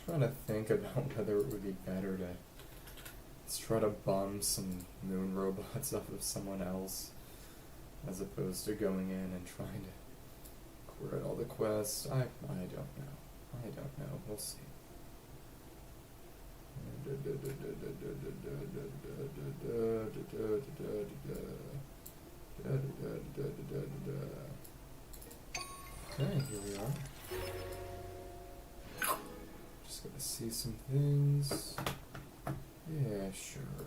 Just trying to think about whether it would be better to try to bum some moon robots off of someone else, as opposed to going in and trying to clear out all the quests. I don't know. I don't know. We'll see. Okay, here we are. Just gotta see some things. Yeah, sure.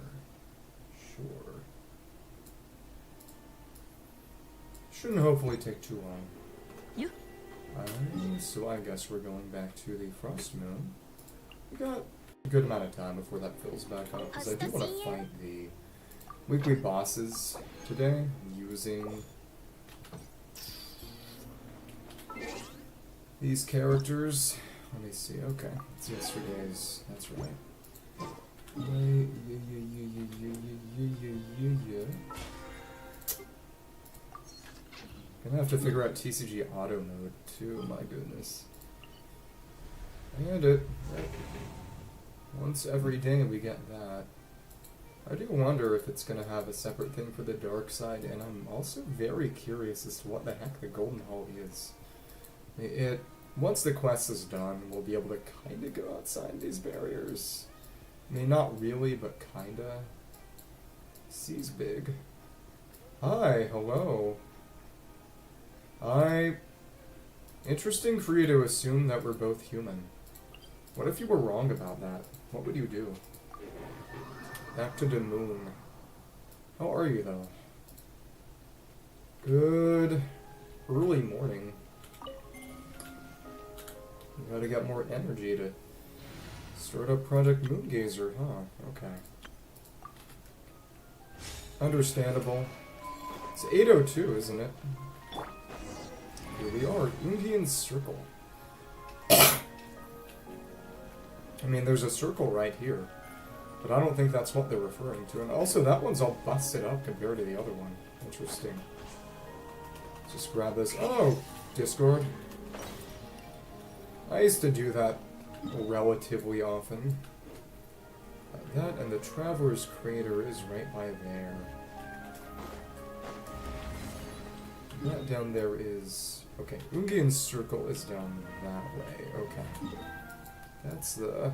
Sure. Shouldn't hopefully take too long. Yeah. So I guess we're going back to the Frost Moon. We got a good amount of time before that fills back up, because I do want to fight the weekly bosses today using these characters. Let me see. Okay, it's yesterday's. That's right. Gonna have to figure out TCG auto mode too. My goodness. And once every day we get that. I do wonder if it's going to have a separate thing for the dark side, and I'm also very curious as to what the heck the Golden Hall is. Once the quest is done, we'll be able to kind of go outside these barriers. I mean, not really, but kinda. Sea's big. Hi, hello. Interesting for you to assume that we're both human. What if you were wrong about that? What would you do? Back to the moon. How are you, though? Good early morning. You gotta get more energy to start up Project Moongazer, huh? Okay. Understandable. It's 8:02, isn't it? Here we are, Indian Circle. I mean, there's a circle right here, but I don't think that's what they're referring to. And also, that one's all busted up compared to the other one. Interesting. Just grab this. Oh, Discord. I used to do that relatively often. That and the Traveler's Crater is right by there. That down there is... Okay, Ungian Circle is down that way. Okay. That's the...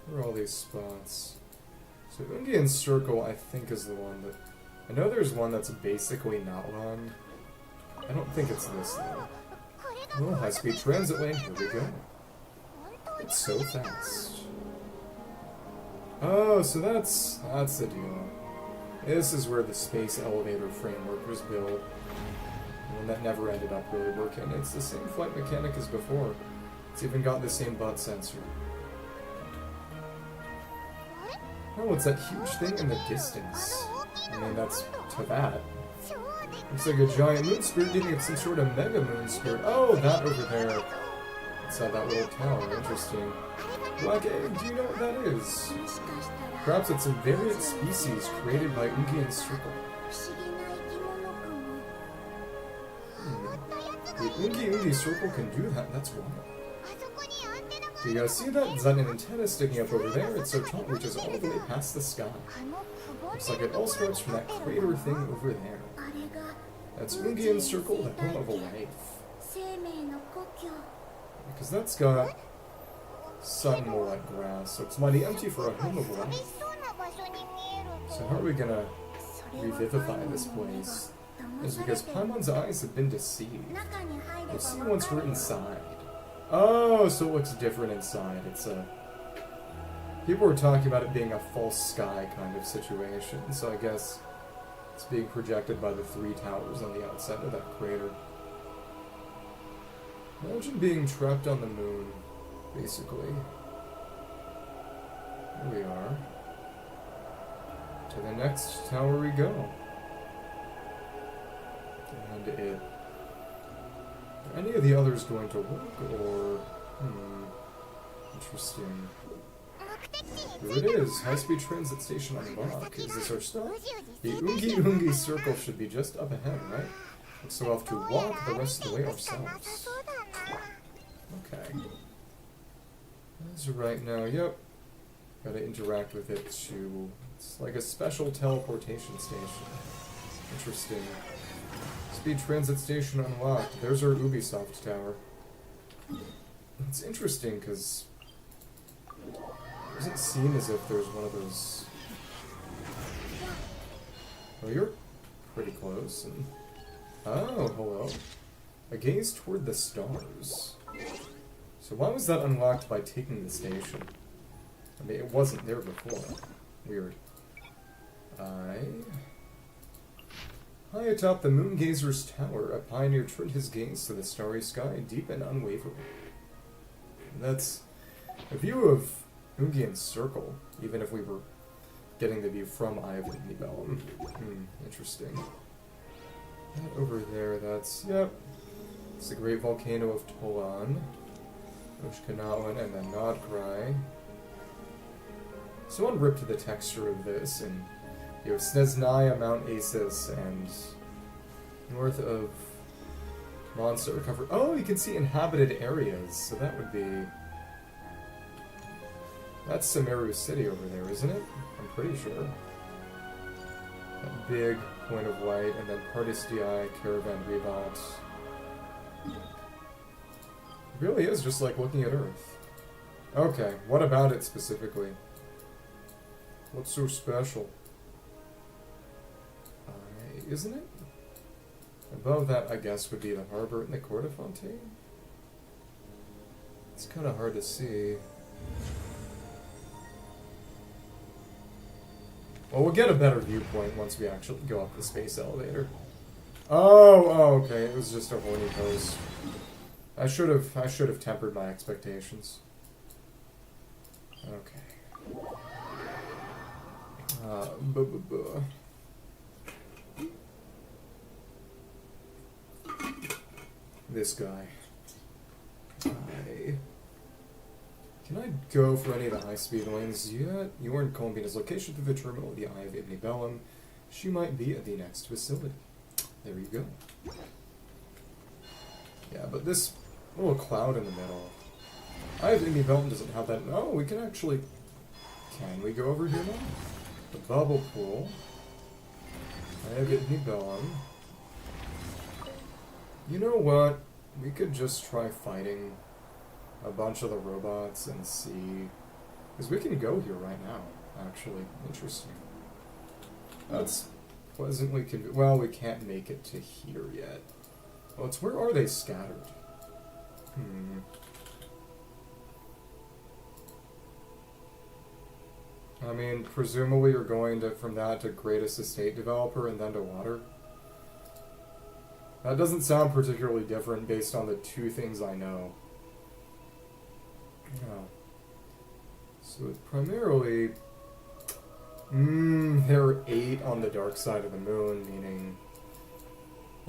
Where are all these spots? So Ungian Circle, I think, is the one that... I know there's one that's basically not one. I don't think it's this, though. Oh, high-speed transit lane. Here we go. It's so fast. Oh, so that's the deal. This is where the space elevator framework was built. And that never ended up really working. It's the same flight mechanic as before. It's even got the same butt sensor. Oh, it's that huge thing in the distance. I mean, that's Tibet. Looks like a giant moon spirit getting at some sort of mega moon spirit. Oh, that over there. Inside that little tower. Interesting. Black egg, do you know what that is? Perhaps it's a variant species created by Ungian Circle. The Ungi Circle can do that, that's wild. Do you guys see that? Is that an antenna sticking up over there? It's so tall it reaches all the way past the sky. Looks like it all starts from that crater thing over there. That's Ungian Circle, the home of a life. Because that's got sun more like grass, so it's mighty empty for a home of life. So how are we gonna revivify this place? It's because Paimon's eyes have been deceived. We'll see once we're inside. Oh, so it looks different inside. It's a... People were talking about it being a false sky kind of situation, so I guess it's being projected by the 3 towers on the outside of that crater. Imagine being trapped on the moon, basically. Here we are. To the next tower we go. And it... Are any of the others going to work, or... Interesting. Here it is, high-speed transit station unlocked. Is this our stop? The Ungi Circle should be just up ahead, right? So we'll have to walk the rest of the way ourselves. Okay. As of right now, yep. Gotta interact with it to... It's like a special teleportation station. Interesting. Speed transit station unlocked. There's our Ubisoft tower. It's interesting because it doesn't seem as if there's one of those... Oh, you're pretty close. And... Oh, hello. A gaze toward the stars. So why was that unlocked by taking the station? I mean, it wasn't there before. Weird. High atop the Moongazer's tower, a pioneer turned his gaze to the starry sky, deep and unwavering. That's a view of Ungian's circle, even if we were getting the view from Eye of Nibelheim. Interesting. That over there, that's... Yep. It's the Great Volcano of Tolan, Oshkanawan, and then Nodkrai. Someone ripped the texture of this, and you have Sneznaya, Mount Asis, and north of Monster Recovery. Oh, you can see inhabited areas, so that would be... That's Sumeru City over there, isn't it? I'm pretty sure. That big point of light, and then Pardistii, Caravan Rivat. It really is just like looking at Earth. Okay, what about it specifically? What's so special? Isn't it? Above that, I guess, would be the harbor and the Court of Fontaine. It's kind of hard to see. Well, we'll get a better viewpoint once we actually go up the space elevator. Oh, okay. It was just a horny pose. I should have tempered my expectations. Okay. This guy. Can I go for any of the high-speed lanes yet? You earned Columbina's location through the terminal at the Eye of Ibnibelum. She might be at the next facility. There you go. Yeah, but this little cloud in the middle. Eye of Ibnibelum doesn't have that. Oh, we can actually... Can we go over here now? The bubble pool. Eye of Ibnibelum. You know what? We could just try fighting a bunch of the robots and see... Because we can go here right now, actually. Interesting. That's pleasantly convenient. Well, we can't make it to here yet. Well, it's where are they scattered? I mean, presumably you're going to from that to Greatest Estate Developer and then to Water. That doesn't sound particularly different based on the two things I know. Yeah. So it's primarily... there are 8 on the dark side of the moon, meaning...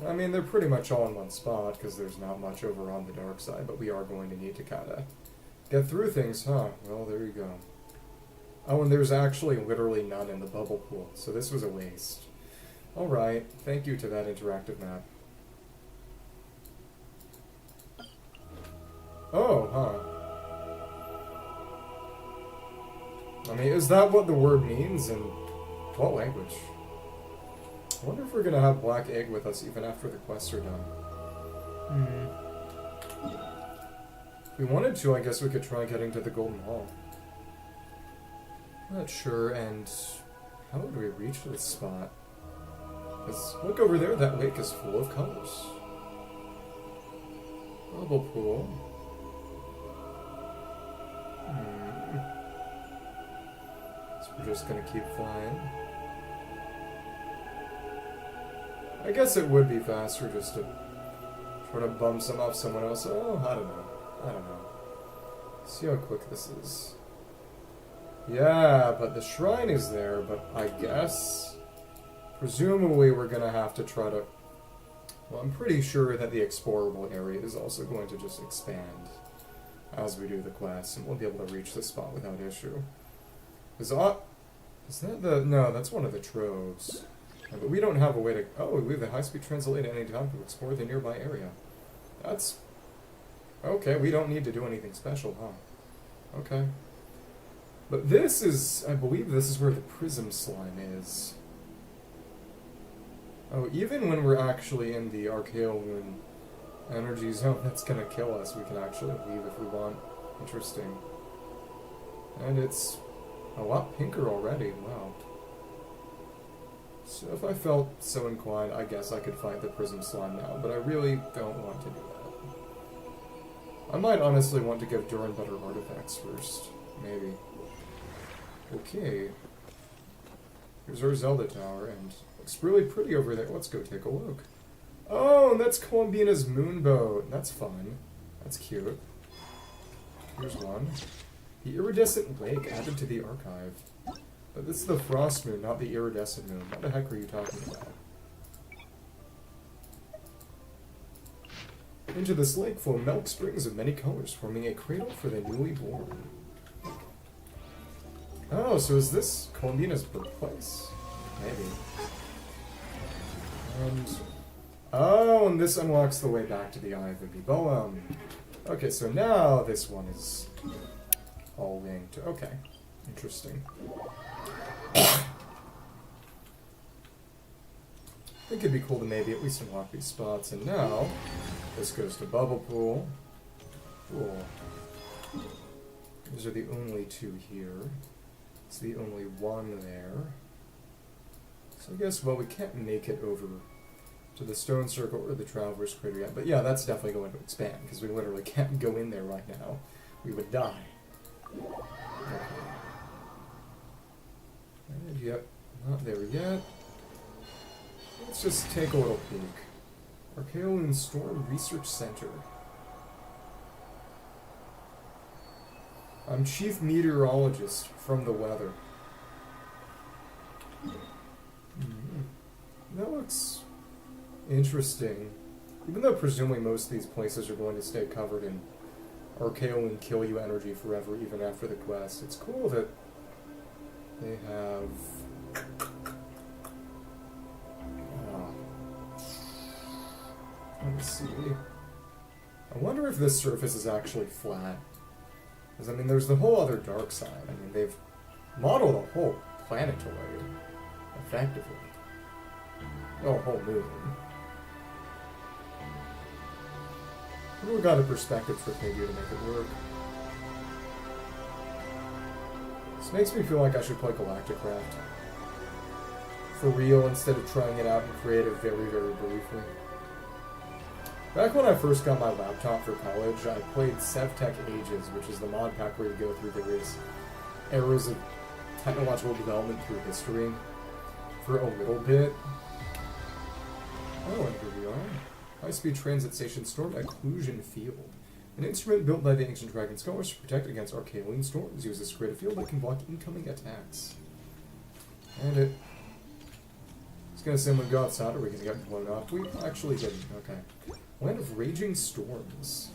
I mean, they're pretty much all in one spot, because there's not much over on the dark side, but we are going to need to kind of get through things, huh? Well, there you go. Oh, and there's actually literally none in the bubble pool, so this was a waste. Alright, thank you to that interactive map. Oh, huh. I mean, is that what the word means, and what language? I wonder if we're gonna have Black Egg with us even after the quests are done. If we wanted to, I guess we could try getting to the Golden Hall. Not sure, and how would we reach this spot? Because look over there, that lake is full of colors. Bubble pool. So we're just gonna keep flying. I guess it would be faster just to try to bum some off someone else. Oh, I don't know. See how quick this is. Yeah, but the shrine is there, but I guess... Presumably we're gonna have to try to... Well, I'm pretty sure that the explorable area is also going to just expand as we do the quest, and we'll be able to reach the spot without issue. Is that the... No, that's one of the troves. Yeah, but we don't have a way to... Oh, we have the high-speed translate at any time to explore the nearby area. That's... Okay, we don't need to do anything special, huh? Okay. But this is, I believe this is where the prism slime is. Oh, even when we're actually in the Archaeomoon energy zone that's gonna kill us, we can actually leave if we want. Interesting. And it's a lot pinker already, wow. So if I felt so inclined, I guess I could fight the prism slime now, but I really don't want to do that. I might honestly want to give Durin better artifacts first, maybe. Okay. Here's our Zelda tower, and it's really pretty over there. Let's go take a look. Oh, and that's Columbina's moonboat. That's fun. That's cute. Here's one. The iridescent lake added to the archive. But this is the frost moon, not the iridescent moon. What the heck are you talking about? Into this lake flow milk springs of many colors, forming a cradle for the newly born. Oh, so is this Columbina's birthplace? Maybe. And... oh, and this unlocks the way back to the Eye of Ibiboam. Okay, so now this one is all linked. Okay. Interesting. I think it'd be cool to maybe at least unlock these spots. And now, this goes to Bubble Pool. Cool. Those are the only two here. It's the only one there. So I guess, well, we can't make it over to the Stone Circle or the Traveler's Crater yet. But yeah, that's definitely going to expand, because we literally can't go in there right now. We would die. Okay. And yep, not there yet. Let's just take a little peek. Archaeomoon Storm Research Center. I'm Chief Meteorologist from the weather. That looks interesting. Even though presumably most of these places are going to stay covered in Archaeomoon kill you energy forever, even after the quest. It's cool that they have... Let's see. I wonder if this surface is actually flat. Because, I mean, there's the whole other dark side. I mean, they've modeled a whole planetoid, effectively. Oh, a whole moon. We've got a perspective for Figure to make it work. This makes me feel like I should play Galacticraft. For real, instead of trying it out in creative very, very briefly. Back when I first got my laptop for college, I played SevTech Ages, which is the mod pack where you go through various eras of technological development through history for a little bit. Oh, and here we are. High-speed transit station Storm Occlusion Field. An instrument built by the ancient dragon scholars to protect against Archaeomoon storms. Uses to create a field that can block incoming attacks. And it's gonna say when we go outside, are we gonna get blown up? We actually didn't. Okay. Land of Raging Storms.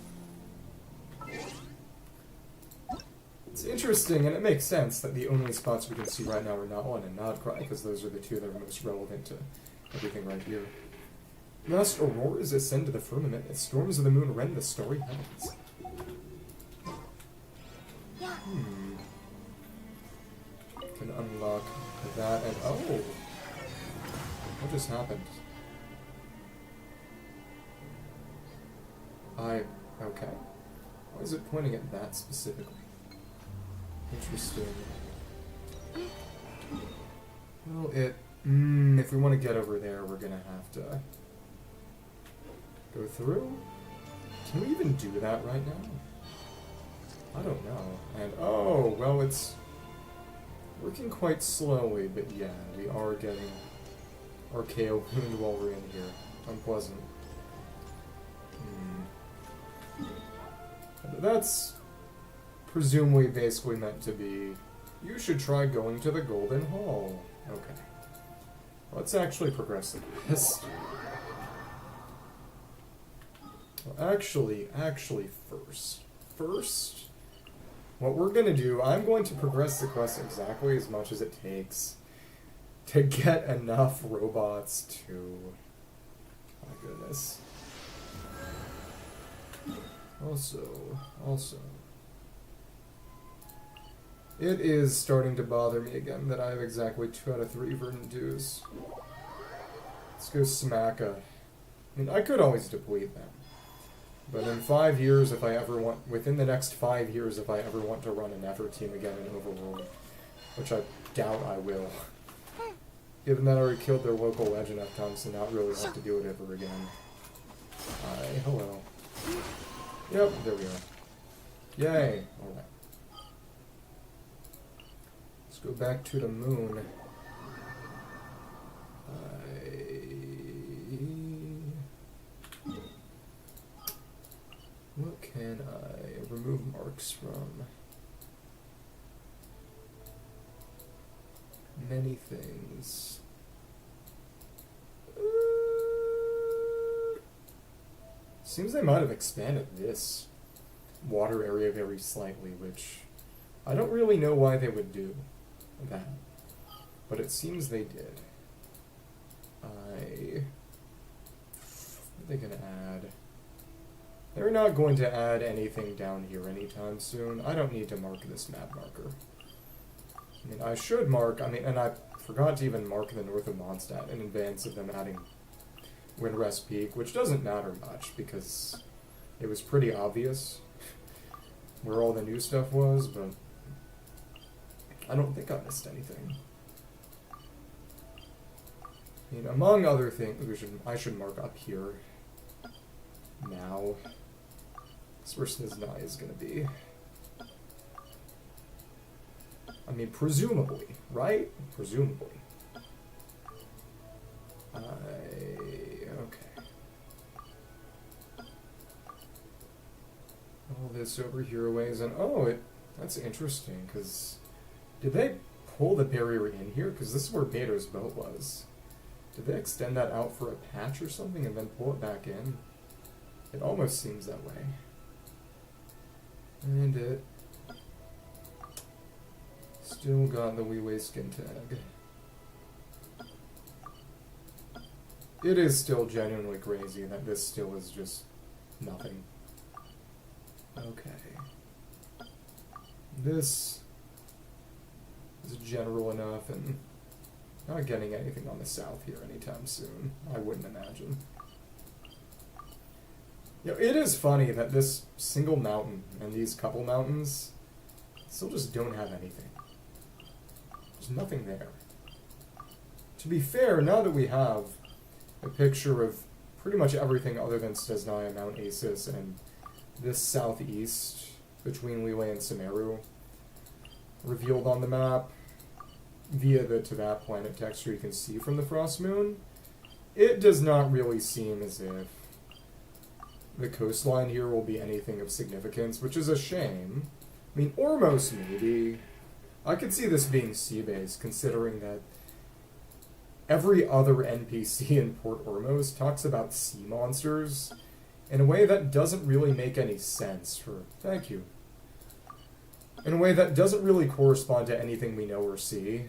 It's interesting, and it makes sense that the only spots we can see right now are Notland and Nodcry, because those are the two that are most relevant to everything right here. Last auroras ascend to the firmament as storms of the moon rend the starry heavens. Can unlock that and... oh! What just happened? Okay. Why is it pointing at that specifically? Interesting. Well, if we want to get over there, we're gonna have to go through? Can we even do that right now? I don't know. And, oh, well, it's working quite slowly, but yeah, we are getting Archaeomoon while we're in here. Unpleasant. That's presumably basically meant to be, you should try going to the Golden Hall. Okay. Let's actually progress the quest. Well, actually, first, what we're gonna do, I'm going to progress the quest exactly as much as it takes to get enough robots to... my goodness. Also, It is starting to bother me again that I have exactly 2 out of 3 verdant dues. Let's go Smacka. I mean, I could always deplete them. But in 5 years, if I ever want... Within the next 5 years, if I ever want to run an effort team again in Overworld, which I doubt I will. Given that I already killed their local legend enough times to not really have to do it ever again. Hi, hello. Yep, there we are. Yay! Alright. Let's go back to the moon. What can I remove marks from? Many things. Seems they might have expanded this water area very slightly, which I don't really know why they would do that, but it seems they did. What are they gonna add? They're not going to add anything down here anytime soon. I don't need to mark this map marker. I mean, I should mark, and I forgot to even mark the north of Mondstadt in advance of them adding Windrest Peak, which doesn't matter much because it was pretty obvious where all the new stuff was, but I don't think I missed anything. I mean, among other things, I should mark up here now. That's where Sniznai is going to be. I mean, presumably, right? Presumably. Okay. All this over here a ways, and that's interesting, because did they pull the barrier in here? Because this is where Bader's boat was. Did they extend that out for a patch or something and then pull it back in? It almost seems that way. And it still got the Wee skin tag. It is still genuinely crazy that this still is just nothing. Okay. This is general enough, and not getting anything on the south here anytime soon, I wouldn't imagine. You know, it is funny that this single mountain and these couple mountains still just don't have anything. There's nothing there. To be fair, now that we have a picture of pretty much everything other than Sniznai, Mount Asus, and this southeast between Liyue and Sumeru revealed on the map via the To That Planet texture you can see from the Frost Moon, it does not really seem as if the coastline here will be anything of significance, which is a shame. I mean, Ormos maybe. I could see this being sea-based, considering that every other NPC in Port Ormos talks about sea monsters in a way that doesn't really make any sense for... Thank you. In a way that doesn't really correspond to anything we know or see,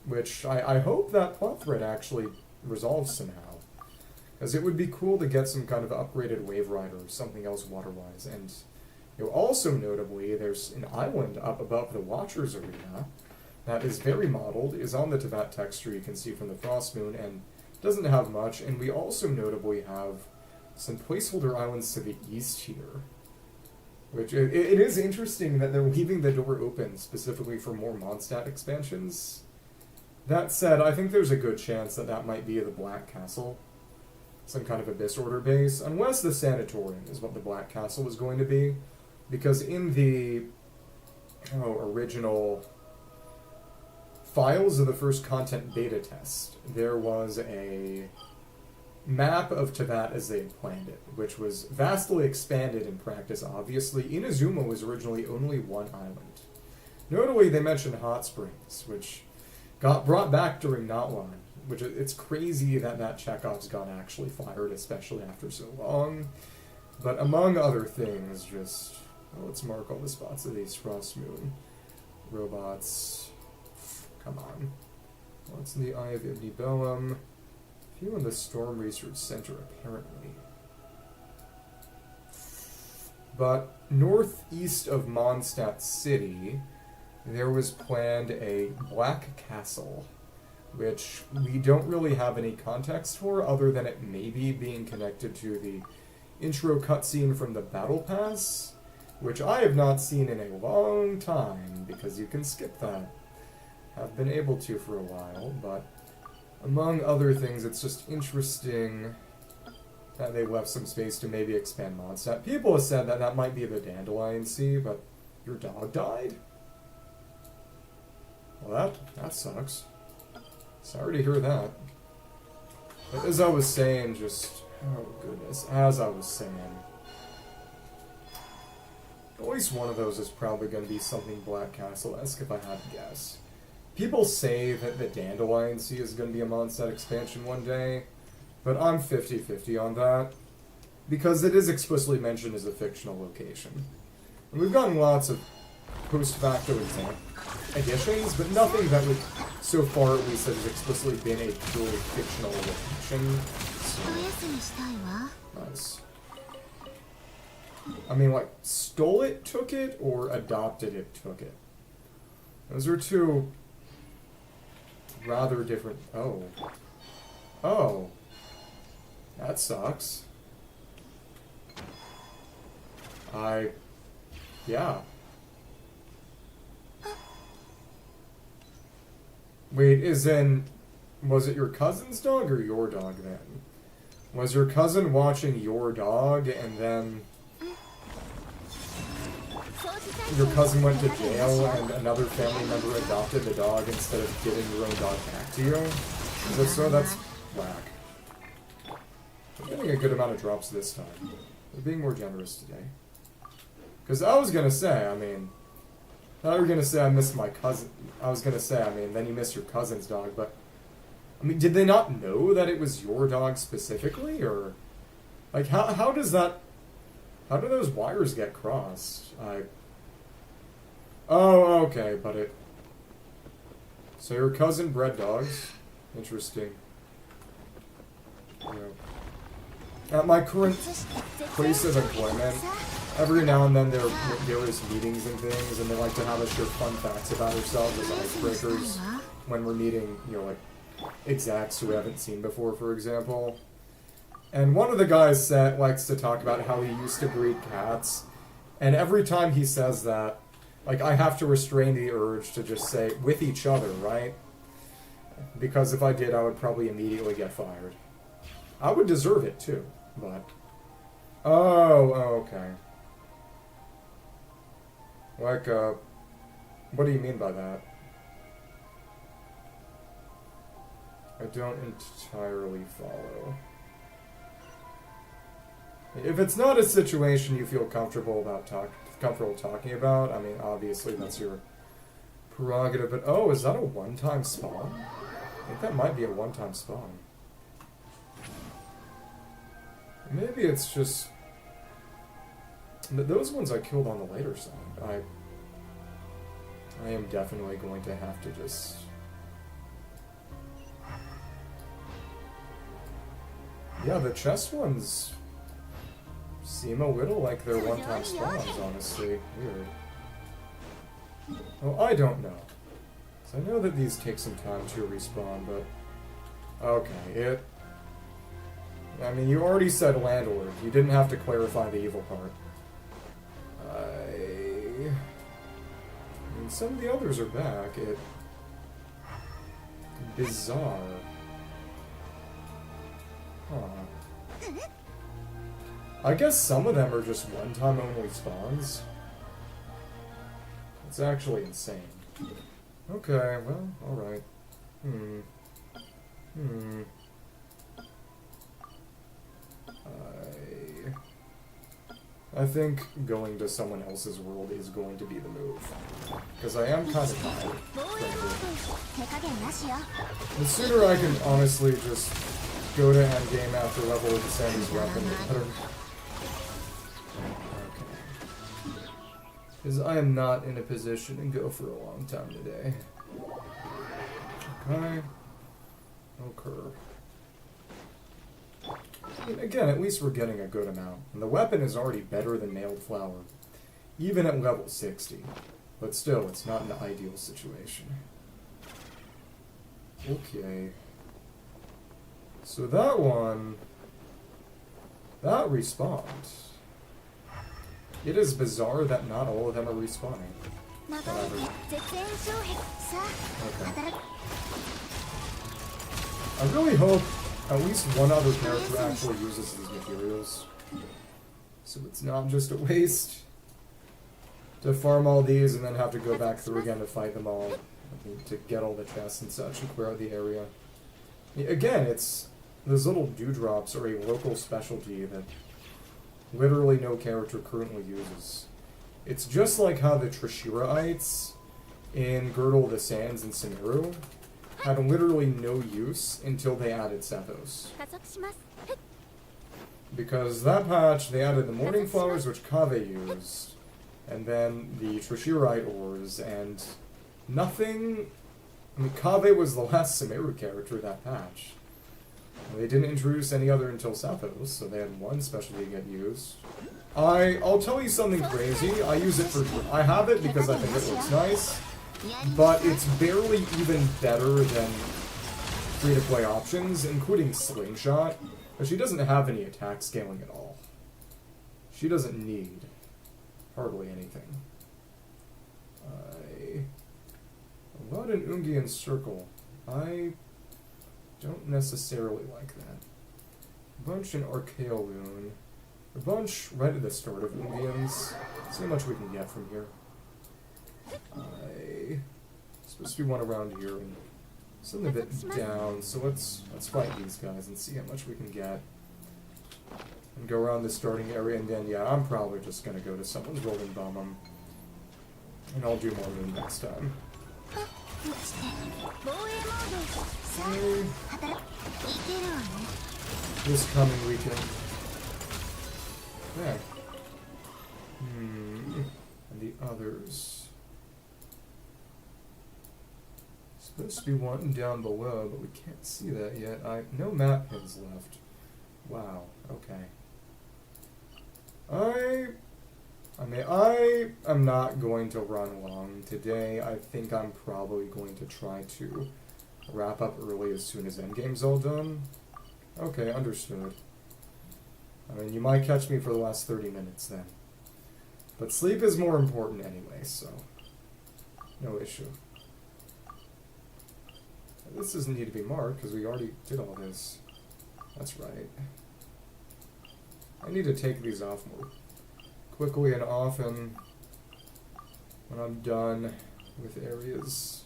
which I hope that plot thread actually resolves somehow. Because it would be cool to get some kind of upgraded Wave Rider or something else water-wise. And also notably, there's an island up above the Watchers Arena that is very modeled, is on the Teyvat texture you can see from the Frost Moon, and doesn't have much. And we also notably have some placeholder islands to the east here. Which, it is interesting that they're leaving the door open specifically for more Mondstadt expansions. That said, I think there's a good chance that that might be the Black Castle. Some kind of Abyss Order base, unless the Sanatorium is what the Black Castle is going to be. Because in the original files of the first content beta test, there was a map of Teyvat as they had planned it, which was vastly expanded in practice, obviously. Inazuma was originally only one island. Notably, they mentioned Hot Springs, which got brought back during Notline, which it's crazy that Chekhov's gun actually fired, especially after so long. But among other things, just... let's mark all the spots of these Frost Moon robots. Come on. What's in the Eye of Ibnibellum? Few in the Storm Research Center, apparently. But northeast of Mondstadt City, there was planned a Black Castle, which we don't really have any context for other than it maybe being connected to the intro cutscene from the Battle Pass, which I have not seen in a long time, because you can skip that. Have been able to for a while, but among other things, it's just interesting that they left some space to maybe expand Mondstadt. People have said that that might be the Dandelion Sea, but your dog died? Well, that sucks. Sorry to hear that. But as I was saying, oh goodness, as I was saying, at least one of those is probably going to be something Black Castle-esque if I had to guess. People say that the Dandelion Sea is going to be a Mondstadt expansion one day, but I'm 50-50 on that, because it is explicitly mentioned as a fictional location. And we've gotten lots of post-facto additions, but nothing that would, so far at least, has explicitly been a purely fictional location. So, nice. I mean, like, stole it, took it, or adopted it, took it. Those are two rather different... Oh. Oh. That sucks. Yeah. Wait, was it your cousin's dog or your dog then? Was your cousin watching your dog and then your cousin went to jail and another family member adopted the dog instead of giving your own dog back to you? Is that so? That's whack. I'm getting a good amount of drops this time. We're being more generous today. Because I was gonna say, I thought you were gonna say I missed my cousin. I was gonna say, then you missed your cousin's dog, but... did they not know that it was your dog specifically, or... Like, how does that... How do those wires get crossed? Oh, okay, but it... So your cousin bred dogs? Interesting. Yeah. At my current place of employment, every now and then there are various meetings and things, and they like to have us share fun facts about ourselves as icebreakers when we're meeting, like, execs who we haven't seen before, for example. And one of the guys likes to talk about how he used to breed cats, and every time he says that, like, I have to restrain the urge to just say, with each other, right? Because if I did, I would probably immediately get fired. I would deserve it, too, but... Oh, okay. Like, what do you mean by that? I don't entirely follow. If it's not a situation you feel comfortable talking about, obviously that's your prerogative, but oh, is that a one-time spawn? I think that might be a one-time spawn. Maybe it's just... Those ones I killed on the later side. I am definitely going to have to just... Yeah, the chest ones seem a little like they're one-time spawns, honestly. Weird. Well, I don't know. So I know that these take some time to respawn, but... Okay, you already said landlord. You didn't have to clarify the evil part. Some of the others are back. Bizarre. Huh. I guess some of them are just one-time only spawns. It's actually insane. Okay, well, alright. I think going to someone else's world is going to be the move. Because I am kind of tired, frankly. The sooner I can honestly just go to endgame after level Sammy's weapon, the better. Okay. Because I am not in a position to go for a long time today. Okay. Okay. Again, at least we're getting a good amount. And the weapon is already better than Nailed Flower, even at level 60. But still, it's not an ideal situation. Okay. So that one... that respawned. It is bizarre that not all of them are respawning. Whatever. Okay. I really hope at least one other character actually uses these materials. So it's not just a waste to farm all these and then have to go back through again to fight them all. To get all the chests and such and clear out the area. Again, it's... those little dewdrops are a local specialty that literally no character currently uses. It's just like how the Trishiraites in Girdle of the Sands and Sumeru had literally no use until they added Sethos. Because that patch, they added the Morning Flowers, which Kaveh used, and then the Trishirite ores, and nothing... I mean, Kaveh was the last Sumeru character that patch. They didn't introduce any other until Sethos, so they had one specialty get used. I'll tell you something crazy. I use it for... I have it because I think it looks nice, but it's barely even better than free-to-play options, including Slingshot, but she doesn't have any attack scaling at all. She doesn't need hardly anything. About an Ungian circle. I don't necessarily like that. A bunch in Archaeoloon. A bunch right at the start of Ungians. See how much we can get from here. Supposed to be one around here and something a bit down, so let's fight these guys and see how much we can get. And go around the starting area, and then, yeah, I'm probably just gonna go to someone's rolling bomb them. And I'll do more moon next time. This coming weekend. Yeah. And the others. Supposed to be one down below, but we can't see that yet. No map pins left. Wow, okay. I am not going to run long today. I think I'm probably going to try to wrap up early as soon as Endgame's all done. Okay, understood. I mean, you might catch me for the last 30 minutes then. But sleep is more important anyway, so no issue. This doesn't need to be marked, because we already did all this. That's right. I need to take these off more quickly and often when I'm done with areas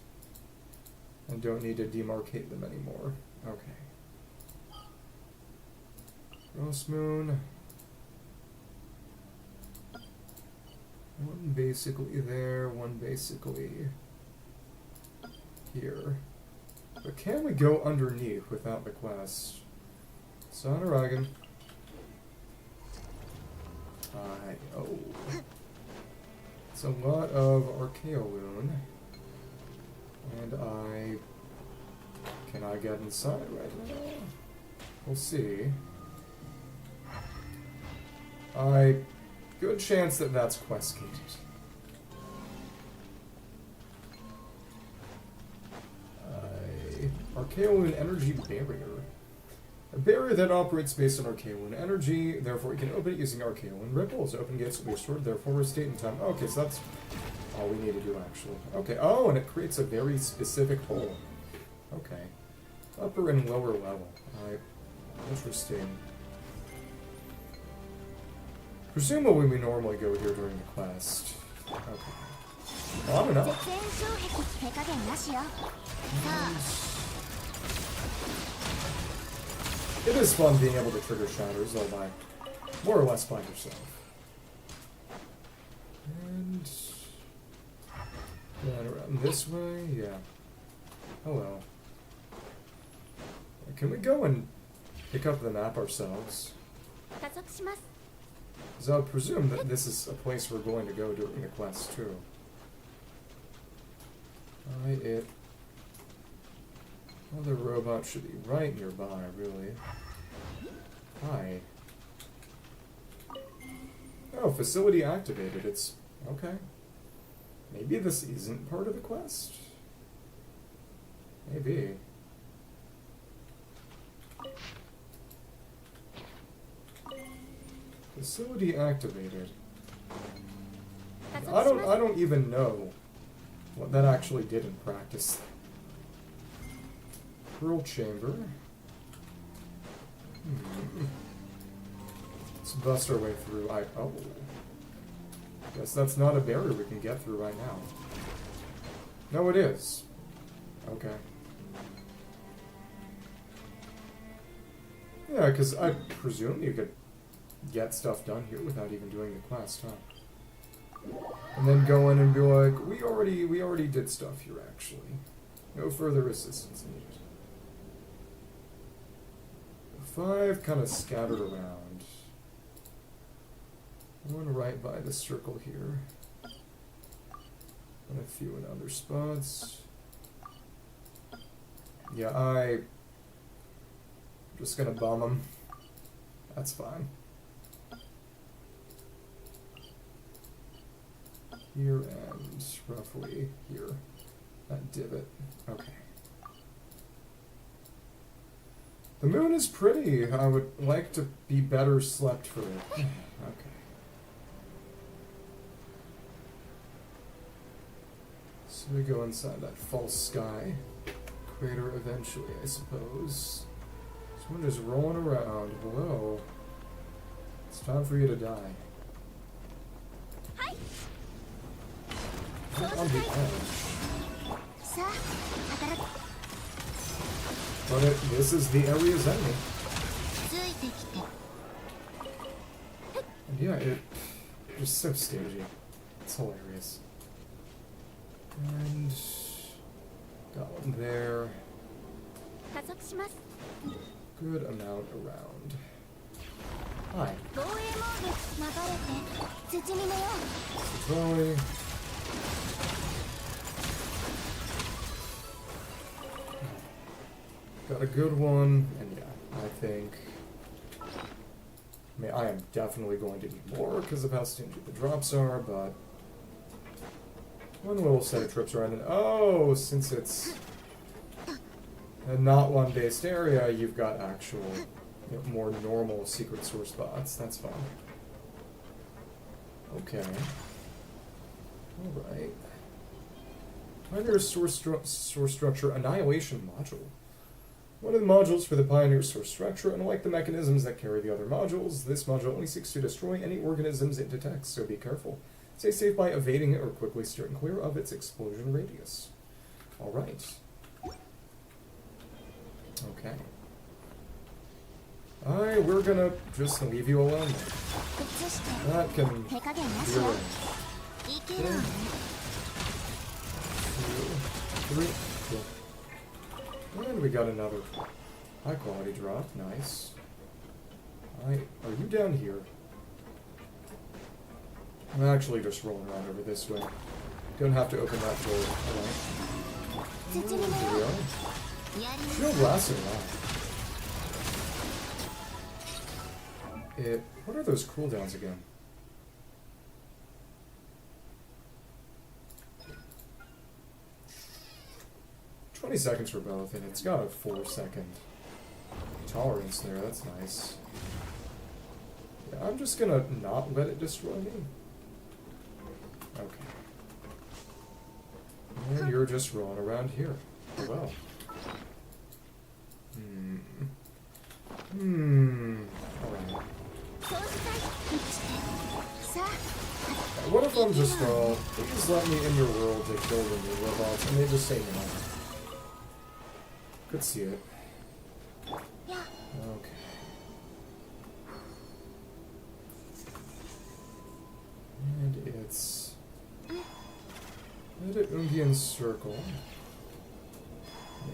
and don't need to demarcate them anymore. Okay. Cross moon. One basically there, one basically here. But can we go underneath without the quest? Sonaragan. Oh. It's a lot of Archaeoloon. And can I get inside right now? We'll see. Good chance that that's quest gated. Archaeoloon Energy Barrier. A barrier that operates based on Archaeoloon energy, therefore you can open it using Archaeoloon ripples. Open gates will be restored, therefore restate in time. Okay, so that's all we need to do, actually. Okay, oh, and it creates a very specific hole. Okay. Upper and lower level. Interesting. Presumably we normally go here during the quest. Okay. Well, I don't know. It is fun being able to trigger shatters all by more or less by yourself. And then around this way, yeah. Oh well. Can we go and pick up the map ourselves? Because I would presume that this is a place we're going to go during the quest too. Well, the robot should be right nearby, really. Hi. Oh, facility activated. It's... okay. Maybe this isn't part of the quest? Maybe. Facility activated. I don't even know what that actually did in practice. Pearl chamber. Let's bust our way through. Oh. Guess that's not a barrier we can get through right now. No, it is. Okay. Yeah, because I presume you could get stuff done here without even doing the quest, huh? And then go in and be like, we already did stuff here, actually. No further assistance needed. 5 kind of scattered around. One right by the circle here. And a few in other spots. Yeah, I'm just gonna bomb them. That's fine. Here and roughly here. That divot. Okay. The moon is pretty. I would like to be better slept for it. Okay. So we go inside that false sky. Crater eventually, I suppose. Someone just rolling around below. It's time for you to die. On the edge. But this is the area's enemy. And yeah, it's just so stagey. It's hilarious. And got one there. Good amount around. Hi. Troy. Got a good one, and yeah, I think... I mean, I am definitely going to need more because of how stingy the drops are, but... One little set of trips around, and oh, since it's a not one-based area, you've got actual, more normal secret source spots. That's fine. Okay. Alright. Pioneer source structure annihilation module. One of the modules for the Pioneer source structure, unlike the mechanisms that carry the other modules, this module only seeks to destroy any organisms it detects, so be careful. Stay safe by evading it or quickly steering clear of its explosion radius. Alright. Okay. We're gonna just leave you alone. That can be arranged. 1, 2, 3, 4. And we got another high quality drop. Nice. Are you down here? I'm actually just rolling around over this way. Don't have to open that door. Here we go. Shield lasted a while. What are those cooldowns again? $20 seconds for both, and it's got a 4-second tolerance there. That's nice. Yeah, I'm just gonna not let it destroy me. Okay. And you're just rolling around here. Oh, well. Alright. What if I'm just all, please let me in your world to kill the new robots, and they just say no? Could see it. Okay. And it's... Edit Ungian circle.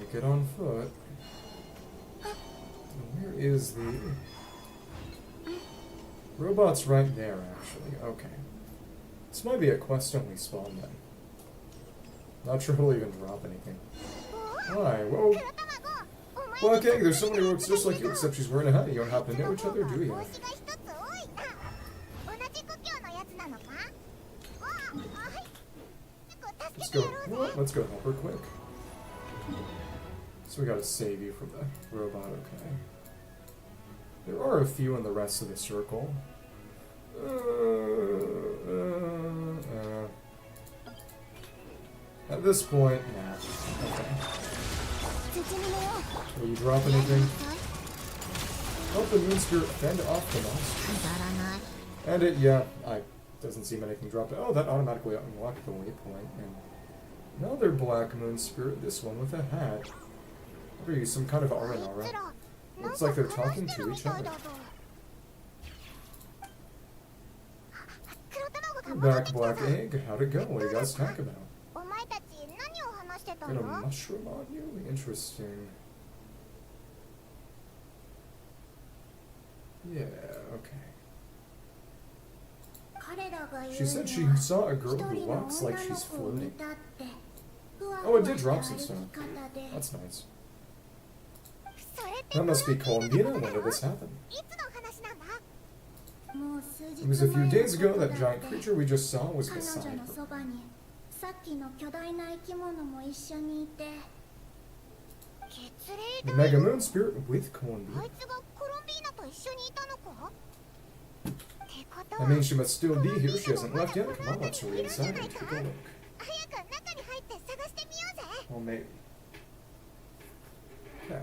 Make it on foot. And where is the... Robot's right there, actually. Okay. This might be a quest-only spawn, then. Not sure it'll even drop anything. Hi, whoa. Well, okay, there's someone who looks just like you, except she's wearing a hat. You don't happen to know each other, do you? Let's go. You know what? Let's go help her quick. So we gotta save you from the robot, okay. There are a few in the rest of the circle. At this point, nah. Okay. Will you drop anything? Help the moon spirit fend off the monster. And it, yeah, doesn't seem anything dropped. Oh, that automatically unlocked the waypoint. And another black moon spirit, this one with a hat. What are you, some kind of Aranara? Looks like they're talking to each other. Back, Black Egg. How'd it go? What do you guys talk about? Got a mushroom on you? Interesting. Yeah, okay. She said she saw a girl who walks like she's floating. Oh, it did drop some stuff. That's nice. That must be Columbina. When did this happen? It was a few days ago. That giant creature we just saw was beside her. The Mega Moon Spirit with Columbina. That means she must still be here. She hasn't left yet. Come on, let's hurry inside and take a look. Well, maybe. Okay.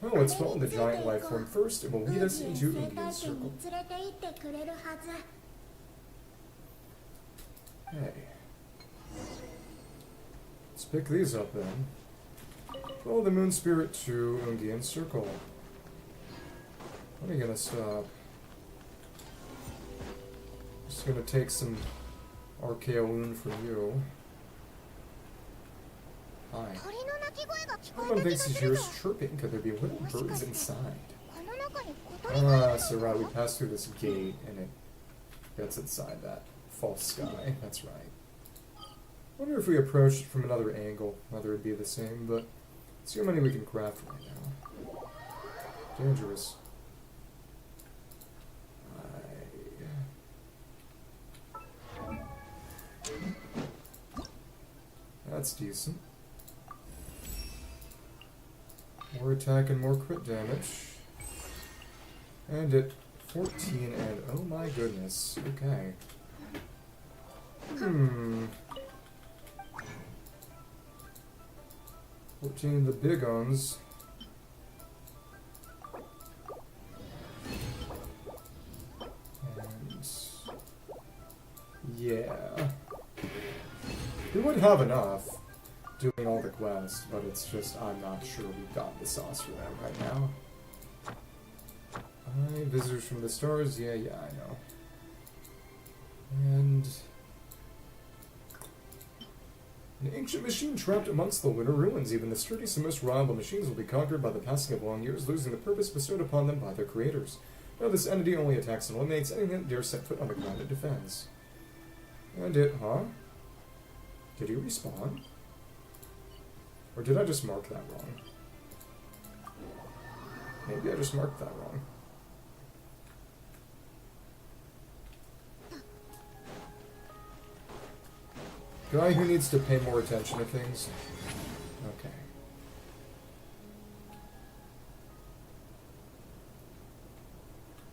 Oh, let's follow the giant life form first. It will lead us into Ungi's circle. Hey. Let's pick these up then. Follow the moon spirit to Ungi's circle. When are you gonna stop? Just gonna take some Archaeoloon from you. Hi. Everyone thinks he hears chirping. Could there be little birds inside? Ah, so right, we passed through this gate and it gets inside that false sky. That's right. Wonder if we approached it from another angle, whether it'd be the same, but let's see how many we can craft right now. Dangerous. That's decent. More attack and more crit damage. And at 14 and oh my goodness. Okay. 14 the big uns. And yeah. We would have enough doing all the quests, but it's just I'm not sure we've got the sauce for that right now. Visitors from the stars, yeah, I know. And an ancient machine trapped amongst the lunar ruins. Even the sturdiest and most reliable machines will be conquered by the passing of long years, losing the purpose bestowed upon them by their creators. Now this entity only attacks and eliminates anything that dares set foot on the ground it defends. And it, huh? Did you respawn? Or did I just mark that wrong? Maybe I just marked that wrong. Guy who needs to pay more attention to things. Okay.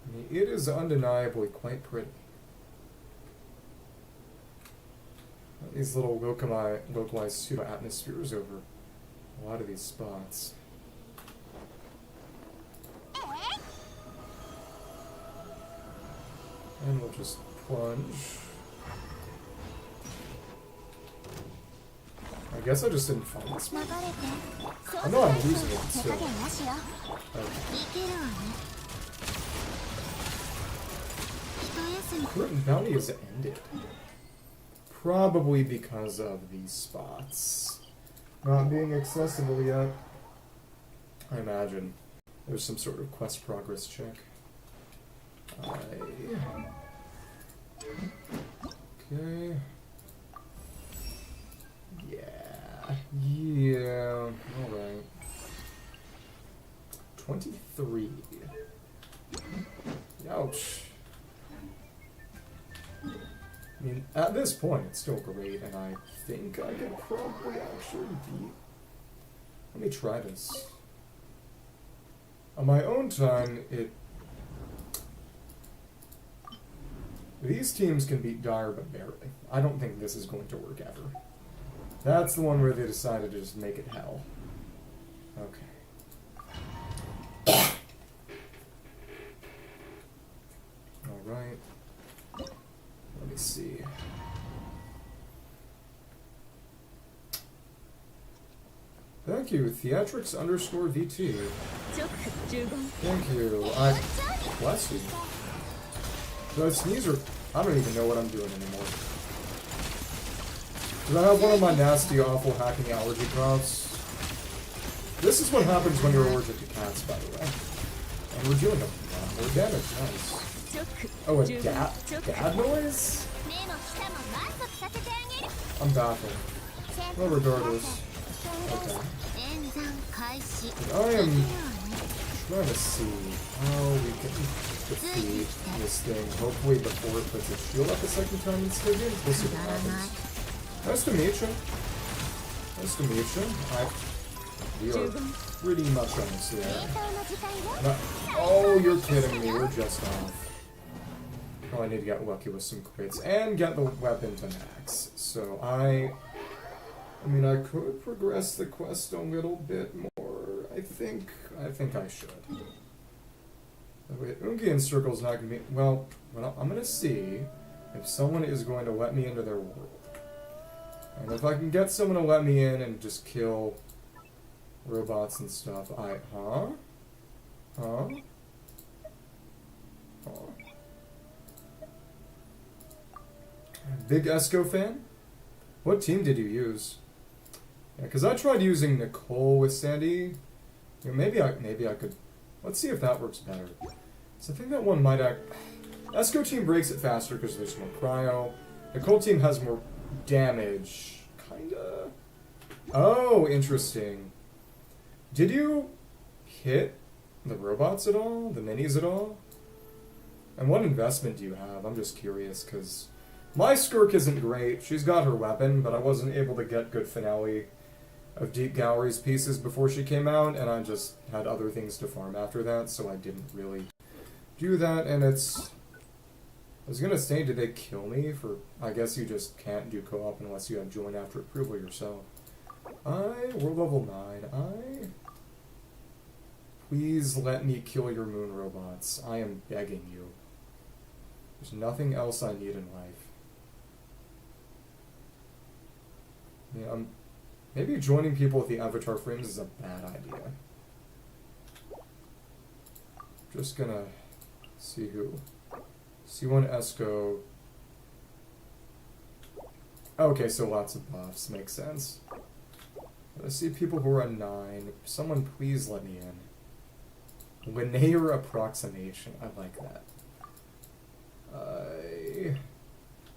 I mean, it is undeniably quite pretty. These little localized pseudo-atmospheres over a lot of these spots. And we'll just plunge. I guess I just didn't find this one. I know I'm losing it still. Okay. Current bounty is ended. Probably because of these spots not being accessible yet. I imagine there's some sort of quest progress check. Okay. Yeah. Alright. 23. Ouch. I mean, at this point, it's still great, and I think I could probably actually beat... Let me try this. On my own time, these teams can beat Dire, but barely. I don't think this is going to work ever. That's the one where they decided to just make it hell. Okay. Alright. Let me see. Thank you, Theatrix_VT. Thank you. Bless you. Do I sneeze or... I don't even know what I'm doing anymore. Because I have one of my nasty, awful hacking allergy coughs. This is what happens when you're allergic to cats, by the way. And we're doing a lot more damage. Nice. Oh, a dad noise? I'm baffled. Well, regardless. Okay. But I am trying to see how we can defeat this thing. Hopefully before it puts its shield up a second time in Stygian. We'll see what happens. Nice to meet you. Nice to meet you. We are pretty much almost there. Oh, you're kidding me. We're just off. Oh, I need to get lucky with some crits and get the weapon to max. So I mean, I could progress the quest a little bit more. I think I should. Wait, Ungian Circle's not gonna be... Well, I'm gonna see if someone is going to let me into their world. And if I can get someone to let me in and just kill robots and stuff, Huh? Big Esco fan? What team did you use? Yeah, because I tried using Nicole with Sandy. You know, maybe I could... Let's see if that works better. So I think that one might act... Esco team breaks it faster because there's more cryo. Nicole team has more damage. Kinda. Oh, interesting. Did you hit the robots at all? The minis at all? And what investment do you have? I'm just curious, because my Skirk isn't great. She's got her weapon, but I wasn't able to get good finale of Deep Gallery's pieces before she came out, and I just had other things to farm after that, so I didn't really do that, and it's... I was gonna say, did they kill me for... I guess you just can't do co-op unless you have join after approval yourself. We're level 9. Please let me kill your moon robots. I am begging you. There's nothing else I need in life. Yeah, maybe joining people with the avatar frames is a bad idea. Just gonna see who. C1 Esco. Okay, so lots of buffs. Makes sense. I see people who are on 9. Someone please let me in. Linear approximation. I like that.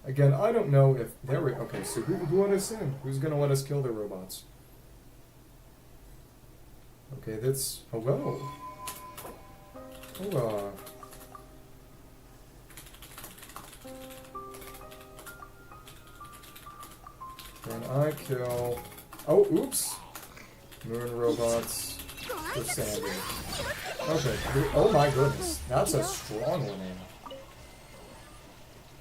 Again, I don't know if... There we... Okay, so who let us in? Who's gonna let us kill the robots? Okay, that's... Hello. Hello. Can I kill... Oh, oops! Moon robots for Sandy. Okay, oh my goodness. That's a strong one in.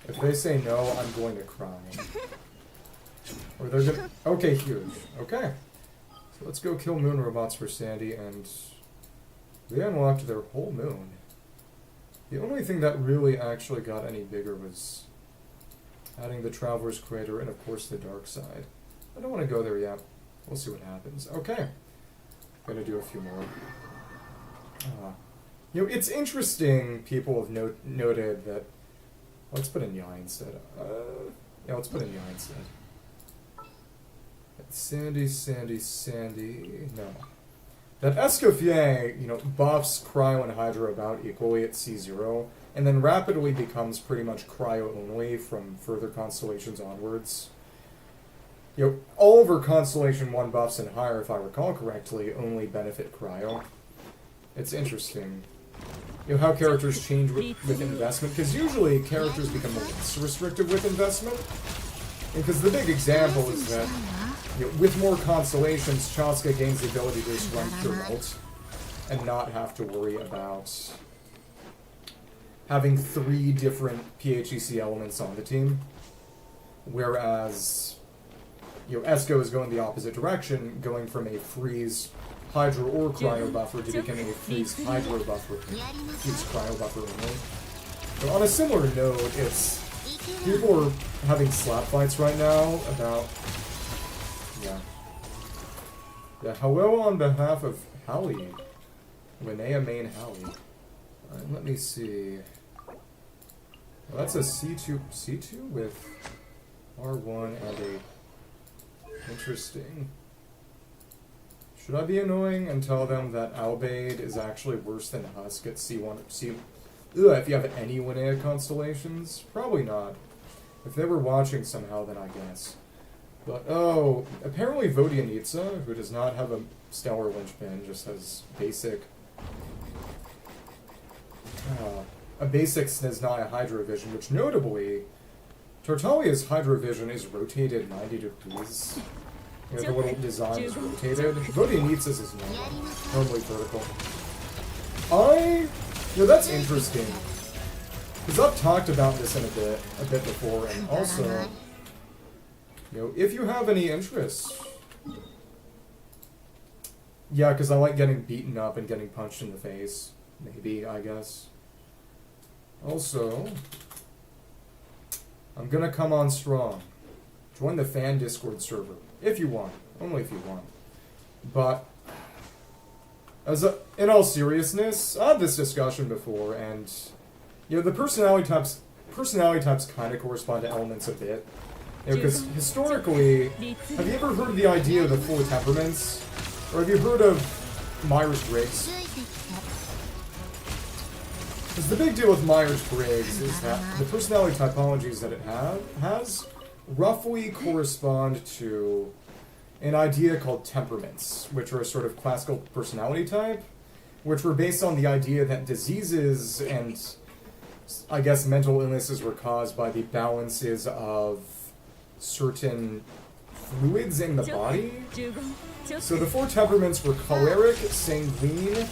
If they say no, I'm going to cry. Or they're gonna... Okay, huge. Okay. So let's go kill moon robots for Sandy, and... They unlocked their whole moon. The only thing that really actually got any bigger was... adding the Traveler's Crater and, of course, the Dark Side. I don't want to go there yet. We'll see what happens. Okay. Gonna do a few more. You know, it's interesting, people have noted that... Let's put in Yai instead. Yeah, let's put in Yai instead. Sandy. No. That Escoffier, you know, buffs Cryo and Hydra about equally at C0, and then rapidly becomes pretty much Cryo only from further constellations onwards. You know, all of her Constellation 1 buffs and higher, if I recall correctly, only benefit Cryo. It's interesting. you know, how characters change with investment, because usually characters become less restrictive with investment. Because the big example is that, you know, with more constellations, Chaska gains the ability to just run pure ult and not have to worry about having 3 different PHEC elements on the team. Whereas, you know, Esco is going the opposite direction, going from a freeze Hydro or Cryo buffer to becoming a freeze Hydro buffer, freeze Cryo buffer only. So on a similar note, it's people are having slap fights right now about, yeah. Hello on behalf of Hallie. Linnea main Hallie. Let me see. Well, that's a C2 with R1 and a... Interesting. Should I be annoying and tell them that Albaid is actually worse than Husk at C1? If you have any Linnea constellations? Probably not. If they were watching somehow, then I guess. But, oh, apparently Vodianitsa, who does not have a stellar linchpin, just has basic... a basic Snezhnaya Hydrovision, which notably, Tartalia's Hydrovision is rotated 90 degrees. You know, the little design is rotated. Vodianitsa's is not. Normally vertical. You know, that's interesting. Because I've talked about this in a bit before, and also, you know, if you have any interest. Yeah, because I like getting beaten up and getting punched in the face. Maybe, I guess. Also, I'm gonna come on strong. Join the fan Discord server. If you want. Only if you want. But, in all seriousness, I had this discussion before, and, you know, the personality types kind of correspond to elements a bit. You know, because historically, have you ever heard of the idea of the 4 temperaments? Or have you heard of Myers-Briggs? Because the big deal with Myers-Briggs is that the personality typologies that it has roughly correspond to an idea called temperaments, which are a sort of classical personality type, which were based on the idea that diseases and, I guess, mental illnesses were caused by the balances of certain fluids in the body. So the 4 temperaments were choleric, sanguine,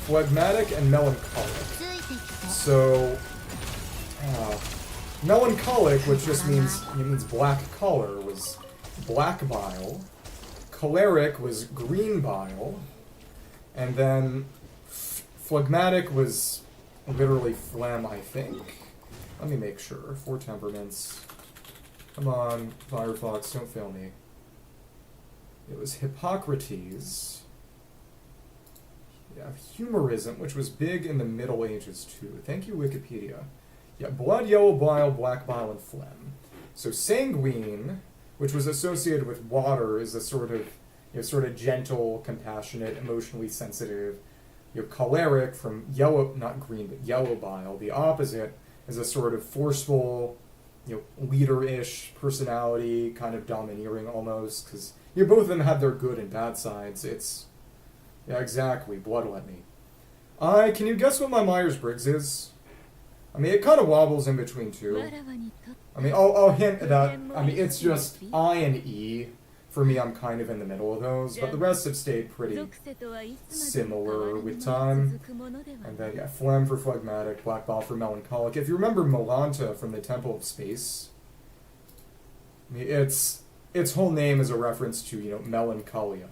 phlegmatic, and melancholic. So, melancholic, which just means black color, was black bile. Choleric was green bile. And then phlegmatic was literally phlegm, I think. Let me make sure. 4 temperaments. Come on, Firefox, don't fail me. It was Hippocrates. Yeah, humorism, which was big in the Middle Ages too. Thank you, Wikipedia. Yeah, blood, yellow bile, black bile, and phlegm. So sanguine, which was associated with water, is a sort of gentle, compassionate, emotionally sensitive. You know, choleric from yellow, not green, but yellow bile. The opposite is a sort of forceful, you know, leader-ish personality, kind of domineering almost, because you know, both of them have their good and bad sides. It's yeah, exactly. Blood let me. Can you guess what my Myers-Briggs is? I mean, it kind of wobbles in between 2. I mean, I'll hint that, I mean, it's just I and E. For me, I'm kind of in the middle of those, but the rest have stayed pretty similar with time. And then, yeah, phlegm for phlegmatic, black bile for melancholic. If you remember Melanta from the Temple of Space, I mean, its whole name is a reference to, you know, melancholia.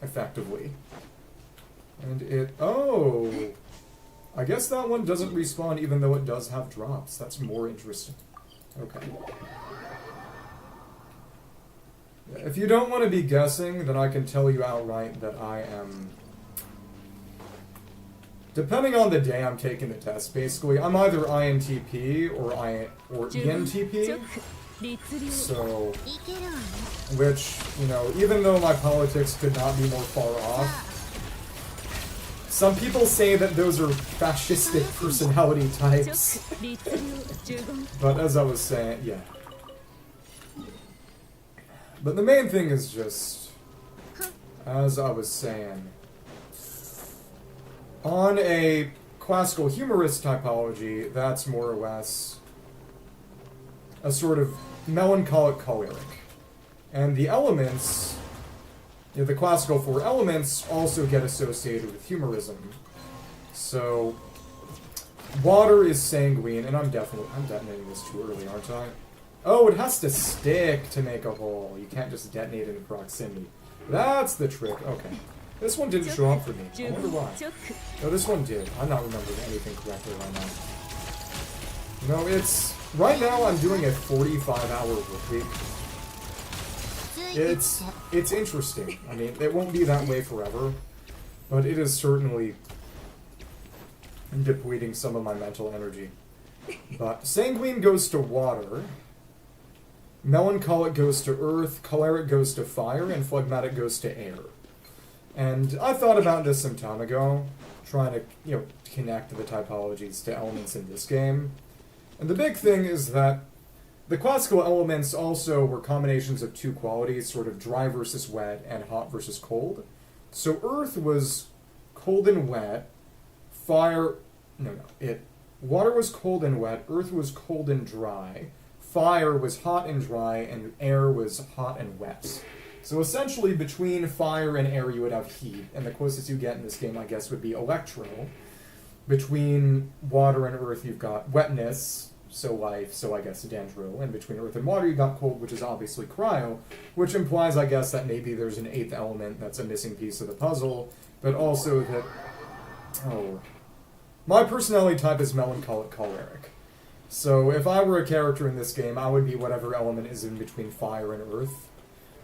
Effectively. And I guess that one doesn't respawn even though it does have drops. That's more interesting. Okay. If you don't want to be guessing, then I can tell you outright that I am... Depending on the day I'm taking the test, basically, I'm either INTP or ENTP. So, which, you know, even though my politics could not be more far off, some people say that those are fascistic personality types. But as I was saying, yeah. But the main thing is just, as I was saying, on a classical humorous typology, that's more or less a sort of melancholic choleric. And the elements, the classical four elements, also get associated with humorism. So, water is sanguine, and I'm detonating this too early, aren't I? Oh, it has to stick to make a hole. You can't just detonate in proximity. That's the trick. Okay. This one didn't show up for me. I wonder why. No, this one did. I'm not remembering anything correctly right now. No, it's... Right now I'm doing a 45-hour work week. It's interesting. I mean, it won't be that way forever, but it is certainly depleting some of my mental energy. But sanguine goes to water, melancholic goes to earth, choleric goes to fire, and phlegmatic goes to air. And I thought about this some time ago, trying to, connect the typologies to elements in this game. And the big thing is that the classical elements also were combinations of two qualities, sort of dry versus wet and hot versus cold. So earth was cold and wet, water was cold and wet, earth was cold and dry, fire was hot and dry, and air was hot and wet. So essentially, between fire and air, you would have heat, and the closest you get in this game, I guess, would be electro. Between water and earth, you've got wetness, so life, so I guess dendro, and between earth and water, you've got cold, which is obviously cryo, which implies, I guess, that maybe there's an eighth element that's a missing piece of the puzzle, but also that... Oh... My personality type is melancholic choleric. So if I were a character in this game, I would be whatever element is in between fire and earth,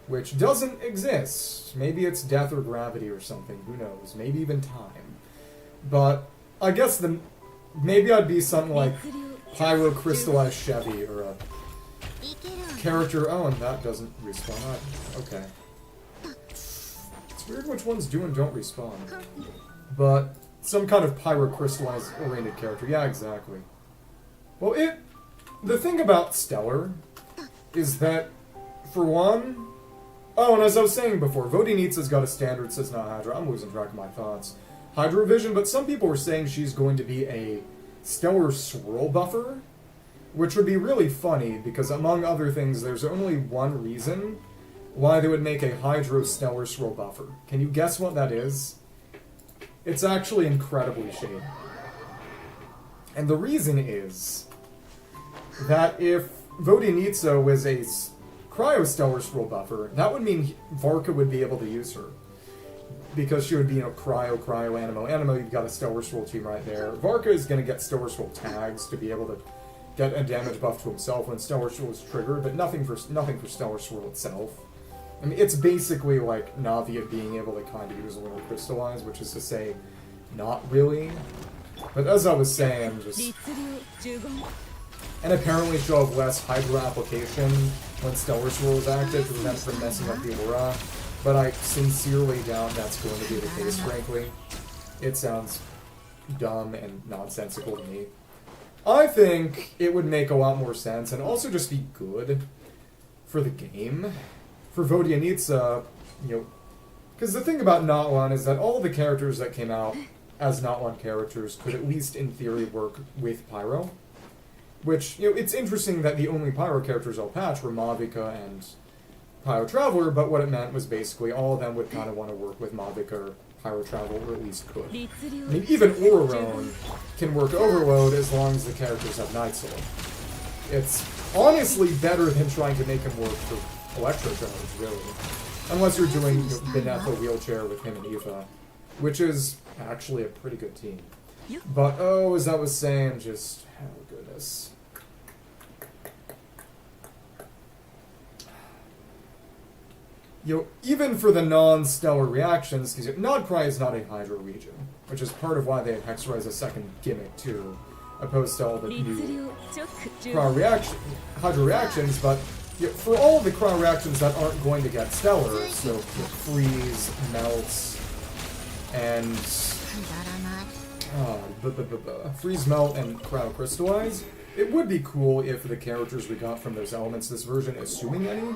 which doesn't exist. Maybe it's death or gravity or something, who knows, maybe even time. But I guess maybe I'd be something like Pyrocrystallized Chevy, or a character... Oh, and that doesn't respawn. Okay. It's weird which ones do and don't respawn. But... some kind of pyrocrystallized-oriented character. Yeah, exactly. Well, the thing about Stellar is that, for one... Oh, and as I was saying before, Vodinitsa's got a standard, says not Hydra. I'm losing track of my thoughts. Hydra Vision, but some people were saying she's going to be a Stellar Swirl buffer, which would be really funny, because among other things, there's only one reason why they would make a Hydro Stellar Swirl buffer. Can you guess what that is? It's actually incredibly shady. And the reason is that if Vodinitsa was a Cryo-Stellar Swirl buffer, that would mean Varka would be able to use her. Because she would be, Cryo, Animo, you've got a Stellar Swirl team right there. Varka is going to get Stellar Swirl tags to be able to get a damage buff to himself when Stellar Swirl is triggered, but nothing for Stellar Swirl itself. I mean, it's basically like Navia being able to kind of use Lunar Crystallize, which is to say, not really. But as I was saying, just... And apparently she'll have less Hydra application when Stellar Swirl is active to prevent from messing up the aura. But I sincerely doubt that's going to be the case, frankly. It sounds dumb and nonsensical to me. I think it would make a lot more sense, and also just be good for the game. For Vodinitsa, because the thing about Not-One is that all the characters that came out as Not-One characters could at least in theory work with Pyro. Which, it's interesting that the only Pyro characters I'll patch were Mavica and Pyro Traveler, but what it meant was basically all of them would kind of want to work with Mavica or Pyro Traveler, or at least could. I mean, even Ororone can work Overload as long as the characters have Night Soul. It's honestly better than trying to make him work for Electro Charge, really. Unless you're doing Benetha Wheelchair with him and Eva, which is actually a pretty good team. But, as I was saying, just... Oh, goodness. Even for the non-stellar reactions, because Nodcry is not a Hydro region, which is part of why they had Hexra as a second gimmick, too, opposed to all the new Hydro reactions, but for all of the cryo reactions that aren't going to get stellar, so freeze, melts, and freeze, melt, and cryo crystallize, it would be cool if the characters we got from those elements this version, assuming any.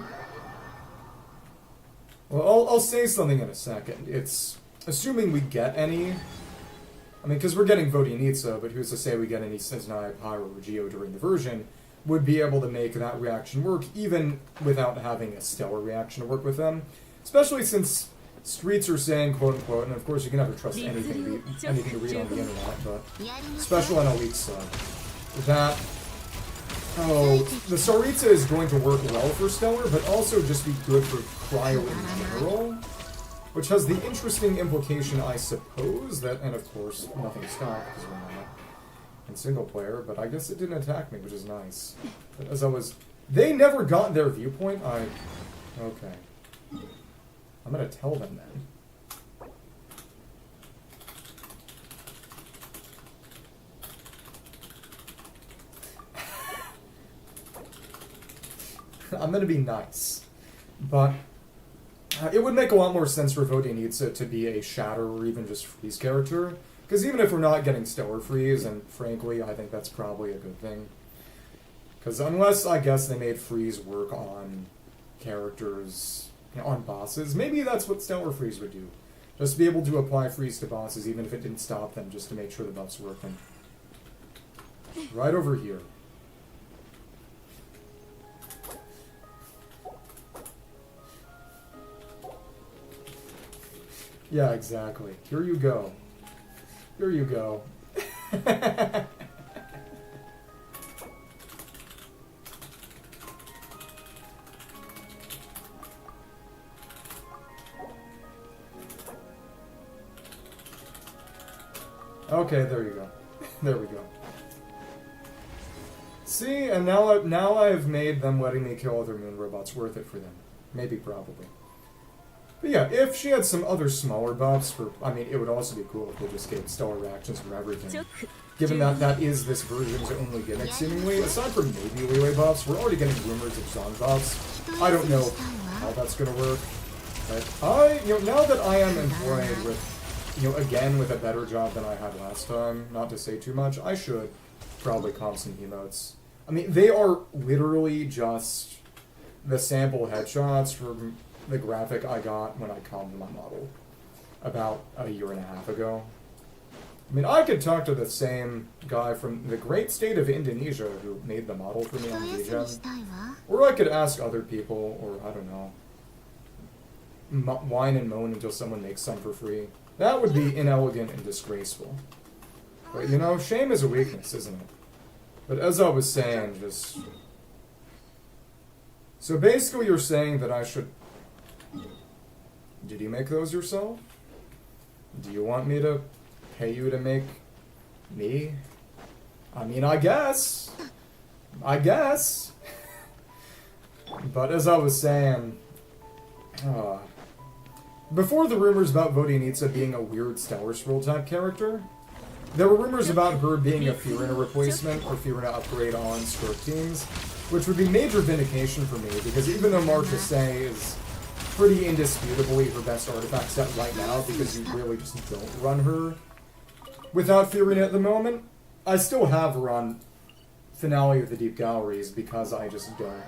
Well, I'll say something in a second. It's assuming we get any. I mean, because we're getting Vodyanitsa, but who's to say we get any Sentinai, Pyro, or Geo during the version, would be able to make that reaction work even without having a stellar reaction to work with them. Especially since streets are saying, quote unquote, and of course you can never trust anything to read on the internet, but special and elite stuff. That, the Tsaritsa is going to work well for stellar, but also just be good for cryo in general, which has the interesting implication, I suppose, that, and of course, nothing stopped because we're not in single player, but I guess it didn't attack me, which is nice. But as they never got their viewpoint, okay. I'm gonna tell them then. I'm gonna be nice. But it would make a lot more sense for Vodyanitsa to be a Shatter or even just Freeze character. Because even if we're not getting Stellar Freeze, and frankly, I think that's probably a good thing. Because unless, I guess, they made Freeze work on characters, on bosses, maybe that's what Stellar Freeze would do. Just be able to apply Freeze to bosses, even if it didn't stop them, just to make sure the buff's working. Right over here. Yeah, exactly. Here you go. Here you go. Okay, there you go. There we go. See, and now I've made them letting me kill other moon robots worth it for them. Maybe, probably. But yeah, if she had some other smaller buffs for, I mean, it would also be cool if they just gave stellar reactions for everything. Given that that is this version's only gimmick, seemingly, aside from maybe leeway buffs, we're already getting rumors of Zon buffs. I don't know how that's gonna work. But now that I am employed with, again, with a better job than I had last time, not to say too much, I should probably comp some emotes. I mean, they are literally just the sample headshots from the graphic I got when I comped my model about a year and a half ago. I mean, I could talk to the same guy from the great state of Indonesia who made the model for me on Genshin, or I could ask other people, or I don't know, whine and moan until someone makes some for free. That would be inelegant and disgraceful. But shame is a weakness, isn't it? But as I was saying, so basically you're saying that I should... Did you make those yourself? Do you want me to pay you to make me? I mean, I guess. But as I was saying, before the rumors about Vodyanitsa being a weird Stellar Scroll type character, there were rumors about her being a Fiorina replacement or Fiorina upgrade on Stroke teams, which would be major vindication for me, because even though Marcia Say is pretty indisputably her best artifact set right now, because you really just don't run her without Fiorina at the moment, I still have her on Finale of the Deep Galleries because I just don't.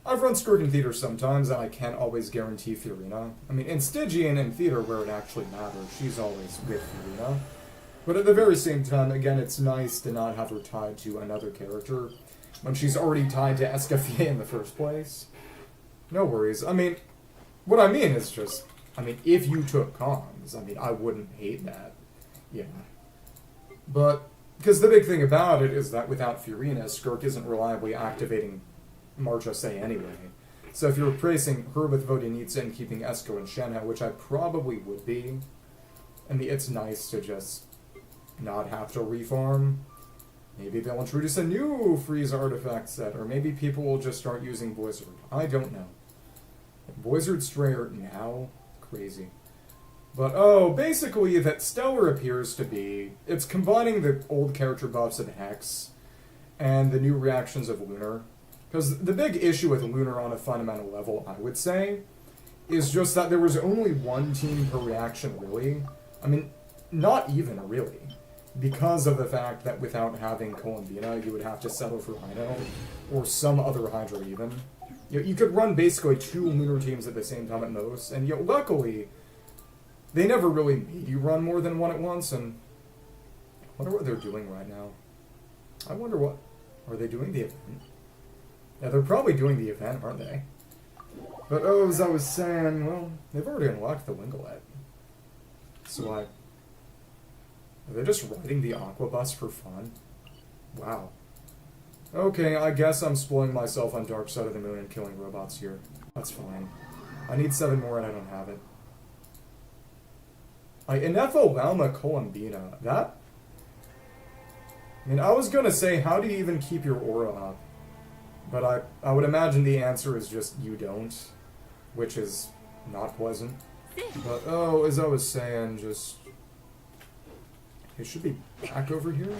I've run Skurk in Theater sometimes, and I can't always guarantee Fiorina. I mean, in Stygian and Theater, where it actually matters, she's always with Fiorina. But at the very same time, again, it's nice to not have her tied to another character when she's already tied to Escoffier in the first place. No worries. I mean, what I mean is just, if you took comms, I wouldn't hate that. Yeah. But, because the big thing about it is that without Fiorina, Skurk isn't reliably activating Marcia Say anyway. So if you're replacing her with Vodyanitsa and keeping Esco and Shenhe, which I probably would be, it's nice to just not have to reform. Maybe they'll introduce a new Freeze artifact set, or maybe people will just start using Blizzard. I don't know. Blizzard Strayer now? Crazy. But, basically that Stellar appears to be, it's combining the old character buffs of Hex and the new reactions of Lunar. Because the big issue with Lunar on a fundamental level, I would say, is just that there was only one team per reaction, really. Not even really. Because of the fact that without having Columbina, you would have to settle for Rhino, or some other Hydra even. You could run basically 2 Lunar teams at the same time at most, and luckily, they never really made you run more than one at once, and I wonder what they're doing right now. I wonder what... Are they doing the event? Yeah, they're probably doing the event, aren't they? But, oh, as I was saying, well, they've already unlocked the Winglet. So Are they just riding the Aqua Bus for fun? Wow. Okay, I guess I'm spoiling myself on Dark Side of the Moon and killing robots here. That's fine. I need 7 more and I don't have it. Inepholama Columbina. That... I mean, I was gonna say, how do you even keep your aura up? But I would imagine the answer is just you don't. Which is not pleasant. But, oh, as I was saying, just... It should be back over here.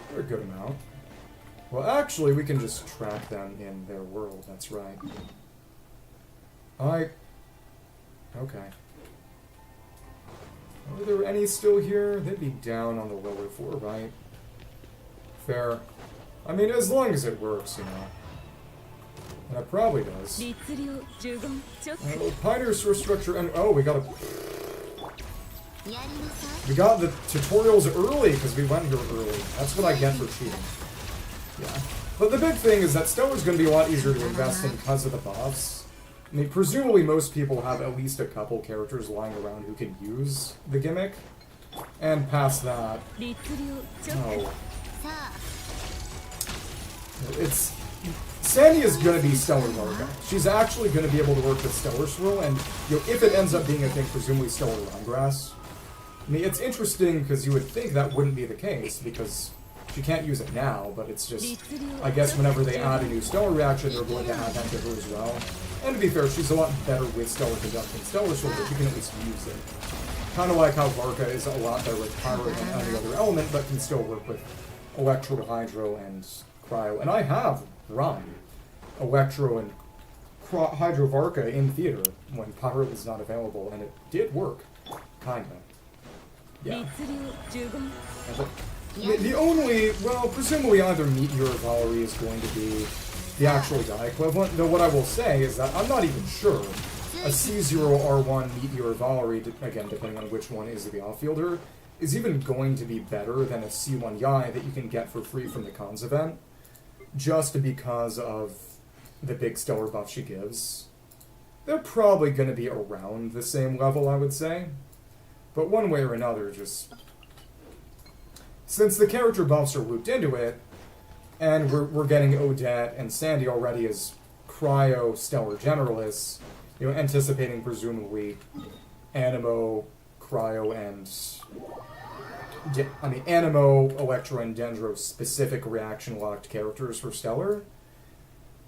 For a good amount. Well, actually, we can just track them in their world, that's right. Okay. Are there any still here? They'd be down on the lower floor, right? Fair. I mean, as long as it works, you know. And it probably does. Pioneer source structure, and oh, we got the tutorials early because we went here early. That's what I get for cheating. Yeah. But the big thing is that Stellar's going to be a lot easier to invest in because of the buffs. I mean, presumably most people have at least a couple characters lying around who can use the gimmick. And past that... Oh. It's... Sandy is going to be Stellar Larga. She's actually going to be able to work with Stellar Swirl, and you know, if it ends up being a thing, presumably Stellar Limegrass. I mean, it's interesting because you would think that wouldn't be the case, because she can't use it now, but it's just, I guess whenever they add a new Stellar reaction, they're going to add that to her as well. And to be fair, she's a lot better with Stellar Conduct than Stellar Swirl, but you can at least use it. Kind of like how Varka is a lot better with Pyro than any other element, but can still work with Electro, Hydro, and Cryo. And I have run Electro and Hydro Varka in theater when Pyro was not available, and it did work. Kinda. Yeah. The only, well, presumably either Meteor or Valerie is going to be the actual die equivalent, though what I will say is that I'm not even sure a C0R1 Meteor or Valerie, again, depending on which one is the outfielder, is even going to be better than a C1 Yai that you can get for free from the Cons event, just because of the big stellar buff she gives. They're probably going to be around the same level, I would say. But one way or another, just... Since the character buffs are looped into it, and we're getting Odette and Sandy already as Cryo Stellar Generalists, you know, anticipating presumably Animo, Cryo, and... Animo, Electro, and Dendro specific reaction-locked characters for Stellar.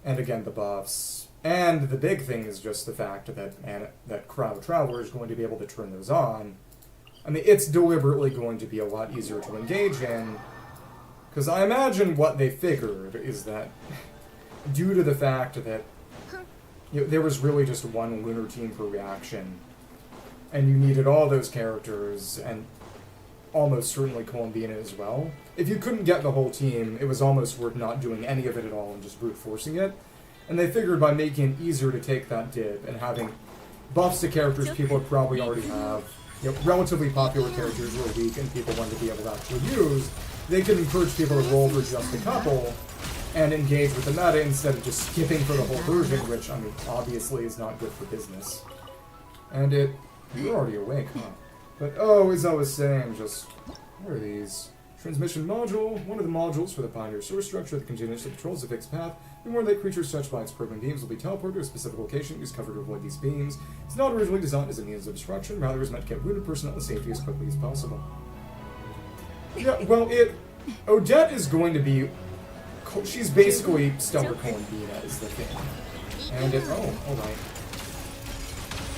And again, the buffs. And the big thing is just the fact that Cryo Traveler is going to be able to turn those on. I mean, it's deliberately going to be a lot easier to engage in, because I imagine what they figured is that, due to the fact that there was really just one lunar team per reaction, and you needed all those characters, and almost certainly Columbina as well. If you couldn't get the whole team, it was almost worth not doing any of it at all and just brute forcing it. And they figured by making it easier to take that dip and having buffs to characters people would probably already have, you know, relatively popular characters who are weak and people want to be able to actually use, they could encourage people to roll for just a couple and engage with the meta instead of just skipping for the whole version, which, I mean, obviously is not good for business. And you're already awake, huh? But, oh, as I was saying, just, what are these? Transmission module. One of the modules for the Pioneer source structure that continuously patrols a fixed path. Be warned that creatures touched by its probing beams will be teleported to a specific location. Use cover to avoid these beams. It's not originally designed as a means of destruction, rather is meant to get wounded personnel to safety as quickly as possible. Yeah, well, Odette is going to be... She's basically Stellar Columbina is the thing. And oh, alright.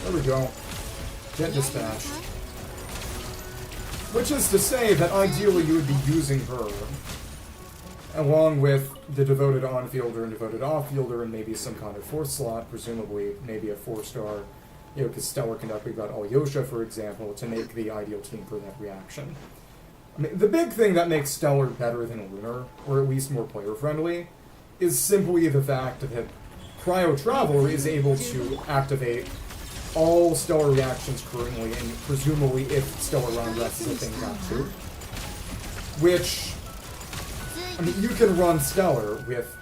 There we go. Jet dispatch. Which is to say that ideally you would be using her along with the devoted on-fielder and devoted off-fielder and maybe some kind of fourth slot, presumably maybe a 4-star, you know, because Stellar Conduct, we've got Alyosha, for example, to make the ideal team for that reaction. I mean, the big thing that makes Stellar better than Lunar, or at least more player-friendly, is simply the fact that Cryo Traveler is able to activate all stellar reactions currently, and presumably if stellar round rest is a thing now too. Which, I mean, you can run stellar with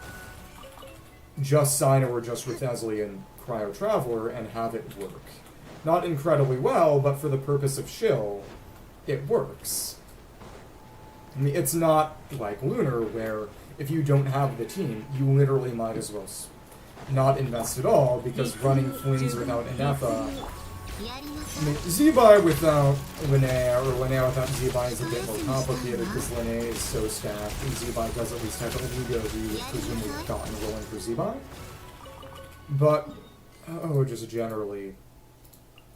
just Cyno or just Rithezli and Cryo Traveler and have it work. Not incredibly well, but for the purpose of Shill, it works. I mean, it's not like Lunar, where if you don't have the team, you literally might as well not invest at all, because running Flings without Inefa... I mean, Zebai without Linnea, or Linnea without Zebai is a bit more complicated, because Linnea is so stacked, and Zebai does at least have a Lugo who you would presumably have gotten rolling for Zebai. But, oh, just generally...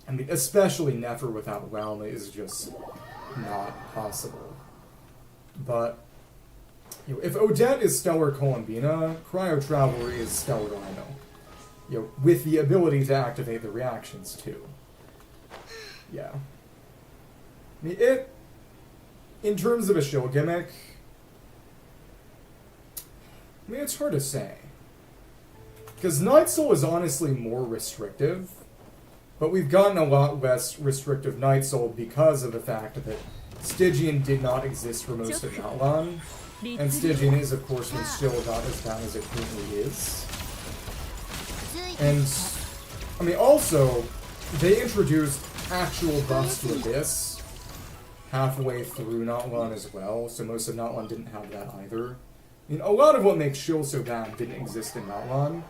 I mean, especially Nefer without Realm is just not possible. But, you know, if Odette is Stellar Columbina, Cryo Traveler is Stellar Rhino. You know, with the ability to activate the reactions, too. Yeah. I mean, in terms of a Shill gimmick, I mean, it's hard to say. Because Night Soul is honestly more restrictive, but we've gotten a lot less restrictive Night Soul because of the fact that Stygian did not exist for most of Outland, and Stygian is, of course, when Shill got as bad as it currently is. And, I mean, also, they introduced actual buffs to Abyss halfway through Notlan as well, so most of Notlan didn't have that either. I mean, a lot of what makes Shill so bad didn't exist in Notlan,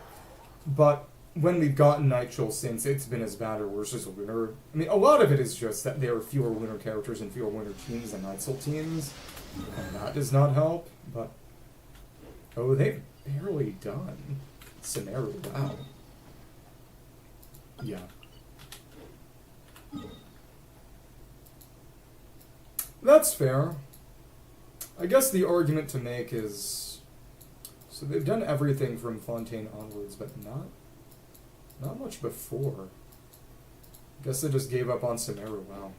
but when we've gotten Night Shill since, it's been as bad or worse as Lunar. I mean, a lot of it is just that there are fewer Lunar characters and fewer Lunar teams than Night Soul teams, and that does not help, but... Oh, they've barely done Sumeru, wow. Yeah. That's fair. I guess the argument to make is... So they've done everything from Fontaine onwards, but not much before. I guess they just gave up on Sumeru, wow.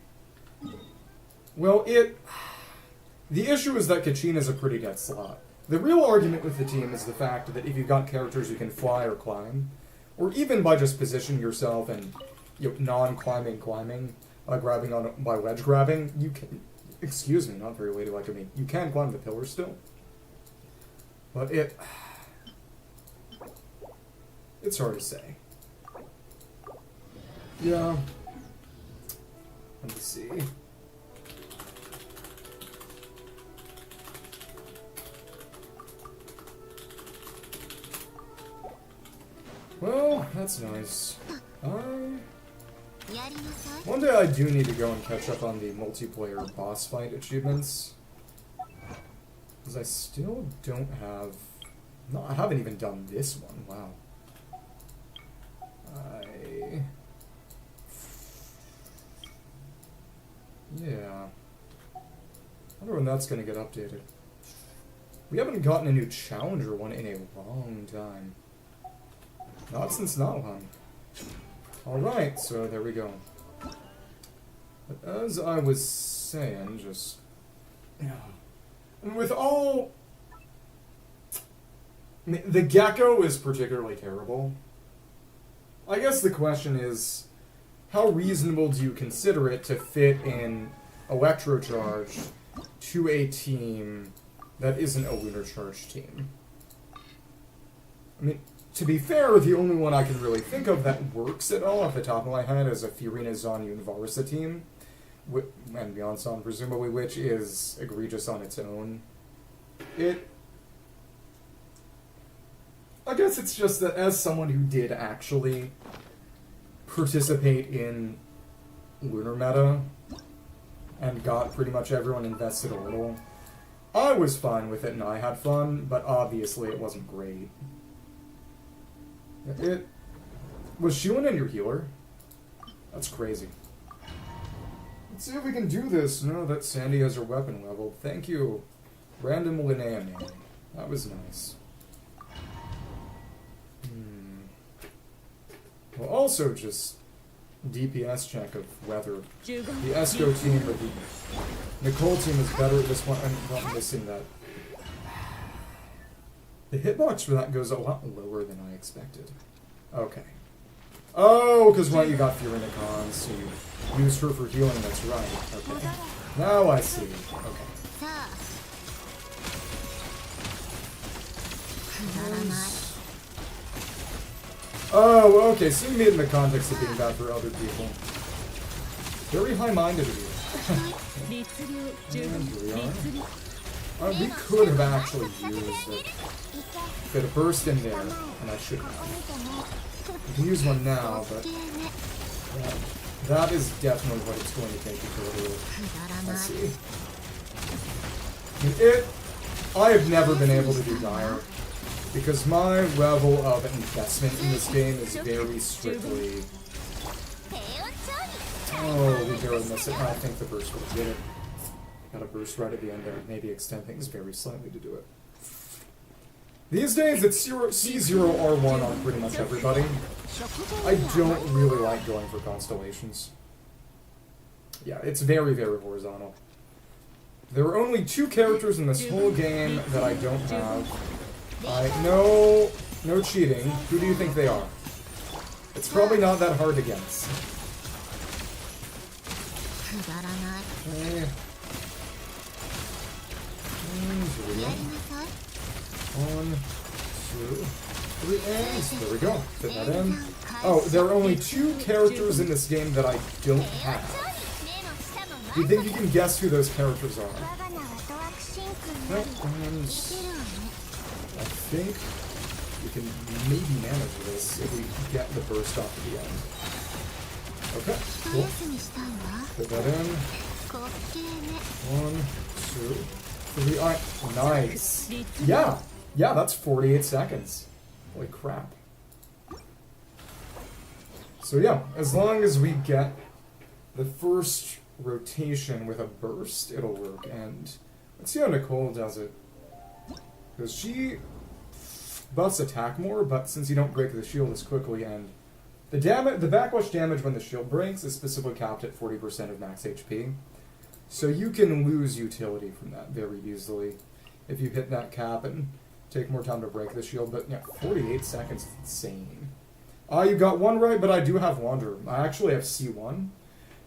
Well, the issue is that Kachin is a pretty dead slot. The real argument with the team is the fact that if you've got characters who can fly or climb, or even by just positioning yourself and, you know, non-climbing climbing, grabbing on by wedge grabbing, you can... Excuse me, not very ladylike of me. You can climb the pillar still. But it's hard to say. Yeah. Let me see. Well, that's nice. One day I do need to go and catch up on the multiplayer boss fight achievements. Because I still don't have... No, I haven't even done this one, wow. Yeah. I wonder when that's going to get updated. We haven't gotten a new Challenger one in a long time. Not since Nalhan. Alright, so there we go. But as I was saying, just... Yeah. And with all... I mean, the Gecko is particularly terrible. I guess the question is, how reasonable do you consider it to fit in Electrocharge to a team that isn't a Lunar Charge team? I mean, to be fair, the only one I can really think of that works at all off the top of my head is a Fiorina, Zanyun, Varsa team, and Beyond Son, presumably, which is egregious on its own. I guess it's just that as someone who did actually participate in Lunar meta and got pretty much everyone invested a little, I was fine with it and I had fun, but obviously it wasn't great. Was Shuan your healer? That's crazy. Let's see if we can do this. No, that Sandy has her weapon leveled. Thank you. Random Linnea name. That was nice. Well, also just DPS check of whether the Esco team or the Nicole team is better at this one. I'm not missing that. The hitbox for that goes a lot lower than I expected. Okay. Oh, because right, you got Furinicon, so you used her for healing, that's right. Okay. Now I see. Okay. Oh, okay, so you made it in the context of being bad for other people. Very high-minded of you. And here we are. We could have actually used it. Could have burst in there, and I shouldn't have. We can use one now, but that is definitely what it's going to take to kill it. I see. I have never been able to do Dire, because my level of investment in this game is very strictly... Oh, we barely missed it. I think the burst would have did it. Got a burst right at the end there. Maybe extend things very slightly to do it. These days, it's C0R1 on pretty much everybody. I don't really like going for constellations. Yeah, it's very, very horizontal. There are only 2 characters in this whole game that I don't have. No cheating. Who do you think they are? It's probably not that hard to guess. Okay. One, 2, 3, and there we go. Fit that in. Oh, there are only 2 characters in this game that I don't have. Do you think you can guess who those characters are? And I think we can maybe manage this if we get the burst off at the end. Okay, cool. Put that in. 1, 2, 3. Alright, nice. Yeah, that's 48 seconds. Holy crap. So yeah, as long as we get the first rotation with a burst, it'll work. And let's see how Nicole does it. Because she buffs attack more, but since you don't break the shield as quickly, and the backlash damage when the shield breaks is specifically capped at 40% of max HP. So you can lose utility from that very easily if you hit that cap and take more time to break the shield. But yeah, 48 seconds is insane. You got one right, but I do have Wander. I actually have C1.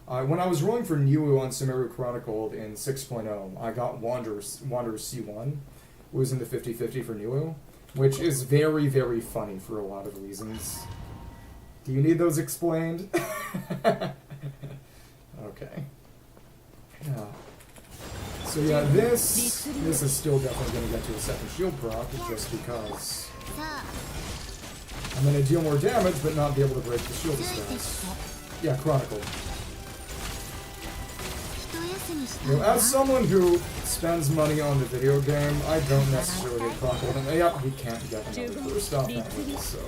When I was rolling for Niwu on Sumeru Chronicled in 6.0, I got Wander's C1. It was in the 50-50 for Niwu, which is very, very funny for a lot of reasons. Do you need those explained? Okay. Yeah. So yeah, this is still definitely going to get to a second shield proc, just because I'm going to deal more damage, but not be able to break the shield as fast. Yeah, Chronicle. You know, as someone who spends money on the video game, I don't necessarily get Chronicle, and yeah, we can't get another burst off that way, so...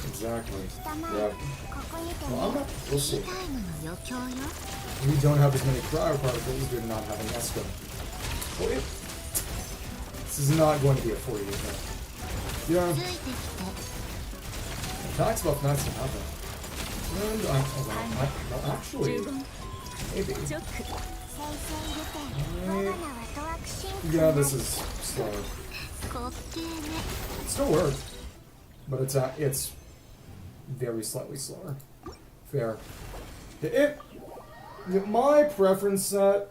Exactly. Yep. Well, we'll see. We don't have as many cryo particles due to not having Esco. Well, this is not going to be a 48 minute. Yeah. Attacks buff nice to have that. And well, actually, maybe. Yeah, this is slower. It still worked, but it's very slightly slower. Fair. My preference set,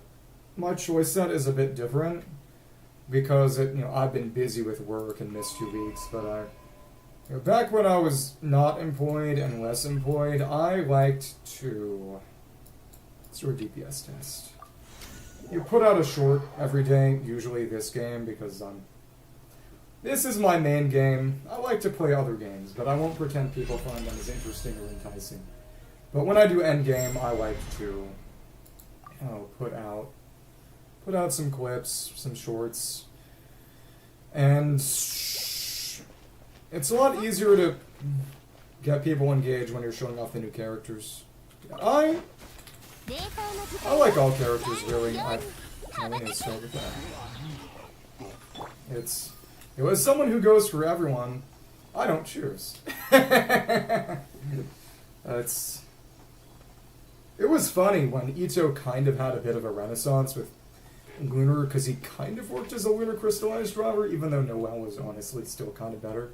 my choice set is a bit different because I've been busy with work and missed 2 weeks. But back when I was not employed and less employed, I liked to do a DPS test. You put out a short every day, usually this game, because this is my main game. I like to play other games, but I won't pretend people find them as interesting or enticing. But when I do endgame, I like to put out some clips, some shorts, and it's a lot easier to get people engaged when you're showing off the new characters. I like all characters, really. I need to start with that. It was someone who goes for everyone. I don't choose. It was funny when Ito kind of had a bit of a renaissance with Lunar, because he kind of worked as a Lunar crystallized driver, even though Noel was honestly still kind of better,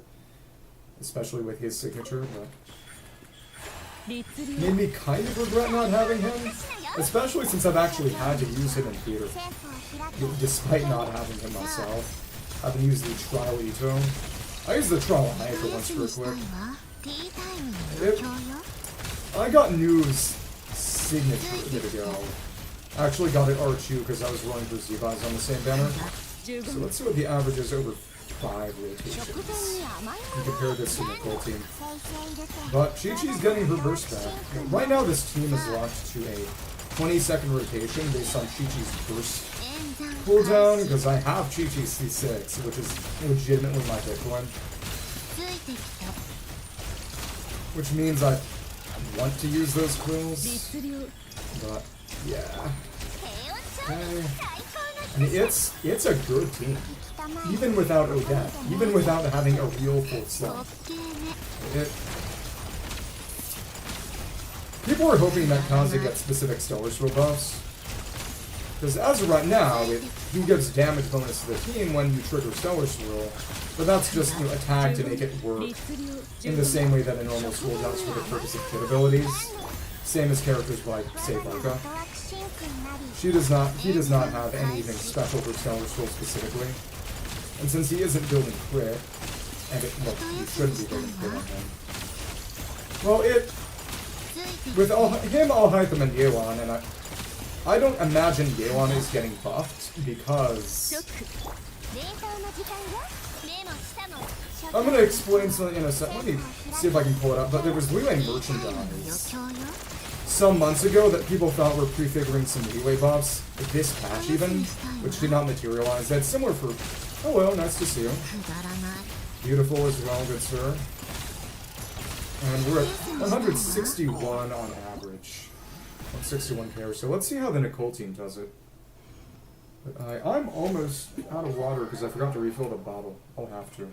especially with his signature. But made me kind of regret not having him, especially since I've actually had to use him in theater, despite not having him myself. I've used the Trial Ito. I used the Trial Hayaka once real quick. I got New's signature a bit ago. I actually got it R2 because I was rolling for Z-Buys on the same banner. So let's see what the average is over 5 rotations. And compare this to the full team. But Chi-Chi's getting her burst back. Right now this team is locked to a 20-second rotation based on Chi-Chi's burst cooldown, because I have Chi-Chi C6, which is legitimately my pick one. Which means I want to use those quills, but yeah. Okay. I mean, it's a good team, even without Odette, even without having a real full slot. People were hoping that Kaze gets specific Stellar Swirl buffs, because as of right now, he gives damage bonus to the team when you trigger Stellar Swirl, but that's just a tag to make it work in the same way that a normal swirl does for the purpose of kit abilities. Same as characters like, say, Barca. He does not have anything special for Stellar Swirl specifically. And since he isn't building crit, and he shouldn't be building crit on him. Well, with him, Alhaitham, and Yelan, and I don't imagine Yelan is getting buffed because I'm gonna explain something in a second. Let me see if I can pull it up. But there was Liyue merchandise some months ago that people thought were prefiguring some Liyue buffs, this patch even, which did not materialize. That's similar for. Oh well, nice to see you. Beautiful as well, good sir. And we're at 161 on average. 161 care. So let's see how the Nicole team does it. But I'm almost out of water because I forgot to refill the bottle. I'll have to.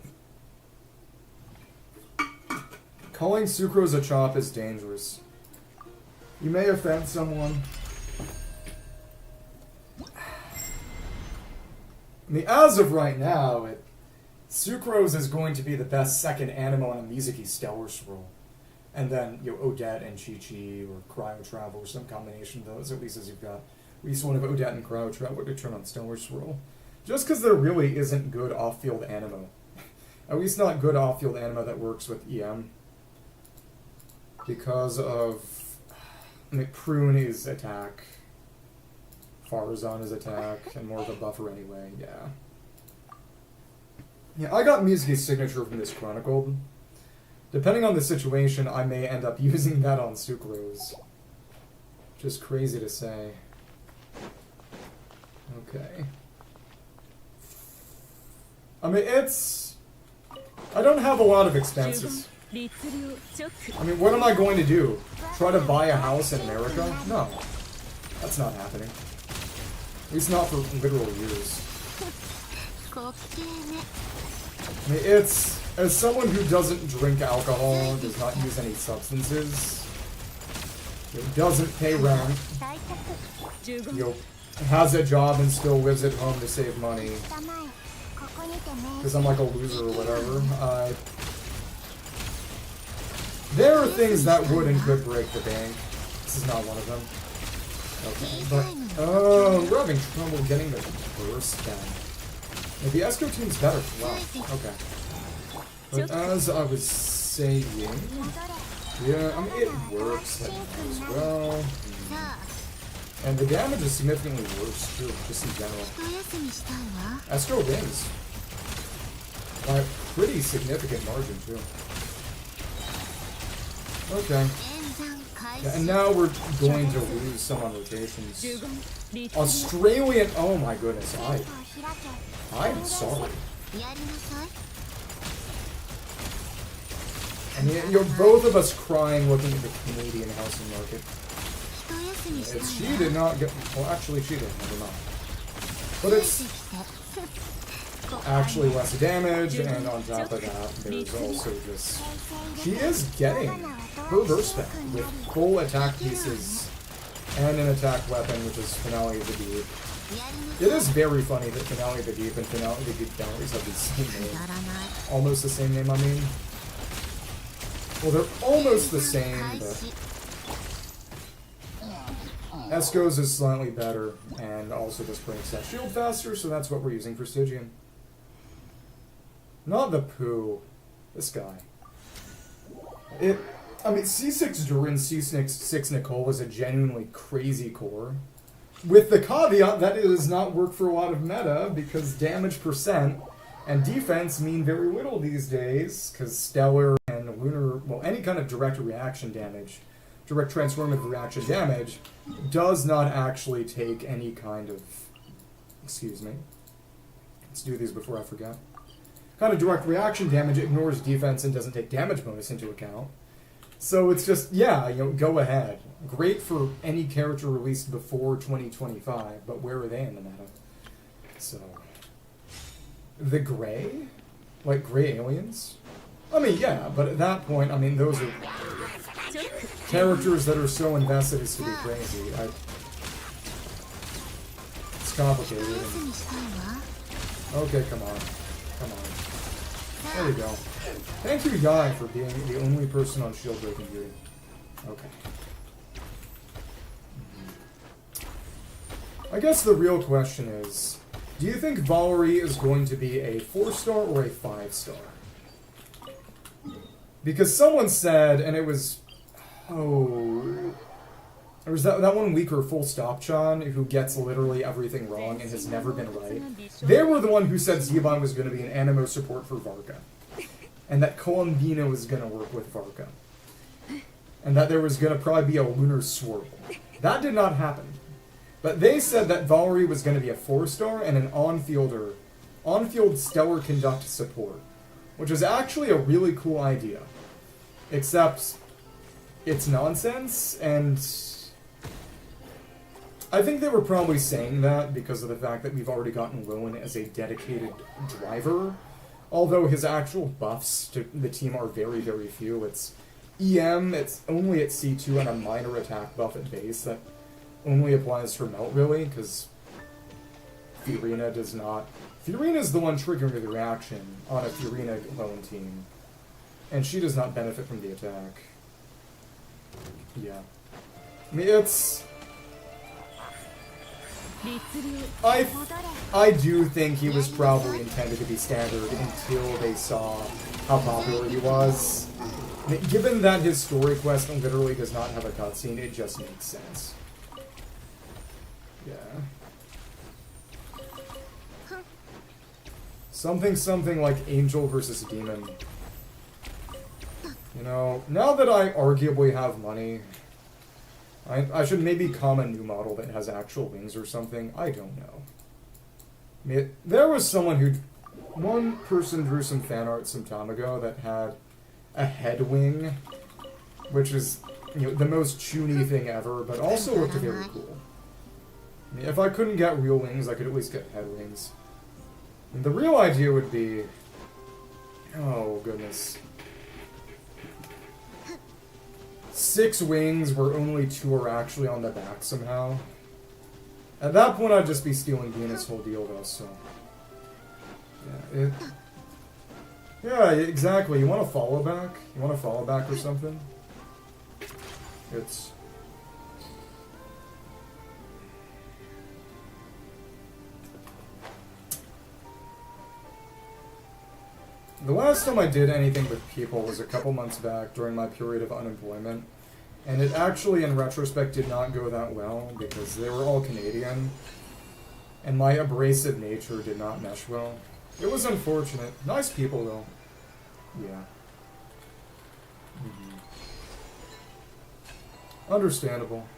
Calling sucrose a chop is dangerous. You may offend someone. I mean, as of right now, Sucrose is going to be the best second animo on a Mizuki Stellar Swirl. And then, Odette and Chi-Chi, or Cryo Travel, or some combination of those, at least as you've got at least one of Odette and Cryo Travel to turn on Stellar Swirl. Just because there really isn't good off-field animo. At least not good off-field animo that works with EM. Because of Prune is attack, Farazan is attack, and more of a buffer anyway, yeah. Yeah, I got Mizuki's signature from this Chronicled. Depending on the situation, I may end up using that on Sucrose. Which is crazy to say. Okay. I mean, I don't have a lot of expenses. I mean, what am I going to do? Try to buy a house in America? No. That's not happening. At least not for literal years. I mean, as someone who doesn't drink alcohol, does not use any substances, doesn't pay rent, has a job and still lives at home to save money, because I'm like a loser or whatever, there are things that would and could break the bank. This is not one of them. Okay, but we're having trouble getting the burst down. The Esco team's better. Wow. Okay. But as I was saying, yeah, I mean, it works as well. And the damage is significantly worse too, just in general. Esco wins by a pretty significant margin too. Okay. Yeah, and now we're going to lose some on rotations. Australian. Oh my goodness, I'm sorry. And both of us crying looking at the Canadian housing market. She did not get. Well, actually, she did. Never mind. But it's actually less damage, and on top of that, there's also just. She is getting her burst back with full attack pieces and an attack weapon, which is Finale of the Deep. It is very funny that Finale of the Deep and Finale of the Deep galleries have the same name. Almost the same name, I mean. Well, they're almost the same, but Esco's is slightly better, and also just breaks that shield faster, so that's what we're using for Stygian. Not the poo. This guy. I mean, C6 Durin, C6 Nicole is a genuinely crazy core. With the caveat that it does not work for a lot of meta, because damage percent and defense mean very little these days, because Stellar and Lunar, well, any kind of direct reaction damage, direct transformative reaction damage, does not actually take any kind of... Excuse me. Let's do these before I forget. Kind of direct reaction damage ignores defense and doesn't take damage bonus into account. So it's just, yeah, you know, go ahead. Great for any character released before 2025, but where are they in the meta? So... The Grey? Like Grey Aliens? I mean, yeah, but at that point, I mean, those are characters that are so invested as to be crazy. It's complicated. Okay, come on. Come on. There we go. Thank you, Guy, for being the only person on shield breaking duty. Okay. I guess the real question is, do you think Valerie is going to be a 4-star or a 5-star? Because someone said, and it was... Oh... There was that one weaker full stop Chan who gets literally everything wrong and has never been right. They were the one who said Zeban was going to be an animo support for Varka. And that Colombina was going to work with Varka. And that there was going to probably be a lunar swirl. That did not happen. But they said that Valerie was going to be a 4-star and an on-field stellar conduct support. Which is actually a really cool idea. Except, it's nonsense, and... I think they were probably saying that because of the fact that we've already gotten Rowan as a dedicated driver. Although his actual buffs to the team are very, very few. It's EM, it's only at C2 and a minor attack buff at base that only applies for Melt, really, because Fiorina does not... Fiorina's the one triggering the reaction on a Fiorina lone team. And she does not benefit from the attack. Yeah. I mean, it's... I do think he was probably intended to be standard until they saw how popular he was. I mean, given that his story quest literally does not have a cutscene, it just makes sense. Yeah. Something like Angel versus Demon. You know, now that I arguably have money... I should maybe come a new model that has actual wings or something. I don't know. I mean, there was someone who... One person drew some fan art some time ago that had a head wing, which is, you know, the most chuny thing ever, but also looked very cool. I mean, if I couldn't get real wings, I could at least get head wings. And the real idea would be... Oh, goodness. 6 wings where only 2 are actually on the back somehow. At that point, I'd just be stealing Venus' whole deal, though, so... Yeah, yeah, exactly. You want to follow back? You want to follow back or something? It's... The last time I did anything with people was a couple months back during my period of unemployment, and it actually, in retrospect, did not go that well because they were all Canadian, and my abrasive nature did not mesh well. It was unfortunate. Nice people, though. Yeah. Understandable.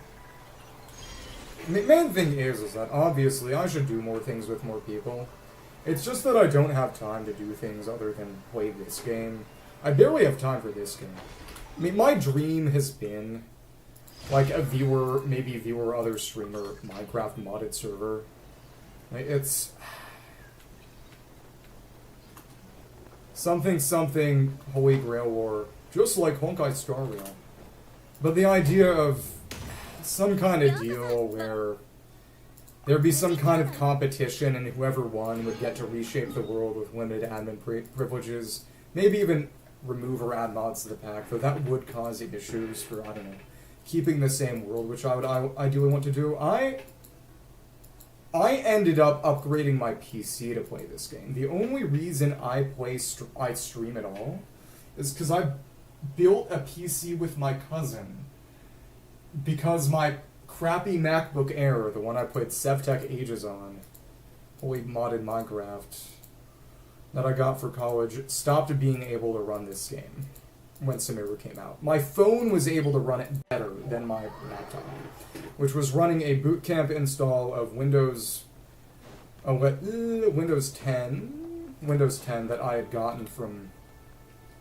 The main thing is that obviously I should do more things with more people. It's just that I don't have time to do things other than play this game. I barely have time for this game. I mean, my dream has been, like, a viewer, maybe viewer, other streamer, Minecraft modded server. Like, it's... something, Holy Grail War, just like Honkai Star Rail. But the idea of some kind of deal where there'd be some kind of competition and whoever won would get to reshape the world with limited admin privileges. Maybe even remove or add mods to the pack, though that would cause issues for, I don't know, keeping the same world, which I would ideally want to do. I ended up upgrading my PC to play this game. The only reason I stream at all is because I built a PC with my cousin because my crappy MacBook Air, the one I played SevTech ages on, fully modded Minecraft, that I got for college, stopped being able to run this game when Samira came out. My phone was able to run it better than my laptop, which was running a boot camp install of Windows 10 that I had gotten from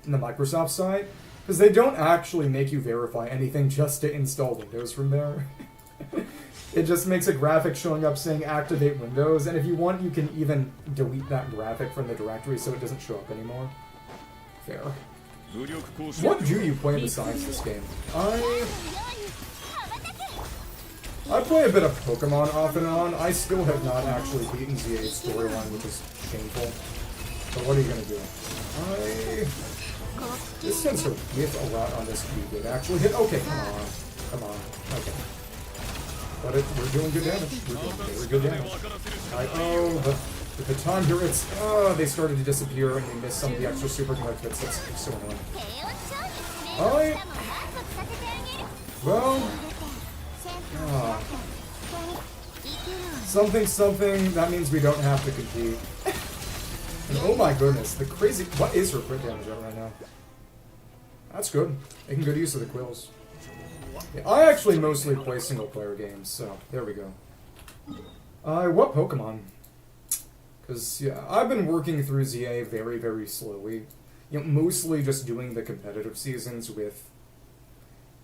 the Microsoft site, because they don't actually make you verify anything just to install Windows from there. It just makes a graphic showing up saying activate Windows, and if you want, you can even delete that graphic from the directory so it doesn't show up anymore. Fair. What do you play besides this game? I play a bit of Pokemon off and on. I still have not actually beaten ZA's storyline, which is painful. But what are you gonna do? This tends to hit a lot on this key. It actually hit. Okay, come on. Okay. But we're doing good damage. We're doing very good damage. But at the time here, they started to disappear and we missed some of the extra super collect hits. That's so annoying. Well, something, that means we don't have to compete. And oh my goodness, the crazy, what is her crit damage at right now? That's good. Making good use of the quills. Yeah, I actually mostly play single-player games, so there we go. What Pokemon? Because, yeah, I've been working through ZA very, very slowly. You know, mostly just doing the competitive seasons with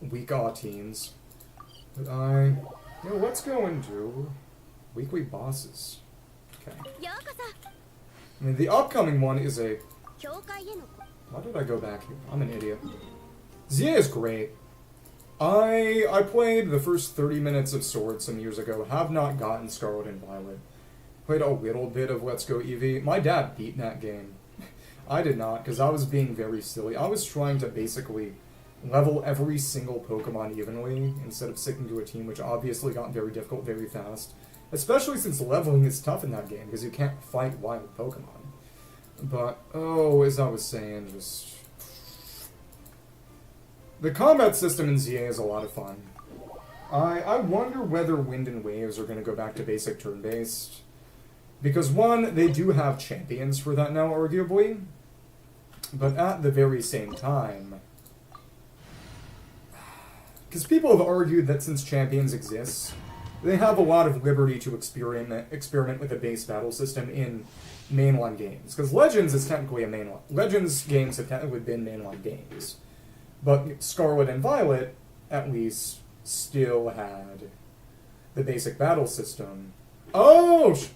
weak-aw teams. But let's go into weekly bosses. Okay. I mean, the upcoming one is a... Why did I go back here? I'm an idiot. ZA is great. I played the first 30 minutes of Sword some years ago, have not gotten Scarlet and Violet. Played a little bit of Let's Go Eevee. My dad beat that game. I did not, because I was being very silly. I was trying to basically level every single Pokemon evenly, instead of sticking to a team, which obviously got very difficult very fast. Especially since leveling is tough in that game, because you can't fight wild Pokemon. But, as I was saying, just... The combat system in ZA is a lot of fun. I wonder whether Wind and Waves are going to go back to basic turn-based. Because, one, they do have champions for that now, arguably. But at the very same time... Because people have argued that since champions exist, they have a lot of liberty to experiment with a base battle system in mainline games. Because Legends is technically a mainline... Legends games have technically been mainline games. But Scarlet and Violet, at least, still had the basic battle system. I've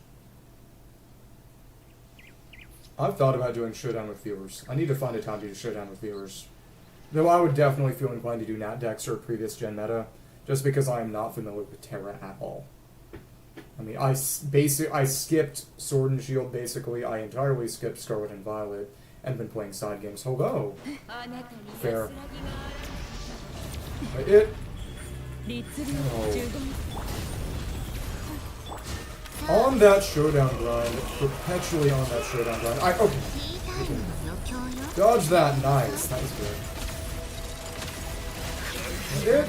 thought about doing Showdown with viewers. I need to find a time to do Showdown with viewers. Though I would definitely feel inclined to do Nat Dex or previous gen meta, just because I am not familiar with Terra at all. I mean, I skipped Sword and Shield, basically. I entirely skipped Scarlet and Violet. And been playing side games. Hello. Fair. On that showdown grind, perpetually on that showdown grind. Okay. Dodge that. Nice. That was good.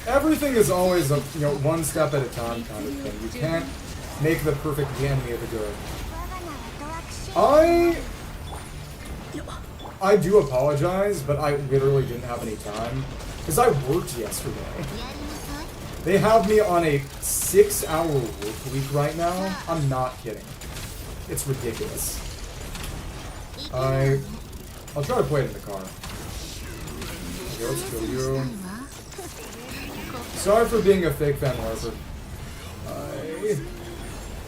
Everything is always a one step at a time kind of thing. You can't make the perfect the enemy of the good. I do apologize, but I literally didn't have any time. Because I worked yesterday. They have me on a 6-hour work week right now. I'm not kidding. It's ridiculous. I'll try to play it in the car. Okay, let's kill you. Sorry for being a fake fan, Larper.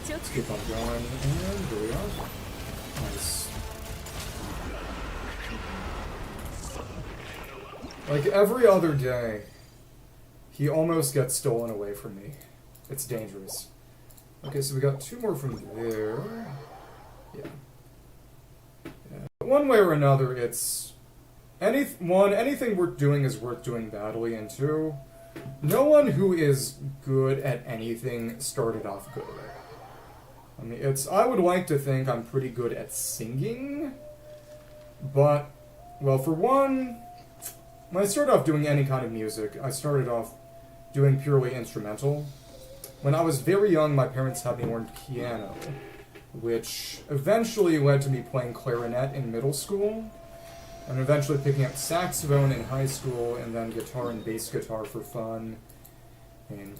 Let's keep on going. And here we are. Nice. Like every other day, he almost gets stolen away from me. It's dangerous. Okay, so we got 2 more from there. Yeah. one way or another, it's anything worth doing is worth doing badly, and two, no one who is good at anything started off good at it. I mean, I would like to think I'm pretty good at singing, but, well, for one, when I started off doing any kind of music, I started off doing purely instrumental. When I was very young, my parents had me learn piano, which eventually led to me playing clarinet in middle school, and eventually picking up saxophone in high school, and then guitar and bass guitar for fun in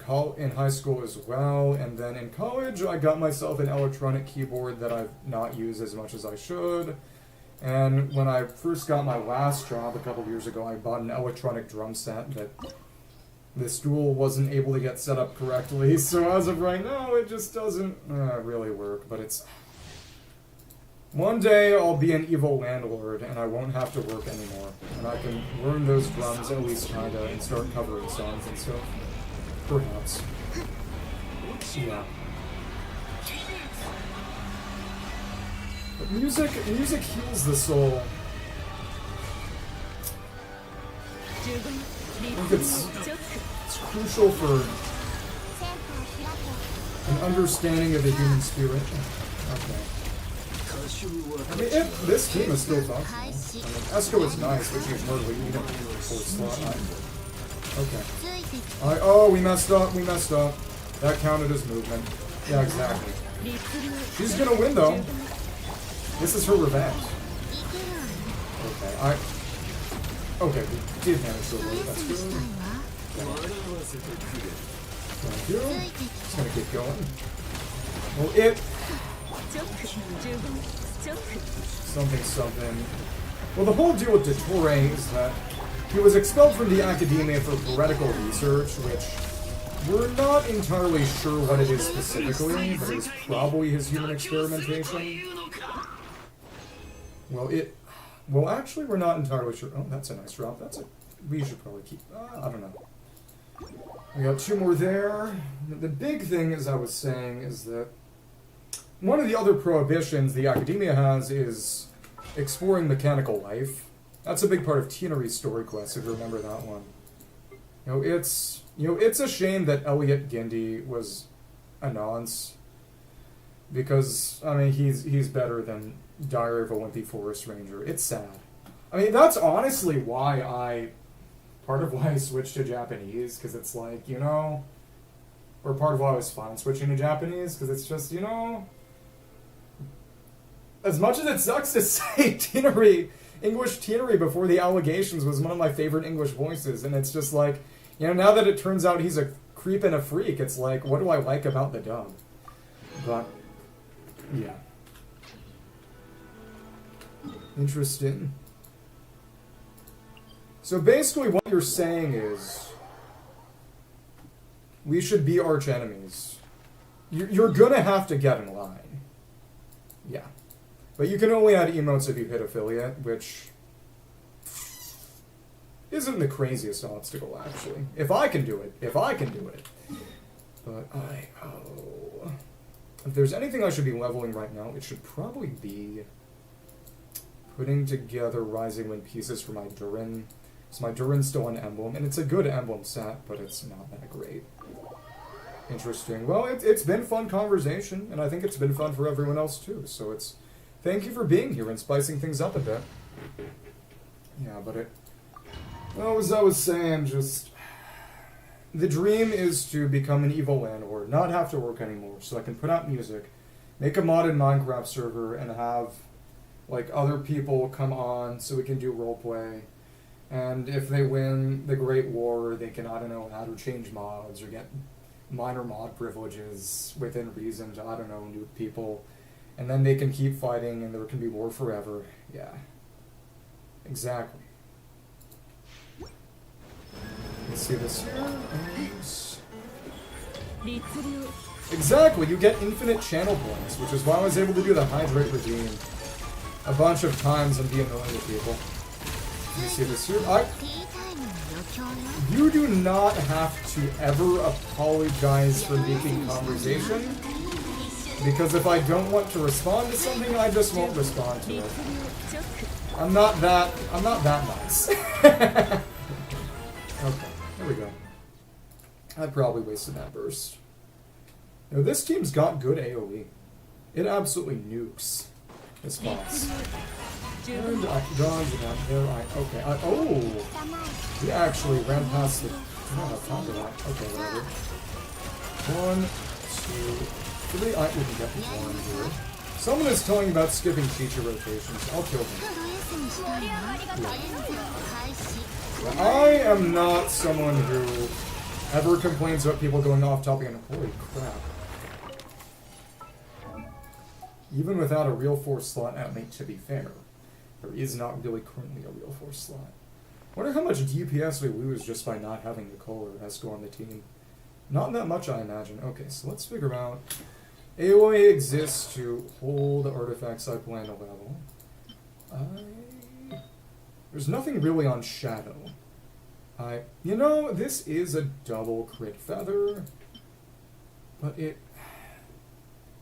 high school as well. And then in college, I got myself an electronic keyboard that I've not used as much as I should. And when I first got my last job a couple of years ago, I bought an electronic drum set that the stool wasn't able to get set up correctly. So as of right now, it just doesn't really work. But it's... One day I'll be an evil landlord and I won't have to work anymore. And I can learn those drums at least kinda and start covering songs and stuff. Perhaps. Yeah. But music heals the soul. I think it's crucial for an understanding of the human spirit. Okay. I mean, this team is still functional. I mean, Esco is nice, but she's hardly even full slot. Okay. Oh, we messed up. That counted as movement. Yeah, exactly. She's gonna win, though. This is her revenge. Okay, okay, we did manage to win. That's good. Thank you. Just gonna keep going. Well, something. Well, the whole deal with Dottore is that he was expelled from the academia for heretical research, which we're not entirely sure what it is specifically, but it's probably his human experimentation. Well, actually, we're not entirely sure. Oh, that's a nice drop. We should probably keep... I don't know. We got two more there. The big thing, as I was saying, is that one of the other prohibitions the academia has is exploring mechanical life. That's a big part of Tieneri's story quest, if you remember that one. It's a shame that Elliot Gindi was a nonce, because, I mean, he's better than Diary of a Wimpy Forest Ranger. It's sad. I mean, that's honestly part of why I switched to Japanese, because it's like, or part of why I was fine switching to Japanese, because it's just, as much as it sucks to say English Tieneri before the allegations was one of my favorite English voices, and it's just like, now that it turns out he's a creep and a freak, it's like, what do I like about the dub? But, yeah. Interesting. So basically what you're saying is, we should be arch enemies. You're gonna have to get in line. Yeah. But you can only add emotes if you hit affiliate, which isn't the craziest obstacle, actually. If I can do it. But if there's anything I should be leveling right now, it should probably be putting together Rising Wind pieces for my Durin. So my Durin's still an emblem, and it's a good emblem set, but it's not that great. Interesting. Well, it's been fun conversation, and I think it's been fun for everyone else too, so thank you for being here and spicing things up a bit. Yeah, but as I was saying, the dream is to become an evil landlord, not have to work anymore, so I can put out music, make a modded Minecraft server, and have, other people come on so we can do roleplay. And if they win the Great War, they can, I don't know, how to change mods or get minor mod privileges within reason to, I don't know, nuke people. And then they can keep fighting and there can be war forever. Yeah. Exactly. Let's see this here. Exactly, you get infinite channel points, which is why I was able to do the Hydrate Redeem a bunch of times and be annoying to people. Let me see this here. You do not have to ever apologize for making conversation. Because if I don't want to respond to something, I just won't respond to it. I'm not that nice. Okay, there we go. I probably wasted that burst. Now this team's got good AoE. It absolutely nukes this boss. And I dodge and okay. Oh! He actually ran past the... I don't have time for that. Okay, whatever. 1, 2, 3. We can get one here. Someone is talking about skipping teacher rotations. I'll kill him. Yeah. I am not someone who ever complains about people going off topic and holy crap. Even without a real force slot, I mean, to be fair, there is not really currently a real force slot. I wonder how much DPS we lose just by not having Nicole or Esco on the team. Not that much, I imagine. Okay, so let's figure out. AoE exists to hold artifacts I plan to level. There's nothing really on Shadow. You know, this is a double crit feather, but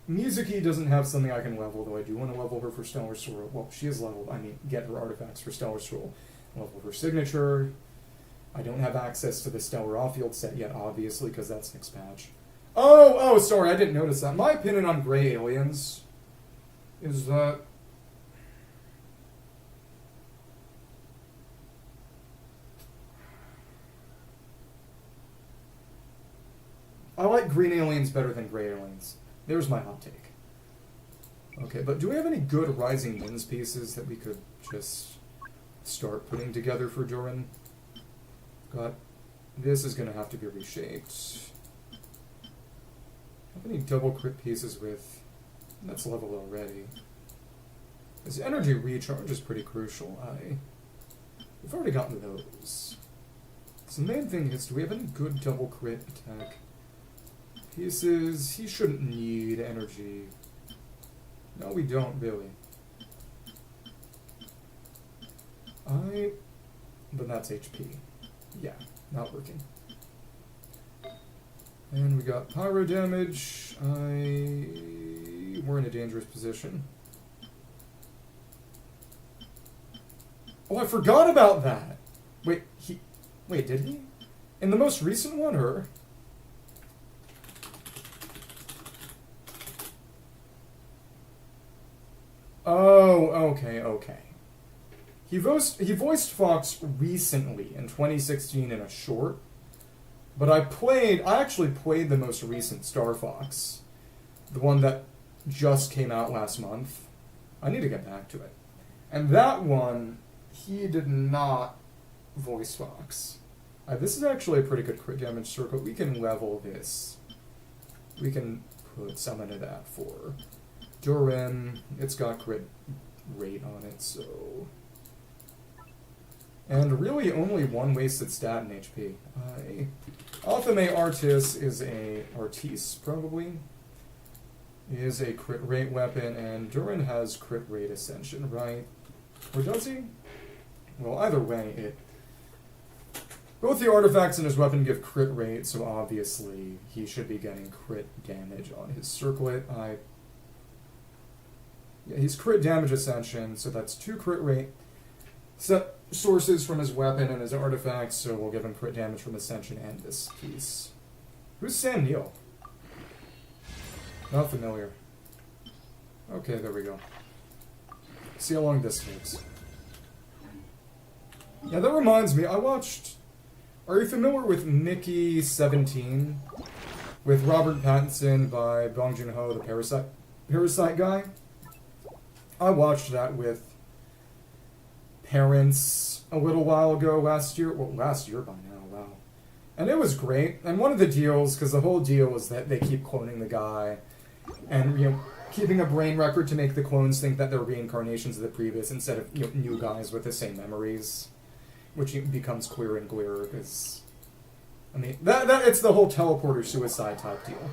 Mizuki doesn't have something I can level, though I do want to level her for Stellar Swirl. Well, she is leveled. I mean, get her artifacts for Stellar Swirl. Level her signature. I don't have access to the Stellar Off-Field set yet, obviously, because that's next patch. Oh, sorry, I didn't notice that. My opinion on Grey Aliens is that... I like Green Aliens better than Grey Aliens. There's my hot take. Okay, but do we have any good Rising Winds pieces that we could just start putting together for Durin? God, this is going to have to be reshaped. Have any double crit pieces with... That's leveled already. This energy recharge is pretty crucial. We've already gotten those. So the main thing is, do we have any good double crit attack pieces? He shouldn't need energy. No, we don't, really. But that's HP. Yeah, not working. And we got pyro damage. We're in a dangerous position. Oh, I forgot about that! Wait, did he? In the most recent one, or? Oh, okay. He voiced Fox recently in 2016 in a short, but I actually played the most recent Star Fox, the one that just came out last month. I need to get back to it. And that one, he did not voice Fox. This is actually a pretty good crit damage circle. We can level this. We can put some into that for Durin. It's got crit rate on it, so... And really only one wasted stat in HP. Althame Artis is Artis, probably, is a crit rate weapon, and Durin has crit rate ascension, right? Or does he? Well, either way, both the artifacts and his weapon give crit rate, so obviously he should be getting crit damage on his circlet. Yeah, he's crit damage ascension, so that's 2 crit rate sources from his weapon and his artifacts, so we'll give him crit damage from ascension and this piece. Who's Sam Neill? Not familiar. Okay, there we go. See how long this takes. Yeah, that reminds me, are you familiar with Mickey 17? With Robert Pattinson by Bong Joon-ho, the Parasite guy? I watched that with parents a little while ago last year by now, wow. And it was great. And one of the deals, because the whole deal is that they keep cloning the guy and, keeping a brain record to make the clones think that they're reincarnations of the previous instead of new guys with the same memories, which becomes clearer and clearer because, I mean, that it's the whole teleporter suicide type deal.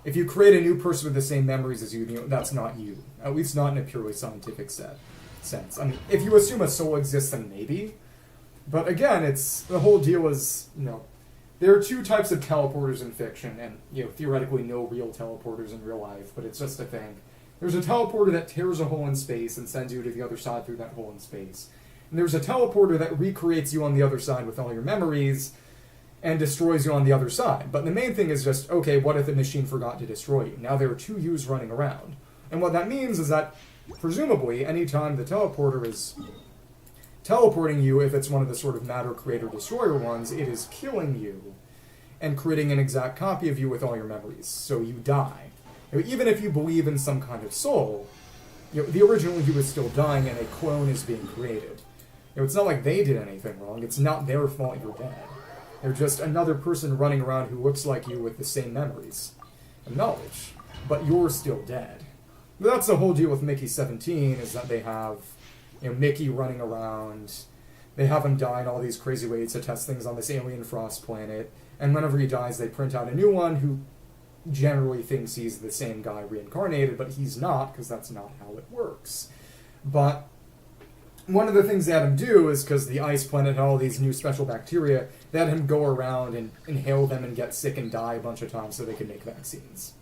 If you create a new person with the same memories as you, that's not you. At least not in a purely scientific sense. I mean, if you assume a soul exists, then maybe. But again, the whole deal is, there are two types of teleporters in fiction, and theoretically no real teleporters in real life, but it's just a thing. There's a teleporter that tears a hole in space and sends you to the other side through that hole in space. And there's a teleporter that recreates you on the other side with all your memories and destroys you on the other side. But the main thing is just, okay, what if the machine forgot to destroy you? Now there are two yous running around. And what that means is that, presumably, anytime the teleporter is teleporting you, if it's one of the sort of matter creator destroyer ones, it is killing you and creating an exact copy of you with all your memories. So you die. Even if you believe in some kind of soul, the original you is still dying and a clone is being created. It's not like they did anything wrong. It's not their fault you're dead. They're just another person running around who looks like you with the same memories and knowledge. But you're still dead. But that's the whole deal with Mickey 17, is that they have Mickey running around. They have him die in all these crazy ways to test things on this alien frost planet. And whenever he dies, they print out a new one who generally thinks he's the same guy reincarnated, but he's not, because that's not how it works. But one of the things they had him do is, because the ice planet had all these new special bacteria, they had him go around and inhale them and get sick and die a bunch of times so they could make vaccines.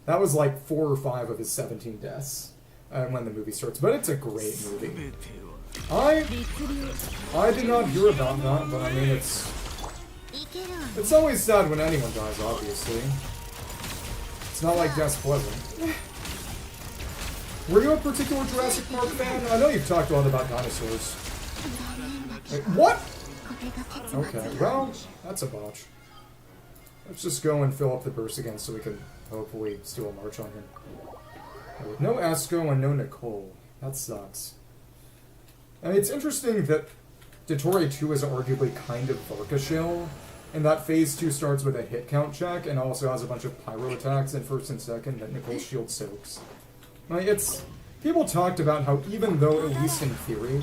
That was like 4 or 5 of his 17 deaths when the movie starts, but it's a great movie. I did not hear about that, but I mean, it's always sad when anyone dies, obviously. It's not like Death's Pleasant. Were you a particular Jurassic Park fan? I know you've talked a lot about dinosaurs. Wait, what? Okay, well, that's a botch. Let's just go and fill up the burst again so we can hopefully steal a march on him. With no Esco and no Nicole. That sucks. I mean, it's interesting that Dottore 2 is arguably kind of Varka-shell, and that Phase 2 starts with a hit count check and also has a bunch of pyro attacks in first and second that Nicole's shield soaks. Like, people talked about how even though, at least in theory,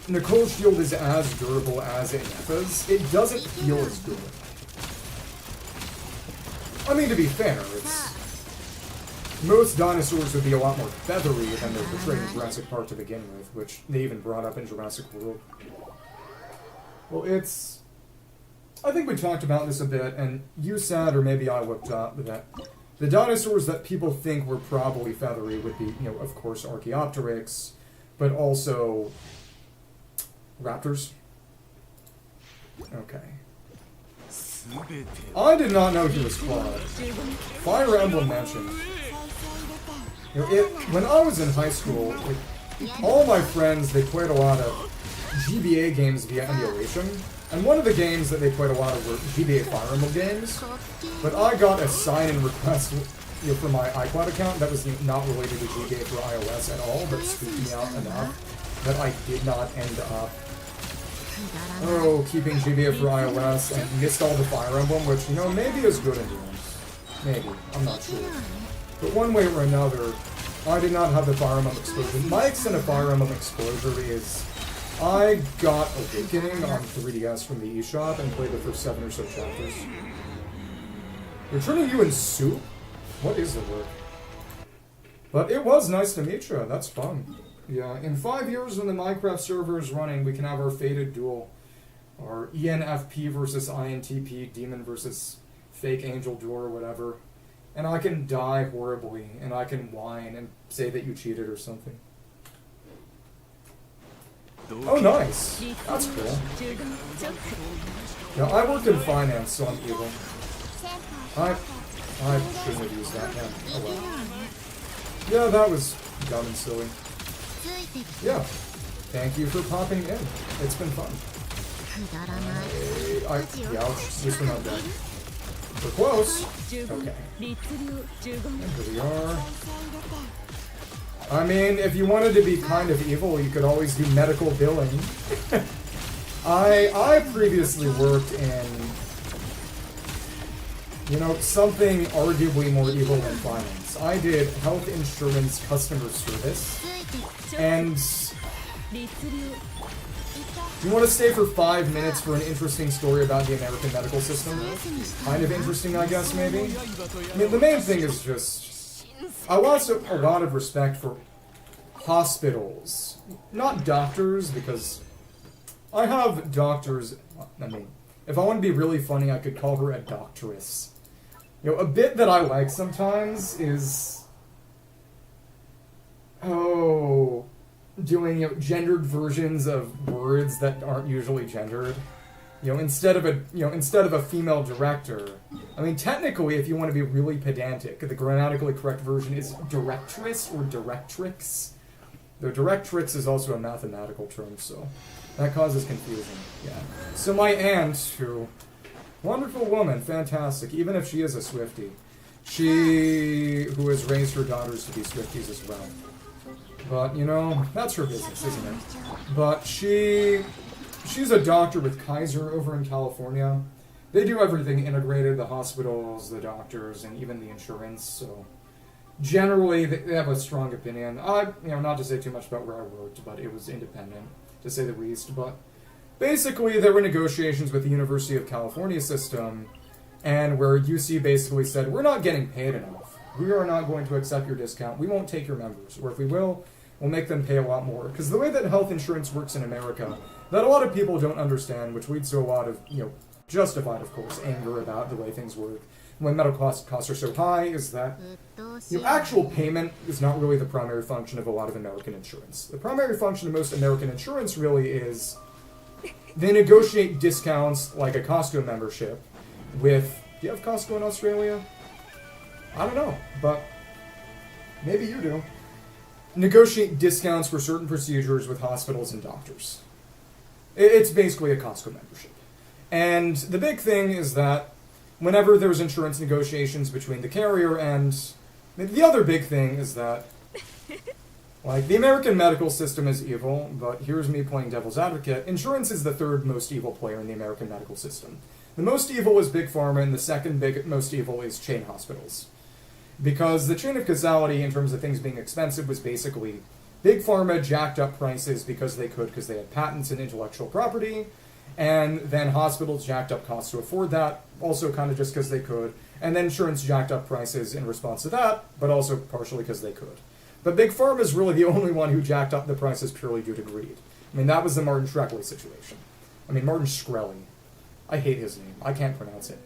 Nicole's shield is as durable as Ineffa's, it doesn't feel as good. I mean, to be fair, most dinosaurs would be a lot more feathery than they're portrayed in Jurassic Park to begin with, which they even brought up in Jurassic World. Well, I think we talked about this a bit, and you said, or maybe I looked up, that the dinosaurs that people think were probably feathery would be, of course, Archaeopteryx, but also raptors. Okay. I did not know he was clawed. Fire Emblem mentioned. When I was in high school, all my friends, they played a lot of GBA games via emulation. And one of the games that they played a lot of were GBA Fire Emblem games. But I got a sign-in request for my iCloud account that was not related to GBA for iOS at all, but spooked me out enough that I did not end up keeping GBA for iOS and missed all the Fire Emblem, which, maybe is good in games. Maybe. I'm not sure. But one way or another, I did not have the Fire Emblem exposure. My extent of Fire Emblem exposure is I got Awakening on 3DS from the eShop and played the first 7 or so chapters. They're turning you in soup? What is the word? But it was nice to meet you. That's fun. Yeah, in 5 years when the Minecraft server is running, we can have our fated duel. Our ENFP versus INTP, demon versus fake angel duel or whatever. And I can die horribly, and I can whine and say that you cheated or something. Oh, nice. That's cool. Yeah, I worked in finance, so I'm evil. I shouldn't have used that, man. Oh well. Yeah, that was dumb and silly. Yeah. Thank you for popping in. It's been fun. Ouch. Just went out dead. We're close. Okay. And here we are. I mean, if you wanted to be kind of evil, you could always do medical billing. I previously worked in, something arguably more evil than finance. I did health insurance customer service. And you want to stay for 5 minutes for an interesting story about the American medical system? Kind of interesting, I guess, maybe? I mean, the main thing is just, I lost a lot of respect for hospitals. Not doctors, because I have doctors, If I want to be really funny, I could call her a doctress. You know, a bit that I like sometimes is... doing, you know, gendered versions of words that aren't usually gendered. You know, instead of a female director. I mean, technically, if you want to be really pedantic, the grammatically correct version is directress or directrix. Though directrix is also a mathematical term, so that causes confusion. Yeah. So my aunt, who, wonderful woman, fantastic, even if she is a Swiftie, who has raised her daughters to be Swifties as well. But, you know, that's her business, isn't it? But she's a doctor with Kaiser over in California. They do everything integrated, the hospitals, the doctors, and even the insurance, so generally they have a strong opinion. Not to say too much about where I worked, but it was independent, to say the least. But basically, there were negotiations with the University of California system, and where UC basically said, we're not getting paid enough. We are not going to accept your discount. We won't take your members. Or if we will, we'll make them pay a lot more. Because the way that health insurance works in America, that a lot of people don't understand, which leads to a lot of, justified, of course, anger about the way things work when medical costs are so high, is that actual payment is not really the primary function of a lot of American insurance. The primary function of most American insurance really is they negotiate discounts like a Costco membership with... Do you have Costco in Australia? I don't know, but maybe you do. Negotiate discounts for certain procedures with hospitals and doctors. It's basically a Costco membership. And the big thing is that whenever there's insurance negotiations between the carrier and... The other big thing is that, the American medical system is evil, but here's me playing devil's advocate. Insurance is the third most evil player in the American medical system. The most evil is Big Pharma, and the second most evil is chain hospitals. Because the chain of causality, in terms of things being expensive, was basically Big Pharma jacked up prices because they had patents and intellectual property, and then hospitals jacked up costs to afford that, also kind of just because they could, and then insurance jacked up prices in response to that, but also partially because they could. But Big Pharma is really the only one who jacked up the prices purely due to greed. I mean, that was the Martin Shkreli situation. Martin Shkreli. I hate his name. I can't pronounce it.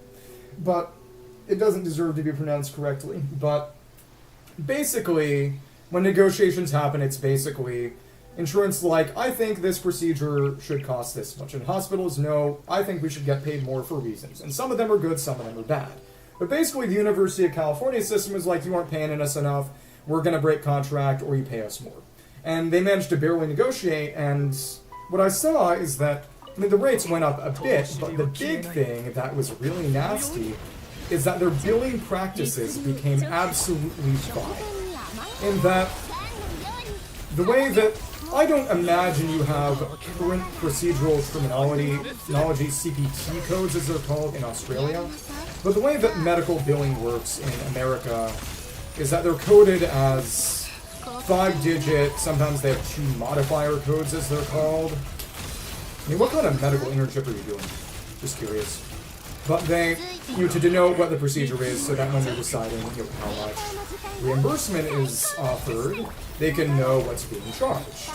But it doesn't deserve to be pronounced correctly. But basically, when negotiations happen, it's basically insurance I think this procedure should cost this much. And hospitals, no, I think we should get paid more for reasons. And some of them are good, some of them are bad. But basically, the University of California system is you aren't paying us enough, we're going to break contract, or you pay us more. And they managed to barely negotiate, and what I saw is that, the rates went up a bit, but the big thing that was really nasty is that their billing practices became absolutely vile. In that, the way that, I don't imagine you have current procedural terminology, CPT codes as they're called in Australia, but the way that medical billing works in America is that they're coded as 5-digit, sometimes they have 2 modifier codes as they're called. What kind of medical internship are you doing? Just curious. But they, to denote what the procedure is, so that when they're deciding how much reimbursement is offered, they can know what's being charged.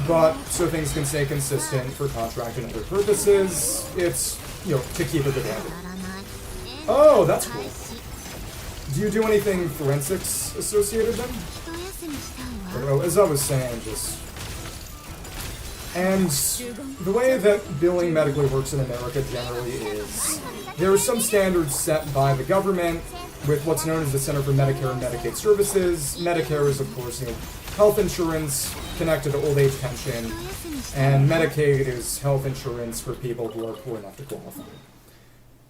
But, so things can stay consistent for contract and other purposes, it's, to keep it together. Oh, that's cool. Do you do anything forensics associated then? As I was saying, And the way that billing medically works in America generally is there are some standards set by the government with what's known as the Center for Medicare and Medicaid Services. Medicare is, of course, health insurance connected to old age pension, and Medicaid is health insurance for people who are poor enough to qualify.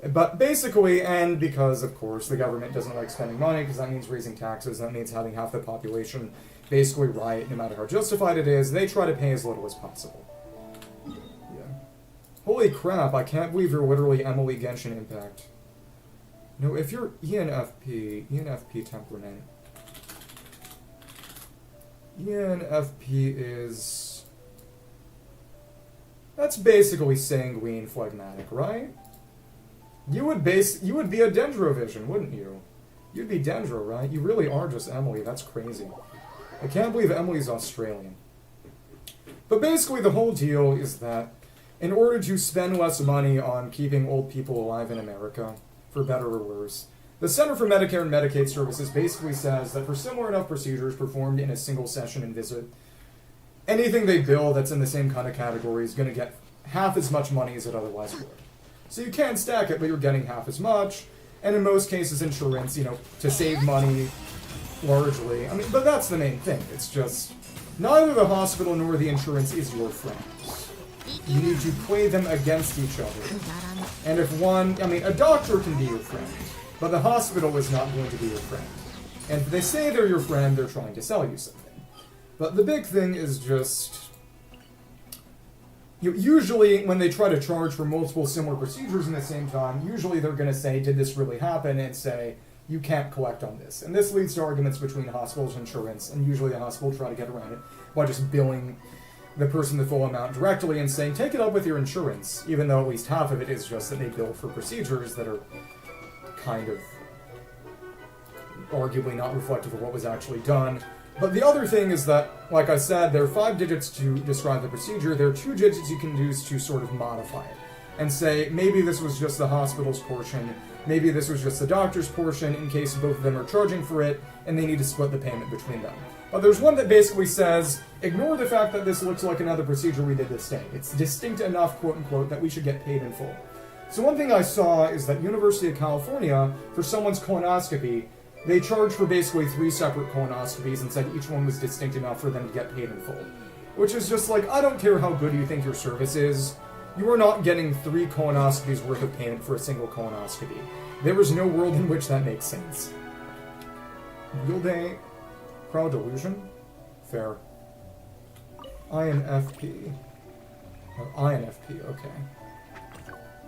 But basically, and because, of course, the government doesn't like spending money, because that means raising taxes, that means having half the population basically riot, no matter how justified it is, they try to pay as little as possible. Yeah. Holy crap, I can't believe you're literally Emily Genshin Impact. No, if you're ENFP temperament. ENFP is... That's basically sanguine phlegmatic, right? You would be a Dendrovision, wouldn't you? You'd be Dendro, right? You really are just Emily, that's crazy. I can't believe Emily's Australian. But basically the whole deal is that in order to spend less money on keeping old people alive in America, for better or worse. The Center for Medicare and Medicaid Services basically says that for similar enough procedures performed in a single session and visit, anything they bill that's in the same kind of category is going to get half as much money as it otherwise would. So you can stack it, but you're getting half as much. And in most cases, insurance, to save money largely. I mean, but that's the main thing. It's just, neither the hospital nor the insurance is your friend. You need to play them against each other. And if a doctor can be your friend, but the hospital is not going to be your friend. And if they say they're your friend, they're trying to sell you something. But the big thing is just, usually when they try to charge for multiple similar procedures in the same time, usually they're going to say, did this really happen? And say, you can't collect on this. And this leads to arguments between hospitals and insurance, and usually the hospital will try to get around it by just billing the person the full amount directly and saying, take it up with your insurance, even though at least half of it is just that they bill for procedures that are kind of arguably not reflective of what was actually done. But the other thing is that, like I said, there are 5 digits to describe the procedure. There are 2 digits you can use to sort of modify it and say, maybe this was just the hospital's portion, maybe this was just the doctor's portion in case both of them are charging for it and they need to split the payment between them. But there's one that basically says, ignore the fact that this looks like another procedure we did this day. It's distinct enough, quote-unquote, that we should get paid in full. So one thing I saw is that University of California, for someone's colonoscopy, they charged for basically 3 separate colonoscopies and said each one was distinct enough for them to get paid in full. Which is just like, I don't care how good you think your service is, you are not getting 3 colonoscopies worth of payment for a single colonoscopy. There is no world in which that makes sense. Will they... Crowd delusion? Fair. INFP. Oh, INFP, okay.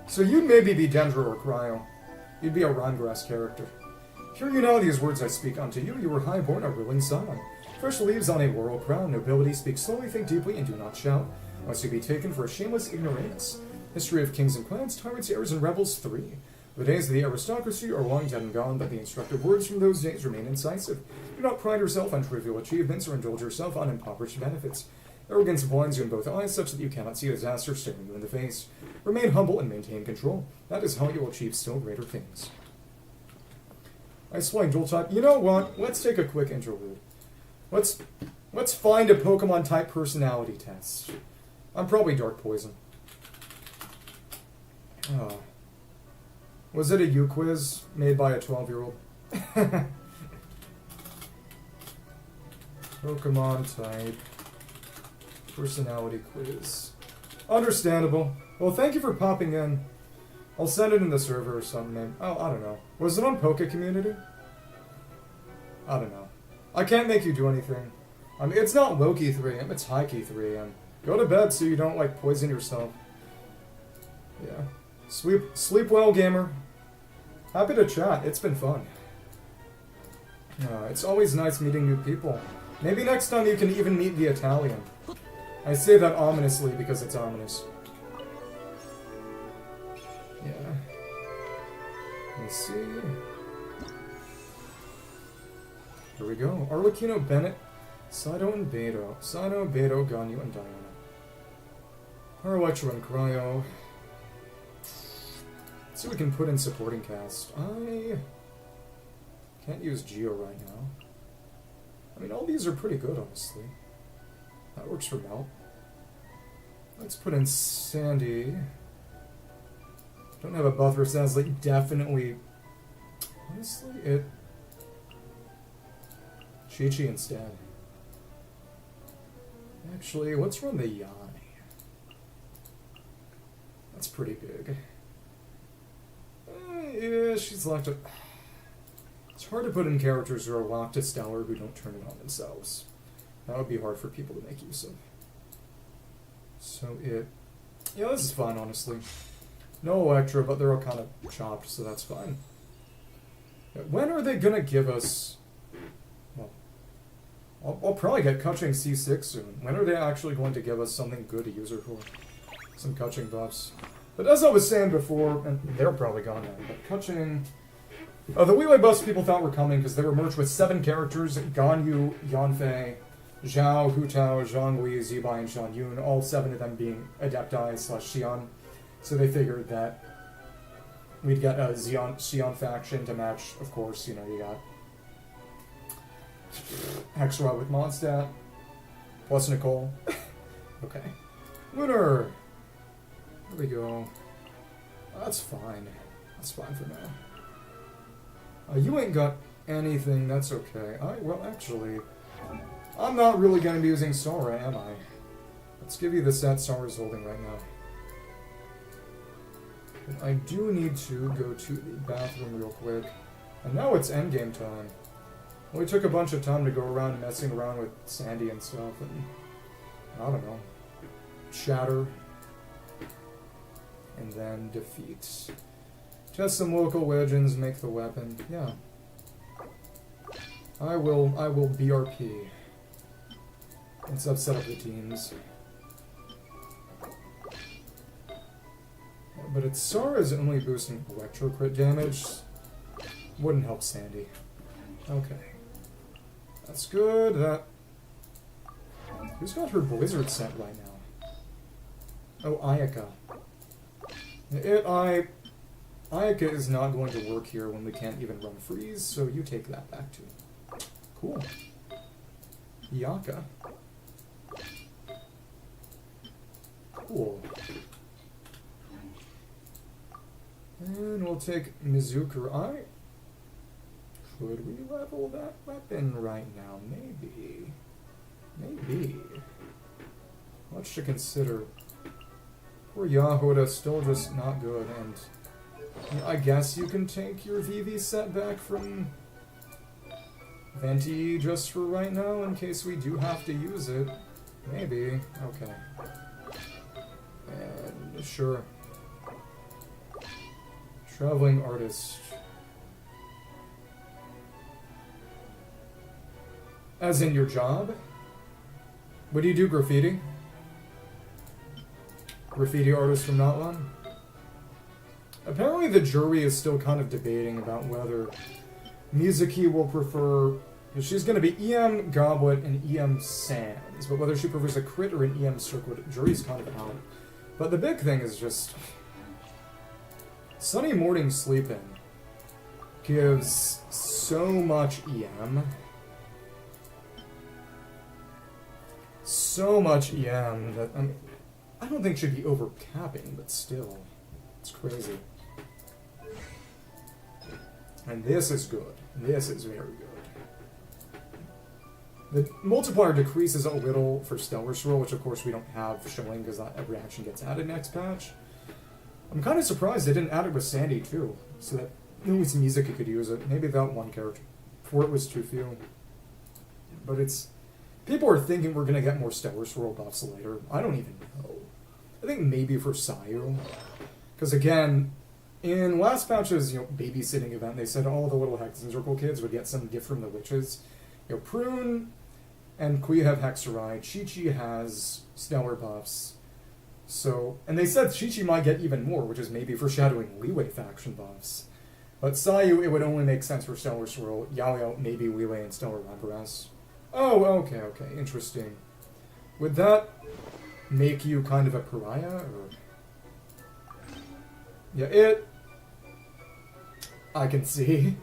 So you'd maybe be Dendro or Cryo. You'd be a Rhymegrass character. Hear you now these words I speak unto you, you were high-born a ruling scion. Fresh leaves on a laurel crown, nobility, speak slowly, think deeply, and do not shout, lest you be taken for a shameless ignoramus. History of kings and clans, tyrants, heirs, and rebels 3. The days of the aristocracy are long dead and gone, but the instructive words from those days remain incisive. Do not pride yourself on trivial achievements or indulge yourself on impoverished benefits. Arrogance blinds you in both eyes such that you cannot see disaster staring you in the face. Remain humble and maintain control. That is how you will achieve still greater things. I explained dual type. You know what? Let's take a quick interlude. Let's find a Pokemon type personality test. I'm probably Dark Poison. Was it a U-quiz made by a 12-year-old? Pokemon type personality quiz. Understandable. Well, thank you for popping in. I'll send it in the server or something. Oh, I don't know. Was it on Poke Community? I don't know. I can't make you do anything. I mean, it's not Loki 3am, it's Hikey 3am. Go to bed so you don't, like, poison yourself. Yeah. Sleep well, gamer. Happy to chat. It's been fun. It's always nice meeting new people. Maybe next time you can even meet the Italian. I say that ominously because it's ominous. Yeah. Let me see. Here we go. Arlecchino, Bennett, Saito, and Beto. Saito, Beto, Ganyu, and Diana. Electro and Cryo. Let's see what we can put in supporting cast. I can't use Geo right now. I mean, all these are pretty good, honestly. That works for Mel. Let's put in Sandy. Don't have a buff for sounds like definitely. Honestly, it. Chi-Chi instead. Actually, let's run the Yanni. That's pretty big. Yeah, she's locked up. It's hard to put in characters who are locked to Stellar who don't turn it on themselves. That would be hard for people to make use of. So it... Yeah, this is fine, honestly. No Electra, but they're all kind of chopped, so that's fine. When are they gonna give us... Well, I'll probably get Kutching C6 soon. When are they actually going to give us something good to use her for? Some Kutching buffs. But as I was saying before, and they're probably gone now, but Kutching... the Wheelway buffs people thought were coming because they were merged with 7 characters, Ganyu, Yanfei, Zhao, Hu Tao, Zhongli, Zibai, and Shan Yun, all 7 of them being Adepti / Xian. So they figured that we'd get a Xian faction to match, of course, you know, you got Hexra with Mondstadt, plus Nicole. Okay. Winner! There we go. That's fine. That's fine for now. You ain't got anything, that's okay. Well, actually, I'm not really going to be using Sora, am I? Let's give you the set Sora's holding right now. But I do need to go to the bathroom real quick. And now it's endgame time. Well, we took a bunch of time to go around messing around with Sandy and stuff, and I don't know. Shatter. And then defeat. Test some local legends, make the weapon. Yeah. I will BRP. Once I've set up the teams. But it's Sora's only boosting electro crit damage. Wouldn't help Sandy. Okay. That's good. Who's got her Blizzard set right now? Oh, Ayaka. Ayaka is not going to work here when we can't even run freeze, so you take that back too. Cool. Yaka. Cool. And we'll take Mizuku. Could we level that weapon right now? Maybe. Maybe. Much to consider. Poor Yahoda, still just not good, and I guess you can take your VV set back from Venti just for right now, in case we do have to use it. Maybe. Okay. And sure. Traveling artist. As in your job? What do you do, graffiti? Graffiti artist from Notlan? Apparently the jury is still kind of debating about whether Mizuki will prefer... She's going to be EM Goblet and EM Sands, but whether she prefers a crit or an EM Circlet, jury's kind of out. But the big thing is just... Sunny Morning Sleeping gives so much EM. So much EM that I don't think should be overcapping, but still, it's crazy. And this is good. This is very good. The multiplier decreases a little for Stellar Swirl, which of course we don't have showing because that reaction gets added next patch. I'm kind of surprised they didn't add it with Sandy too, so that at least Mizuki could use it. Maybe that one character. 4 it was too few. But it's... People are thinking we're going to get more Stellar Swirl buffs later. I don't even know. I think maybe for Sayu. Because again, in last patch's babysitting event, they said all the little Hex and Circle kids would get some gift from the witches. Prune and Kui have Hexeride. Chi-Chi has Stellar buffs. So, and they said Chi-Chi might get even more, which is maybe foreshadowing Leeway faction buffs. But Sayu, it would only make sense for Stellar Swirl. Yao, maybe Leeway and Stellar Lapras. Oh, okay, interesting. Would that make you kind of a pariah, or... Yeah, I can see.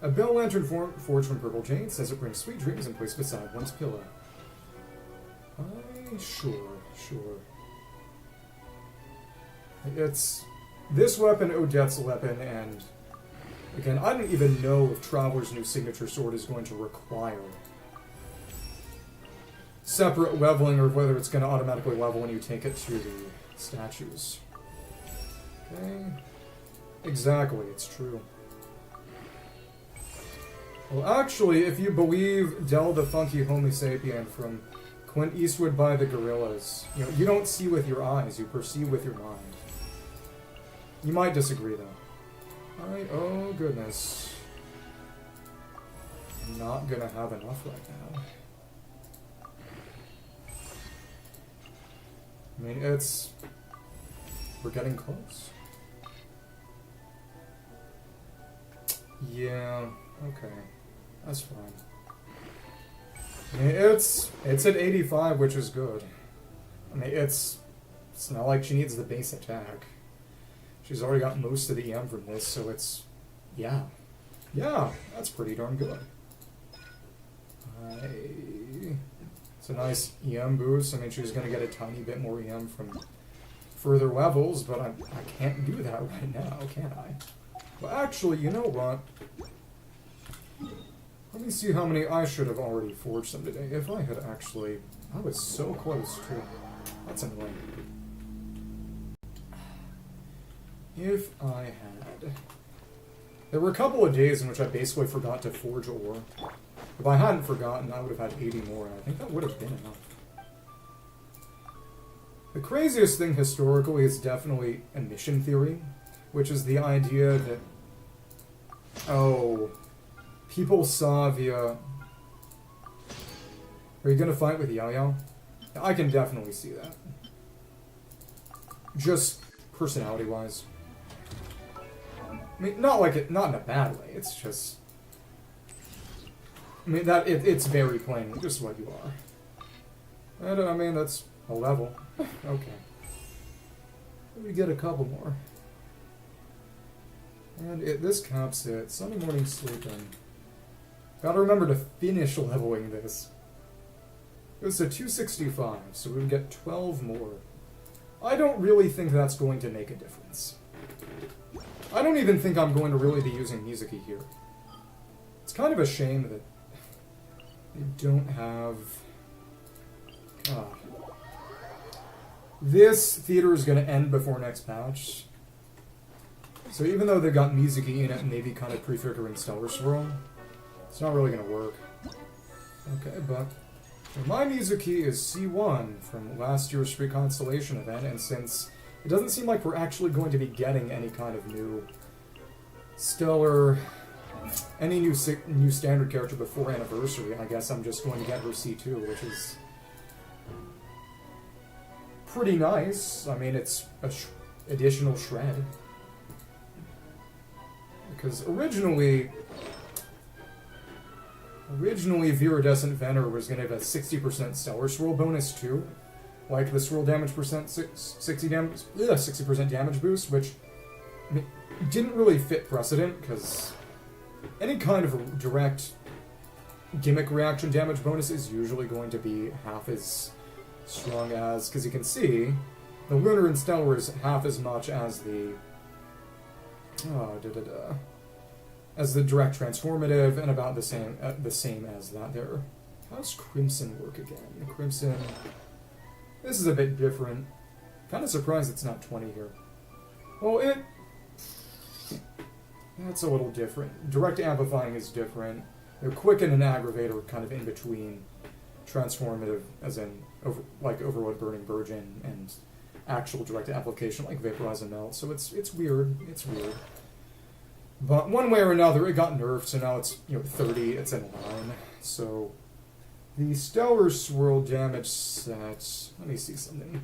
A bell lantern forged from purple jade says it brings sweet dreams and placed beside one's pillow. Sure. It's this weapon, Odette's weapon, and again, I don't even know if Traveler's new signature sword is going to require separate leveling, or whether it's going to automatically level when you take it to the statues. Okay. Exactly, it's true. Well, actually, if you believe Del the Funky Homo Sapien from Clint Eastwood by the Gorillas, you don't see with your eyes, you perceive with your mind. You might disagree, though. Alright, oh goodness. I'm not gonna have enough right now. I mean, we're getting close. Yeah, okay. That's fine. It's at 85, which is good. I mean, it's not like she needs the base attack. She's already got most of the EM from this, so it's... Yeah. Yeah, that's pretty darn good. It's a nice EM boost. I mean, she's going to get a tiny bit more EM from further levels, but I can't do that right now, can I? Well, actually, you know what? Let me see how many I should have already forged them today. If I had actually... I was so close, too. That's annoying. If I had... There were a couple of days in which I basically forgot to forge ore. If I hadn't forgotten, I would have had 80 more, and I think that would have been enough. The craziest thing historically is definitely emission theory, which is the idea that, oh, people saw via... Are you gonna fight with Yao? I can definitely see that. Just personality-wise. I mean, not in a bad way, it's just... I mean, it's very plain, just what you are. And, I mean, that's a level. Okay. We get a couple more. And this caps it. Sunday morning sleeping. Gotta remember to finish leveling this. It was a 265, so we would get 12 more. I don't really think that's going to make a difference. I don't even think I'm going to really be using Mizuki here. It's kind of a shame that they don't have... This theater is going to end before next patch. So even though they've got Mizuki in it and maybe kind of prefiguring Stellar Swirl, it's not really going to work. Okay, but my Mizuki is C1 from last year's Street Constellation event, and since it doesn't seem like we're actually going to be getting any kind of new stellar... any new standard character before Anniversary, I guess I'm just going to get her C2, which is pretty nice. I mean, it's a additional shred. Because originally Viridescent Vener was going to have a 60% Stellar Swirl bonus too. Like the swirl damage percent, 60% damage boost, which I mean, didn't really fit precedent, because any kind of a direct gimmick reaction damage bonus is usually going to be half as strong as, because you can see, the Lunar and Stellar is half as much as the as the direct transformative, and about the same as that there. How's Crimson work again? Crimson... This is a bit different. Kind of surprised it's not 20 here. Well, that's a little different. Direct amplifying is different. Quicken and Aggravator are kind of in between transformative, as in like Overload Burning Virgin, and actual direct application like Vaporize and Melt. So it's weird. It's weird. But one way or another, it got nerfed, so now it's 30. It's in line. So the Stellar Swirl damage set. Let me see something.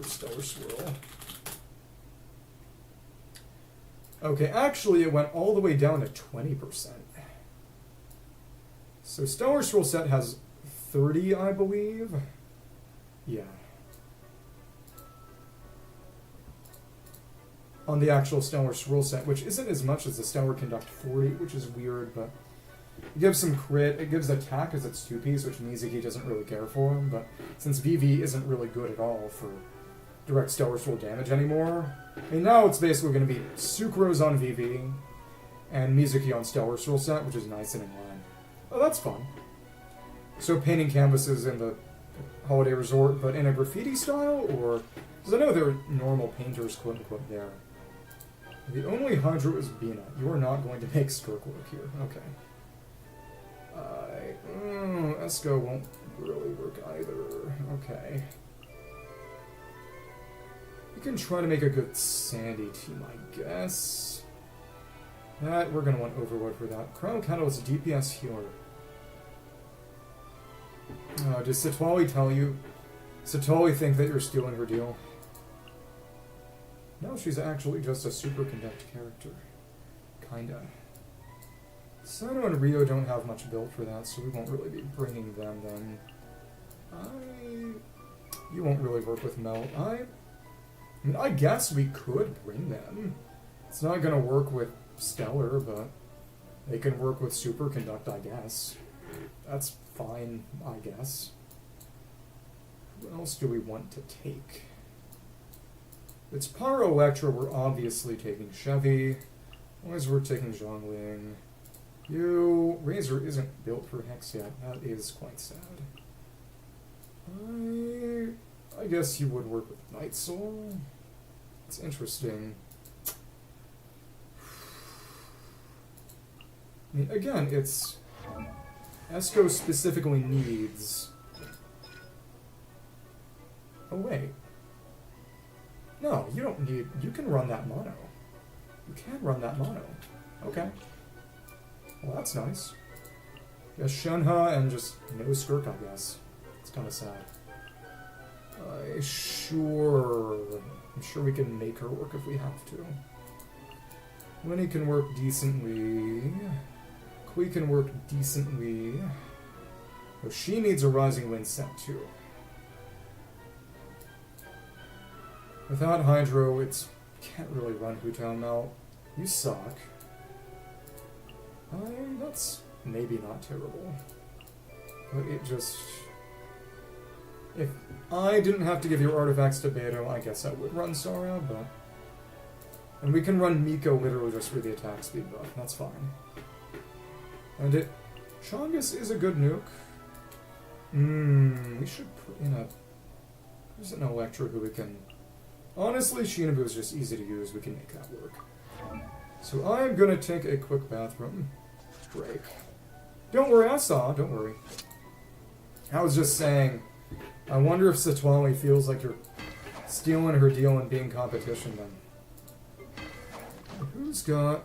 Stellar Swirl. Okay, actually it went all the way down to 20%. So Stellar Swirl set has 30, I believe. Yeah. On the actual Stellar Swirl set, which isn't as much as the Stellar Conduct 40, which is weird, but it gives some crit, it gives attack as its 2-piece, which Mizuki doesn't really care for, but since VV isn't really good at all for direct Stellar Swirl damage anymore, I mean, now it's basically going to be Sucrose on VV, and Mizuki on Stellar Swirl set, which is nice and in line. Oh, that's fun. So painting canvases in the Holiday Resort, but in a graffiti style, or... Because I know there are normal painters, quote-unquote, there. The only Hydro is Bina. You are not going to make Skirk work here. Okay. Esco won't really work either. Okay. You can try to make a good Sandy team, I guess. That, we're going to want Overload for that. Chrono Catalyst DPS healer. Does Satwali tell you? Satwali think that you're stealing her deal? No, she's actually just a superconduct character. Kinda. Sino and Rio don't have much built for that, so we won't really be bringing them then. You won't really work with Melt. I mean, I guess we could bring them. It's not gonna work with Stellar, but they can work with Superconduct, I guess. That's fine, I guess. What else do we want to take? It's Pyro Electra, we're obviously taking Chevy. Otherwise we're taking Zhongling. Razor isn't built for Hex yet. That is quite sad. I guess you would work with Night Soul. It's interesting. I mean, again, it's... Esco specifically needs... Oh, wait. No, you don't need... You can run that mono. You can run that mono. Okay. Well, that's nice. Yes, Shenhe and just no Skirk, I guess. It's kind of sad. Sure. I'm sure we can make her work if we have to. Winnie can work decently. Kui can work decently. Oh, she needs a Rising Wind set too. Without Hydro, it's... Can't really run Hutown Melt. You suck. That's maybe not terrible. But it just... If I didn't have to give your artifacts to Beto, I guess I would run Sora, but... And we can run Miko literally just for the attack speed buff, that's fine. And Chongus is a good nuke. We should put in a... There's an Electra who we can... Honestly, Shinobu is just easy to use, we can make that work. So I'm gonna take a quick bathroom break. Don't worry, I saw, don't worry. I was just saying, I wonder if Satwali feels like you're stealing her deal and being competition then. Who's got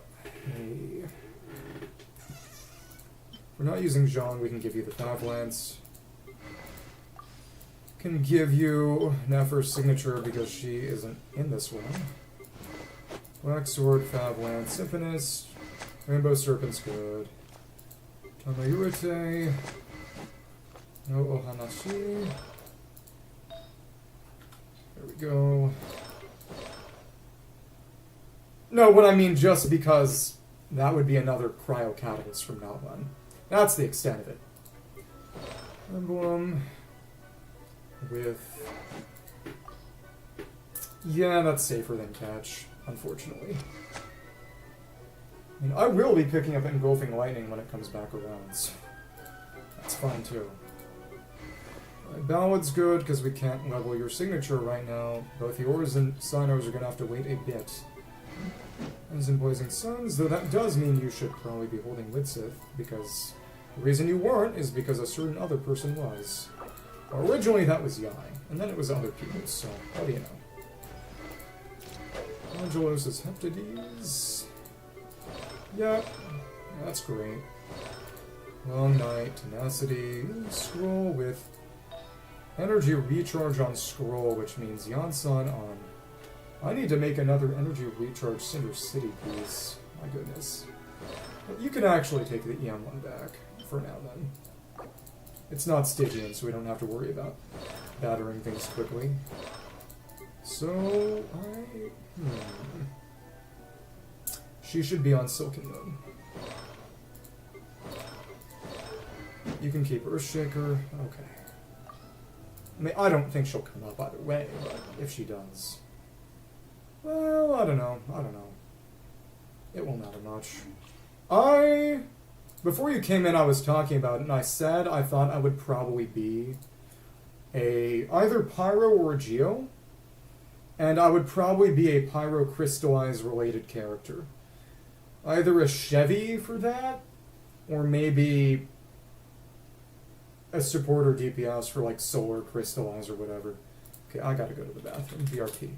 a... If we're not using Zhang, we can give you the Favlance. Can give you Nefer's signature because she isn't in this one. Black Sword, Favlance, Symphonist, Rainbow Serpent's good. Tamayurite, no Ohanashi. There we go. No, what I mean just because that would be another Cryo Catalyst from now on. That's the extent of it. Emblem with... Yeah, that's safer than Catch, unfortunately. I mean, I will be picking up Engulfing Lightning when it comes back around, so that's fine too. Ballad's good because we can't level your signature right now. Both yours and Sinos are going to have to wait a bit. As in Blazing Suns, though that does mean you should probably be holding Widsith, because the reason you weren't is because a certain other person was. Well, originally that was Yai, and then it was other people, so what do you know? Angelos' Heptades. Yep, that's great. Long Night, Tenacity, Scroll with Energy Recharge on Scroll, which means Yansan on... I need to make another Energy Recharge Cinder City piece. My goodness. But you can actually take the EM one back, for now then. It's not Stygian, so we don't have to worry about battering things quickly. So, She should be on Silken Moon. You can keep Earthshaker. Okay. I mean, I don't think she'll come up either way, but if she does... Well, I don't know. It won't matter much. Before you came in, I was talking about it, and I said I thought I would probably be either Pyro or a Geo, and I would probably be a Pyro Crystallized related character. Either a Chevy for that, or maybe a support or DPS for like Solar Crystallize or whatever. Okay, I gotta go to the bathroom. BRP.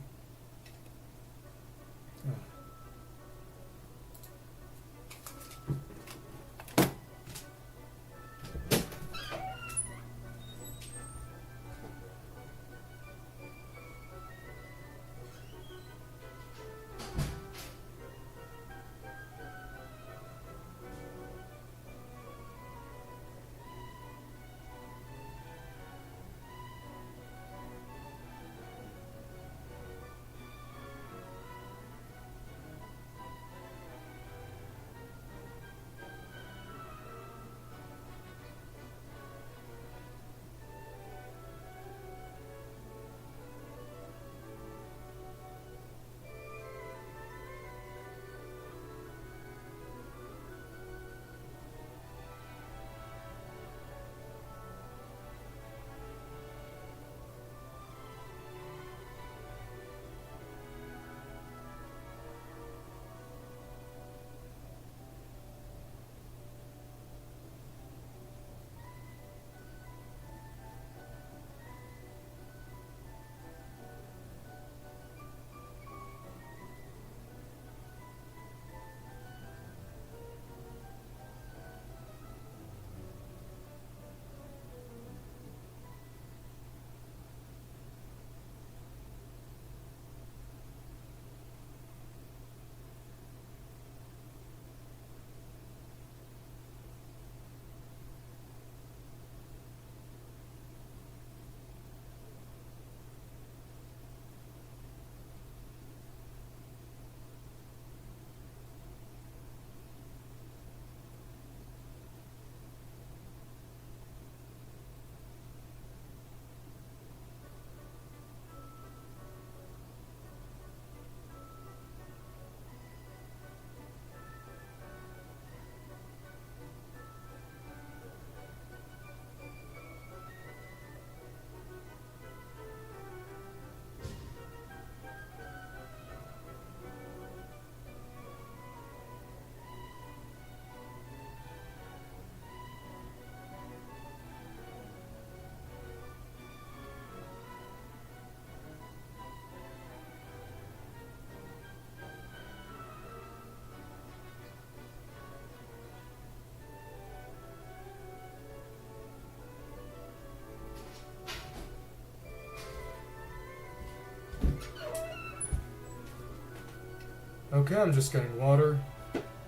Okay, I'm just getting water.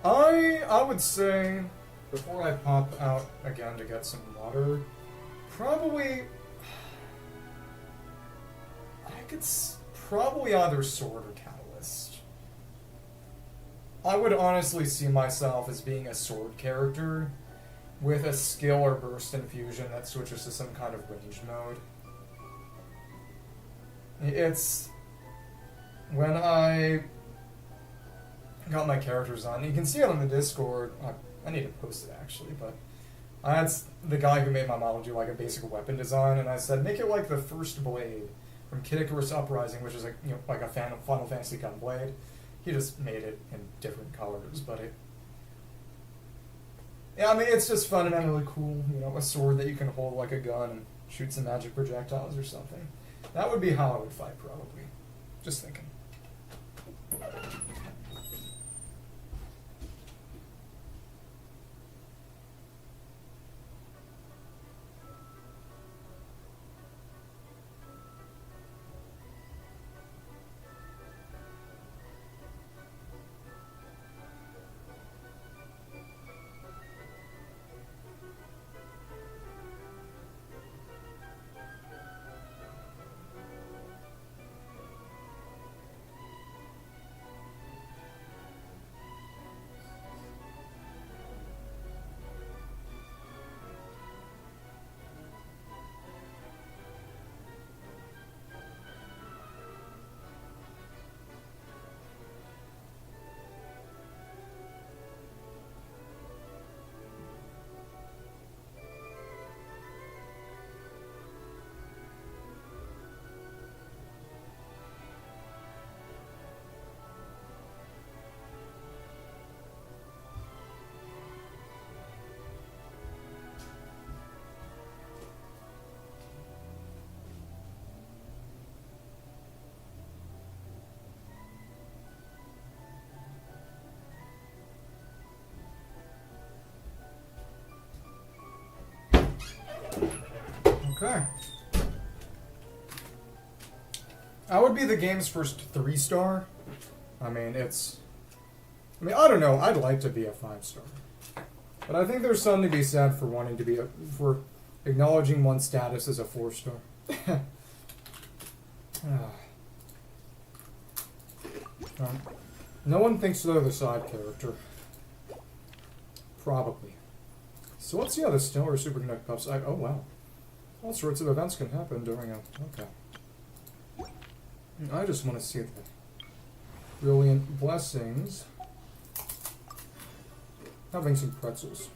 I would say, before I pop out again to get some water, probably... probably either Sword or Catalyst. I would honestly see myself as being a Sword character with a skill or burst infusion that switches to some kind of ranged mode. It's... When I got my characters on, you can see it on the Discord. I need to post it actually, but I had the guy who made my model do like a basic weapon design, and I said, make it like the first blade from Kid Icarus Uprising, which is like, you know, like a Final Fantasy gun blade. He just made it in different colors, but it... Yeah, I mean, it's just fundamentally cool, you know, a sword that you can hold like a gun and shoot some magic projectiles or something. That would be how I would fight, probably. Just thinking. Okay. That would be the game's first 3-star. I mean, I don't know. I'd like to be a 5-star. But I think there's something to be said for wanting to be for acknowledging one's status as a 4-star. No one thinks they're the side character. Probably. So let's see how the Stellar Superconduct puffs. Oh, wow. All sorts of events can happen during a... Okay. I just want to see the brilliant blessings. Having some pretzels.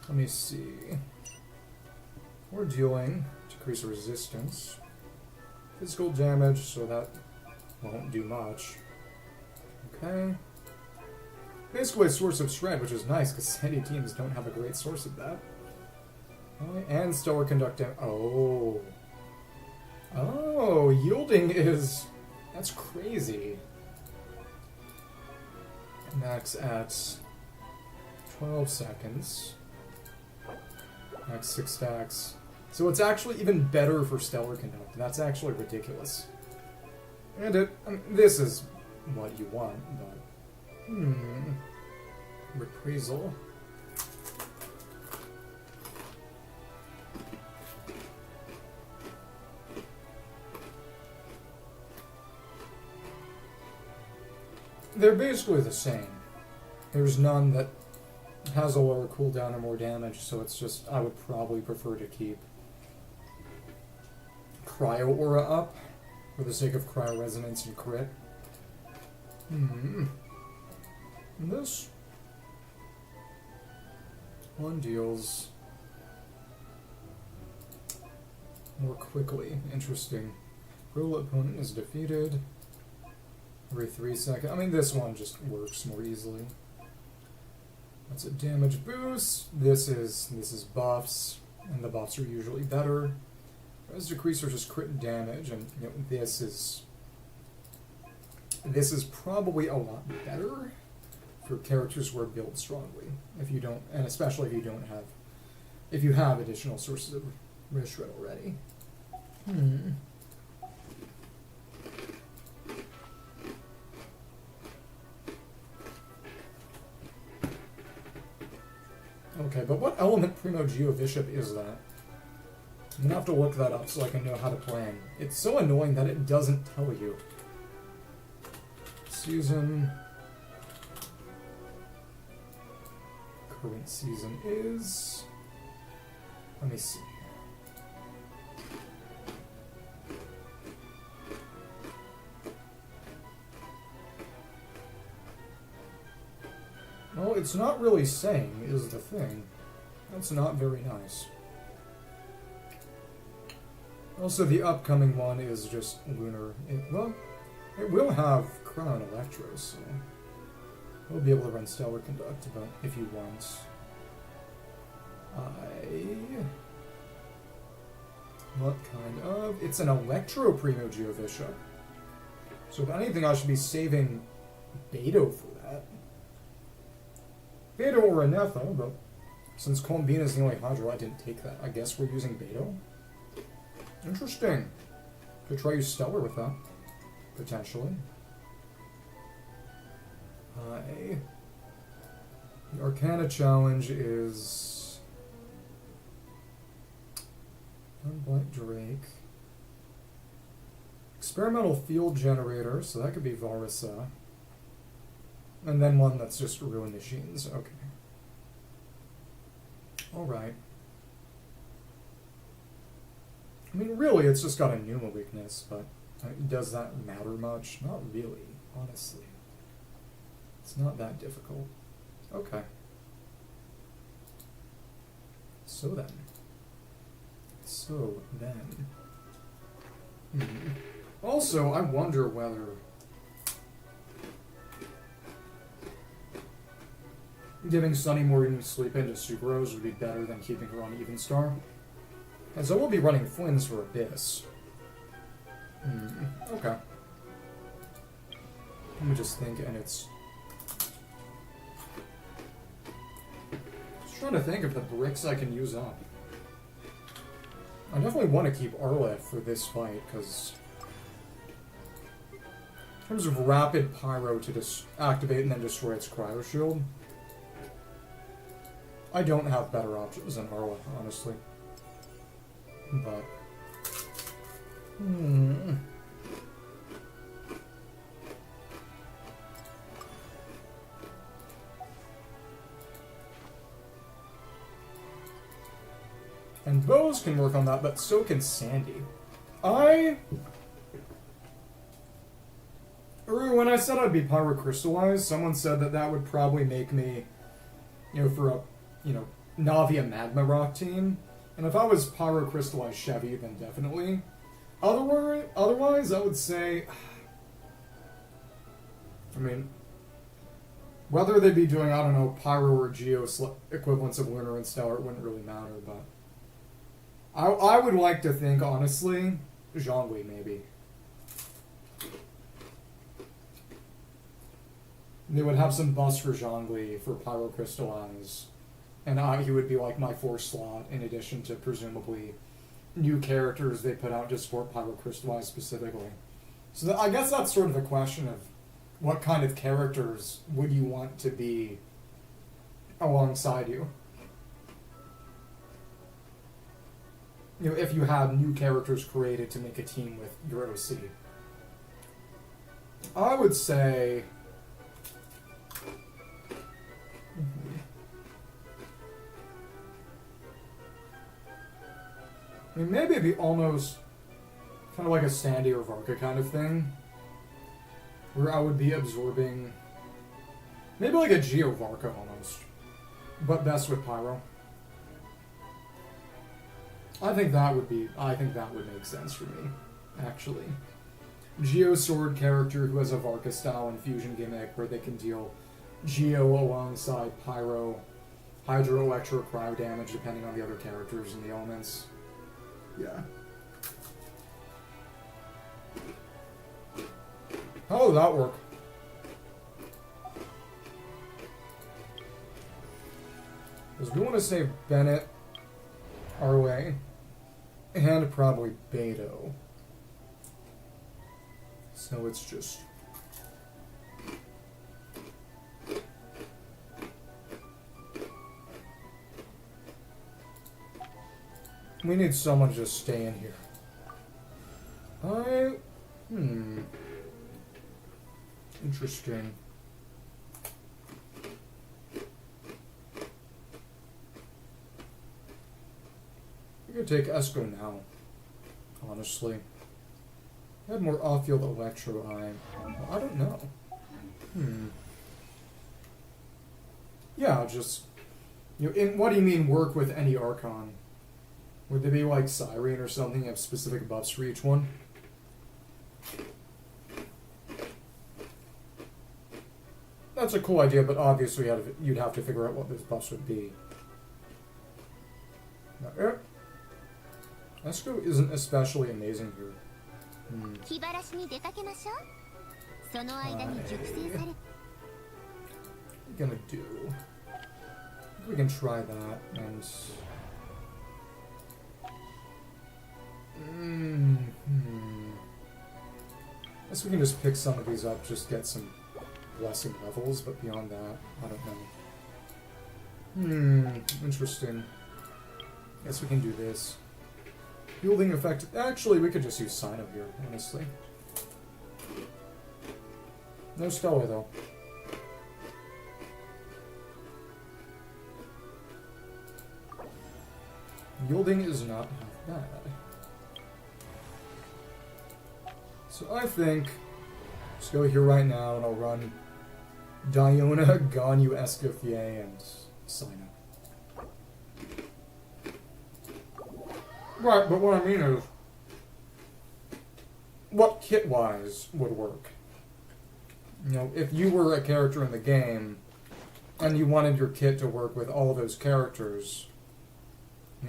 Let me see. We're dealing decrease resistance. Physical damage, so that won't do much. Okay. Basically a source of shred, which is nice, because Sandy teams don't have a great source of that. And stellar conducting. Oh. Oh, yielding is... That's crazy. Max at 12 seconds. Max 6 stacks. So it's actually even better for stellar conduct. That's actually ridiculous. And this is what you want, but... Reprisal. They're basically the same. There's none that has a lower cooldown or more damage, so it's just, I would probably prefer to keep Cryo Aura up for the sake of Cryo Resonance and crit. And this one deals more quickly. Interesting. Cruel opponent is defeated. Every 3 seconds. I mean, this one just works more easily. That's a damage boost. This is buffs, and the buffs are usually better. Res decreaser just crit damage, and you know, this is probably a lot better for characters who are built strongly. If you don't, and especially if you have additional sources of res shred already. Okay, but what element Primo Geovishap is that? I'm gonna have to look that up so I can know how to plan. It's so annoying that it doesn't tell you. Season... Current season is... Let me see. Well, it's not really saying, is the thing. That's not very nice. Also, the upcoming one is just lunar. It will have Crown Electro, so we'll be able to run Stellar Conduct, but if you want. What kind of? It's an Electro Primo Geovishap. So if anything, I should be saving Beto for that. Beto or Anetha, but since Columbine is the only Hydro, I didn't take that. I guess we're using Beto. Interesting. Could try use Stellar with that. Potentially. The Arcana challenge is... Unblight Drake. Experimental Field Generator, so that could be Varisa. And then one that's just Ruin Machines. Okay. Alright. I mean, really, it's just got a Numa weakness, but does that matter much? Not really, honestly. It's not that difficult. Okay. So then. Also, I wonder whether... giving Sunny more even sleep into Subaros would be better than keeping her on Even Star. As I will be running Flynn's for Abyss. Okay. Let me just think, and it's... Just trying to think of the bricks I can use up. I definitely want to keep Arleth for this fight, because... in terms of rapid Pyro to activate and then destroy its Cryo Shield, I don't have better options than Arleth, honestly. But... And Bose can work on that, but so can Sandy. When I said I'd be Pyrocrystallized, someone said that that would probably make me, for a, Navia Magma Rock team. And if I was Pyrocrystallized Chevy, then definitely. Otherwise, I would say... I mean... whether they'd be doing, I don't know, Pyro or Geo equivalents of Lunar and Stellar, it wouldn't really matter, but... I would like to think, honestly, Zhongli, maybe. They would have some buffs for Zhongli for Pyrocrystallize, and he would be like my 4th slot, in addition to presumably new characters they put out to support Pyrocrystallize specifically. So I guess that's sort of a question of what kind of characters would you want to be alongside you? If you had new characters created to make a team with your OC. I would say... I mean, maybe it'd be almost kind of like a Sandy or Varka kind of thing, where I would be absorbing maybe like a Geo Varka almost, but best with Pyro. I think that would make sense for me, actually. Geo Sword character who has a Varka style infusion gimmick where they can deal Geo alongside Pyro, Hydro, Electro, Cryo damage depending on the other characters and the elements. Yeah. How would that work? Because we want to save Bennett, Arway, and probably Beto. So it's just... We need someone to just stay in here. Interesting. We could take Esco now, honestly. I had more off-field Electro I don't know. Yeah, just... what do you mean work with any Archon? Would they be like Siren or something, have specific buffs for each one? That's a cool idea, but obviously you'd have to figure out what those buffs would be. Esco isn't especially amazing here. What are we gonna do? I think we can try that, and... I guess we can just pick some of these up, just get some blessing levels, but beyond that, I don't know. Interesting. Guess we can do this. Yielding effect. Actually, we could just use Sino here, honestly. No Stellar, though. Yielding is not half bad. So I think, let's go here right now and I'll run Diona, Ganyu, Escoffier, and Sino. Right, but what I mean is, what kit-wise would work? You know, if you were a character in the game, and you wanted your kit to work with all those characters,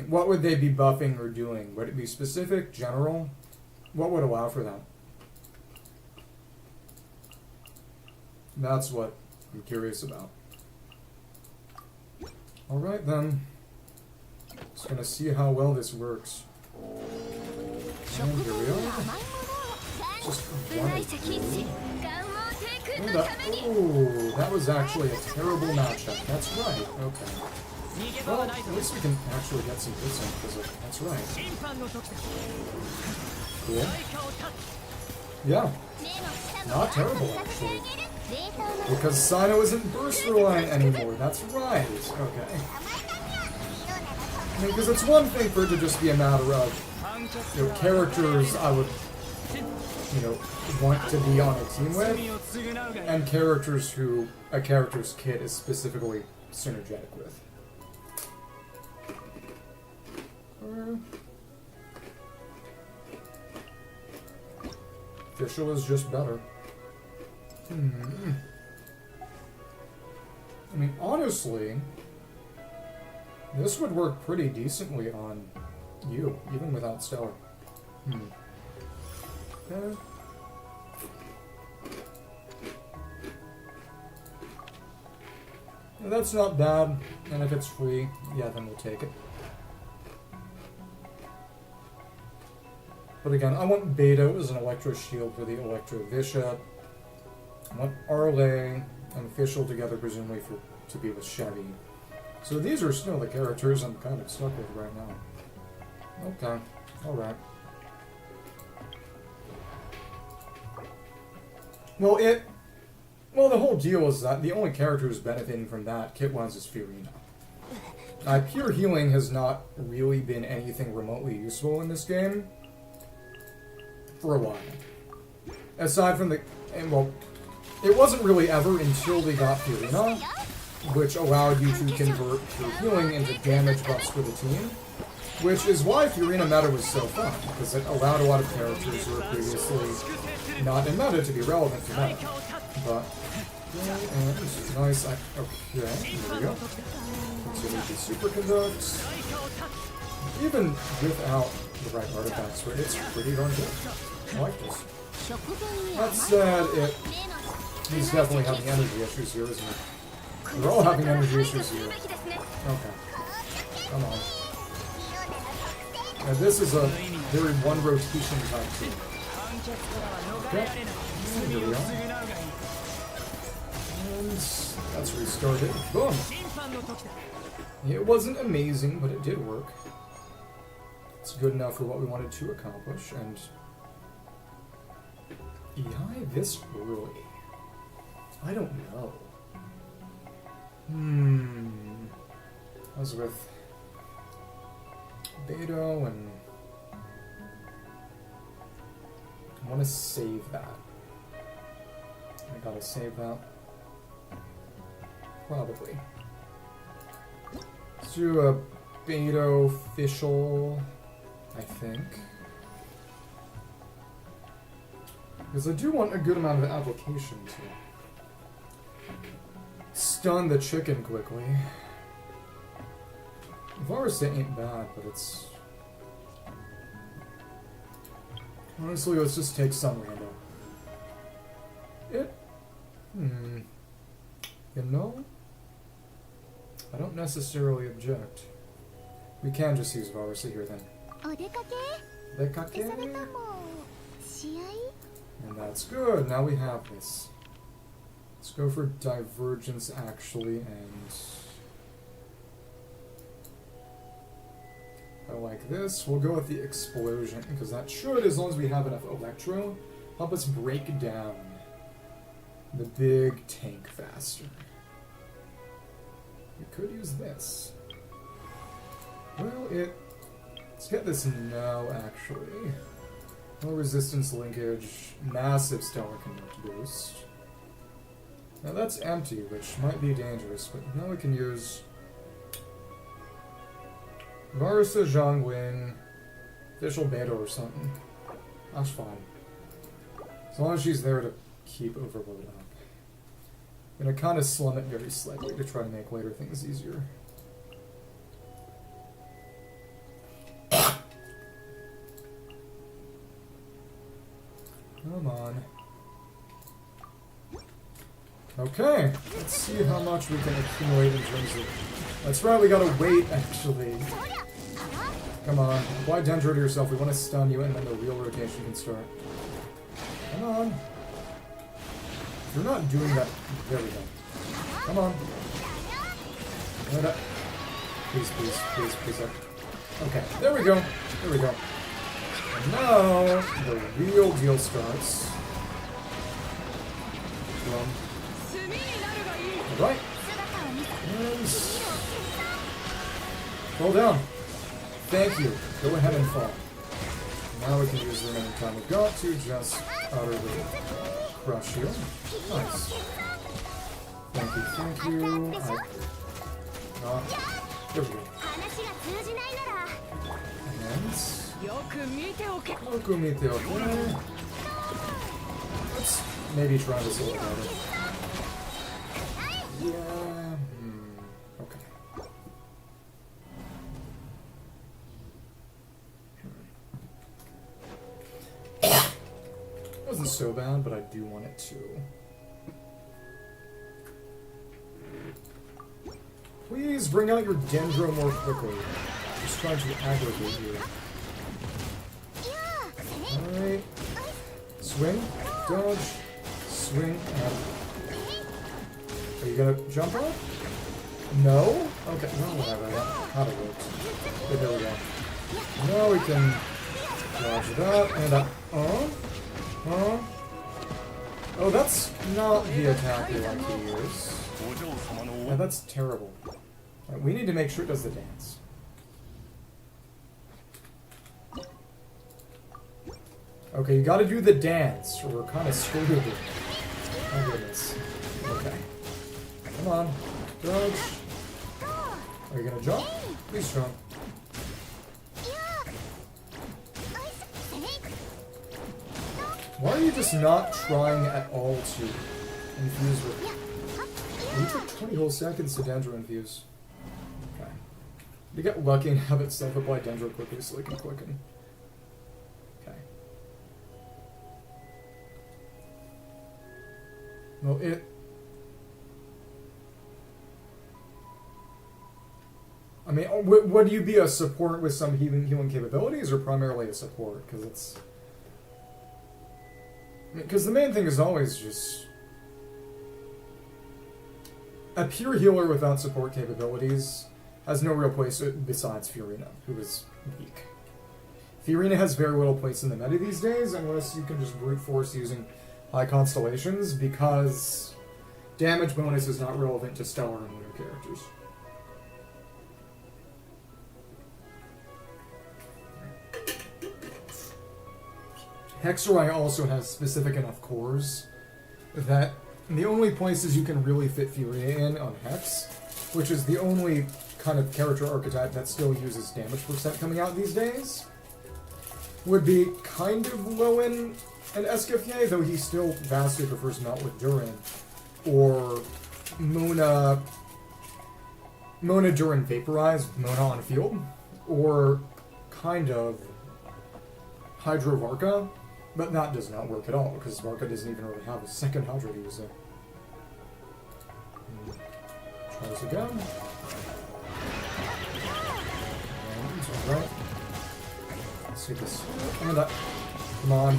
what would they be buffing or doing? Would it be specific, general? What would allow for that? That's what I'm curious about. Alright then. Just gonna see how well this works. And here we are. Just one. Ooh, that was actually a terrible matchup. That's right. Okay. Well, at least we can actually get some hits in because that's right. Cool. Yeah. Not terrible, actually. Because Sino isn't burst reliant anymore. That's right. Okay. Because it's one thing for it to just be a matter of, characters I would, want to be on a team with, and characters who a character's kit is specifically synergetic with. Official is just better. I mean, honestly, this would work pretty decently on you, even without Stellar. Okay. Yeah, that's not bad, and if it's free, yeah, then we'll take it. But again, I want Beto as an Electro Shield for the Electro Bishop. I want Arle and Official together, presumably to be with Chevy. So these are still the characters I'm kind of stuck with right now. Okay, alright. Well, the whole deal is that the only character who's benefiting from that, kit-wise, is Fiorina. Pure healing has not really been anything remotely useful in this game for a while. Aside from it wasn't really ever until they got Fiorina, which allowed you to convert your healing into damage buffs for the team, which is why Fiorina meta was so fun, because it allowed a lot of characters who were previously not in meta to be relevant to meta. But, nice, okay, here we go. Continue to superconduct. Even without the right artifacts, it's pretty darn good. I like this. That said, he's definitely having energy issues here, isn't he? We're all having energy issues here. Okay. Come on. Now this is a very one rotation type team. Okay. Here we are. And that's restarted. Boom! It wasn't amazing, but it did work. It's good enough for what we wanted to accomplish, and EI this early? I don't know. I was with Beto, and I want to save that. I gotta save that. Probably. Let's do a Beto official, I think. Because I do want a good amount of application to stun the chicken quickly. Varsa ain't bad, but it's... Honestly, let's just take some random. You know? I don't necessarily object. We can just use Varsa here then. Dekake? And that's good. Now we have this. Let's go for Divergence, actually, and... I like this. We'll go with the Explosion, because that should, as long as we have enough Electro, help us break down the big tank faster. We could use this. Well, let's get this now, actually. No resistance linkage, massive stellar conduct boost. Now that's empty, which might be dangerous, but now we can use Varsa, Zhangwing, Official Beto or something. That's fine. As long as she's there to keep Overload up. I'm gonna kind of slum it very slightly to try to make later things easier. Come on. Okay, let's see how much we can accumulate in terms of... That's right, we gotta wait, actually. Come on, apply Dendro to yourself. We want to stun you, and then the real rotation can start. Come on. If you're not doing that, there we go. Come on. Please, please, please, please. Okay, there we go. There we go. And now, the real deal starts. Alright. And... fall down. Thank you. Go ahead and fall. Now we can use the remaining time we've got to just utterly crush you. Nice. Thank you, thank you. There we go. And... let's maybe try this a little better. Yeah... okay. Wasn't so bad, but I do want it to. Please bring out your Dendro more quickly. Just trying to aggravate you. Alright. Swing, dodge, swing, and... are you gonna jump up? No? Okay, no, whatever. How it works. Okay, there we go. Now we can dodge that, and oh, that's not the attack we like to use. Yeah, that's terrible. Right, we need to make sure it does the dance. Okay, you gotta do the dance, or we're kind of screwed. Oh goodness. Okay. Come on. Dodge. Are you gonna jump? Please jump. Why are you just not trying at all to infuse with... You took 20 whole seconds to Dendro infuse. Okay. You get lucky and have it self-apply Dendro quickly so it can quicken. Okay. Well, it... I mean, would you be a support with some healing capabilities, or primarily a support? Because it's... because the main thing is always just... a pure healer without support capabilities has no real place besides Fiorina, who is weak. Fiorina has very little place in the meta these days, unless you can just brute force using high constellations, because damage bonus is not relevant to stellar and lunar characters. Hexerai also has specific enough cores that the only places you can really fit Fiorina in on Hex, which is the only kind of character archetype that still uses damage percent coming out these days, would be kind of Lowen and Escoffier, though he still vastly prefers Melt with Durin, or Mona Durin Vaporize with Mona on field, or kind of Hydro Varka, but that does not work at all, because Varka doesn't even really have a second Hydro to use there. Try this again. And, alright. Let's take this. And up. Come on.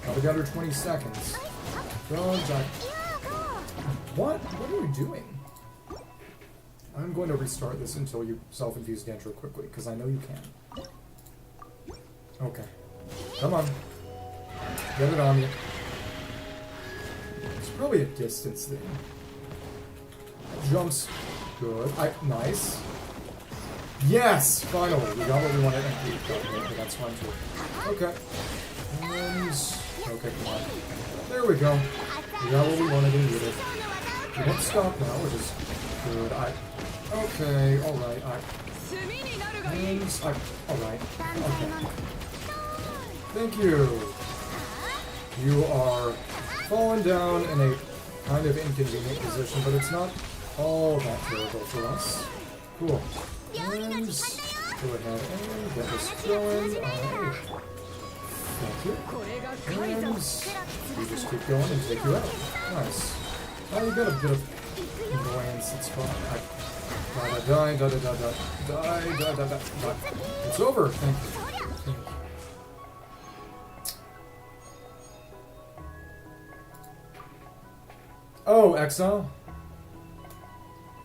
Gotta get her 20 seconds. Don't die. What? What are you doing? I'm going to restart this until you self-infuse Dendro quickly, because I know you can. Okay. Come on. Get it on you. It's probably a distance thing. Jumps. Good. Nice. Yes! Finally! We got what we wanted. Okay, that's fine too. Okay. And... okay, come on. There we go. We got what we wanted and needed. We don't stop now, which is good. Okay, alright. Alright. Okay. Thank you. You are falling down in a kind of inconvenient position, but it's not all that terrible for us. Cool. And go ahead and get this going. Alright. Thank you. And you just keep going and take you out. Nice. Now you got a bit of annoyance. It's fine. Die. It's over. Thank you. Oh, Exile?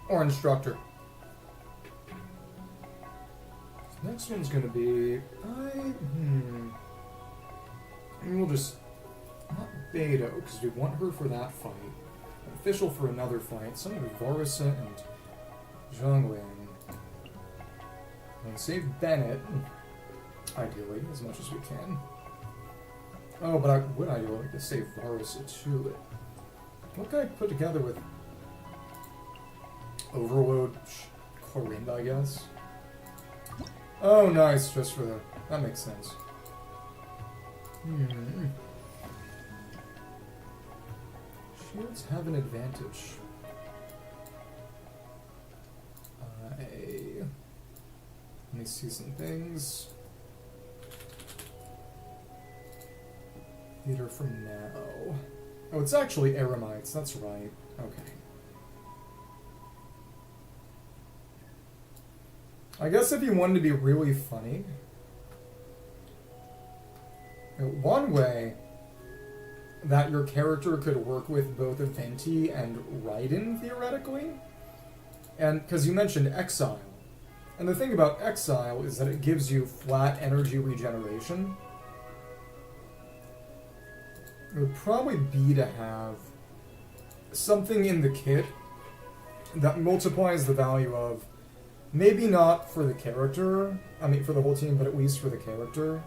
Or Instructor? Next one's gonna be... We'll just... not Beidou, because we want her for that fight. Official for another fight. Something with Varisa and Zhongling. And save Bennett. Ideally, as much as we can. Oh, but I would ideally like to save Varisa too. What can I put together with Overload Corinda, I guess? Oh, nice, just for the... that makes sense. Shields have an advantage. Let me see some things. Theater for now. Oh, it's actually Eremites, that's right. Okay. I guess if you wanted to be really funny, one way that your character could work with both Venti and Raiden, theoretically, and because you mentioned Exile, and the thing about Exile is that it gives you flat energy regeneration. It would probably be to have something in the kit that multiplies the value of, maybe not for the character, I mean for the whole team, but at least for the character,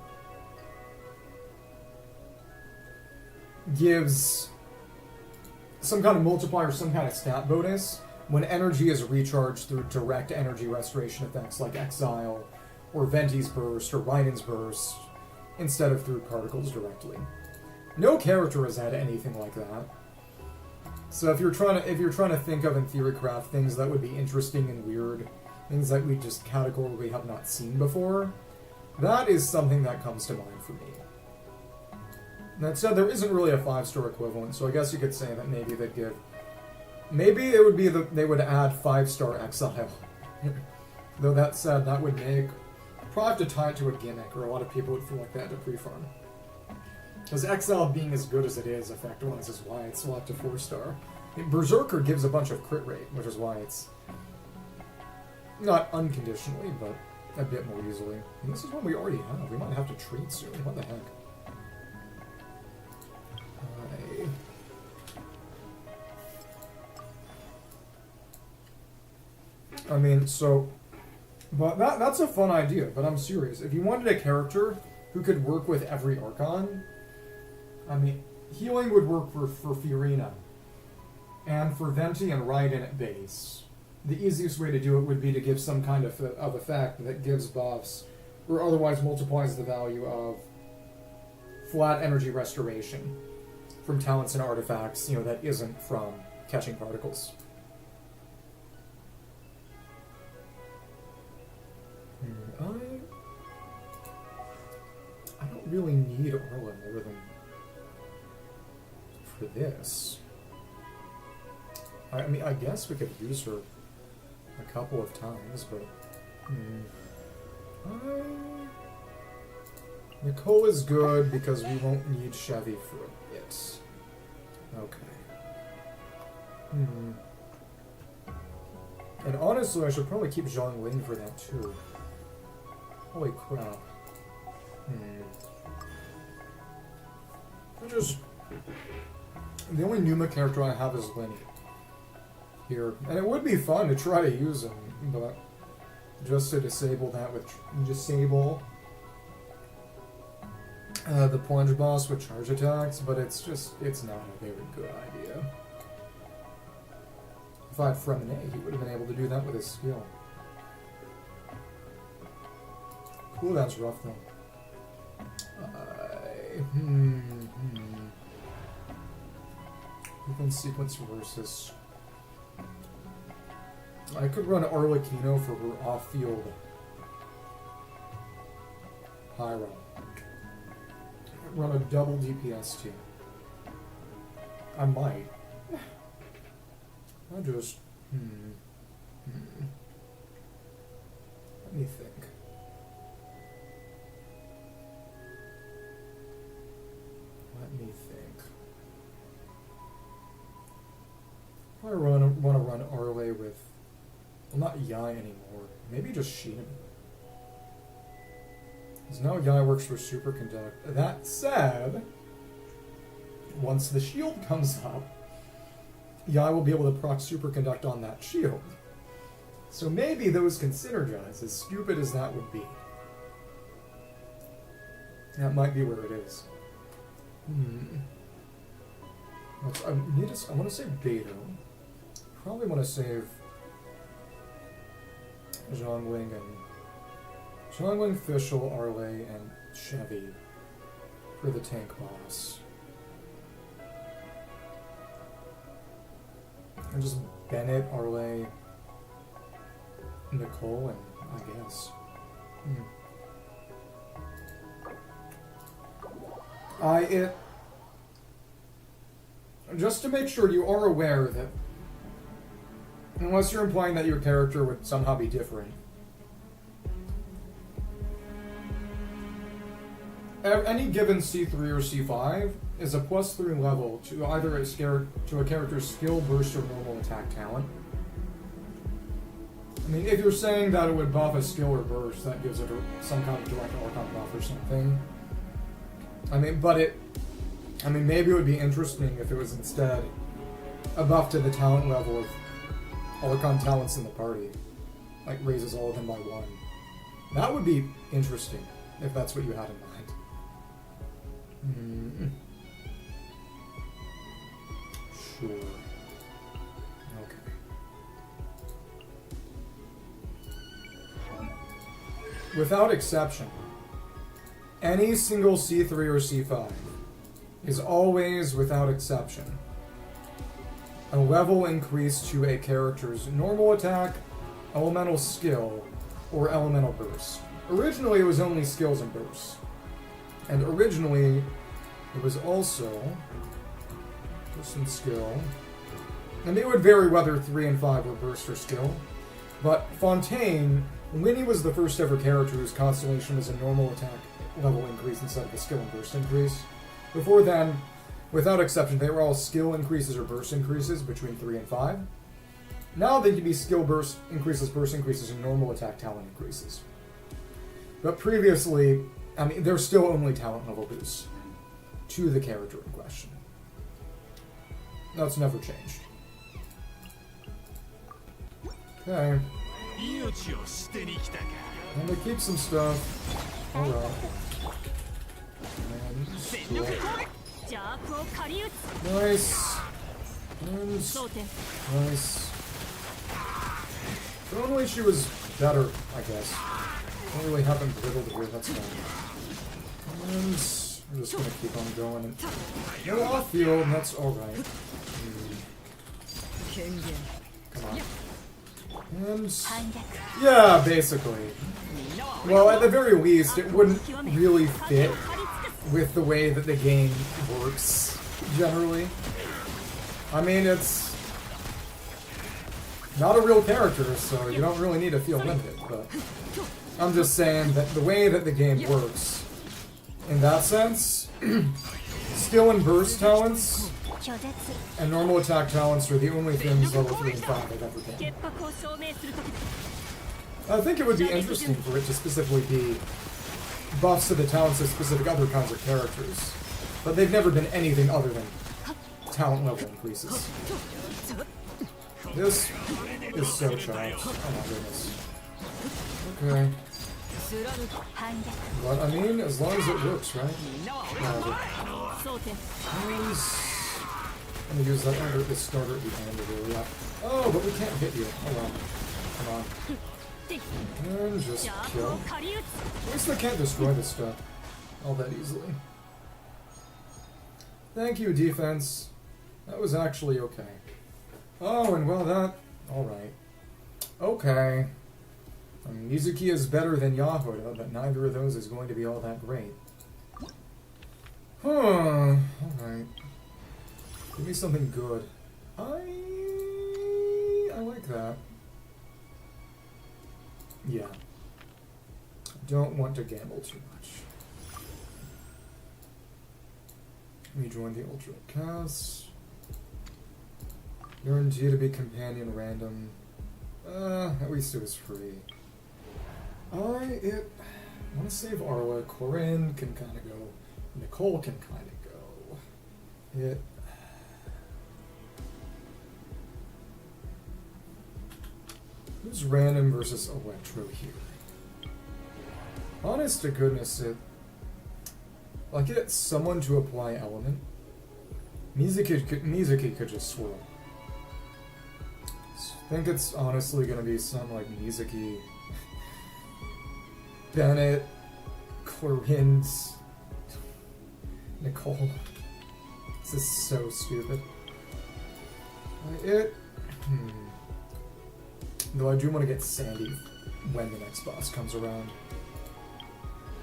gives some kind of multiplier, some kind of stat bonus when energy is recharged through direct energy restoration effects like Exile, or Venti's Burst, or Raiden's Burst, instead of through particles directly. No character has had anything like that. So if you're trying to think of in Theorycraft things that would be interesting and weird, things that we just categorically have not seen before, that is something that comes to mind for me. That said, there isn't really a 5-star equivalent, so I guess you could say that maybe they'd give... maybe it would be they would add 5-star Exile. Though that said, that would make... probably have to tie it to a gimmick, or a lot of people would feel like they had to pre-farm. Because Exile being as good as it is, effect-wise, is why it's swapped to 4-star. Berserker gives a bunch of crit rate, which is why it's... not unconditionally, but a bit more easily. And this is one we already have. We might have to treat soon. What the heck? I mean, so... But that's a fun idea, but I'm serious. If you wanted a character who could work with every Archon, I mean, healing would work for Fiorina. And for Venti and Raiden at base. The easiest way to do it would be to give some kind of effect that gives buffs, or otherwise multiplies the value of flat energy restoration from talents and artifacts, that isn't from catching particles. I don't really need Orla more than for this. I mean, I guess we could use her a couple of times, but... Nicole is good because we won't need Chevy for a bit. Okay. And honestly, I should probably keep Zhongling for that too. Holy crap. The only Numa character I have is Lenny. Here. And it would be fun to try to use him, but just to disable that with... Disable the plunge boss with charge attacks, but it's not a very good idea. If I had Fremine, he would have been able to do that with his skill. Cool, that's rough though. Within sequence versus... I could run Arlecchino for her off-field Pyro. Run a double DPS team. I might. I just... Let me think. I want to run Arle with... Well, not Yai anymore. Maybe just Shinobu. Because now Yai works for Superconduct. That said, once the shield comes up, Yai will be able to proc Superconduct on that shield. So maybe those can synergize, as stupid as that would be. That might be where it is. I want to save Beto. Probably want to save Zhongling, Fischl, Arle, and Chevy for the tank boss. And just Bennett, Arle, Nicole, and I guess. Just to make sure you are aware that, unless you're implying that your character would somehow be different, any given C3 or C5 is a +3 level to either a character's skill, burst, or normal attack talent. I mean, if you're saying that it would buff a skill or burst, that gives it some kind of direct Archon buff or something. Maybe it would be interesting if it was instead a buff to the talent level of Archon talents in the party. Like, raises all of them by 1. That would be interesting, if that's what you had in mind. Sure. Okay. Without exception, any single C3 or C5 is always, without exception, a level increase to a character's normal attack, elemental skill, or elemental burst. Originally, it was only skills and bursts. And originally, it was also burst and skill. And it would vary whether 3 and 5 were burst or skill. But Fontaine, Winnie was the first ever character whose constellation was a normal attack level increase instead of a skill and burst increase. Before then, without exception, they were all skill increases or burst increases between 3 and 5. Now they can be skill burst increases, and normal attack talent increases. But previously, I mean, there's still only talent level boosts to the character in question. That's never changed. Okay. And they keep some stuff. Alright. Nice. Nice. If only she was better, I guess. Don't really have them brittled here, that's fine. And we're just gonna keep on going. And no off field, and that's alright. Come on. And yeah, basically. Well, at the very least, it wouldn't really fit with the way that the game works, generally. I mean, it's not a real character, so you don't really need to feel limited, but I'm just saying that the way that the game works, in that sense, skill and burst talents and normal attack talents are the only things level 3 and 5 have ever been. I think it would be interesting for it to specifically be buffs to the talents of specific other kinds of characters, but they've never been anything other than talent level increases. This is so chopped. Oh my goodness. Okay. But I mean, as long as it works, right? I'm gonna use that under the starter at the end of the Oh, but we can't hit you. Hold on. Come on. And just kill. At least they can't destroy this stuff all that easily. Thank you, defense. That was actually okay. Oh, and well, that... Alright. Okay. I mean, Mizuki is better than Yahoda, but neither of those is going to be all that great. Huh. Alright. Give me something good. I like that. Yeah. Don't want to gamble too much. Rejoin the Ultra Cast. Guarantee to be companion random. At least it was free. I want to save Arla. Corinne can kind of go. Nicole can kind of go. Who's random versus Electro here? Honest to goodness, I'll get someone to apply element. Mizuki could just swirl. I think it's honestly gonna be some like Mizuki, Bennett, Clarence, Nicole. This is so stupid. Though I do want to get Sandy when the next boss comes around.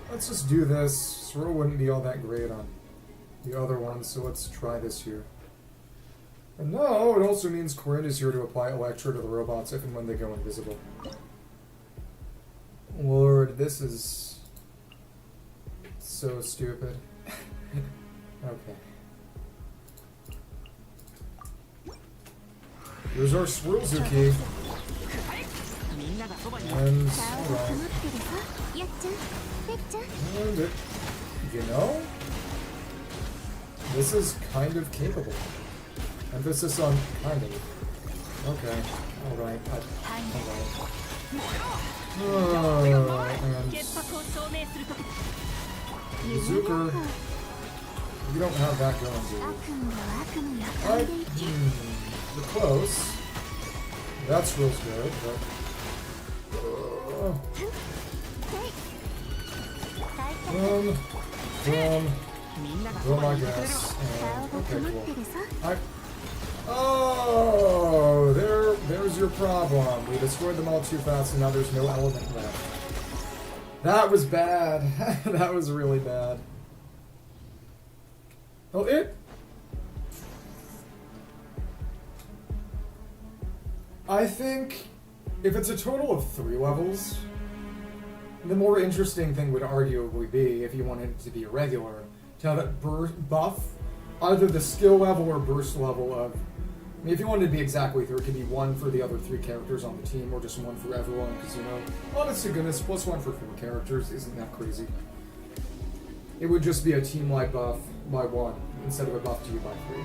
Let's just do this. Swirl wouldn't be all that great on the other one, so let's try this here. And no, it also means Corinne is here to apply Electro to the robots if and when they go invisible. Lord, this is so stupid. Okay. Here's our Swirlzuki. And, alright. And it, you know, this is kind of capable. Emphasis on kind of. Okay, alright. Alright. And Zucker, you don't have that going, do you? Alright. We're close. That swirl's good, but... Boom, I guess. And, okay, cool. Oh, there's your problem. We destroyed them all too fast, and now there's no element left. That was bad. That was really bad. Oh, I think if it's a total of 3 levels, the more interesting thing would arguably be, if you wanted it to be irregular, to have it buff either the skill level or burst level of mean, if you wanted to be exactly 3, it could be 1 for the other 3 characters on the team, or just 1 for everyone, because, you know, honest to goodness, +1 for 4 characters isn't that crazy. It would just be a team-wide buff by 1, instead of a buff to you by 3.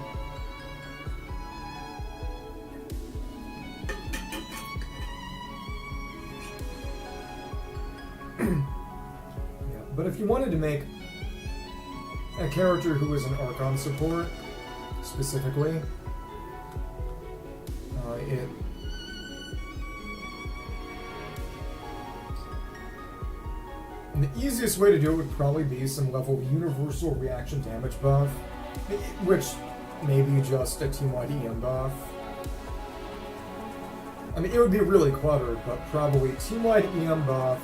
Yeah, but if you wanted to make a character who was an Archon support, specifically, and the easiest way to do it would probably be some level of universal reaction damage buff, which may be just a team-wide EM buff. I mean, it would be really cluttered, but probably team-wide EM buff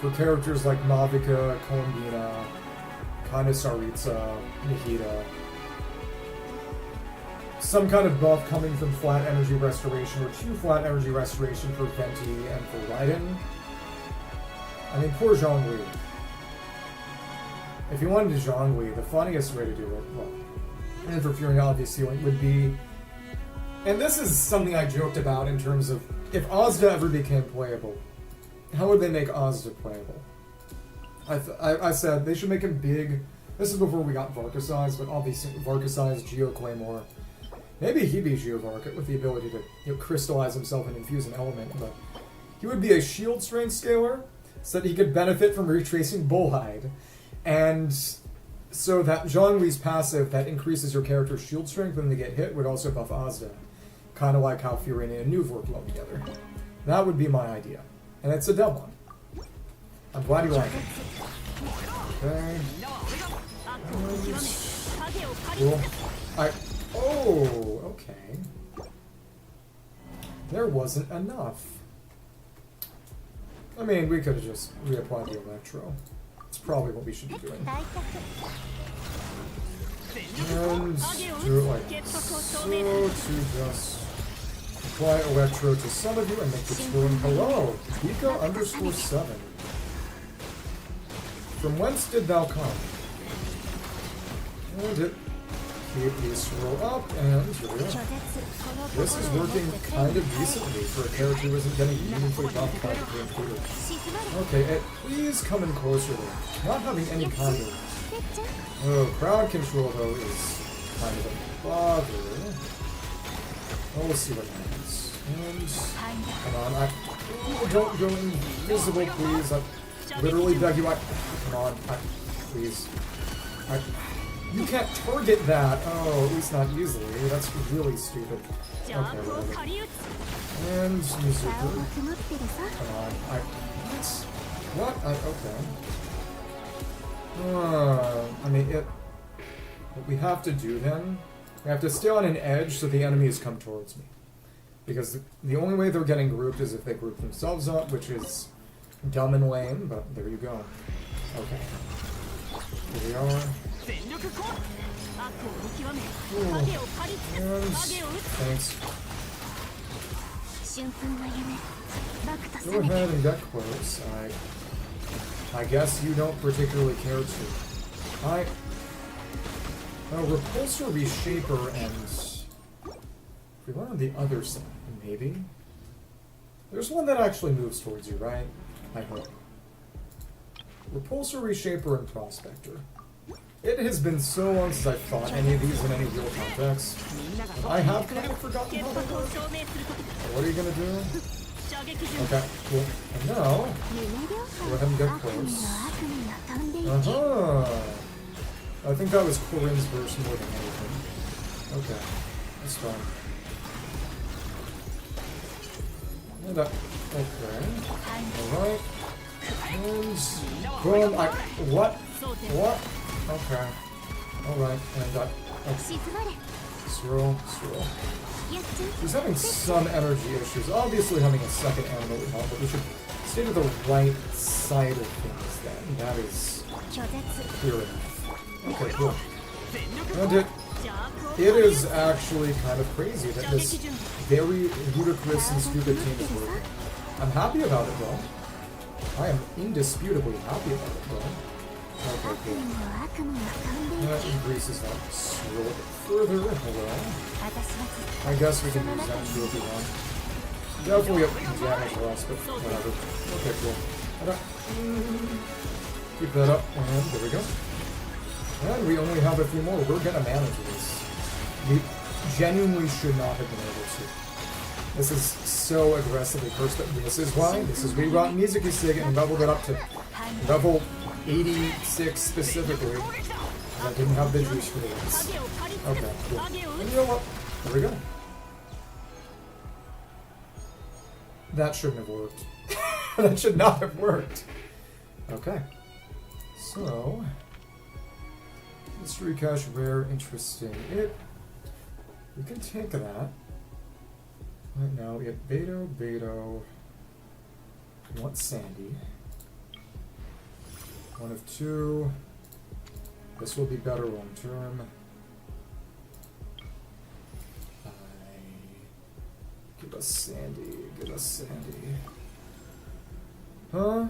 for characters like Mavica, Colombina, Kana Saritsa, Nikita. Some kind of buff coming from flat energy restoration, or 2 flat energy restoration for Venti and for Raiden. I mean, poor Zhongli. If you wanted to Zhongli, the funniest way to do it, well, and for Fury obviously, would be, and this is something I joked about in terms of, if Ozda ever became playable, how would they make Ozda playable? I said they should make him big. This is before we got Varkasized, but obviously Varkasized, Geo Claymore. Maybe he'd be Geovark with the ability to, you know, crystallize himself and infuse an element, but he would be a shield strength scaler, so that he could benefit from retracing Bullhide. And so that Zhongli's passive that increases your character's shield strength when they get hit would also buff Ozda. Kind of like how Fiorina and Nuvork go together. That would be my idea. And it's a dumb one. I'm glad you like it. Okay. Cool. Oh, okay. There wasn't enough. I mean, we could have just reapplied the Electro. It's probably what we should be doing. And do it like so to just apply Electro to some of you and make the swirling. Hello, Pika_7. From whence did thou come? And it keep the swirl up, and this is working kind of decently for a character who isn't getting meaningfully buffed by the game tutor. Okay, please come in closer there. Not having any kind of... Oh, crowd control though is kind of a bother. Oh, we'll see what happens. And come on, don't go invisible, please. I literally dug you out. Come on, please. You can't target that. Oh, at least not easily. That's really stupid. Okay, whatever. And Mizuku. Come on. What? Okay. I mean, what we have to do then, we have to stay on an edge so the enemies come towards me. Because the only way they're getting grouped is if they group themselves up, which is dumb and lame, but there you go. Okay. Here we are. Ooh. And thanks. Go ahead and get close. I guess you don't particularly care to. Repulsor, Reshaper, and if we went on the other side, maybe? There's one that actually moves towards you, right? I hope. Repulsor, Reshaper, and Prospector. It has been so long since I've fought any of these in any real context. I have kind of forgotten how they work. What are you gonna do? Okay, cool. And now, go ahead and get close. I think that was Corinne's verse more than anything. Okay, that's fine. And okay. Alright. And boom. What? Okay. Alright. And swirl. He's having some energy issues. Obviously having a second animal would help, but we should stay to the right side of things then. That is clear enough. Okay, cool. And it is actually kind of crazy that this very ludicrous and stupid team is working. I'm happy about it though. I am indisputably happy about it though. Okay, cool. That increases that scroll further. Hello. I guess we can use that shield if we want. Definitely up damage less, but whatever. Okay, cool. Keep that up, and there we go. And we only have a few more. We're gonna manage this. We genuinely should not have been able to. This is so aggressively cursed, but this is why. This is we brought Mizuki Stygian and leveled it up to level 86 specifically. I didn't have the juice for this. Okay, cool. And you know what? There we go. That shouldn't have worked. That should not have worked. Okay. So, mystery cache rare, interesting. We can take that. Right now we have Beto. We want Sandy. One of two. This will be better long term. Give us Sandy. Give us Sandy. Huh?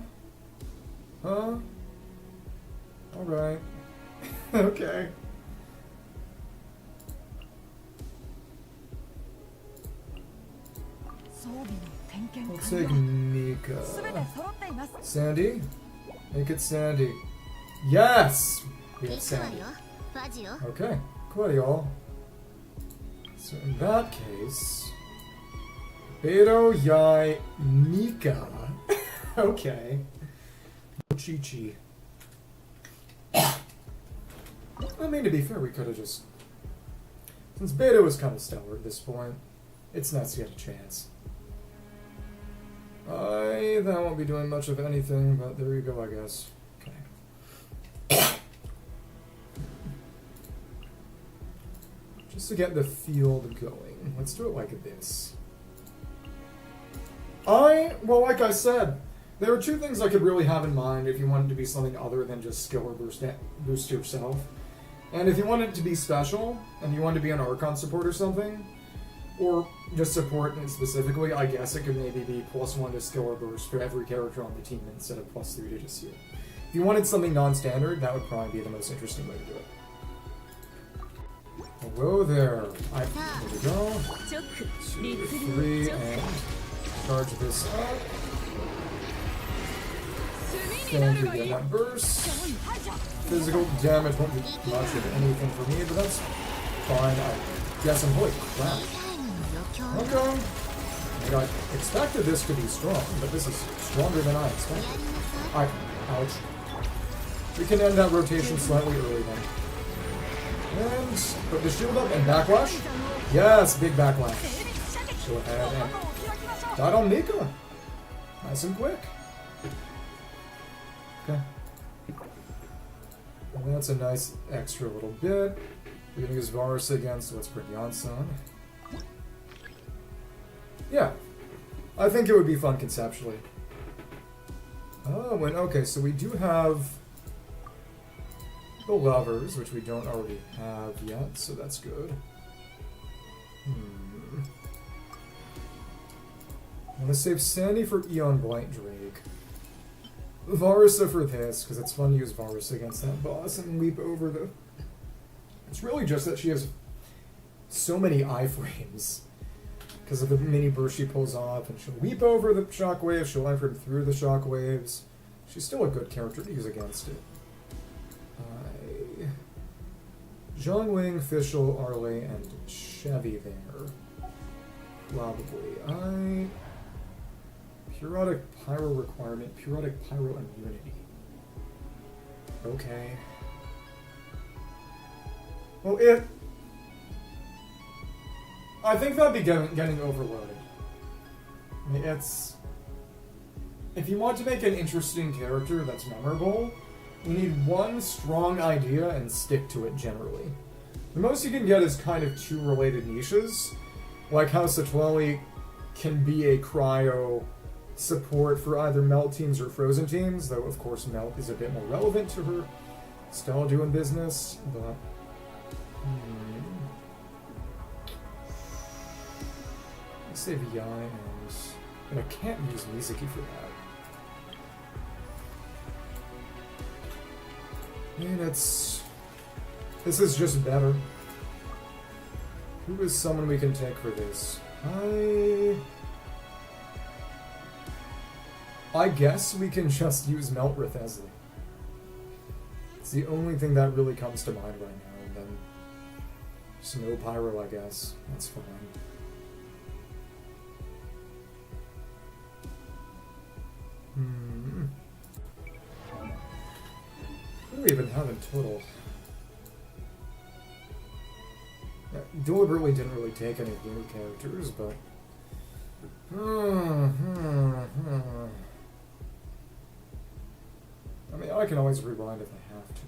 Alright. Okay. We'll take Nika. Sandy? Make it Sandy. Yes! We have Sandy. Okay. Cool, y'all. So in that case... Beto, Yai, Nika. Okay. Chi-Chi. I mean, to be fair, we could have just... Since Beto was kind of stellar at this point, it's nice to get a chance. That won't be doing much of anything, but there you go, I guess. Okay. Just to get the field going. Let's do it like this. Well, like I said, there are two things I could really have in mind if you want it to be something other than just skill or boost yourself. And if you want it to be special, and you want it to be an Archon support or something, or just support it specifically, I guess it could maybe be +1 to skill or burst for every character on the team instead of +3 to just you. If you wanted something non-standard, that would probably be the most interesting way to do it. Hello there. There we go. 2, 3, and charge this up. And we get that burst. Physical damage won't be much of anything for me, but that's fine. I guess I'm holy crap. Okay. I expected this to be strong, but this is stronger than I expected. Ouch. We can end that rotation slightly early then. And put the shield up and backlash. Yes, big backlash. Go ahead and died on Nika. Nice and quick. Okay. And that's a nice extra little bit. We're gonna use Varus again, so let's bring Yansan. Yeah. I think it would be fun conceptually. Oh, and okay, so we do have the lovers, which we don't already have yet, so that's good. I'm gonna save Sandy for Eon Blight Drake. Varusa for this, because it's fun to use Varusa against that boss and leap over the... It's really just that she has so many iframes. Because of the mini burst she pulls off, and she'll leap over the shockwaves, she'll iframe through the shockwaves. She's still a good character to use against it. Zhongwing, Fischl, Arley, and Chevy there. Probably. Periodic Pyro requirement, Periodic Pyro immunity. Okay. Well, I think that'd be getting overloaded. I mean, it's... If you want to make an interesting character that's memorable, you need one strong idea and stick to it generally. The most you can get is kind of two related niches, like how Satwelli can be a cryo support for either Melt teams or Frozen teams, though of course Melt is a bit more relevant to her style doing business, but... Let's save Yai and I can't use Mizuki for that. And this is just better. Who is someone we can take for this? I guess we can just use Meltrith Esley. It's the only thing that really comes to mind right now, and then Snow Pyro, I guess. That's fine. What do we even have in total? Yeah, deliberately didn't really take any blue characters, but... I mean, I can always rewind if I have to.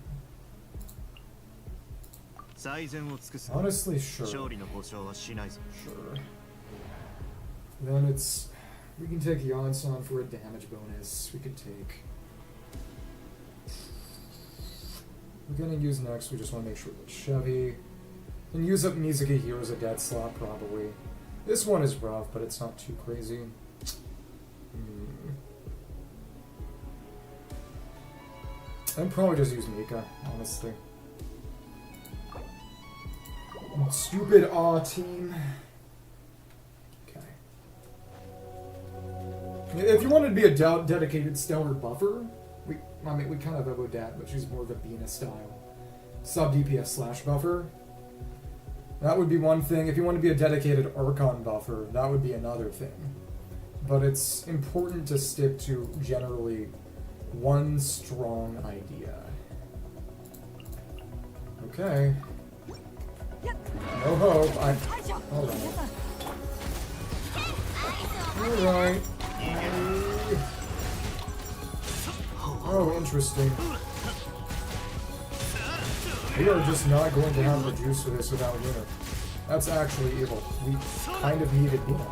Honestly, sure. Sure. Then it's... We can take Yansan for a damage bonus. We could take... We're gonna use next, we just want to make sure that Chevy... And use up Mizuki here as a dead slot, probably. This one is rough, but it's not too crazy. I'd probably just use Mika, honestly. Stupid aw team. Okay. If you wanted to be a dedicated stellar buffer, we kind of have Odette, but she's more of a Bina style. Sub DPS slash buffer. That would be one thing. If you want to be a dedicated Archon buffer, that would be another thing. But it's important to stick to generally one strong idea. Okay. No hope. Alright. Oh, interesting. We are just not going to have the juice for this without Nina. That's actually evil. We kind of needed Nina.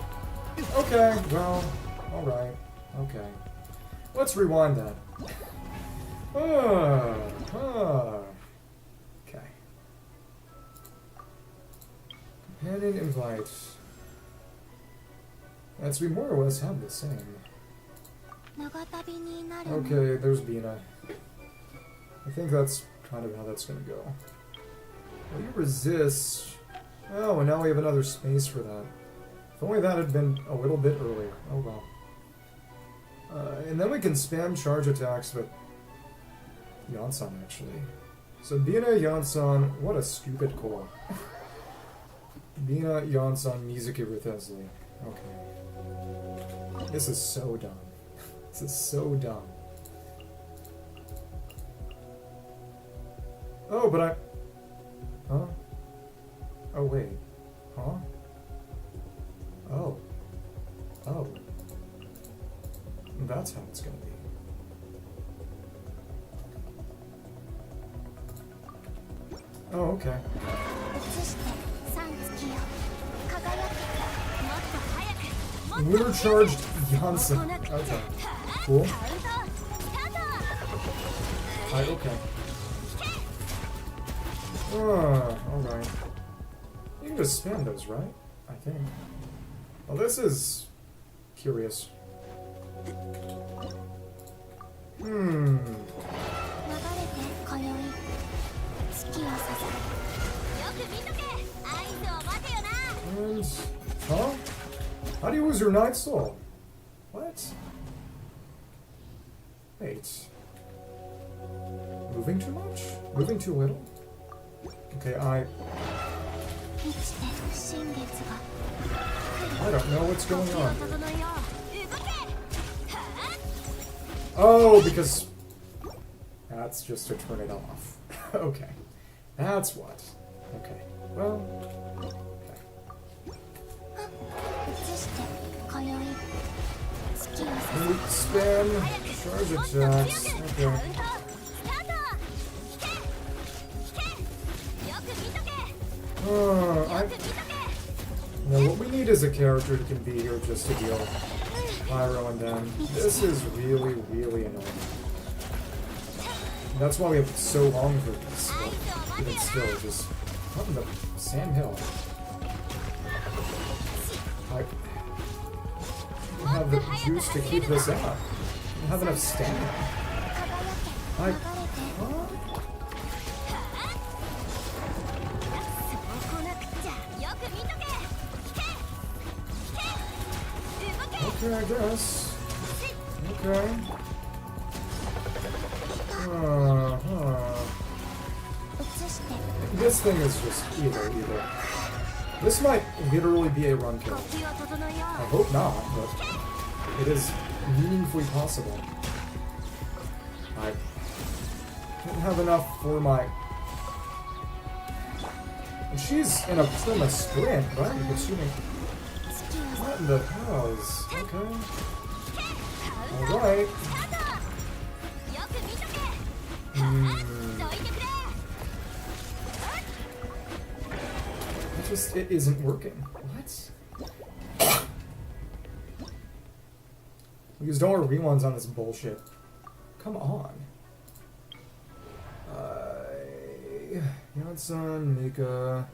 Okay, well, alright. Okay. Let's rewind that. Okay. Companion invite. That's we more or less have the same. Okay, there's Bina. I think that's kind of how that's gonna go. Well, you resist. Oh, and now we have another space for that. If only that had been a little bit earlier. Oh well. And then we can spam charge attacks with Yansan, actually. So Bina, Yansan, what a stupid call. Bina, Yansan, Mizuki with Esley. Okay. This is so dumb. This is so dumb. Oh, but I... Huh? Oh, wait. Huh? Oh. Oh. That's how it's gonna be. Oh, okay. Winter charged Janssen. Okay. Cool. Okay. Alright. You can just spam those, right? I think. Well, this is curious. And... Huh? How do you lose your 9th soul? What? Wait. Moving too much? Moving too little? Okay, I don't know what's going on. Oh, because... That's just to turn it off. Okay. That's what. Okay. Well... Okay. Spam. Charge attacks. Okay. Now what we need is a character who can be here just to deal Pyro and them. This is really, really annoying. And that's why we have so long for this. But even still, just up in the Sand Hill. I don't have the juice to keep this up. I don't have enough stamina. Huh? Okay, I guess. Okay. This thing is just either. This might literally be a run kill. I hope not, but it is meaningfully possible. I don't have enough for my... And she's in a perma sprint, right? Assuming... What in the hells? Okay. Alright. It isn't working. What? We used all our reruns on this bullshit. Come on. Yonsan, Mika.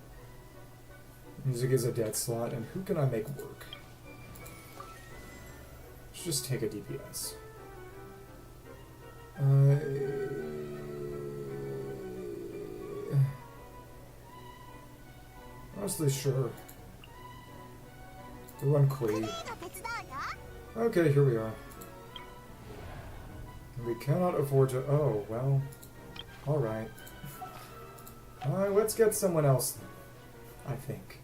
Music is a dead slot, and who can I make work? Let's just take a DPS. Honestly, sure. We run Kui. Okay, here we are. We cannot afford to... Oh, well... Alright. Let's get someone else, I think.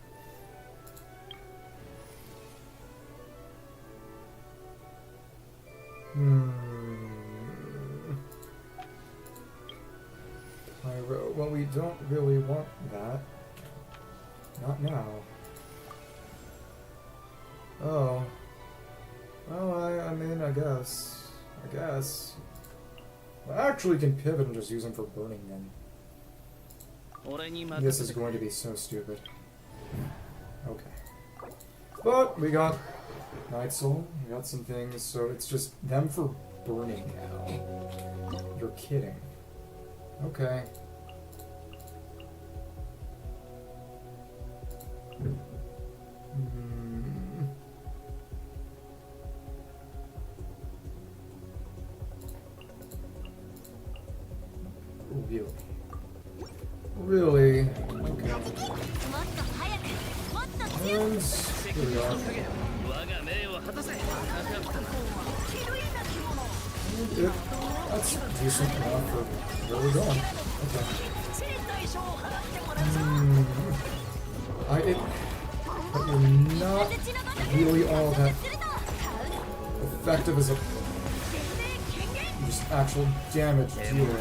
Pyro. Well, we don't really want that. Not now. Oh. Well, I mean, I guess. Well, I actually can pivot and just use them for burning then. This is going to be so stupid. Okay. But we got Night Soul, we got some things, so it's just them for burning now. You're kidding. Okay. Really? Okay. And here we are. That's decent enough for where we're going. Okay. But you're not really all that effective as a just actual damage dealer.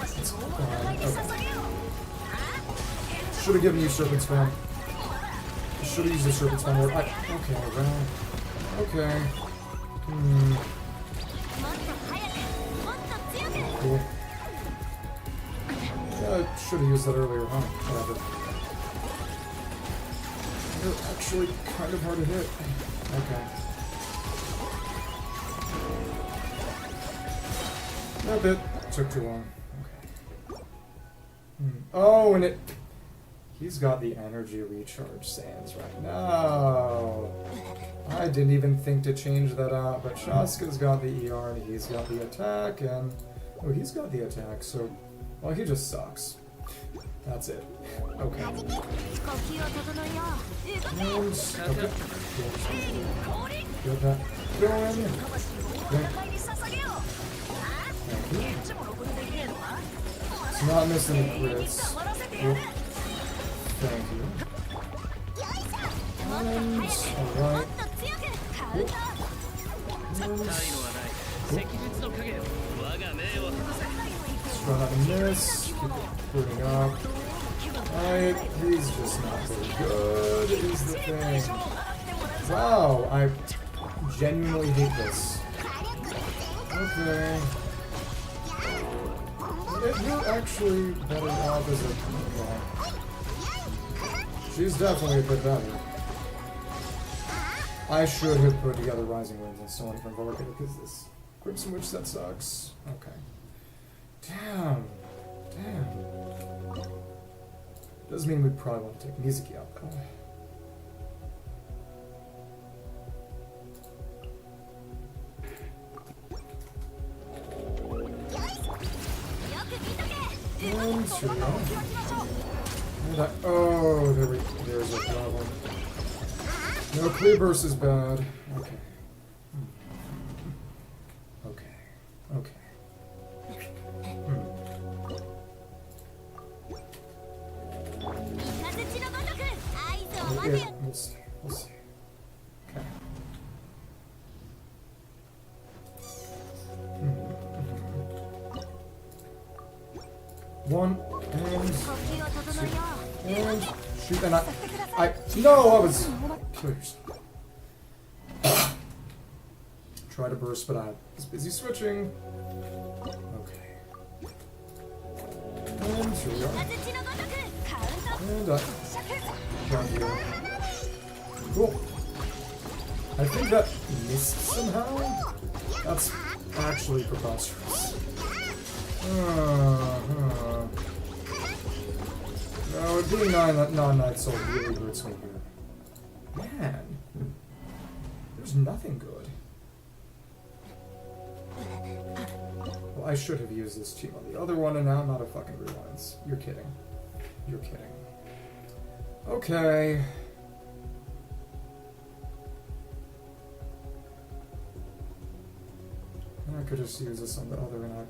It's fine. Okay. Should have given you Serpent Spam. Should have used the Serpent Spam more. Okay, well. Okay. Cool. Yeah, I should have used that earlier, huh? Whatever. They're actually kind of hard to hit. Okay. That bit took too long. Okay. Oh, and it... He's got the energy recharge sands right now. I didn't even think to change that out, but Shaska's got the ER and he's got the attack, and... Oh, he's got the attack, so... Well, he just sucks. That's it. Okay. And... Okay. Cool. Get that going. Okay. Thank you. It's not missing the crits. Cool. Thank you. And, alright. Cool. Let's try not to miss. Keep it putting up. He's just not very good, is the thing. Wow, I genuinely hate this. Okay. You're actually better off as a... She's definitely a bit better. I should have put together Rising Winds and so on from Vorka because this Crimson Witch set sucks. Okay. Damn. Does mean we probably want to take Mizuki out though. And here we go. Oh, there's a problem. No, Cleaburst is bad. Okay. We'll see. We'll see. Okay. One and two and shoot, and I was kill yourself. Try to burst, but I was busy switching. Okay. And here we go. And down here. Cool. I think that missed somehow. That's actually preposterous. No, being non-Night Soul really hurts me here. Man, there's nothing good. Well, I should have used this team on the other one, and now I'm out of fucking rewinds. You're kidding. You're kidding. Okay. I could just use this on the other, and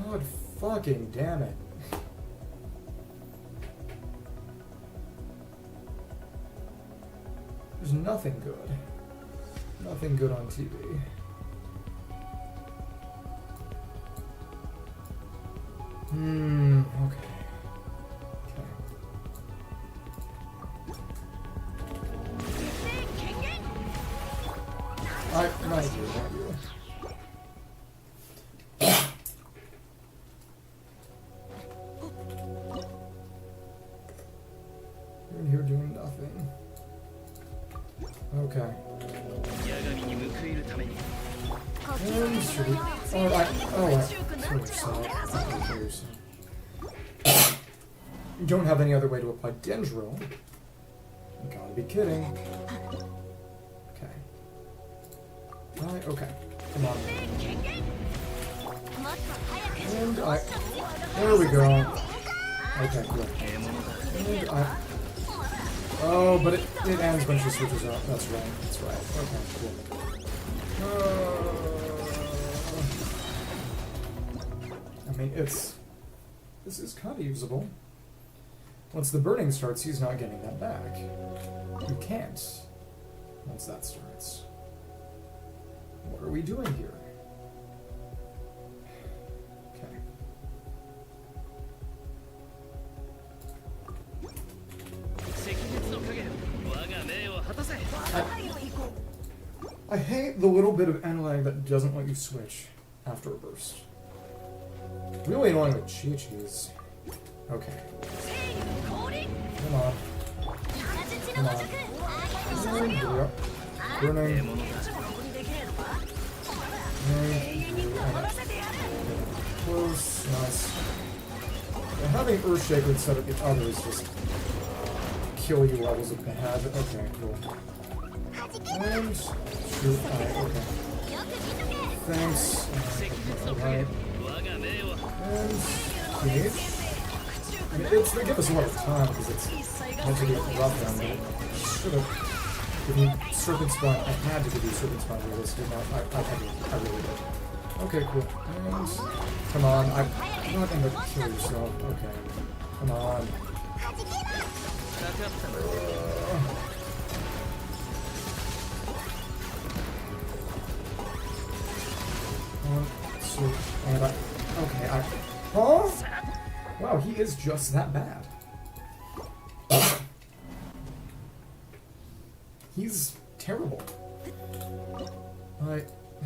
God fucking damn it. There's nothing good. Nothing good on TV. Okay. Not you. You're in here doing nothing. Okay. You don't have any other way to apply Dendro. You gotta be kidding. Okay. Right, okay. Come on. And there we go. Okay, good. And oh, but it ends when she switches out. That's right. That's right. Okay, cool. I mean, this is kind of usable. Once the burning starts, he's not getting that back. You can't. Once that starts. What are we doing here? Okay. I hate the little bit of analag that doesn't let you switch after a burst. Really annoying with Chi-Chi's. Okay. Come on. Come on. And here we go. Burning. Close. Nice. And having Earthshaker instead of the others just kill you levels of bad. Okay, cool. And shoot. Okay. Thanks. Alright. And Cage. I mean, they give us a lot of time because it's meant to be rough down there. Should have given Serpent Spawn. I had to give you Serpent Spawn for this, didn't I? I really did. Okay, cool. And come on, I'm not gonna kill yourself. Okay. Come on. Okay, huh? Wow, he is just that bad. He's terrible.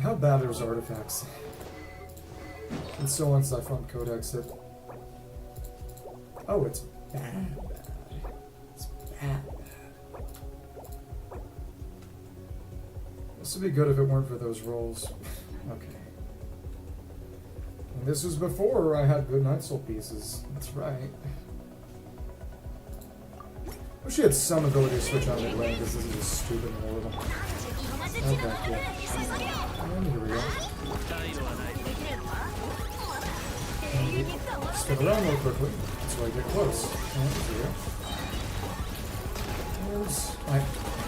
How bad are his artifacts? And so on Siphon Codex that... Oh, it's bad. It's bad. This would be good if it weren't for those rolls. Okay. And this was before I had good Night Soul pieces. That's right. I wish you had some ability to switch out midway, because this is just stupid and horrible. Okay, cool. And here we go. And step around real quickly, so I get close. And here we go.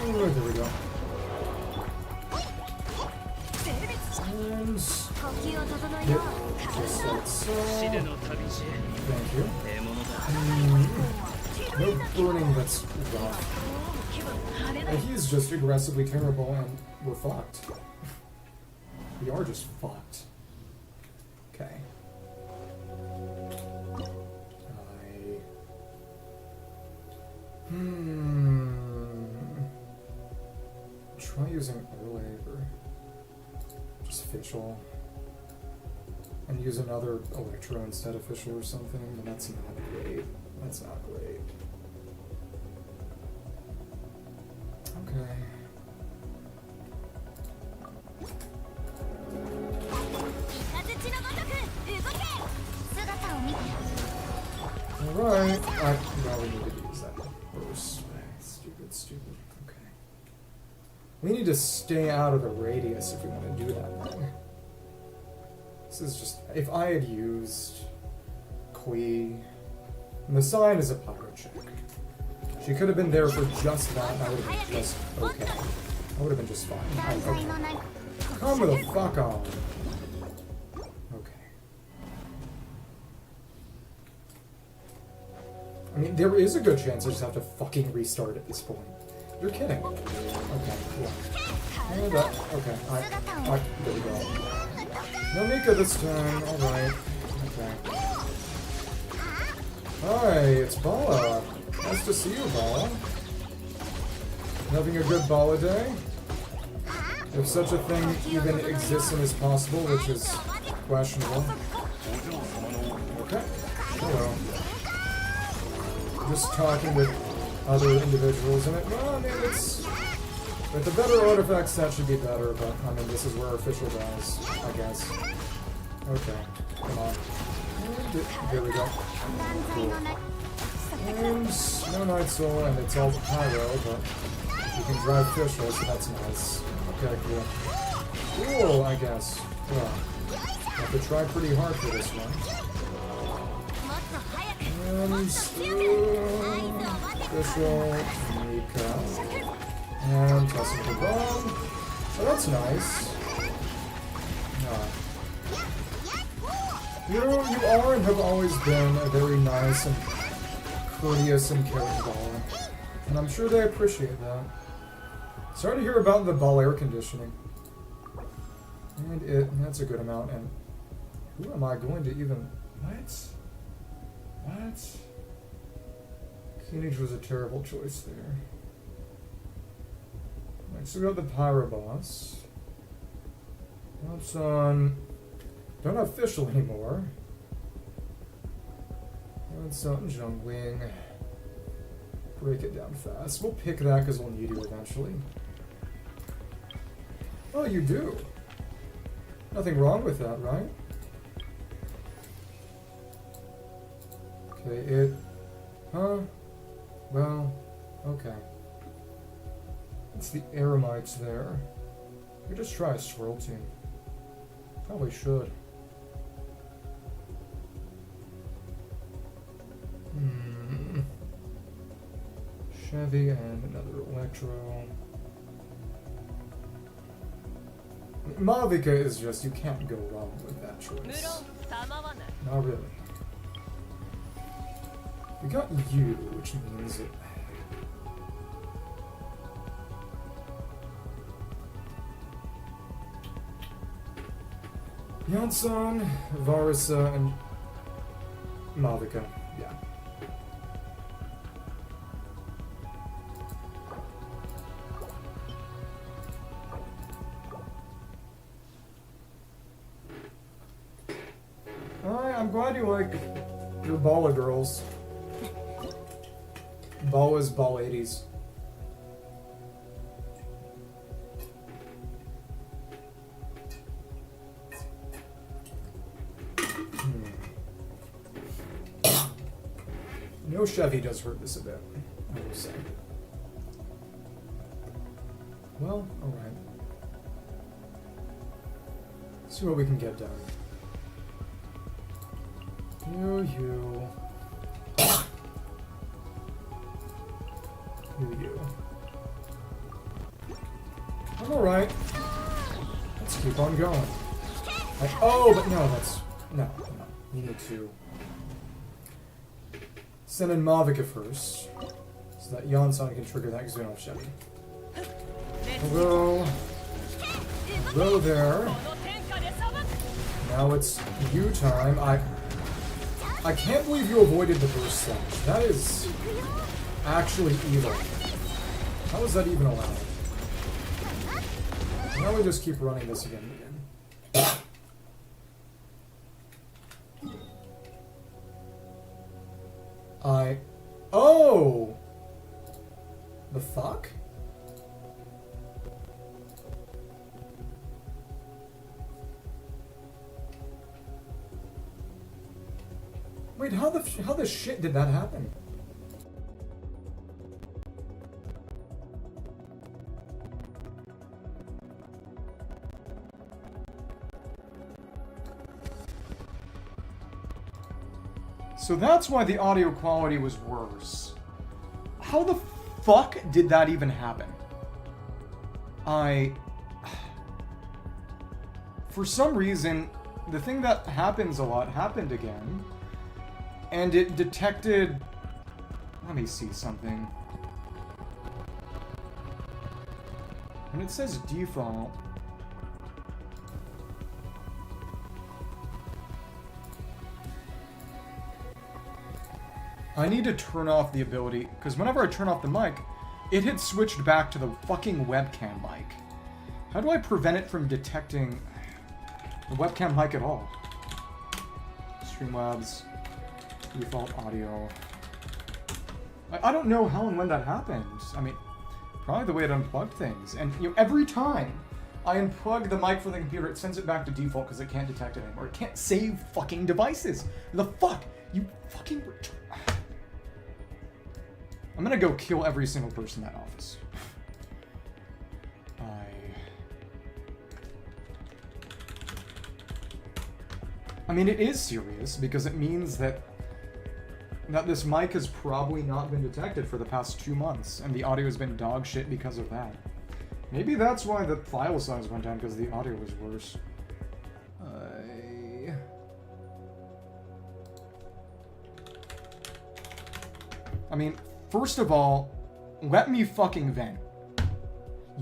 And there we go. And just like so. Thank you. No burning that's rough. And he's just aggressively terrible, and we're fucked. We are just fucked. Okay. Try using early or just Fischl. And use another Electro instead of Fischl or something, but that's not great. That's not great. Okay. Alright. Now we need to use that burst. Stupid. Okay. We need to stay out of the radius if we want to do that thing. This is just... If I had used Kui... And the sign is a pirate chick. She could have been there for just that, and I would have been just okay. I would have been just fine. Okay. Come the fuck on. Okay. I mean, there is a good chance I just have to fucking restart at this point. You're kidding. Okay, cool. And okay, there we go. No Mika this time, alright. Okay. Hi, it's Bala. Nice to see you, Bala. Having a good Bala day? If such a thing even exists and is possible, which is questionable. Okay. Hello. Just talking with other individuals in it. Well, I mean, it's... With the better artifacts, that should be better, but, I mean, this is where official dies, I guess. Okay. Come on. Here we go. Cool. And no Night Soul, and it's all pyro, but you can drive Fischl, so that's nice. Okay, cool. Cool, I guess. Yeah. Have to try pretty hard for this one. And Fischl, Mika, and Tessin the Bomb. Oh, that's nice. You are and have always been a very nice and courteous and caring Bala. And I'm sure they appreciate that. Sorry to hear about the ball air conditioning. And that's a good amount. And who am I going to even... What? Koenig was a terrible choice there. Next we got the Pyro Boss. That's on... Don't have Fischl anymore. That's on Zhong Wing. Break it down fast. We'll pick that because we'll need you eventually. Oh, you do. Nothing wrong with that, right? Okay, Huh? Well, okay. It's the Eremites there. We just try a Swirl Team. Probably should. Chevy and another Electro. Mavica is just, you can't go wrong with that choice. Not really. We got you, which means it... Yansan, Varisa, and Mavica. Yeah. I'm glad you like your Bala girls. Bala's Ball 80s. No Chevy does hurt this a bit, I will say. Well, alright. See what we can get done. You. I'm alright. Let's keep on going. Oh, but no, that's... No. You need to... Send in Mavica first, so that Yansan can trigger that Xuno Chevy. Hello. Hello there. Now it's you time. I can't believe you avoided the burst slash. That is actually evil. How is that even allowed? Now we just keep running this again and again. Oh! The fuck? Wait, how the shit did that happen? So that's why the audio quality was worse. How the fuck did that even happen? For some reason, the thing that happens a lot happened again. And it detected... Let me see something. When it says default... I need to turn off the ability, because whenever I turn off the mic, it had switched back to the fucking webcam mic. How do I prevent it from detecting the webcam mic at all? Streamlabs, default audio. I don't know how and when that happened. I mean, probably the way it unplugged things. And you know, every time I unplug the mic from the computer, it sends it back to default because it can't detect it anymore. It can't save fucking devices. The fuck? You fucking... I'm gonna go kill every single person in that office. I mean, it is serious because it means that this mic has probably not been detected for the past 2 months, and the audio has been dog shit because of that. Maybe that's why the file size went down, because the audio was worse. I mean, first of all, let me fucking vent.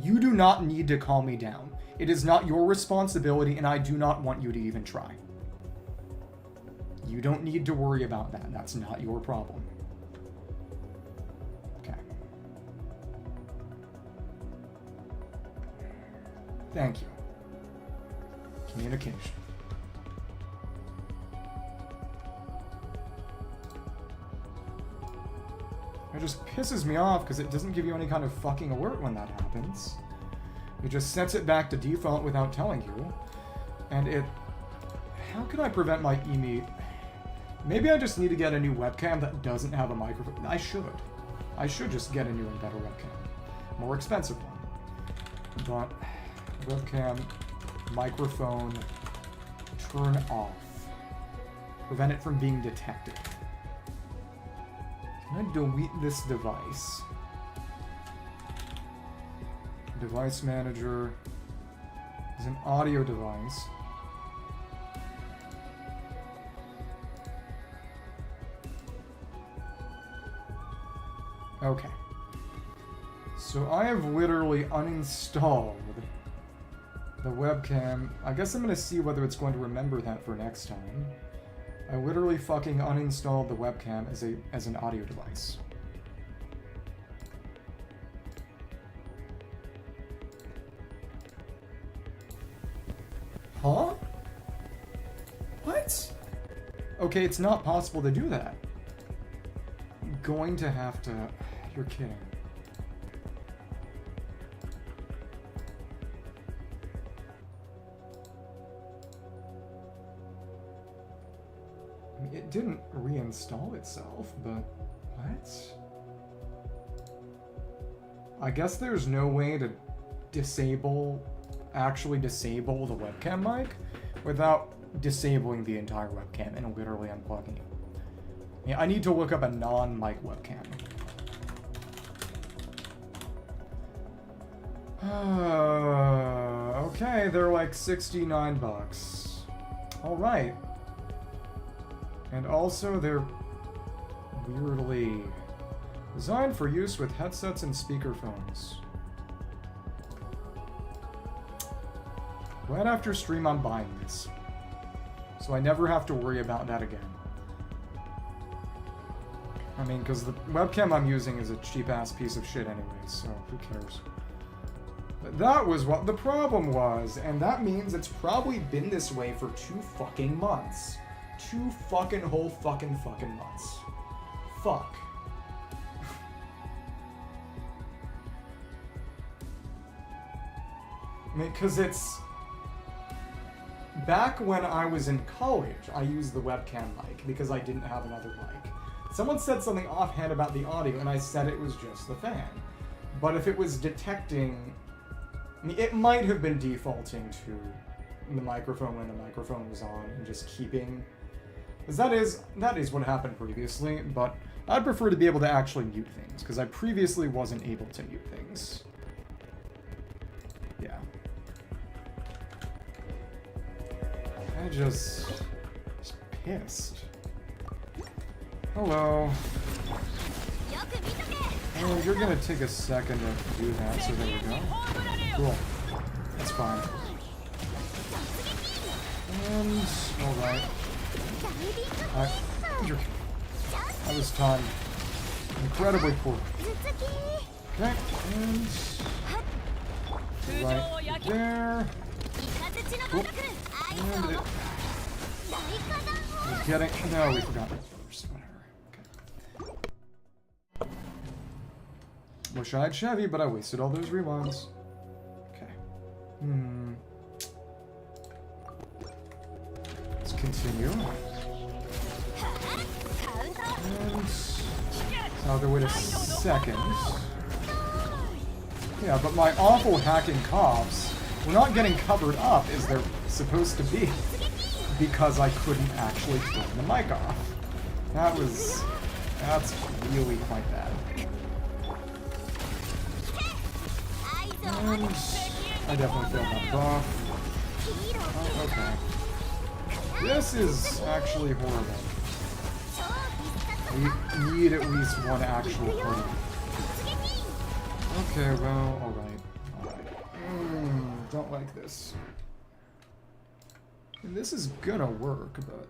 You do not need to calm me down. It is not your responsibility, and I do not want you to even try. You don't need to worry about that. That's not your problem. Okay. Thank you. Communication. It just pisses me off because it doesn't give you any kind of fucking alert when that happens. It just sets it back to default without telling you. And it... How can I prevent my e-meet? Maybe I just need to get a new webcam that doesn't have a microphone. I should. I should just get a new and better webcam. More expensive one. But webcam, microphone, turn off. Prevent it from being detected. Can I delete this device? Device manager is an audio device. Okay. So I have literally uninstalled the webcam. I guess I'm gonna see whether it's going to remember that for next time. I literally fucking uninstalled the webcam as an audio device. Huh? What? Okay, it's not possible to do that. I'm going to have to... You're kidding. I mean, it didn't reinstall itself, but... What? I guess there's no way to actually disable the webcam mic without disabling the entire webcam and literally unplugging it. Yeah, I need to look up a non-mic webcam. Okay, they're like $69. Alright. And also, they're weirdly designed for use with headsets and speakerphones. Right after stream, I'm buying this, so I never have to worry about that again. I mean, because the webcam I'm using is a cheap-ass piece of shit anyway, so who cares? But that was what the problem was, and that means it's probably been this way for 2 fucking months. 2 fucking whole fucking months. Fuck. I mean, because it's... Back when I was in college, I used the webcam mic because I didn't have another mic. Someone said something offhand about the audio, and I said it was just the fan. But if it was detecting... I mean, it might have been defaulting to the microphone when the microphone was on and just keeping... Because that is what happened previously, but I'd prefer to be able to actually mute things, because I previously wasn't able to mute things. Yeah. I just pissed. Hello. And you're gonna take a second to do that, so there we go. Cool. That's fine. And alright. That was timed incredibly poor. Okay, and right there. Cool. And it. We're getting. No, we forgot it first. Whatever. Okay. Wish I had Chevy, but I wasted all those rewinds. Okay. Let's continue. And now there wait a second. Yeah, but my awful hacking cops were not getting covered up as they're supposed to be because I couldn't actually turn the mic off. That's really quite bad. And I definitely failed that off. Oh, okay. This is actually horrible. We need at least one actual party. Okay, well, alright. Don't like this. And this is gonna work, but...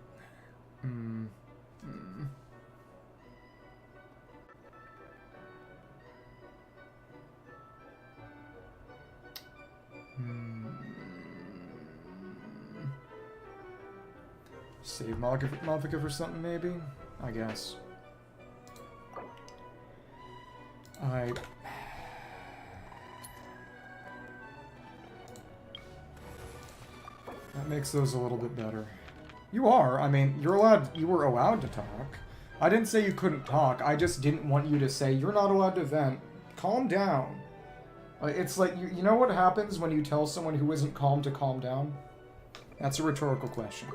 Save Malvika for something, maybe? I guess. Alright. That makes those a little bit better. You are. I mean, you were allowed to talk. I didn't say you couldn't talk. I just didn't want you to say, you're not allowed to vent. Calm down. It's like, you know what happens when you tell someone who isn't calm to calm down? That's a rhetorical question.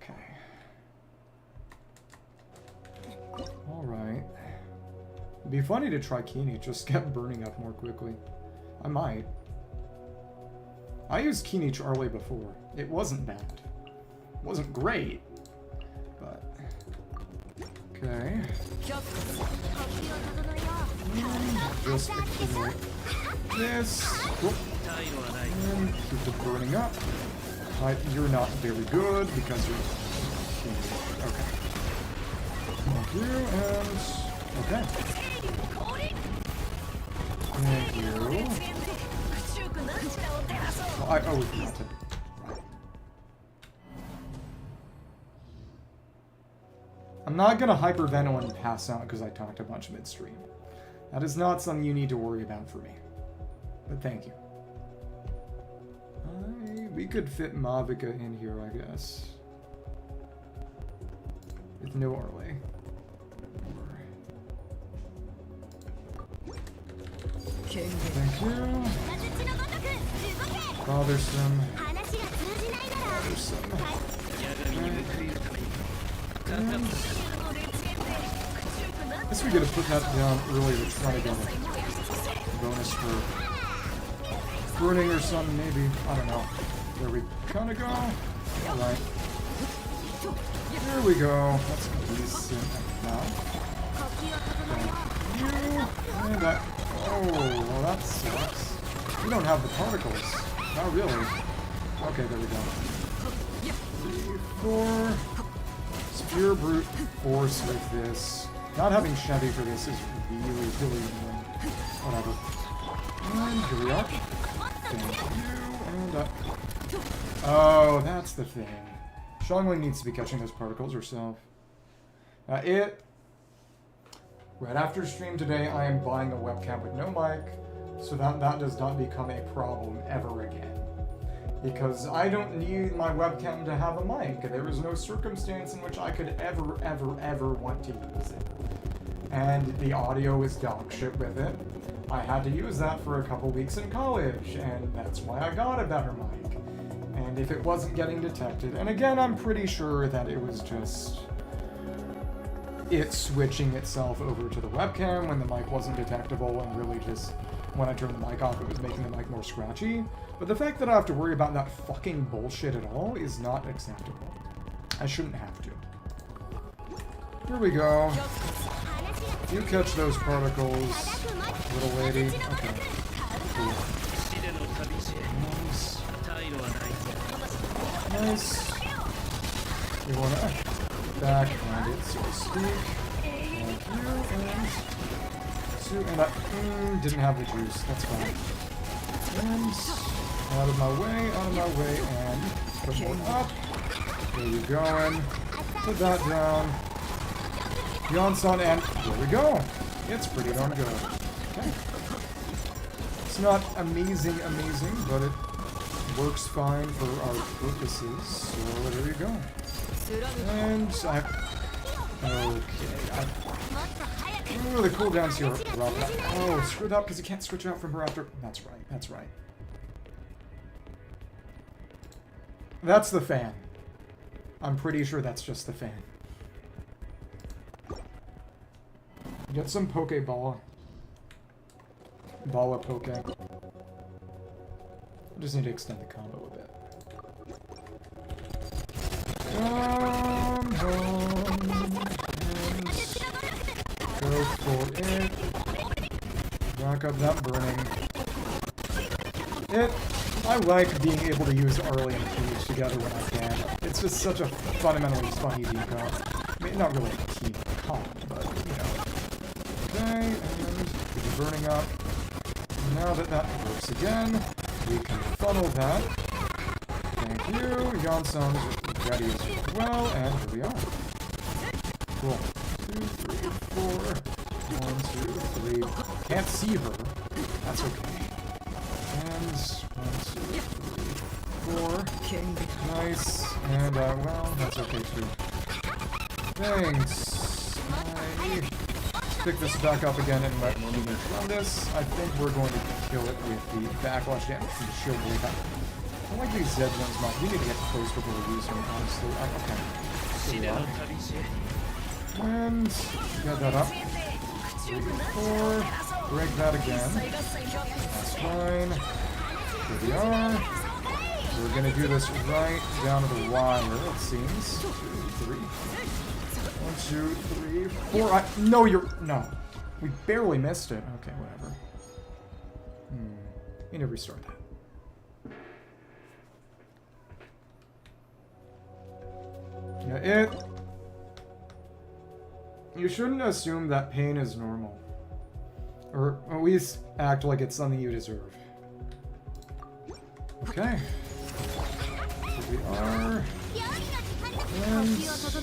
Okay. Alright. It'd be funny to try Kini, it just kept burning up more quickly. I might. I used Kini Charlie before. It wasn't bad. It wasn't great, but... Okay. Just accumulate this. Cool. And keep it burning up. You're not very good because you're... Okay. Thank you, and... Okay. Thank you. Well, I always want to. I'm not gonna hyperventilate and pass out because I talked a bunch midstream. That is not something you need to worry about for me. But thank you. We could fit Mavica in here, I guess. With no Arley. Thank you. Bothersome. Bothersome. I guess we gotta put that down early to try to get a bonus for burning or something, maybe. I don't know. There we kinda go. Alright. There we go. That's decent. have. Thank you. And oh, well that sucks. You don't have the particles. Not really. Okay, there we go. 3, 4. Spear brute force with this. Not having Chevy for this is really annoying. Whatever. And here we are. Thank you. And oh, that's the thing. Xiangling needs to be catching those particles herself. Right after stream today, I am buying a webcam with no mic, so that does not become a problem ever again. Because I don't need my webcam to have a mic. There is no circumstance in which I could ever want to use it. And the audio is dog shit with it. I had to use that for a couple weeks in college, and that's why I got a better mic. And if it wasn't getting detected, and again, I'm pretty sure that it was just it switching itself over to the webcam when the mic wasn't detectable, and really just when I turned the mic off, it was making the mic more scratchy. But the fact that I have to worry about that fucking bullshit at all is not acceptable. I shouldn't have to. Here we go. You catch those particles, little lady. Okay. Cool. Nice. We want to backhand it, so to speak. Thank you, and I didn't have the juice. That's fine. And out of my way, and put more up. There you going. Put that down. Yonson, and there we go. It's pretty darn good. Okay. It's not amazing, but it works fine for our purposes. So there you go. And oh, the cooldowns here are rough. Oh, screwed up because you can't switch out from her after. That's right. That's the fan. I'm pretty sure that's just the fan. Get some Pokeball. Ball of Poke. I just need to extend the combo a bit. And go for it. Back up that burning. I like being able to use Arlie and Peach together when I can. It's just such a fundamentally funny team comp. I mean, not really a team comp, but, you know. Okay, and keep it burning up. Now that that works again, we can funnel that. Thank you. Yonson is ready as well, and here we are. Cool. 2, 3, 4. 1, 2, 3. Can't see her. That's okay. And 1, 2, 3, 4. Nice. And, well, that's okay too. Thanks. Pick this back up again and let me run this. I think we're going to kill it with the backlash damage from the shield blade. I like these Zed ones, Mom. We need to get close before we use them, honestly. Okay. And get that up. 3, 4. Break that again. That's fine. Here we are. We're gonna do this right down to the wire, it seems. 2, 3. 1, 2, 3, 4. No, no. We barely missed it. Okay, whatever. Need to restart that. Yeah, you shouldn't assume that pain is normal. Or at least act like it's something you deserve. Okay. Here we are. And just so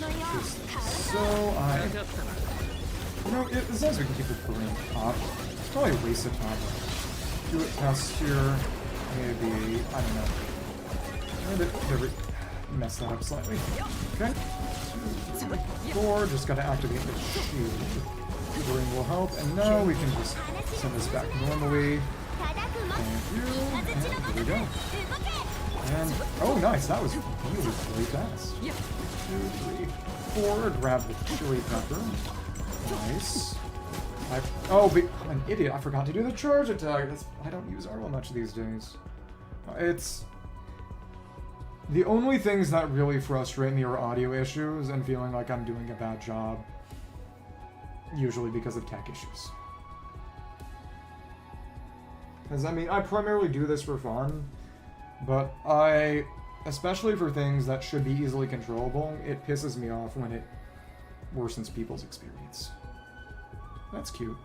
you know, as long as we can keep it burning up, it's probably a waste of time. Do it past here, maybe, I don't know. Maybe mess that up slightly. Okay. 2, 3, 4. Just gotta activate the shield. Burning will help, and now we can just send this back normally. Thank you. And here we go. And oh, nice! That was really fast. 2, 3, 4. Grab the chili pepper. Nice. I'm an idiot. I forgot to do the charge attack. I don't use Arlo much these days. It's the only things that really frustrate me are audio issues and feeling like I'm doing a bad job. Usually because of tech issues. Because, I mean, I primarily do this for fun, but especially for things that should be easily controllable, it pisses me off when it worsens people's experience. That's cute.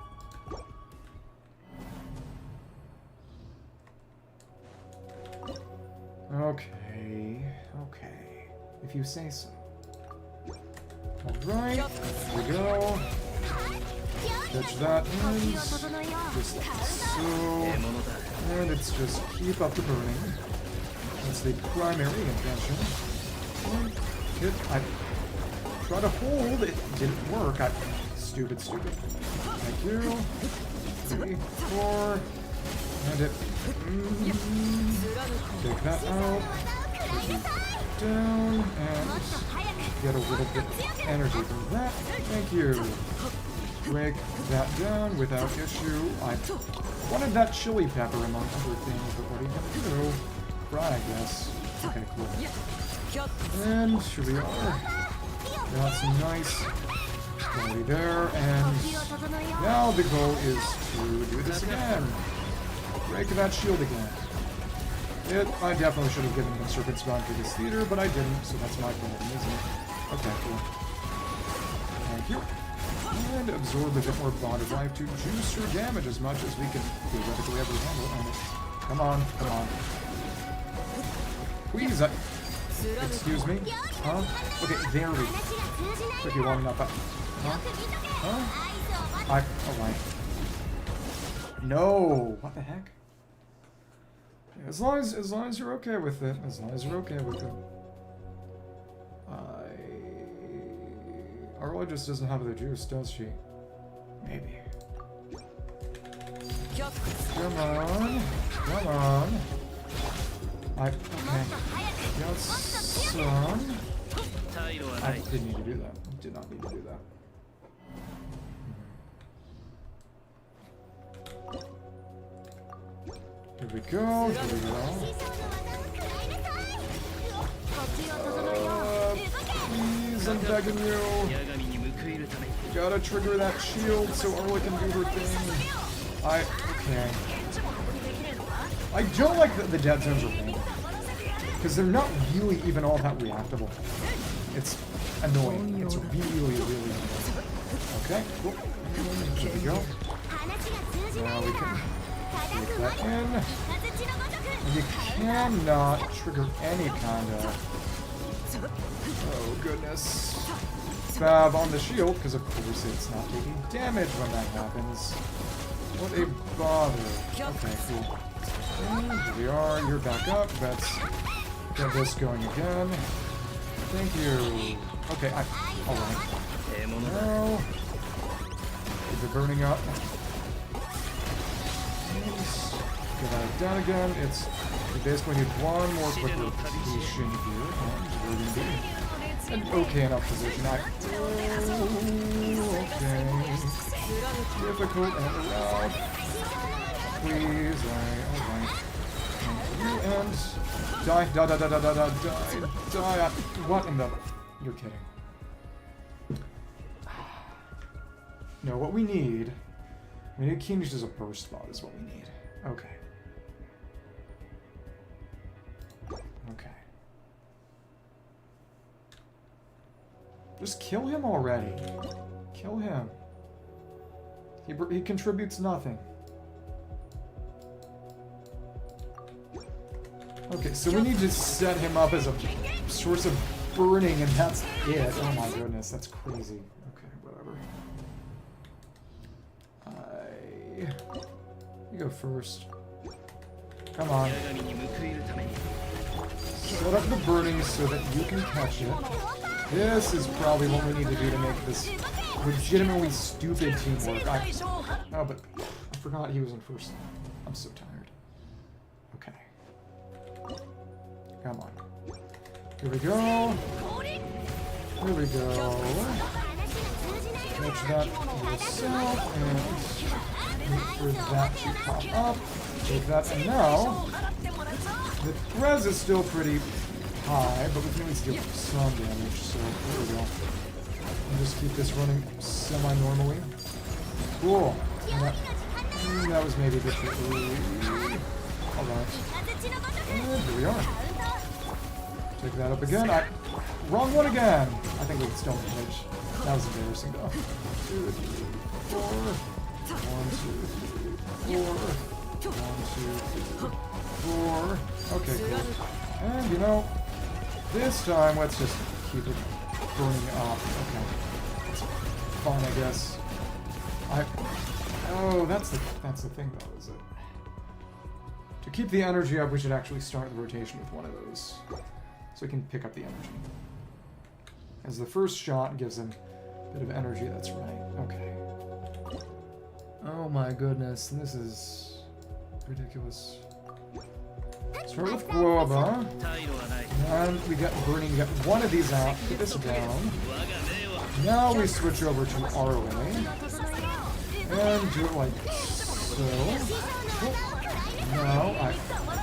Okay, okay. If you say so. Alright, here we go. Catch that in. Just like so. And it's just keep up the burning. That's the primary intention. Hit. I tried to hold. It didn't work. Stupid. Thank you. 3, 4. And it. Take that out. Down. And get a little bit of energy from that. Thank you. Break that down without issue. I wanted that chili pepper among other things, but what are you gonna do? Fry, I guess. Okay, cool. And here we are. Got some nice quality there, and now the goal is to do this again. Break that shield again. I definitely should have given him Serpent's Gun for this theater, but I didn't, so that's my problem, isn't it? Okay, cool. Thank you. And absorb a bit more Bond of Life to juice your damage as much as we can theoretically ever handle. And come on. Please, excuse me? Huh? Okay, there we go. Took you long enough. Huh? Alright. No! What the heck? As long as you're okay with it. As long as you're okay with it. Arla just doesn't have the juice, does she? Maybe. Come on. Okay. Got some. I didn't need to do that. Did not need to do that. Here we go. Please, I'm begging you. Gotta trigger that shield so Arla can do her thing. Okay. I don't like that the dead zones are random. Because they're not really even all that reactable. It's annoying. It's really annoying. Okay, cool. There we go. Now we can take that in. And you cannot trigger any kind of... Oh, goodness. Fab on the shield, because of course it's not taking damage when that happens. What a bother. Okay, cool. And here we are, you're back up. Let's get this going again. Thank you. Okay, alright. Now, keep it burning up. Get that down again. We basically need one more quick rotation here, and we're going to be an okay enough position. Okay. Difficult and allowed. Please, alright. And die. What in the... You're kidding. No, what we need King just as a burst spot is what we need. Okay. Just kill him already. Kill him. He contributes nothing. Okay, so we need to set him up as a source of burning, and that's it. Oh my goodness, that's crazy. Okay, whatever. You go first. Come on. Set up the burning so that you can catch it. This is probably what we need to do to make this legitimately stupid teamwork. Oh, but I forgot he was in first. I'm so tired. Okay. Come on. Here we go. Here we go. Catch that yourself and wait for that to pop up. Take that, and now the res is still pretty high, but we can at least deal some damage, so here we go. And just keep this running semi-normally. Cool. That was maybe a bit too early. Alright. And here we are. Take that up again. Wrong one again! I think we can still manage. That was embarrassing though. 2, 3, 4. 1, 2, 3, 4. 1, 2, 3, 4. Okay, cool. And you know, this time let's just keep it burning off. Okay. That's fine, I guess. Oh, that's the thing though, is it? To keep the energy up, we should actually start the rotation with one of those. So we can pick up the energy. As the first shot gives him a bit of energy, that's right. Okay. Oh my goodness, this is ridiculous. Start with Guoba. And we get burning, get one of these out, put this down. Now we switch over to Arlene. And do it like so. No,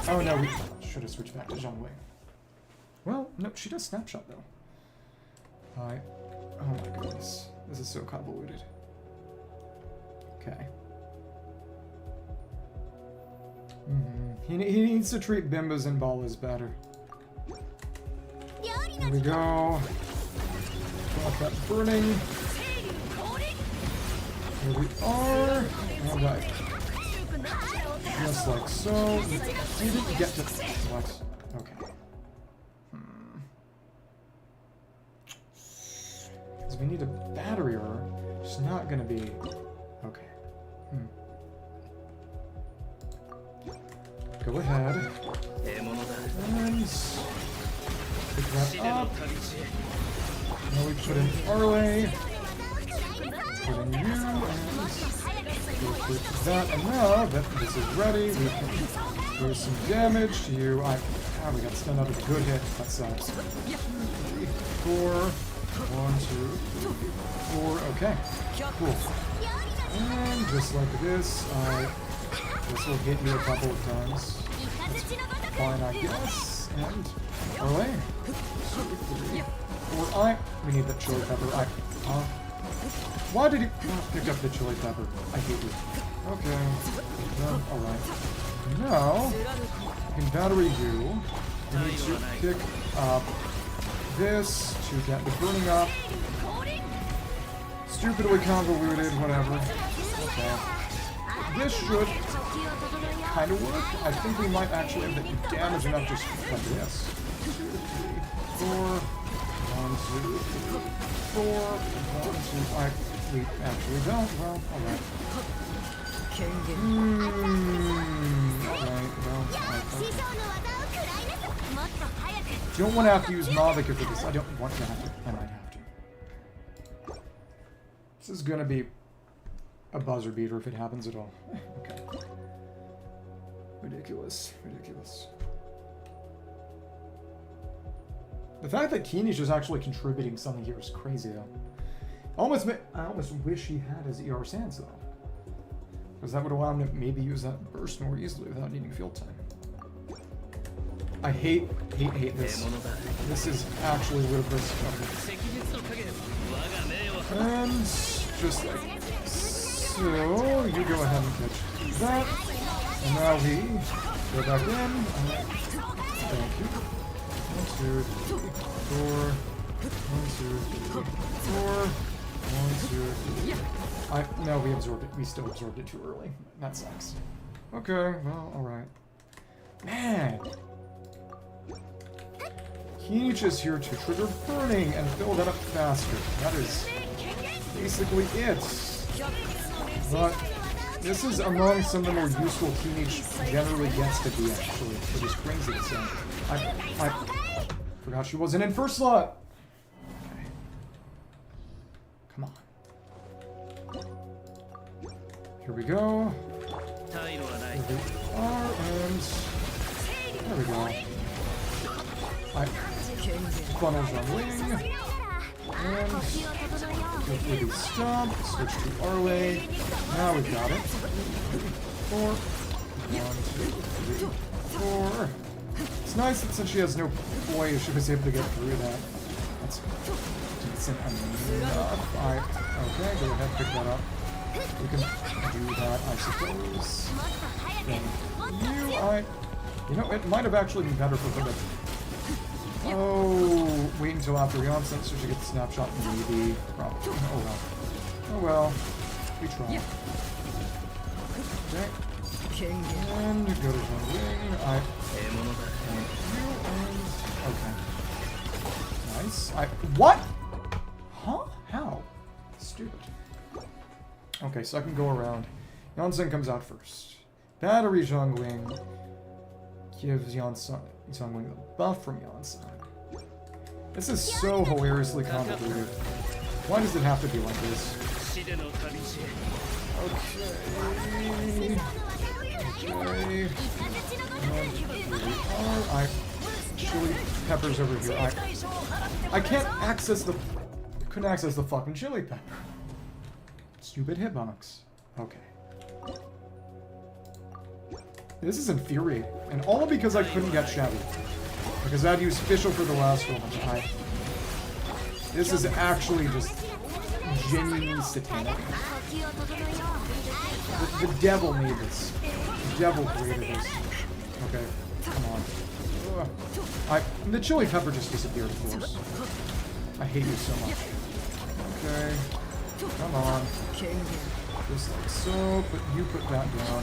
oh no, we should have switched back to Zhongwei. Well, no, she does snapshot though. Oh my goodness. This is so convoluted. Okay. He needs to treat Bimbas and Balas better. There we go. Got that burning. Here we are. Alright. Just like so. You didn't get to... What? Okay. Because we need a battery or it's not gonna be... Okay. Go ahead. And... pick that up. Now we put in Arle. Put in you, and we'll put that, and now that this is ready, we can do some damage to you. We got stunned out of a good hit. That sucks. 3, 4. 1, 2, 3, 4. Okay. Cool. And just like this, this will hit you a couple of times. That's fine, I guess. And Arle. 2, 3, 4. We need that chili pepper. Why did you not pick up the chili pepper? I hate you. Okay. Alright. Now, we can battery you. We need to pick up this to get the burning up. Stupidly convoluted, whatever. Okay. This should kind of work. I think we might actually have the damage enough just like this. 2, 3, 4. 1, 2, 3, 4. 1, 2, we actually don't. Well, alright. Alright, well, don't want to have to use Mavica for this. I don't want to have to. I might have to. This is gonna be a buzzer beater if it happens at all. Okay. Ridiculous. Ridiculous. The fact that Keeney's is actually contributing something here is crazy, though. I almost wish he had his ER Sands, though. Because that would allow him to maybe use that burst more easily without needing field time. I hate this. This is actually ludicrous. And just like so, you go ahead and catch that. And now we go back in. Thank you. 1, 2, 3, 4. 1, 2, 3, 4. 1, 2, 3. No, we absorbed it. We still absorbed it too early. That sucks. Okay, well, alright. Man! Keenich is here to trigger burning and fill that up faster. That is basically it. But this is among some of the more useful Keenich generally gets to be, actually. It just brings it so. I forgot she wasn't in first slot! Come on. Here we go. Here we are, and there we go. Funnels on wing. And go for the stomp. Switch to Arle. Now we've got it. 4. 1, 2, 3, 4. It's nice that since she has no poise, she was able to get through that. That's decent enough. Okay, go ahead, pick that up. We can do that, I suppose. Then you know, it might have actually been better for her to... Oh, wait until after Janssen so she gets a snapshot, maybe. Probably. Oh well. Oh well. We try. Okay. And go to one wing. Thank you, and... Okay. Nice. What? Huh? How? Stupid. Okay, so I can go around. Janssen comes out first. Battery Zhongwing gives Zhongwing the buff from Janssen. This is so hilariously complicated. Why does it have to be like this? Okay. Okay. Chili peppers over here. I can't access the... Couldn't access the fucking chili pepper. Stupid hitbox. Okay. This is infuriating. And all because I couldn't get Shabby. Because I'd used Fischl for the last one. This is actually just genuinely satanic. The devil made this. The devil created this. Okay, come on. The chili pepper just disappeared, of course. I hate you so much. Okay, come on. Just like so, but you put that down.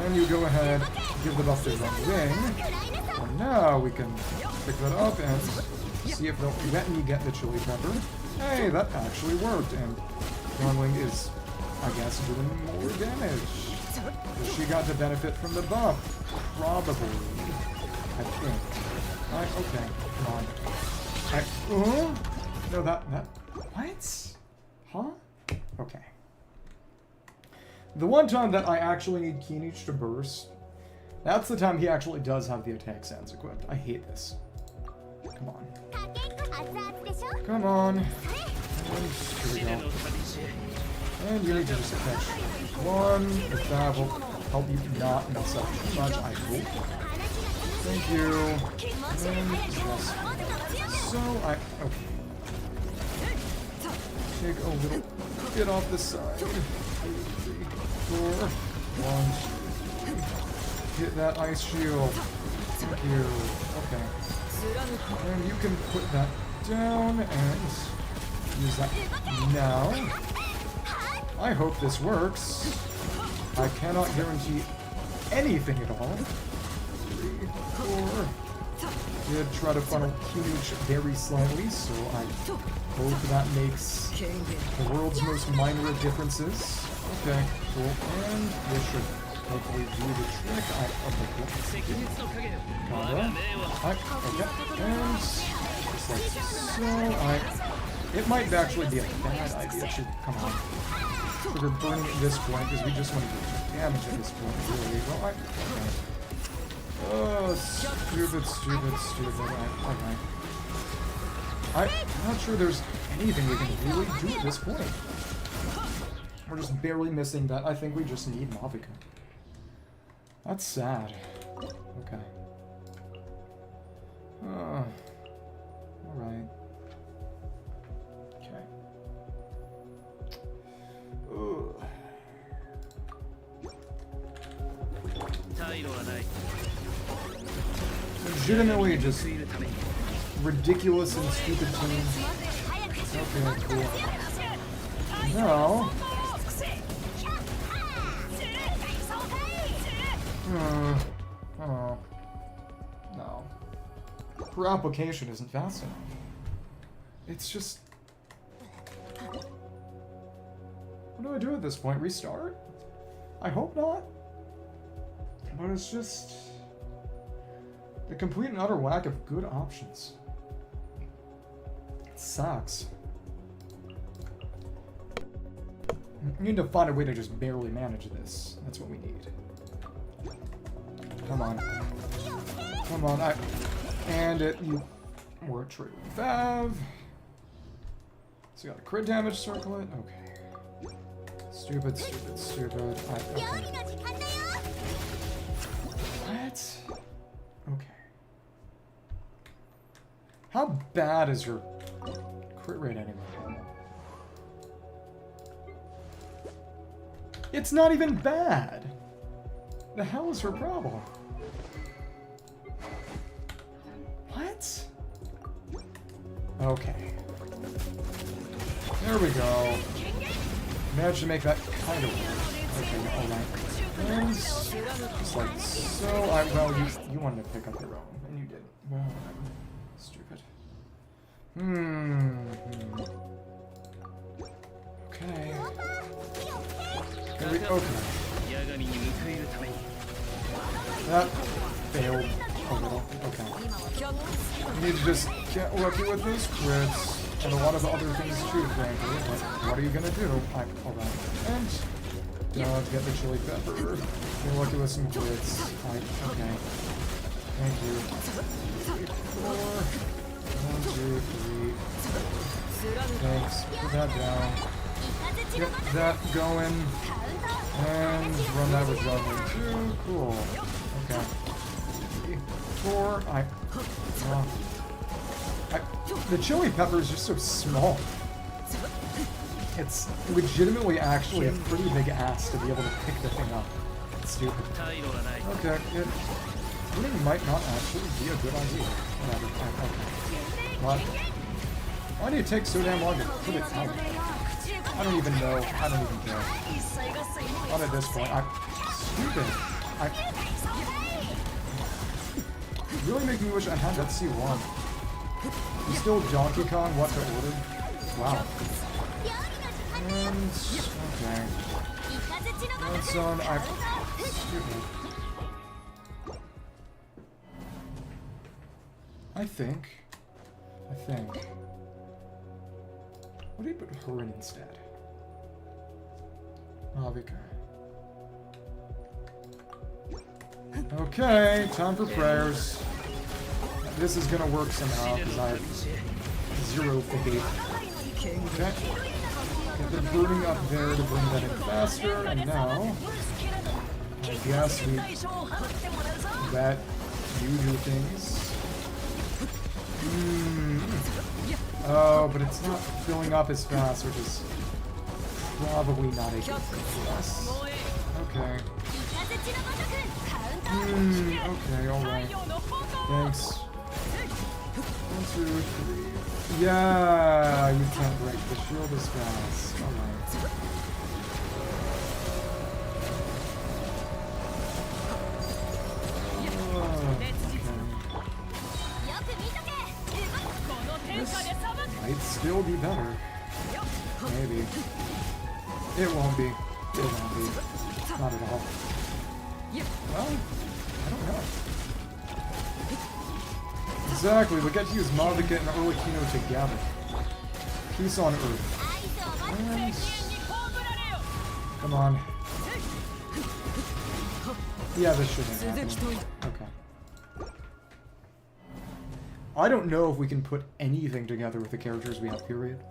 And you go ahead, give the buff to Zhongwing. And now we can pick that up and see if they'll let me get the chili pepper. Hey, that actually worked, and Zhongwing is, I guess, doing more damage. She got to benefit from the buff. Probably. I think. Okay, come on. No, that... What? Huh? Okay. The one time that I actually need Keenich to burst, that's the time he actually does have the attack sense equipped. I hate this. Come on. Come on. And here we go. And you need to just catch one. If that will help you not mess up too much, I hope. Thank you. And yes. So, okay. Take a little bit off the side. 2, 3, 4. 1, 2, 3. Hit that ice shield. Thank you. Okay. And you can put that down and use that now. I hope this works. I cannot guarantee anything at all. 3, 4. Did try to funnel Keenich very slightly, so I hope that makes the world's most minor of differences. Okay, cool. And this should hopefully do the trick. Okay, cool. Combo. Okay. And just like so. It might actually be a bad idea to come on. We're burning at this point because we just want to do damage at this point. Really. Well, okay. Oh, stupid. Okay. I'm not sure there's anything we can really do at this point. We're just barely missing that. I think we just need Mavika. That's sad. Okay. Alright. Okay. Ugh. Legitimately just ridiculous and stupid team. Okay, cool. Now... Oh. No. Her application isn't fast enough. It's just... What do I do at this point? Restart? I hope not. But it's just... the complete and utter lack of good options. It sucks. We need to find a way to just barely manage this. That's what we need. Come on. Come on. And you were true. Fav. So you got a crit damage circlet. Okay. Stupid. Okay. What? Okay. How bad is your crit rate anyway. It's not even bad! The hell is her problem? What? Okay. There we go. Managed to make that kind of work. Okay, alright. And just like so, well, you wanted to pick up your own, and you did. Well, whatever. Stupid. Okay. Okay. That failed a little. Okay. You need to just get lucky with those crits, and a lot of other things too, frankly. But what are you gonna do? Alright. And get the chili pepper. Get lucky with some crits. Okay. Thank you. 3, 4. 1, 2, 3. Thanks. Put that down. Get that going. And run that with juggling too. Cool. Okay. 3, 4. The chili pepper is just so small. It's legitimately actually a pretty big ass to be able to pick the thing up. It's stupid. Okay, it really might not actually be a good idea. Whatever. Okay. What? Why do you take so damn long to put it out? I don't even know. I don't even care. Not at this point. I'm stupid. Really make me wish I had that C1. You still Donkey Kong what to order? Wow. And okay. That's on. Stupid. I think. What do you put her in instead? Avika. Okay, time for prayers. This is gonna work somehow because I have 0 faith. Okay. Get the burning up there to bring that in faster, and now I guess we let you do things. Oh, but it's not filling up as fast, which is probably not a good thing for us. Okay. Okay, alright. Thanks. 1, 2, 3. Yeah, you can't break the shield as fast. Alright. This might still be better. Maybe. It won't be. It won't be. Not at all. Well, I don't know. Exactly, we get to use Madoka and Urlikino together. Peace on Earth. And... come on. Yeah, this shouldn't happen. Okay. I don't know if we can put anything together with the characters we have, period.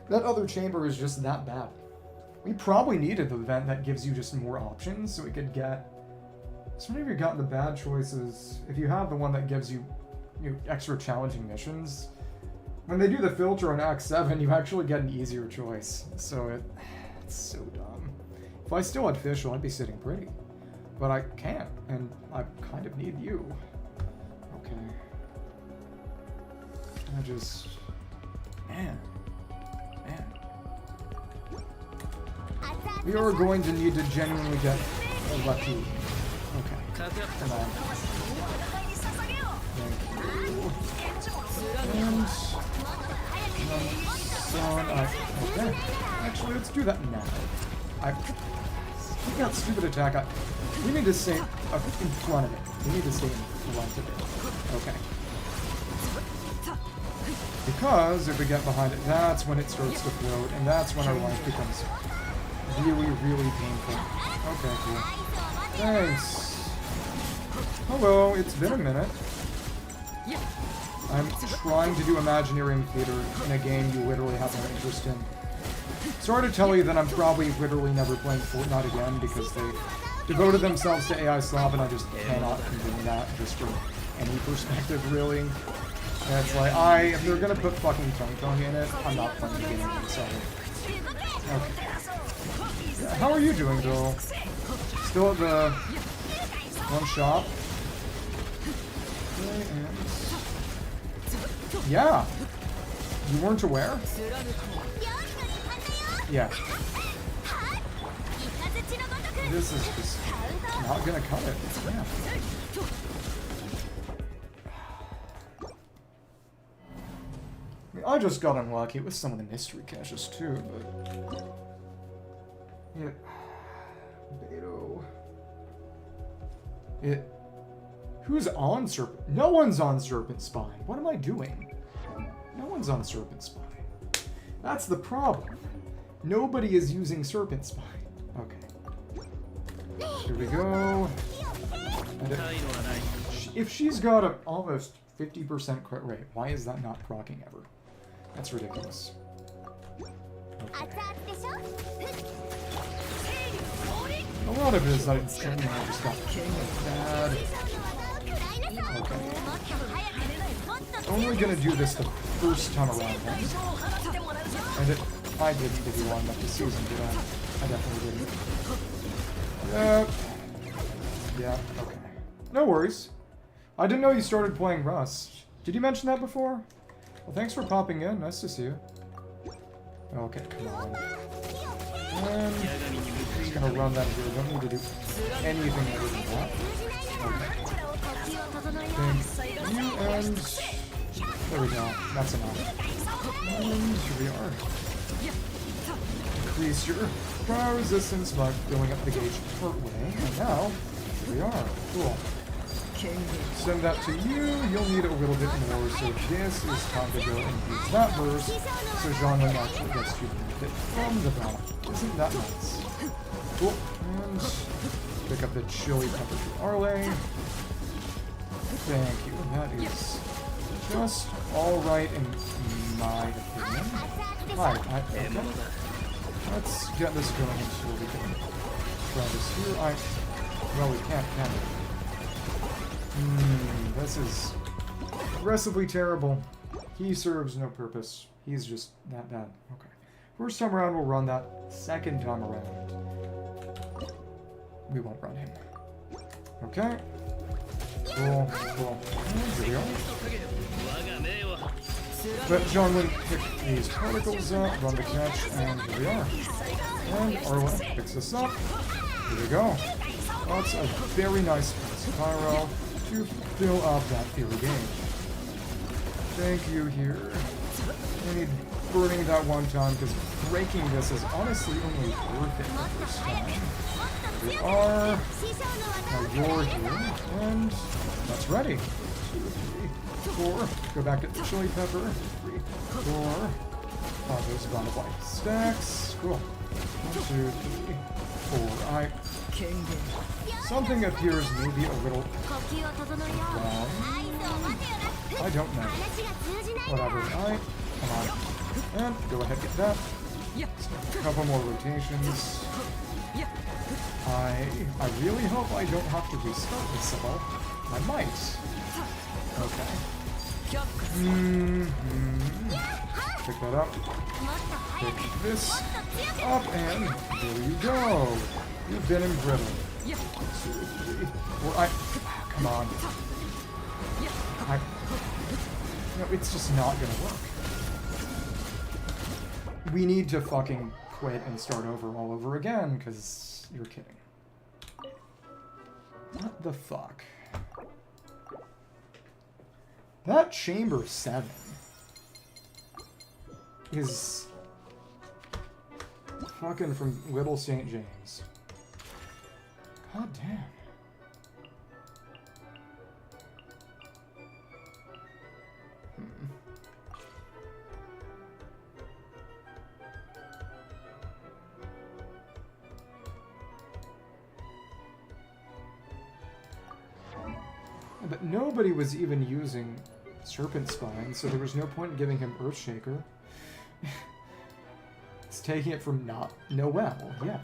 That other chamber is just that bad. We probably needed the event that gives you just more options, so we could get... so maybe you've gotten the bad choices. If you have the one that gives you, extra challenging missions, when they do the filter on Act 7, you actually get an easier choice. So it's so dumb. If I still had Fischl, I'd be sitting pretty. But I can't, and I kind of need you. Okay. I just... Man. We are going to need to genuinely get lucky. Okay. Come on. Thank you. And... okay. Actually, let's do that now. Keep that stupid attack. We need to stay in front of it. We need to stay in front of it. Okay. Because if we get behind it, that's when it starts to float, and that's when our life becomes really, really painful. Okay, cool. Thanks. Hello, it's been a minute. I'm trying to do Imaginarium Theater in a game you literally have no interest in. Sorry to tell you that I'm probably literally never playing Fortnite again because they devoted themselves to AI Slav, and I just cannot condone that just from any perspective, really. That's like, if they're gonna put fucking Tong in it, I'm not playing the game, I'm sorry. Okay. Yeah, how are you doing, though? Still at the one shop? Okay, and... Yeah! You weren't aware? Yeah. This is just not gonna cut it. Yeah. I just got unlucky with some of the mystery caches too, but... Yeah. Beto. Who's on Serpent? No one's on Serpent Spine. What am I doing? No one's on Serpent Spine. That's the problem. Nobody is using Serpent Spine. Okay. Here we go. And if she's got a almost 50% crit rate, why is that not proccing ever? That's ridiculous. Okay. A lot of it is that it's training I just got bad. Okay. Only gonna do this the first time around, right? And I didn't give you long enough this season, did I? I definitely didn't. Yeah, okay. No worries. I didn't know you started playing Rust. Did you mention that before? Well, thanks for popping in. Nice to see you. Okay, come on. And just gonna run that here. Don't need to do anything other than that. Okay. Thank you, and there we go. That's enough. And here we are. Increase your fire resistance by filling up the gauge partway. And now, here we are. Cool. Send that to you. You'll need a little bit more, so this is time to go and use that burst, so Jean-Lin actually gets to benefit from the battle. Isn't that nice? Cool. And pick up the chili pepper to Arle. Thank you. That is just alright in my opinion. Hi. Okay. Let's get this going so we can try this here. Well, we can't, can we? This is aggressively terrible. He serves no purpose. He's just that bad. Okay. First time around, we'll run that. Second time around, we won't run him. Okay. Cool. Cool. And here we are. But Jean-Lin picked these particles up, run the catch, and here we are. And Arlen picks this up. Here we go. Lots of very nice pyro to fill up that theory game. Thank you here. I need burning that one time because breaking this is honestly only worth it the first time. Here we are. Now you're here. And that's ready. 2, 3, 4. Go back to the chili pepper. 3, 4. Pop those round of white stacks. Cool. 1, 2, 3, 4. Something appears maybe a little wrong. I don't know. Whatever. Come on. And go ahead and get that. So, a couple more rotations. I really hope I don't have to restart this at all. I might. Okay. Pick that up. Pick this up, and there you go. You've been embrittled. 2, 3, 4. Come on. No, it's just not gonna work. We need to fucking quit and start over all over again, because you're kidding. What the fuck? That Chamber 7 is fucking from Little St. James. God damn. But nobody was even using Serpent Spine, so there was no point in giving him Earthshaker. It's taking it from Noelle. Yeah.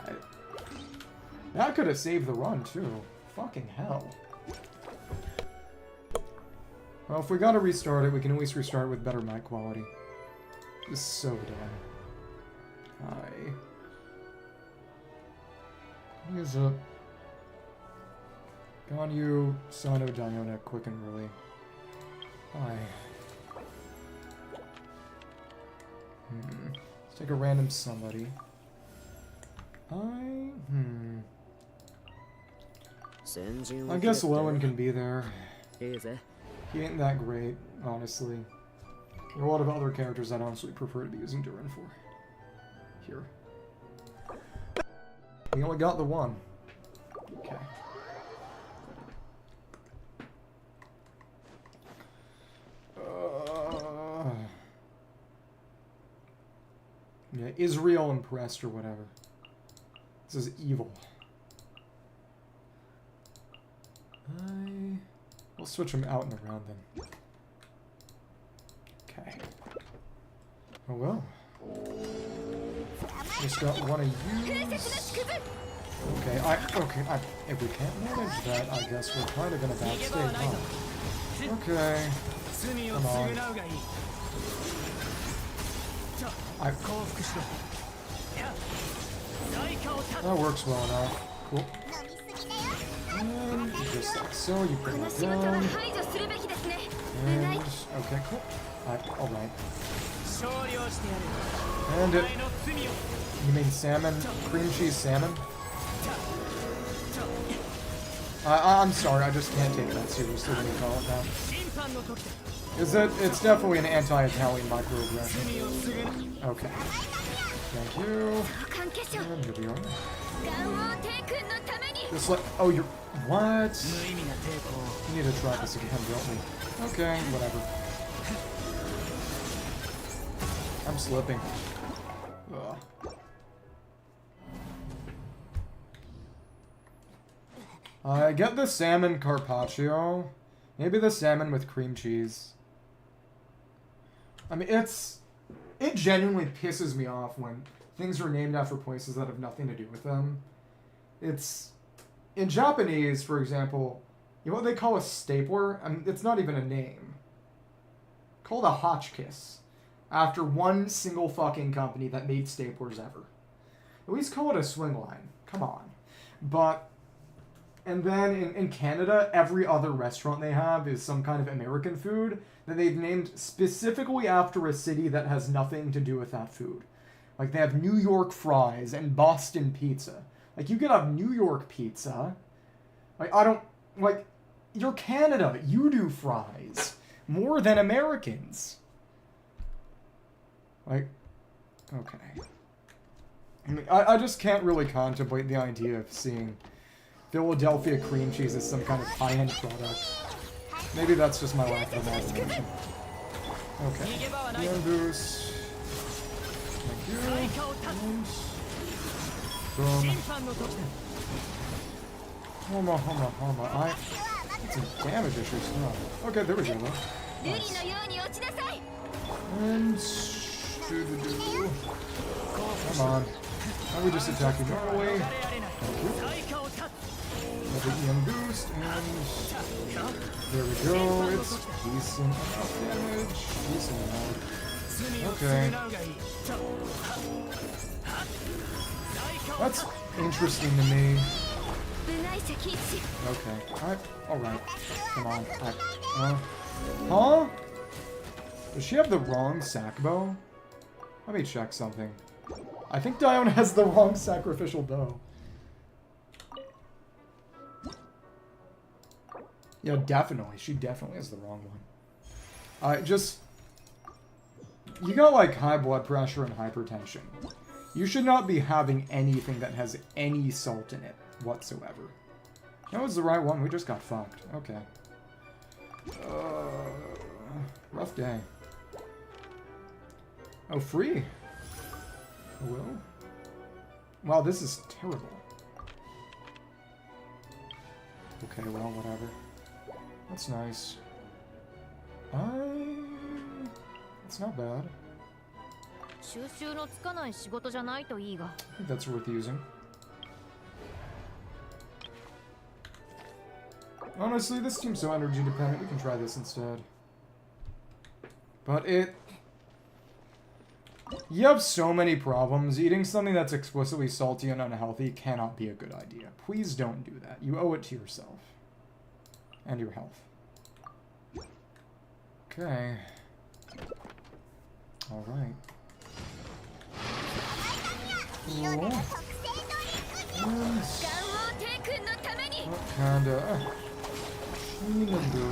That could have saved the run, too. Fucking hell. Well, if we gotta restart it, we can at least restart with better mic quality. This is so dumb. Hi. What is up? Ganyu, Sano, Diona, quick and early. Hi. Let's take a random somebody. I guess Lowen can be there. He ain't that great, honestly. There are a lot of other characters I'd honestly prefer to be using Durin for. Here. We only got the one. Okay. Yeah, Israel impressed or whatever. This is evil. We'll switch them out and around then. Okay. Oh well. Just got one of you. Okay, if we can't manage that, I guess we're kind of in a bad state, huh? Okay. Come on. That works well enough. Cool. And just like so, you bring it down. And, okay, cool. Alright. And you mean salmon? Cream cheese salmon? I'm sorry, I just can't take that seriously when you call it that. It's definitely an anti-Italian microaggression. Okay. Thank you. And here we are. Just like, oh, you're, what? We need to try this again, don't we? Okay, whatever. I'm slipping. Ugh. I get the salmon carpaccio. Maybe the salmon with cream cheese. I mean, it genuinely pisses me off when things are named after places that have nothing to do with them. It's, in Japanese, for example, you know what they call a stapler? I mean, it's not even a name. Called a hotchkiss. After one single fucking company that made staplers ever. At least call it a swing line. Come on. But, and then in Canada, every other restaurant they have is some kind of American food that they've named specifically after a city that has nothing to do with that food. Like, they have New York fries and Boston pizza. Like, you could have New York pizza. Like, you're Canada. You do fries. More than Americans. Like, okay. I mean, I just can't really contemplate the idea of seeing Philadelphia cream cheese as some kind of high-end product. Maybe that's just my lack of imagination. Okay. Healing boost. Thank you. And boom. Homa. It's a damage issue stuff. Okay, there we go. Nice. And come on. Now we just attack you normally. Thank you. Another EM boost, and there we go. It's decent damage. Decent amount. Okay. That's interesting to me. Okay. Alright. Come on. Huh? Does she have the wrong sack bow? Let me check something. I think Dione has the wrong sacrificial bow. Yeah, definitely. She definitely has the wrong one. You got, like, high blood pressure and hypertension. You should not be having anything that has any salt in it whatsoever. That was the right one. We just got fucked. Okay. Rough day. Oh, free. Well. Wow, this is terrible. Okay, well, whatever. That's nice. It's not bad. I think that's worth using. Honestly, this team's so energy dependent, we can try this instead. But you have so many problems. Eating something that's explicitly salty and unhealthy cannot be a good idea. Please don't do that. You owe it to yourself. And your health. Okay. Alright. Cool. What kinda... Shinadu.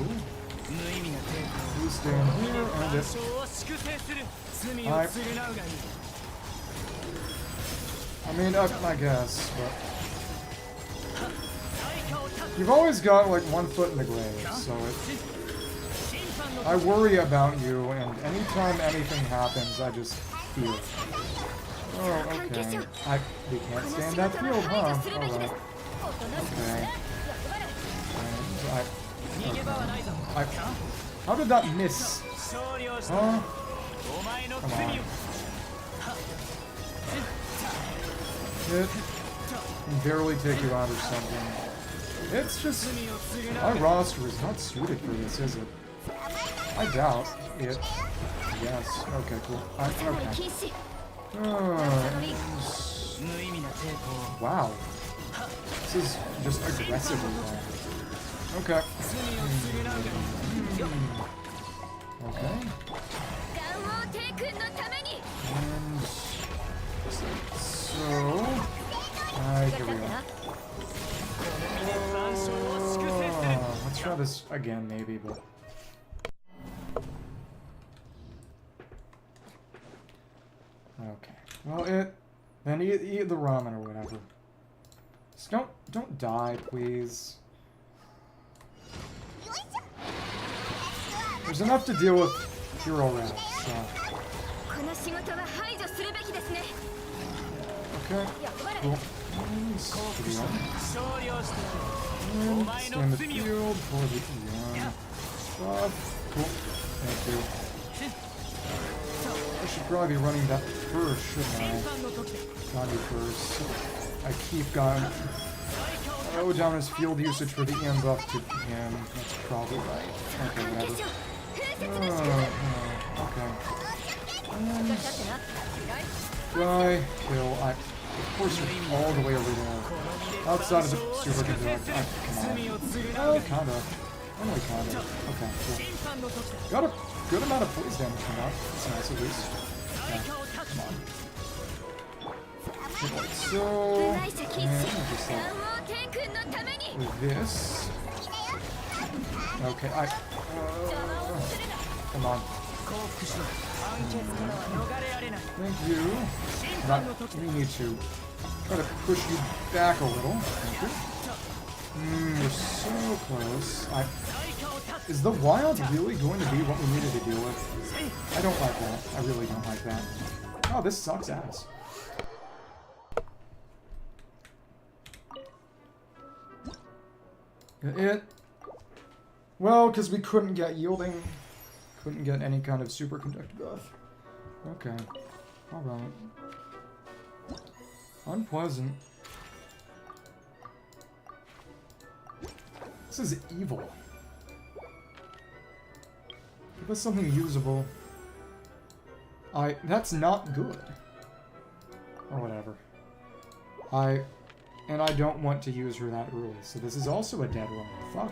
You stand here and it... I mean, I guess, but... You've always got, like, one foot in the grave, so it... I worry about you, and anytime anything happens, I just fear. Oh, okay. We can't stand that field, huh? Alright. Okay. And how did that miss? Huh? Come on. It can barely take you out or something. It's just... My roster is not suited for this, is it? I doubt it. Yes. Okay, cool. Okay. Wow. This is just aggressively bad. Okay. Okay. And so... here we go. Let's try this again, maybe, but... Okay. Well, then eat the ramen or whatever. Just don't die, please. There's enough to deal with here already, so. Okay. Cool. And stay in the field for the stuff. Cool. Thank you. I should probably be running that first, shouldn't I? Not you first. I keep going. Oh, down his field usage for the EM buff to him. That's probably right. Okay, whatever. Okay. Die, kill. Of course, you're all the way over there. Outside of the super conduct. Come on. Oh, kinda. Only kinda. Okay, cool. Got a good amount of poise damage from that. That's nice, at least. Yeah, come on. Okay, so... And just like... With this... Okay, come on. Thank you. We need to try to push you back a little. Thank you. We're so close. Is the wild really going to be what we needed to deal with? I don't like that. I really don't like that. Oh, this sucks ass. Well, because we couldn't get yielding. Couldn't get any kind of superconductor buff. Okay. Alright. Unpleasant. This is evil. Give us something usable. That's not good. Or whatever. And I don't want to use her that early, so this is also a dead roll. Fuck.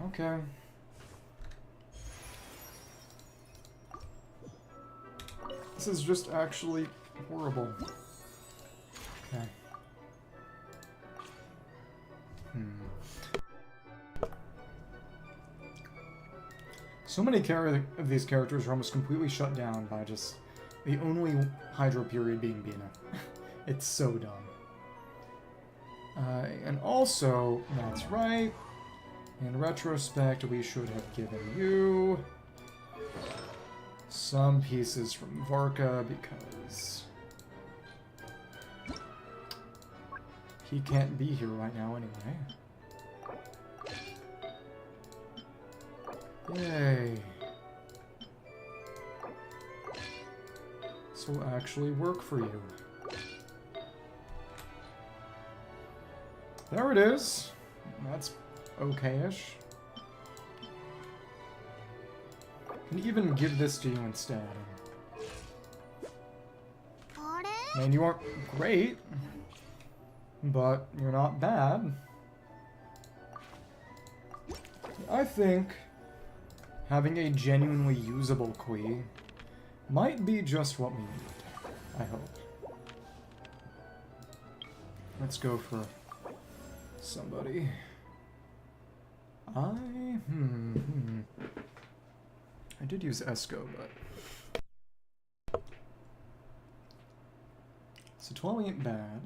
Okay. This is just actually horrible. Okay. So many of these characters are almost completely shut down by just the only Hydro period being Bina. It's so dumb. And also, that's right, in retrospect, we should have given you some pieces from Varka because he can't be here right now anyway. Yay. This will actually work for you. There it is. That's okay-ish. Can even give this to you instead. I mean, you aren't great, but you're not bad. I think having a genuinely usable Kui might be just what we need. I hope. Let's go for somebody. I did use Esco, but so 12 ain't bad.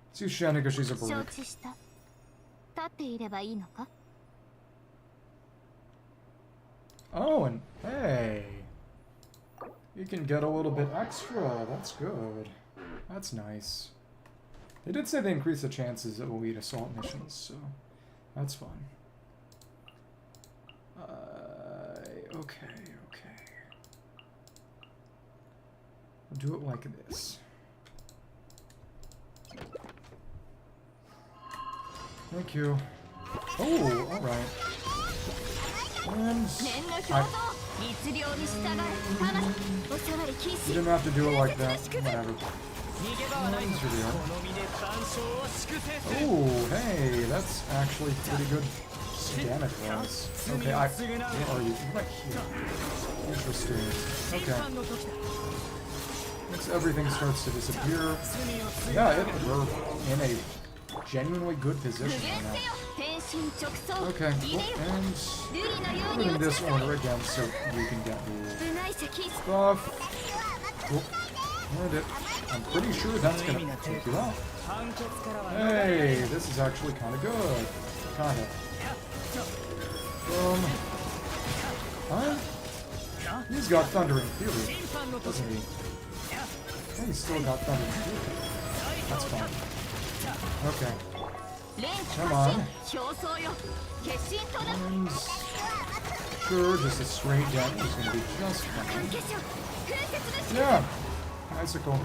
Let's use Shanna because she's a brick. Oh, and hey! You can get a little bit extra. That's good. That's nice. They did say they increase the chances of elite assault missions, so that's fun. Okay. We'll do it like this. Thank you. Oh, alright. And you didn't have to do it like that. Whatever. And here we are. Oh, hey, that's actually pretty good damage wise. Okay, where are you? Right here. Interesting. Okay. Once everything starts to disappear, yeah, we're in a genuinely good position right now. Okay, cool. And put it in this order again so you can get the stuff. Cool. And I'm pretty sure that's gonna take you out. Hey, this is actually kind of good. Kind of. He's got Thunder in Fury, doesn't he? Yeah, he's still got Thunder in Fury. That's fine. Okay. Come on. And sure, just a straight death is going to be just fine. Yeah. Icicle.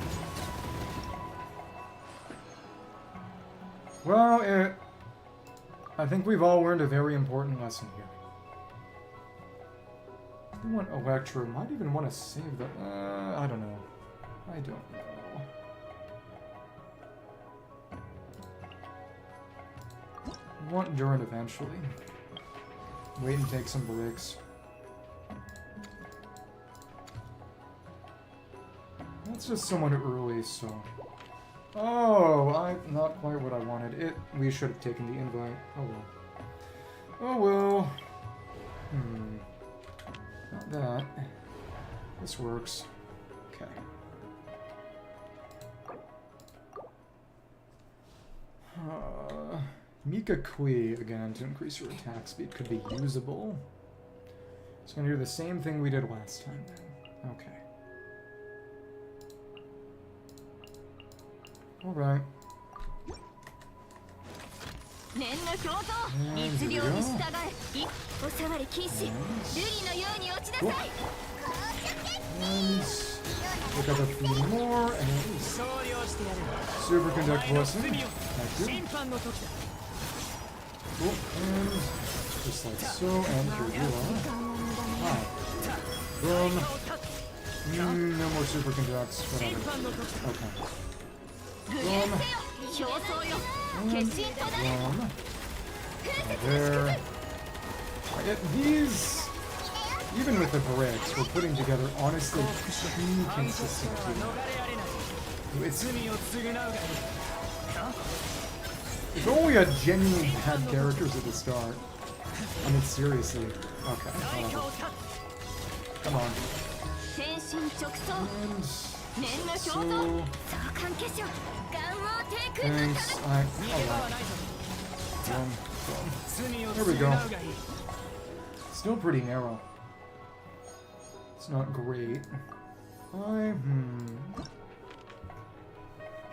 Well, I think we've all learned a very important lesson here. I want Electra. Might even want to save the... I don't know. I don't know. I want Durin eventually. Wait and take some breaks. That's just somewhat early, so... Oh, not quite what I wanted. We should have taken the invite. Oh well. Oh well. Not that. This works. Okay. Mika Kui, again, to increase your attack speed could be usable. It's gonna do the same thing we did last time then. Okay. Alright. And here we go. Cool. And pick up a few more, and Superconduct Blessing. Thank you. Cool, and just like so, and here you are. Hi. Boom. No more Superconducts, whatever. Okay. Boom. And boom. There. These, even with the bricks, we're putting together honestly too consistent. If only had genuinely bad characters at the start. I mean, seriously. Okay, whatever. Come on. And so... Thanks. Alright. There we go. Still pretty narrow. It's not great.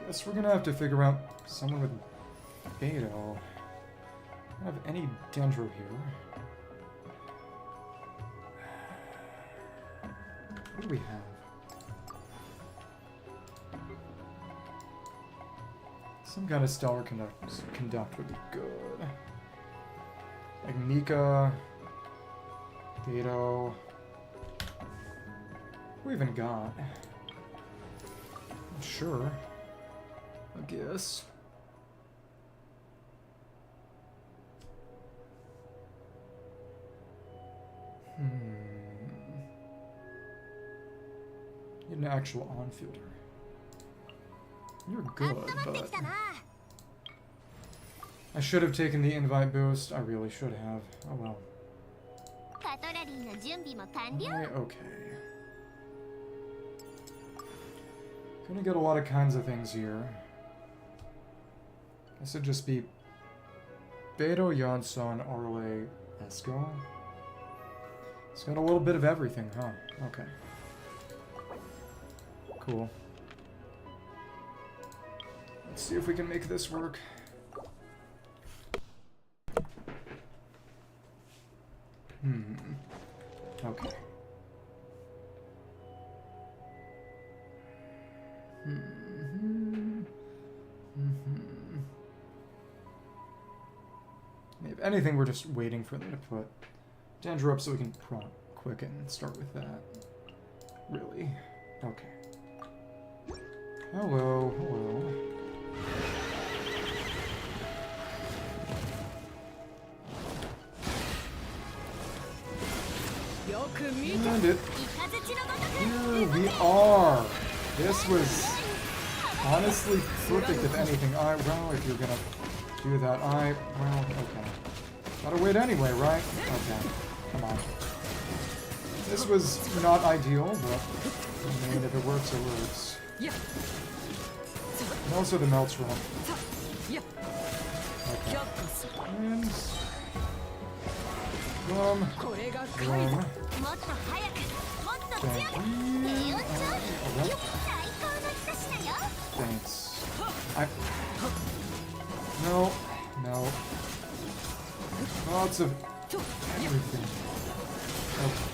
Guess we're gonna have to figure out someone with Beto. I don't have any Dendro here. What do we have? Some kind of stellar conduct would be good. Like Mika, Gato. Who we even got? Sure. I guess. Need an actual on-fielder. You're good, but... I should have taken the invite boost. I really should have. Oh well. Okay. Gonna get a lot of kinds of things here. Guess it'd just be Beto, Jansson, Arle, Esco. It's got a little bit of everything, huh? Okay. Cool. Let's see if we can make this work. Okay. If anything, we're just waiting for them to put Danger up so we can quicken and start with that. Really? Okay. Hello, hello. And it. Here we are. This was honestly perfect, if anything. Well, if you're gonna do that, well, okay. Gotta wait anyway, right? Okay. Come on. This was not ideal, but I mean, if it works, it works. And also the melt's wrong. Okay. And... Thank you. Thanks. No. No. Lots of everything. Okay.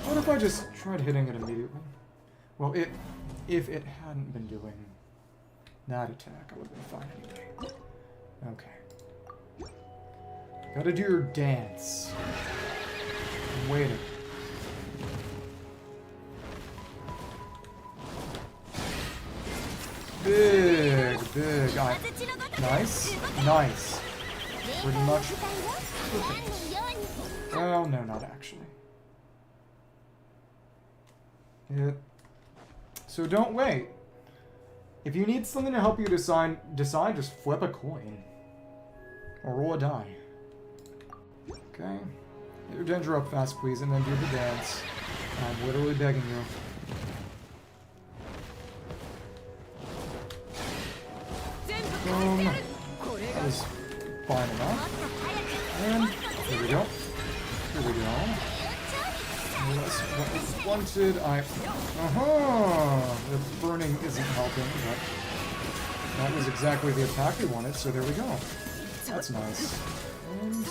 What if I just tried hitting it immediately? Well, if it hadn't been doing that attack, I would have been fine anyway. Okay. Gotta do your dance. I'm waiting. Big. Nice. Nice. Pretty much perfect. Well, no, not actually. So don't wait. If you need something to help you decide, just flip a coin. Or roll a die. Okay. Get your Danger up fast, please, and then do the dance. I'm literally begging you. Boom. That was fine enough. And here we go. Here we go. That's what we wanted. The burning isn't helping, but that was exactly the attack we wanted, so there we go. That's nice. And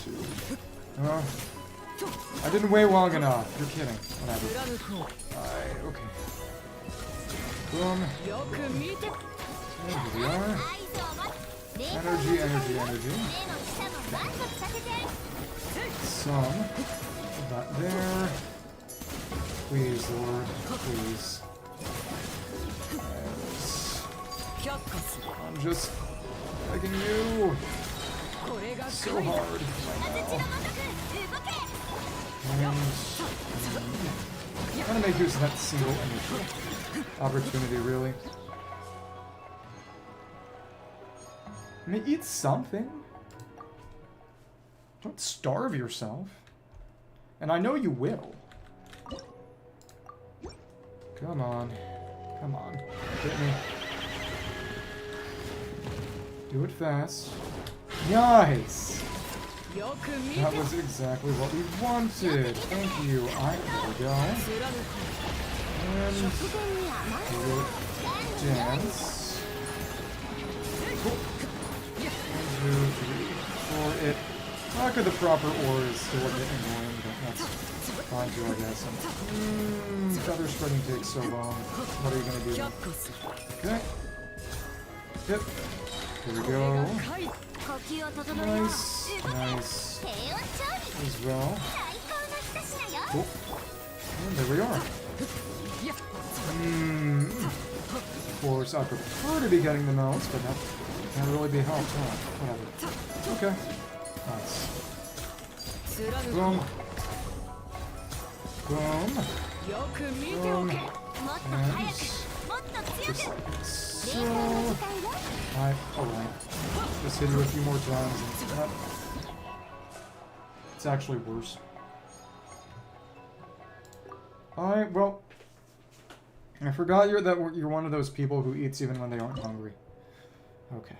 two. I didn't wait long enough. You're kidding. Whatever. Okay. Boom. And here we are. Energy. Some of that there. Please, Lord. Please. I'm just begging you. So hard right now. I'm trying to make use of that single energy opportunity, really. I mean, eat something. Don't starve yourself. And I know you will. Come on. Come on. Hit me. Do it fast. Nice! That was exactly what we wanted. Thank you. There we go. And do it. Dance. Cool. 1, 2, 3, 4. It. lack of the proper ore is still a bit annoying, but that's fine too, I guess. And, feather spreading takes so long. What are you gonna do? Okay. Hit. There we go. Nice. Nice. As well. Cool. And there we are. Of course, I prefer to be getting the melts, but that can't really be helped. Oh, whatever. Okay. Nice. Boom. Boom. Boom. And just like so. Alright. Just hit you a few more times and that. It's actually worse. Alright, well. I forgot you're one of those people who eats even when they aren't hungry. Okay.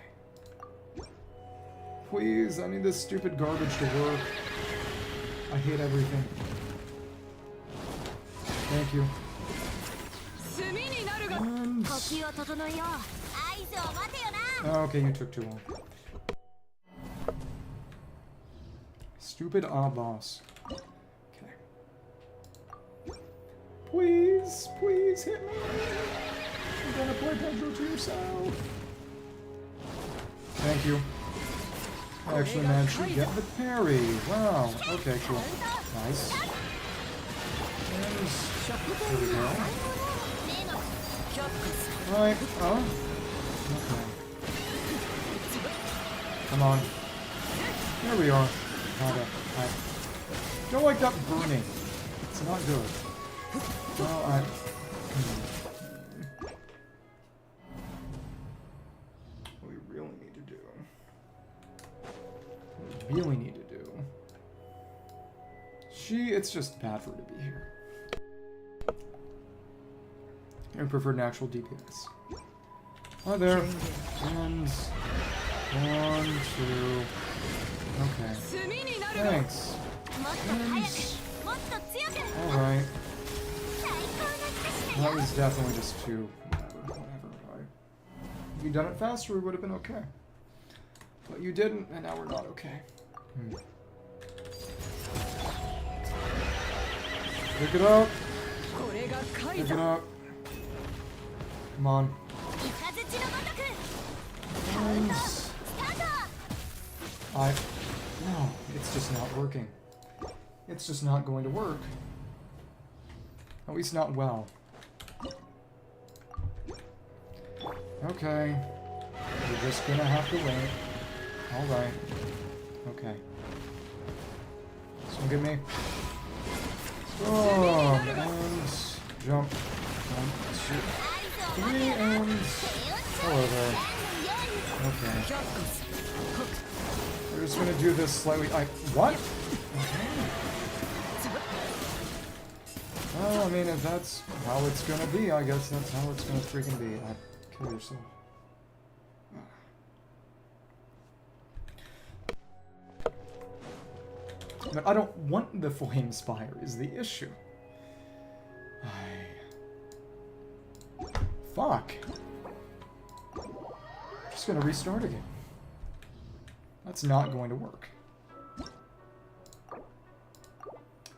Please, I need this stupid garbage to work. I hate everything. Thank you. And... oh, okay, you took too long. Stupid boss. Okay. Please, please hit me. You're gonna play Pedro to yourself. Thank you. I actually managed to get the parry. Wow. Okay, cool. Nice. And there we go. Right. Oh. Okay. Come on. Here we are. I don't like that burning. It's not good. Well, what we really need to do. What we really need to do. It's just bad for her to be here. I prefer natural DPS. Hi there. And 1, 2. Okay. Thanks. Alright. That was definitely just too... whatever. If you'd done it faster, we would have been okay. But you didn't, and now we're not okay. Pick it up. Pick it up. Come on. And... no, it's just not working. It's just not going to work. At least not well. Okay. We're just gonna have to wait. Alright. Okay. So get me. Boom! And jump. 1, 2, 3, and... hello there. Okay. We're just gonna do this slightly... what? Okay. Well, I mean, if that's how it's gonna be, I guess that's how it's gonna freaking be. Kill yourself. But I don't want the flame spire is the issue. Fuck. Just gonna restart again. That's not going to work.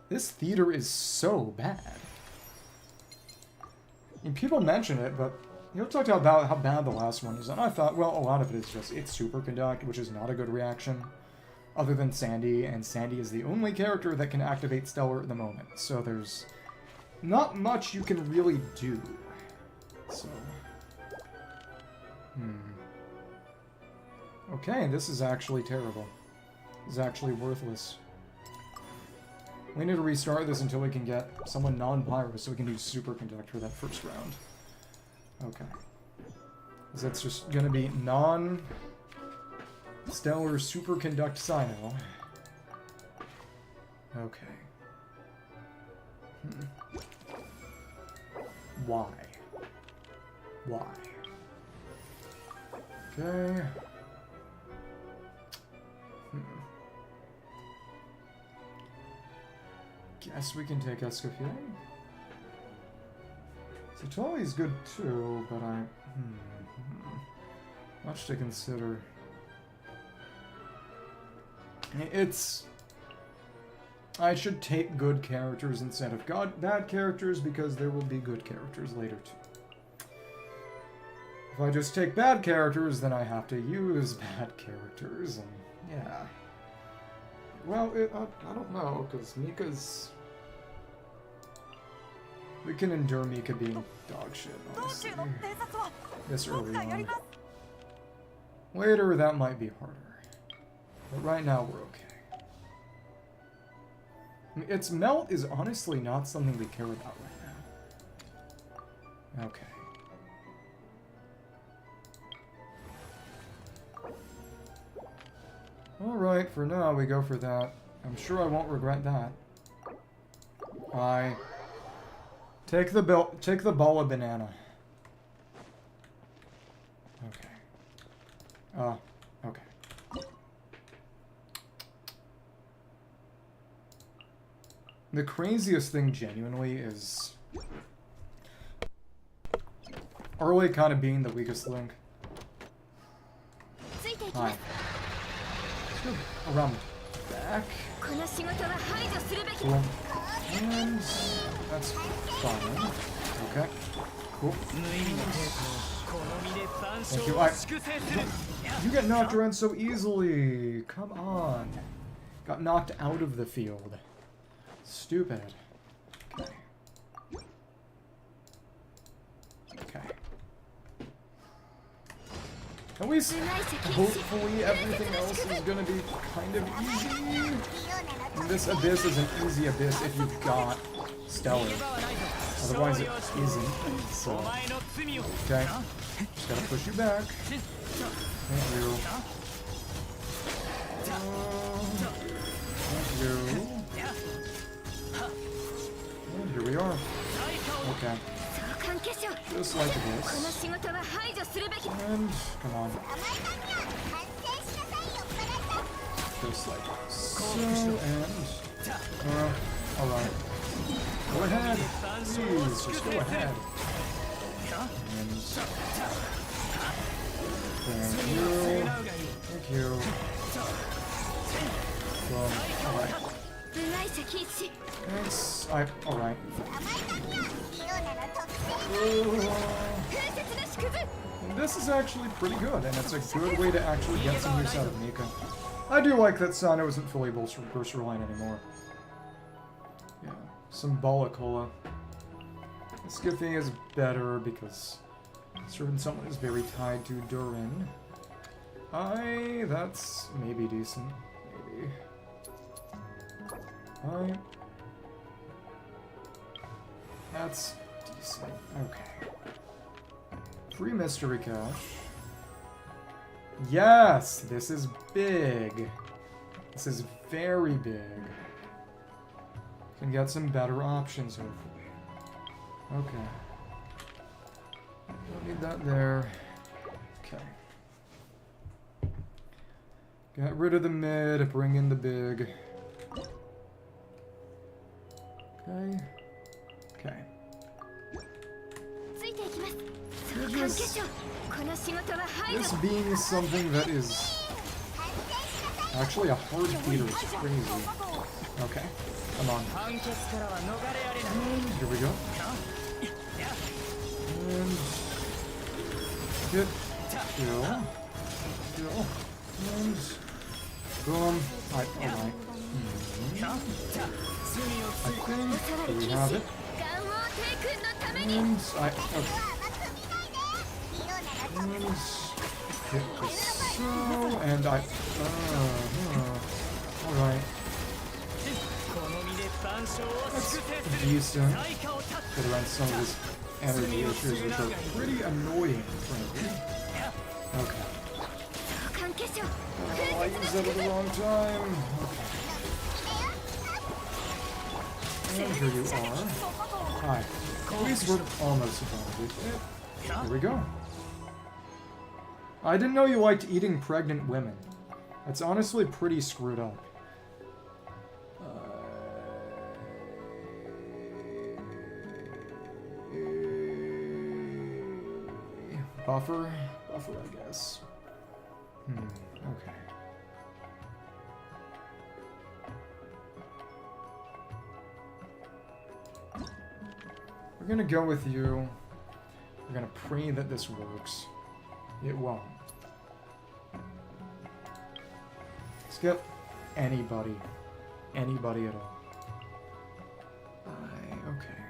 This theater is so bad. I mean, people mention it, but you talked about how bad the last one is, and I thought, well, a lot of it is just, it's superconduct, which is not a good reaction, other than Sandy, and Sandy is the only character that can activate Stellar at the moment, so there's not much you can really do. So... okay, this is actually terrible. This is actually worthless. We need to restart this until we can get someone non-pyro so we can do superconduct for that first round. Okay. Because that's just gonna be non-stellar superconduct Sino. Okay. Why? Why? Okay. Guess we can take Escoffier. Satoli's good too, but much to consider. It's... I should take good characters instead of bad characters because there will be good characters later too. If I just take bad characters, then I have to use bad characters, and yeah. Well, I don't know, because Mika's... We can endure Mika being dog shit, honestly. This early on. Later, that might be harder. But right now, we're okay. I mean, its melt is honestly not something we care about right now. Okay. Alright, for now, we go for that. I'm sure I won't regret that. Take the ball of banana. Okay. Okay. The craziest thing, genuinely, is... Early kind of being the weakest link. Hi. Let's go around back. Cool. And that's fine. Okay. Cool. Thank you. You get knocked around so easily. Come on. Got knocked out of the field. Stupid. Okay. Okay. At least, hopefully, everything else is gonna be kind of easy. And this abyss is an easy abyss if you've got Stellar. Otherwise, it isn't. So, okay. Just gotta push you back. Thank you. Thank you. And here we are. Okay. Just like this. And, come on. Just like so, and... alright. Go ahead. Please, just go ahead. And... Thank you. Thank you. Alright. Thanks. Alright. This is actually pretty good, and it's a good way to actually get some use out of Mika. I do like that Sano isn't fully burst reliant anymore. Yeah, symbolic Cola. Skiffy is better because certain someone is very tied to Durin. That's maybe decent. Maybe. That's decent. Okay. Free mystery cache. Yes! This is big. This is very big. Can get some better options, hopefully. Okay. Don't need that there. Okay. Get rid of the mid, bring in the big. Okay. Okay. This being something that is actually a hard beater is crazy. Okay, come on. And here we go. And hit, kill, kill, and boom. Alright. I think we have it. And okay. And hit this so, and alright. That's decent. Get around some of his energy issues, which are pretty annoying, frankly. Okay. Oh, I used that at the wrong time. Okay. And here you are. Hi. At least we're almost done with it. Here we go. I didn't know you liked eating pregnant women. That's honestly pretty screwed up. Buffer? Buffer, I guess. Okay. gonna go with you. We're gonna pray that this works. It won't. Let's get anybody. Anybody at all. Okay.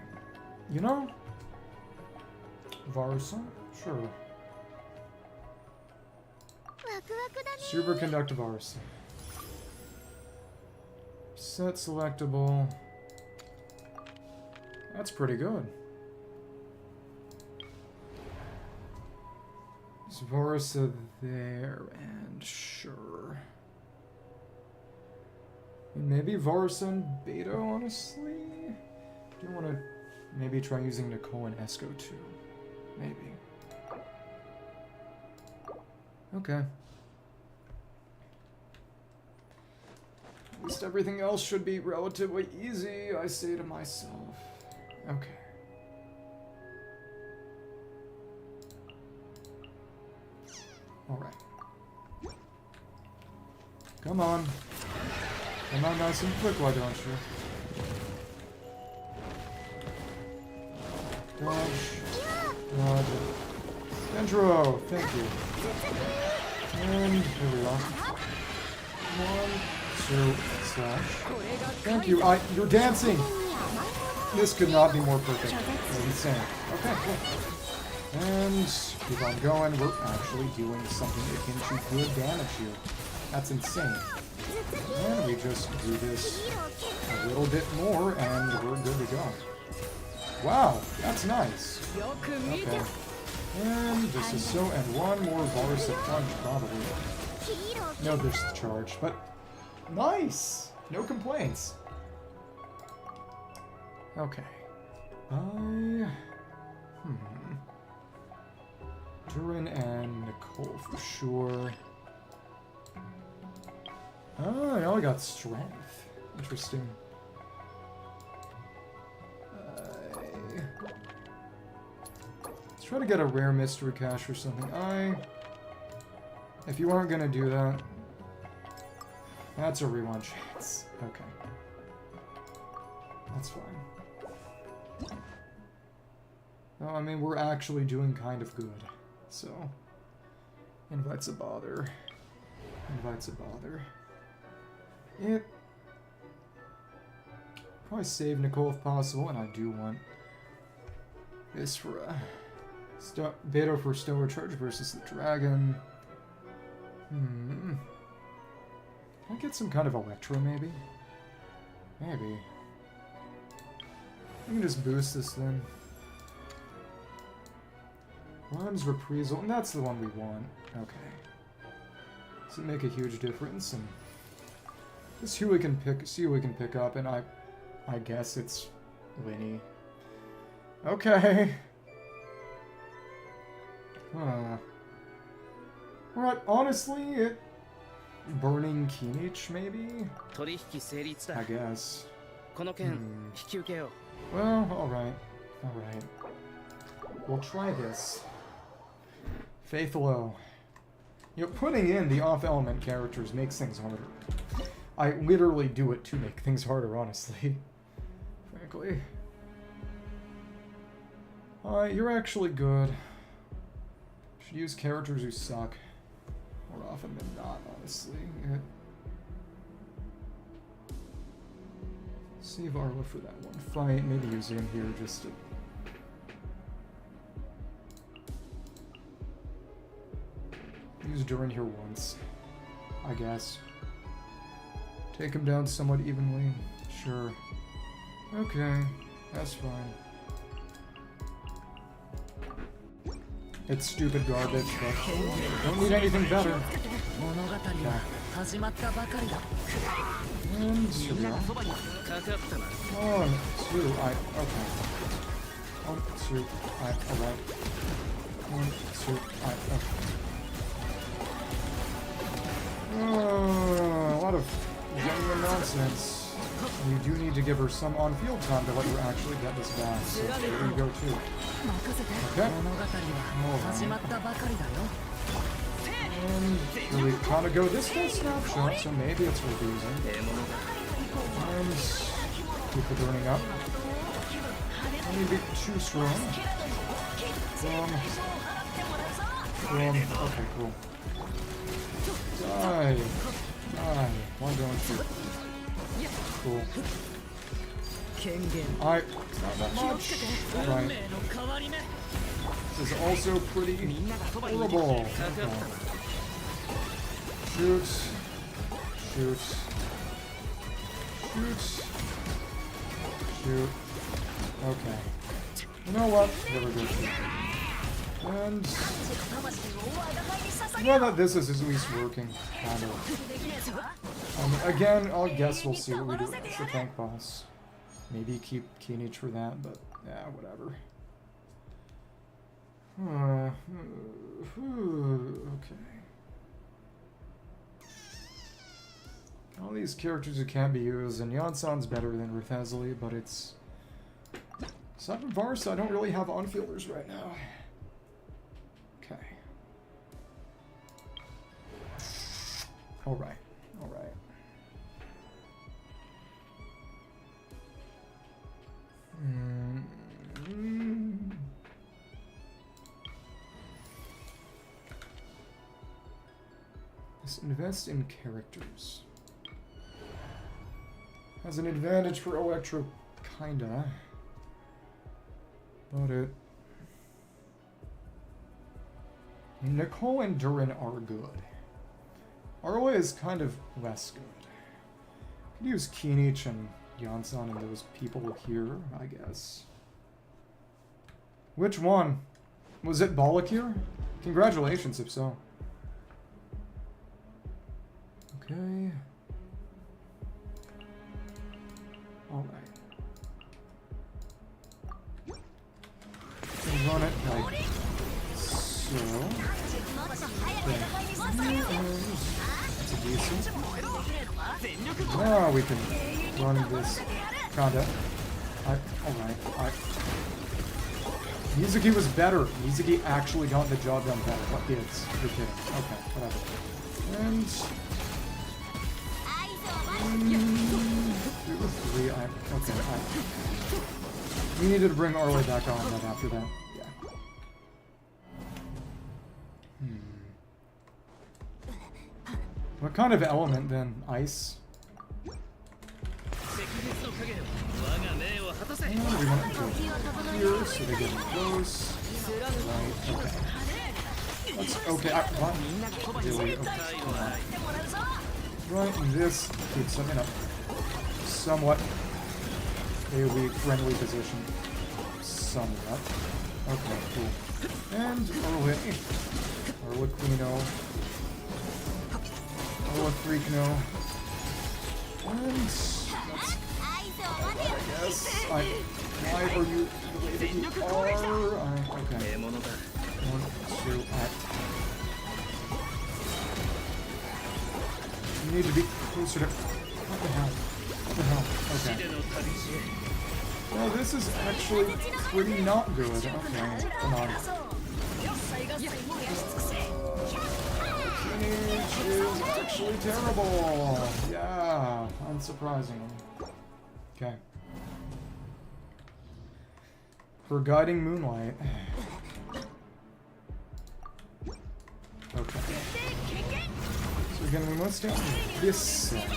You know? Varsa? Sure. Superconductive Varsa. Set selectable. That's pretty good. Is Varsa there? And sure. Maybe Varsa and Beto, honestly? Do you want to maybe try using Nicole and Esco too? Maybe. Okay. At least everything else should be relatively easy, I say to myself. Okay. Alright. Come on. Come on nice and quick, why don't you? Dodge. Dodge. Dendro, thank you. And here we are. 1, 2, slash. Thank you. You're dancing! This could not be more perfect. That's insane. Okay, cool. And keep on going. We're actually doing something akin to good damage here. That's insane. And we just do this a little bit more, and we're good to go. Wow, that's nice. Okay. And just a so, and one more Varsa plunge, probably. No discharge, but nice! No complaints. Okay. Durin and Nicole for sure. Oh, now I got strength. Interesting. Let's try to get a rare mystery cache or something. If you aren't gonna do that, that's a rewind chance. Okay. That's fine. Oh, I mean, we're actually doing kind of good. So, invites a bother. Invites a bother. It probably save Nicole if possible, and I do want this for Beto for Stow Recharge versus the Dragon. Can I get some kind of Electro, maybe? Maybe. I can just boost this then. Rhymes Reprisal, and that's the one we want. Okay. Does it make a huge difference? And let's see who we can pick up, and I guess it's Winnie. Okay. Alright, honestly, Burning Kinich, maybe? I guess. Well, alright. Alright. We'll try this. Faithful. You know, putting in the off-element characters makes things harder. I literally do it to make things harder, honestly. Frankly. You're actually good. Should use characters who suck. More often than not, honestly. Save Arla for that one fight. Maybe use him here just to... Use Durin here once, I guess. Take him down somewhat evenly. Sure. Okay, that's fine. It's stupid garbage, but don't need anything better. Okay. And here we are. 1, 2, okay. 1, 2, alright. 1, 2, okay. A lot of genuine nonsense. You do need to give her some on-field time to let her actually get this back, so there you go too. Okay. And we kind of go this full snapshot, so maybe it's worth using. And keep it burning up. Let me be too strong. Okay, cool. Die. Why don't you? Cool. Not that much. Right. This is also pretty horrible. Okay. Shoot. Okay. You know what? Never go shoot. And well, that this is at least working, kind of. Again, I guess we'll see what we do with the tank boss. Maybe keep Kinich for that, but yeah, whatever. Okay. All these characters who can't be used, and Yonsan's better than Rithezli, but it's... Aside from Varsa, I don't really have on-fielders right now. Okay. Alright. Let's invest in characters. Has an advantage for Electro, kinda. But it... Nicole and Durin are good. Arla is kind of less good. Could use Kinich and Yonsan and those people here, I guess. Which one? Was it Balakir? Congratulations, if so. Okay. Alright. Run it like so. That's a decent. Now we can run this kinda. Alright. Mizuki was better. Mizuki actually got the job done better. What kids? You're kidding. Okay, whatever. And... 2 or 3. Okay. We needed to bring Arle back on right after that. Yeah. What kind of element then? Ice? And we want to go here so they get close. Right, okay. Okay, what? Really? Okay. Right, and this keeps them in a somewhat AoE friendly position. Somewhat. Okay, cool. And Arle Quino. Arle Freakno. And that's... I guess. Why are you the way that you are? Okay. 1, 2, You need to be closer to... What the hell? Okay. Well, this is actually pretty not good. Okay, come on. Teenage is actually terrible. Yeah, unsurprisingly. Okay. For guiding moonlight. Okay. So again, we must down this side.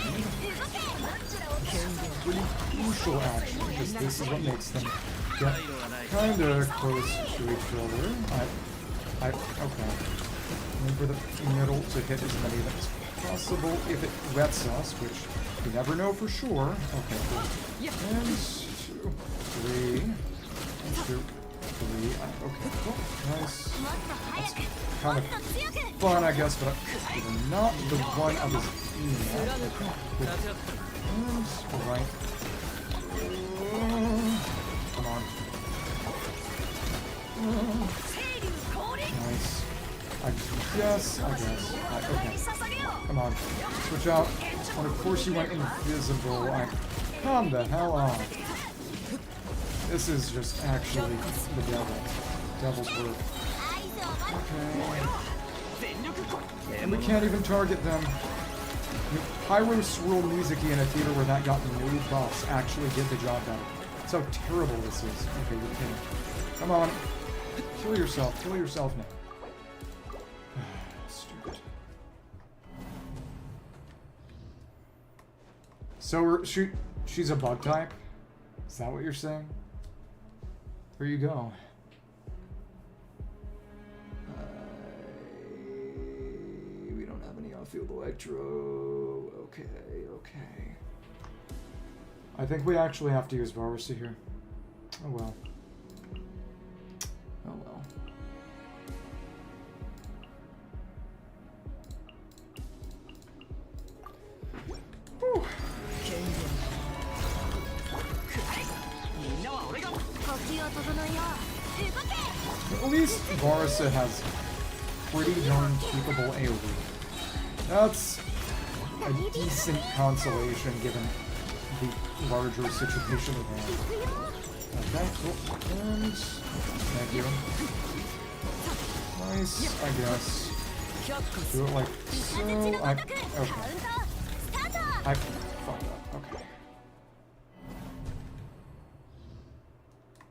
Pretty crucial actually, because this is what makes them get kinda close to each other. Okay. Aim for the middle to hit as many of them as possible if it lets us, which we never know for sure. Okay, cool. And 2, 3. And 2, 3. Okay, cool. Nice. That's kind of fun, I guess, but not the one I was aiming at. Okay, and alright. Come on. Nice. I guess. Okay. Come on. Switch out. And of course you went invisible. Calm the hell on. This is just actually the devil. Devil's work. Okay. And we can't even target them. Pyro Swirl Mizuki in a theater where that got no buffs actually did the job better. That's how terrible this is. Okay, you're kidding. Come on. Kill yourself. Kill yourself now. Stupid. So she's a bug type? Is that what you're saying? There you go. We don't have any on-field electro. Okay, okay. I think we actually have to use Varusy here. Oh well. Oh well. Whew. At least Varusy has pretty darn capable AoE. That's a decent consolation given the larger situation we have. Okay, cool. And thank you. Nice, I guess. Do it like so. Okay. I fucked up. Okay.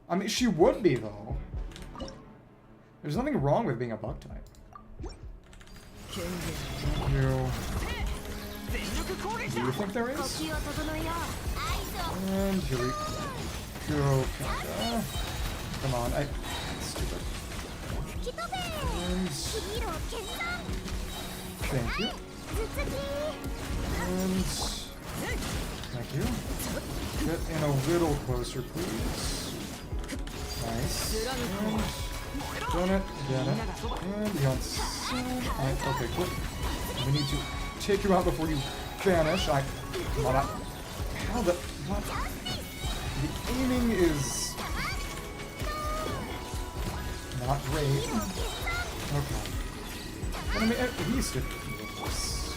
I mean, she would be, though. There's nothing wrong with being a bug type. Thank you. Do you think there is? And here we go. Come on, stupid. And thank you. And thank you. Get in a little closer, please. Nice. And donut, get it. And beyond side. Okay, cool. We need to take you out before you vanish. Come on out. How the what? The aiming is not great. Okay. But I mean, at least it works.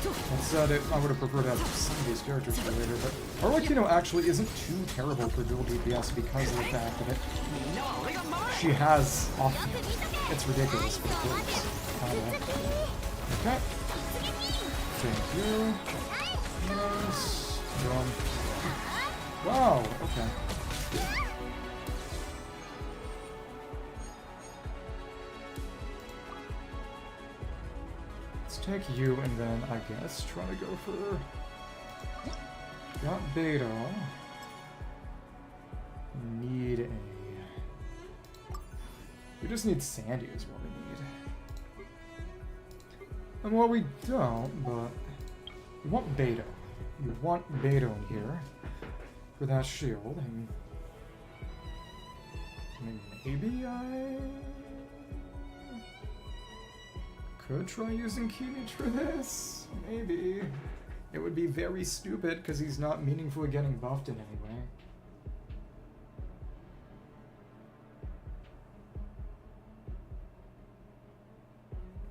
That said, I would have preferred to have some of these characters for later, but Arlecchino actually isn't too terrible for dual DPS because of the fact that she has offhand. It's ridiculous, but it works. Okay. Thank you. Nice. Wow, okay. Let's take you and then, I guess, try to go for... Got Beto. Need a... We just need Sandy is what we need. And well, we don't, but... We want Beto. You want Beto in here for that shield, and I mean, maybe I could try using Kimmich for this. Maybe. It would be very stupid because he's not meaningfully getting buffed in any way.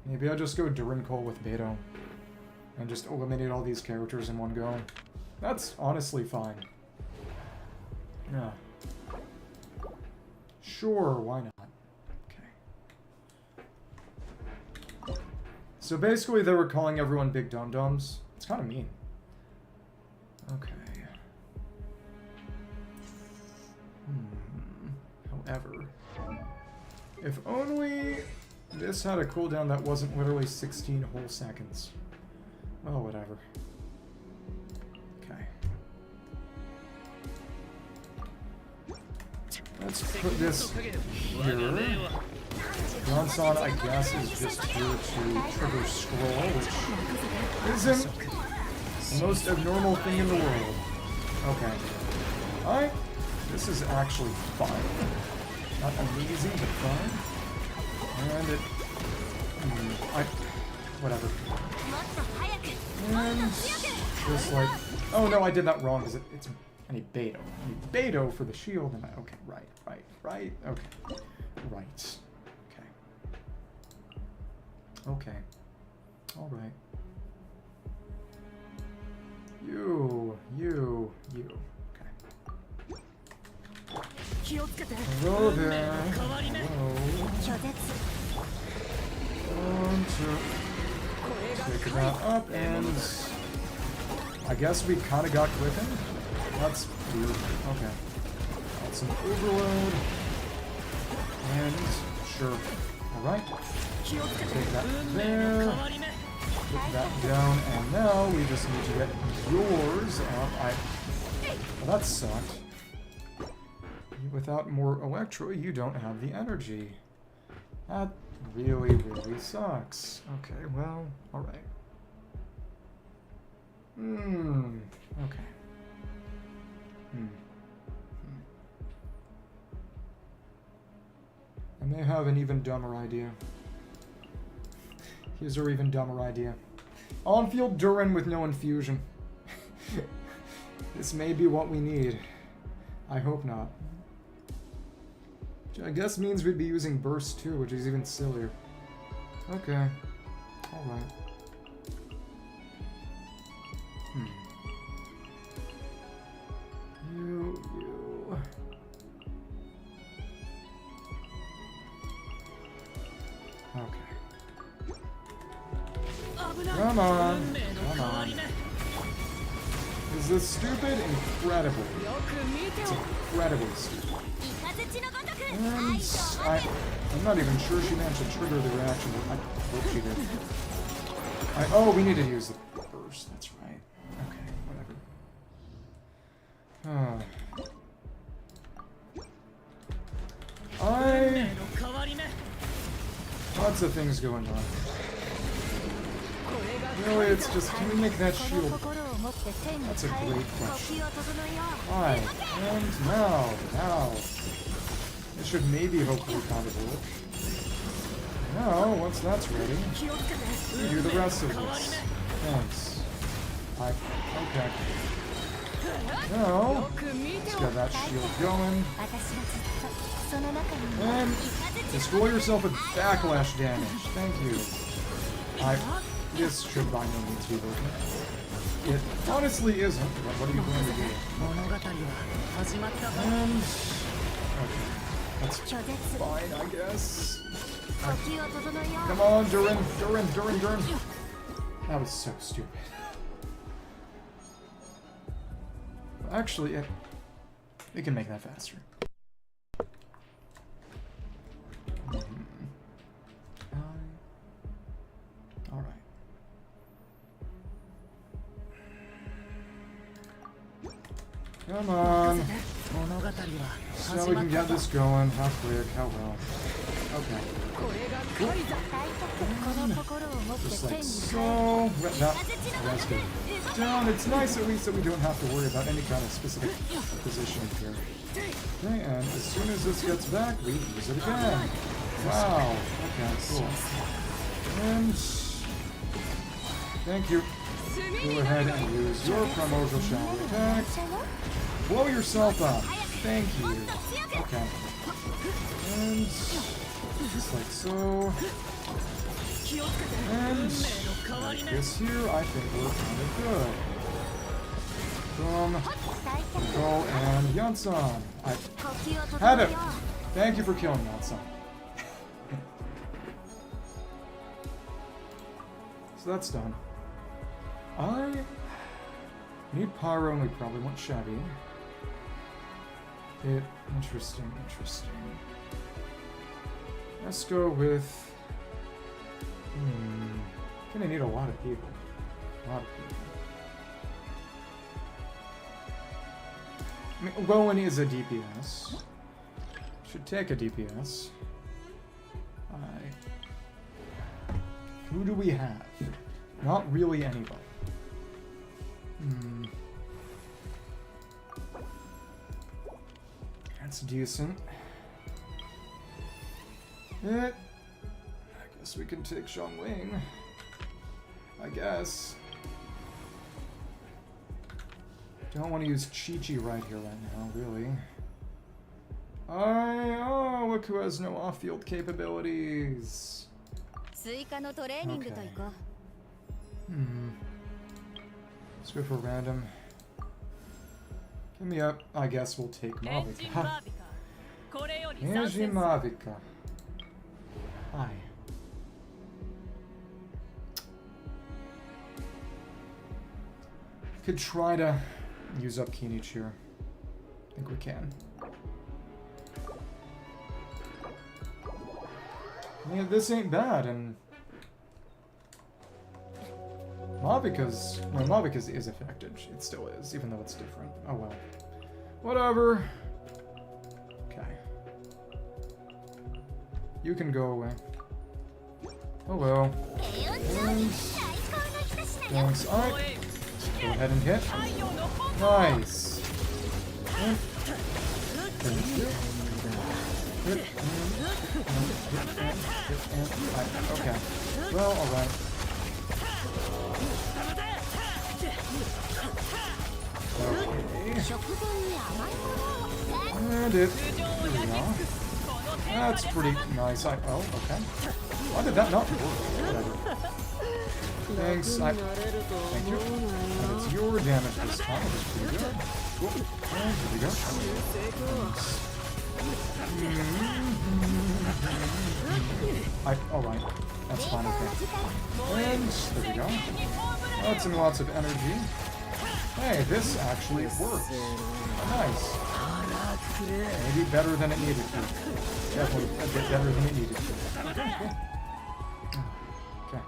Maybe I'll just go Durincole with Beto and just eliminate all these characters in one go. That's honestly fine. Yeah. Sure, why not? Okay. So basically they were calling everyone big dum-dums. It's kind of mean. Okay. However, if only this had a cooldown that wasn't literally 16 whole seconds. Well, whatever. Okay. Let's put this here. Johnson, I guess, is just here to trigger scroll, which isn't the most abnormal thing in the world. Okay. Alright. This is actually fine. Not amazing, but fine. And it... whatever. And just like... Oh no, I did that wrong, because it's... I need Beto. I need Beto for the shield, and I... Okay, right. Okay. Right. Okay. Alright. You. Okay. Hello there. Hello. Pick that up, and I guess we kind of got Quicken. That's weird. Okay. some overload. And sure. Alright. Take that there. Put that down, and now we just need to get yours out. Well, that sucked. Without more Electro, you don't have the energy. That really, really sucks. Okay, well, alright. Okay. I may have an even dumber idea. Here's our even dumber idea. On-field Durin with no infusion. This may be what we need. I hope not. Which I guess means we'd be using Burst too, which is even sillier. Okay. Alright. You. Okay. Come on. Come on. Is this stupid? Incredible. It's incredibly stupid. And I'm not even sure she managed to trigger the reaction, but I hope she did. Oh, we need to use the burst. That's right. Okay, whatever. Lots of things going on. Really, it's just, can we make that shield? That's a great question. Why? And now. It should maybe hopefully kind of work. Now, once that's ready, we do the rest of this. Thanks. Okay. Now, let's get that shield going. And destroy yourself with backlash damage. Thank you. This should by no means be working. It honestly isn't, but what are you going to do? And... okay. That's fine, I guess. Come on, Durin. That was so stupid. Actually, we can make that faster. Alright. Come on. So we can get this going. How quick, how well. Okay. Cool. Just like so. That's good. Down. It's nice at least that we don't have to worry about any kind of specific positioning here. Okay, and as soon as this gets back, we use it again. Wow. Okay, cool. And thank you. Go ahead and use your primordial shower attack. Blow yourself up. Thank you. Okay. And just like so. And like this here, I think we're kind of good. Boom. Go and Yansan. I had it. Thank you for killing Yansan. So that's done. I need Pyro and we probably want Shabby. Interesting. Let's go with... gonna need a lot of people. I mean, Rowan is a DPS. Should take a DPS. Who do we have? Not really anybody. That's decent. I guess we can take Xiangling. I guess. Don't want to use Chi-Chi right here, right now, really. Oh, look who has no off-field capabilities. Okay. Let's go for random. Give me up. I guess we'll take Mavica. Angelic Mavica. Hi. Could try to use up Kinich here. I think we can. Yeah, this ain't bad, and Mavika's... Well, Mavika's is affected. It still is, even though it's different. Oh well. Whatever. Okay. You can go away. Hello. And... Thanks. Alright. Go ahead and hit. Nice. And... Thank you. Hit and... Okay. Well, alright. Okay. And it... Here we go. That's pretty nice. Oh, okay. Why did that not work? Whatever. Thanks. Thank you. And it's your damage this time. That's pretty good. Cool. And here we go. Alright. That's fine, okay. And there we go. Lots and lots of energy. Hey, this actually works. Nice. Maybe better than it needed to. Definitely a bit better than it needed to. Okay, cool. Okay.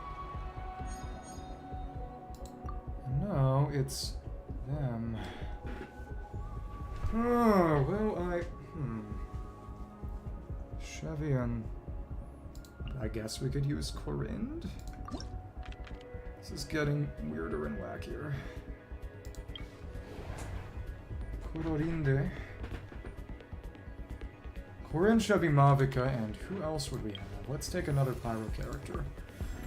No, it's them. Oh, well, Chevy and... I guess we could use Corinne. This is getting weirder and wackier. Cororinde. Corinne, Chevy, Mavika, and who else would we have? Let's take another Pyro character.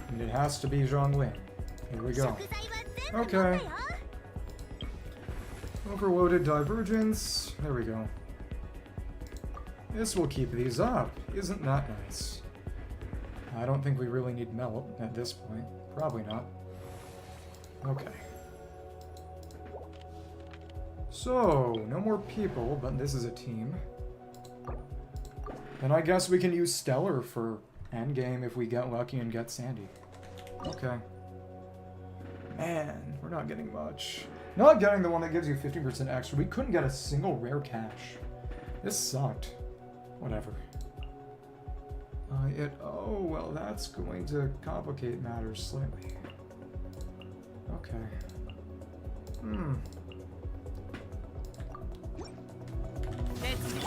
And it has to be Zhongling. Here we go. Okay. Overloaded Divergence. There we go. This will keep these up. Isn't that nice? I don't think we really need Melt at this point. Probably not. Okay. So, no more people, but this is a team. Then I guess we can use Stellar for endgame if we get lucky and get Sandy. Okay. Man, we're not getting much. Not getting the one that gives you 50% extra. We couldn't get a single rare cash. This sucked. Whatever. Oh, well, that's going to complicate matters slightly. Okay.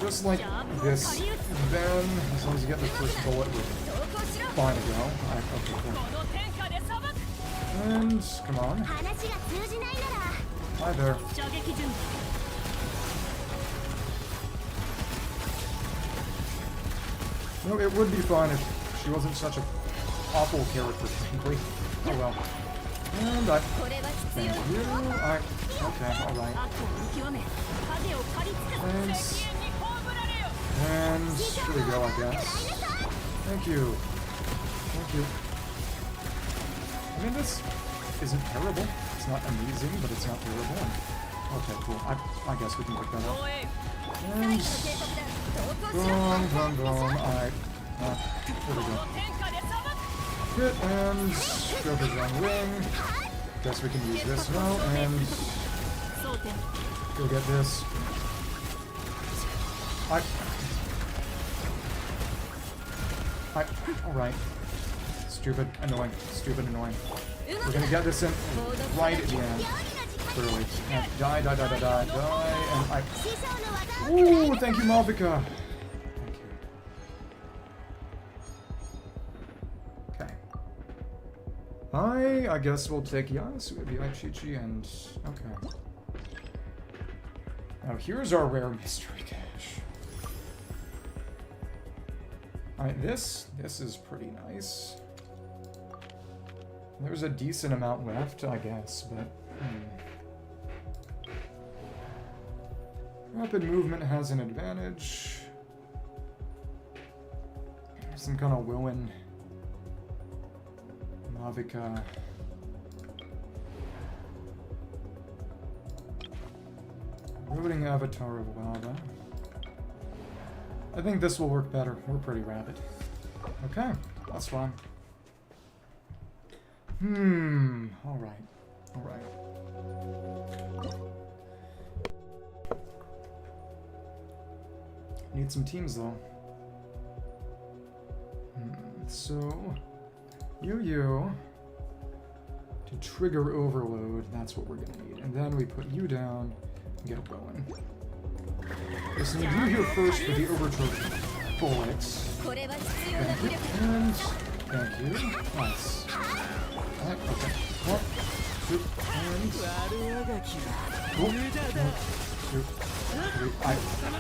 Just like this, then, as long as you get the first bullet, we're fine to go. Okay, cool. And, come on. Hi there. No, it would be fine if she wasn't such an awful character, frankly. Oh well. And thank you. Okay, alright. Thanks. And here we go, I guess. Thank you. Thank you. I mean, this isn't terrible. It's not amazing, but it's not terrible. Okay, cool. I guess we can pick that up. And... boom. Alright. Here we go. Hit and... go for John Wing. Guess we can use this now, and... go get this. Alright. Stupid, annoying. We're gonna get this in right at the end. Clearly. And die, and ooh, thank you, Malvika! Thank you. Okay. I guess we'll take Yasu, it'd be like Chi-Chi, and... okay. Now here's our rare mystery cache. Alright, this is pretty nice. There's a decent amount left, I guess, but... Rapid movement has an advantage. Some kind of Willen. Mavika. Roving Avatar of Lava. I think this will work better. We're pretty rapid. Okay, that's fine. Alright. Need some teams though. so you to trigger overload. That's what we're gonna need, and then we put you down and get it going. Okay, so we need you here first for the overcharge bullets. Thank you, and thank you. Nice. Alright, okay. 1, 2, and... I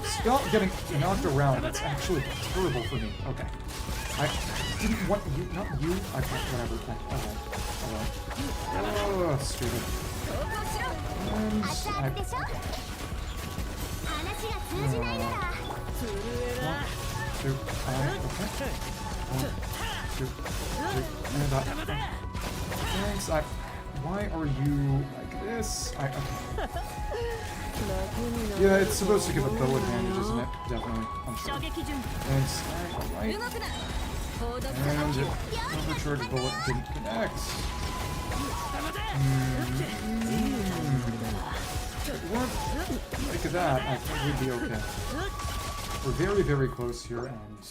stop getting knocked around. That's actually terrible for me. Okay. I didn't want you, not you. I can't, whatever. Alright. Oh, stupid. And thanks. Why are you like this? Yeah, it's supposed to give a bow advantage, isn't it? Definitely. I'm sure. Thanks. Alright. And overcharge bullet didn't connect. Like that, I think we'd be okay. We're very, very close here, and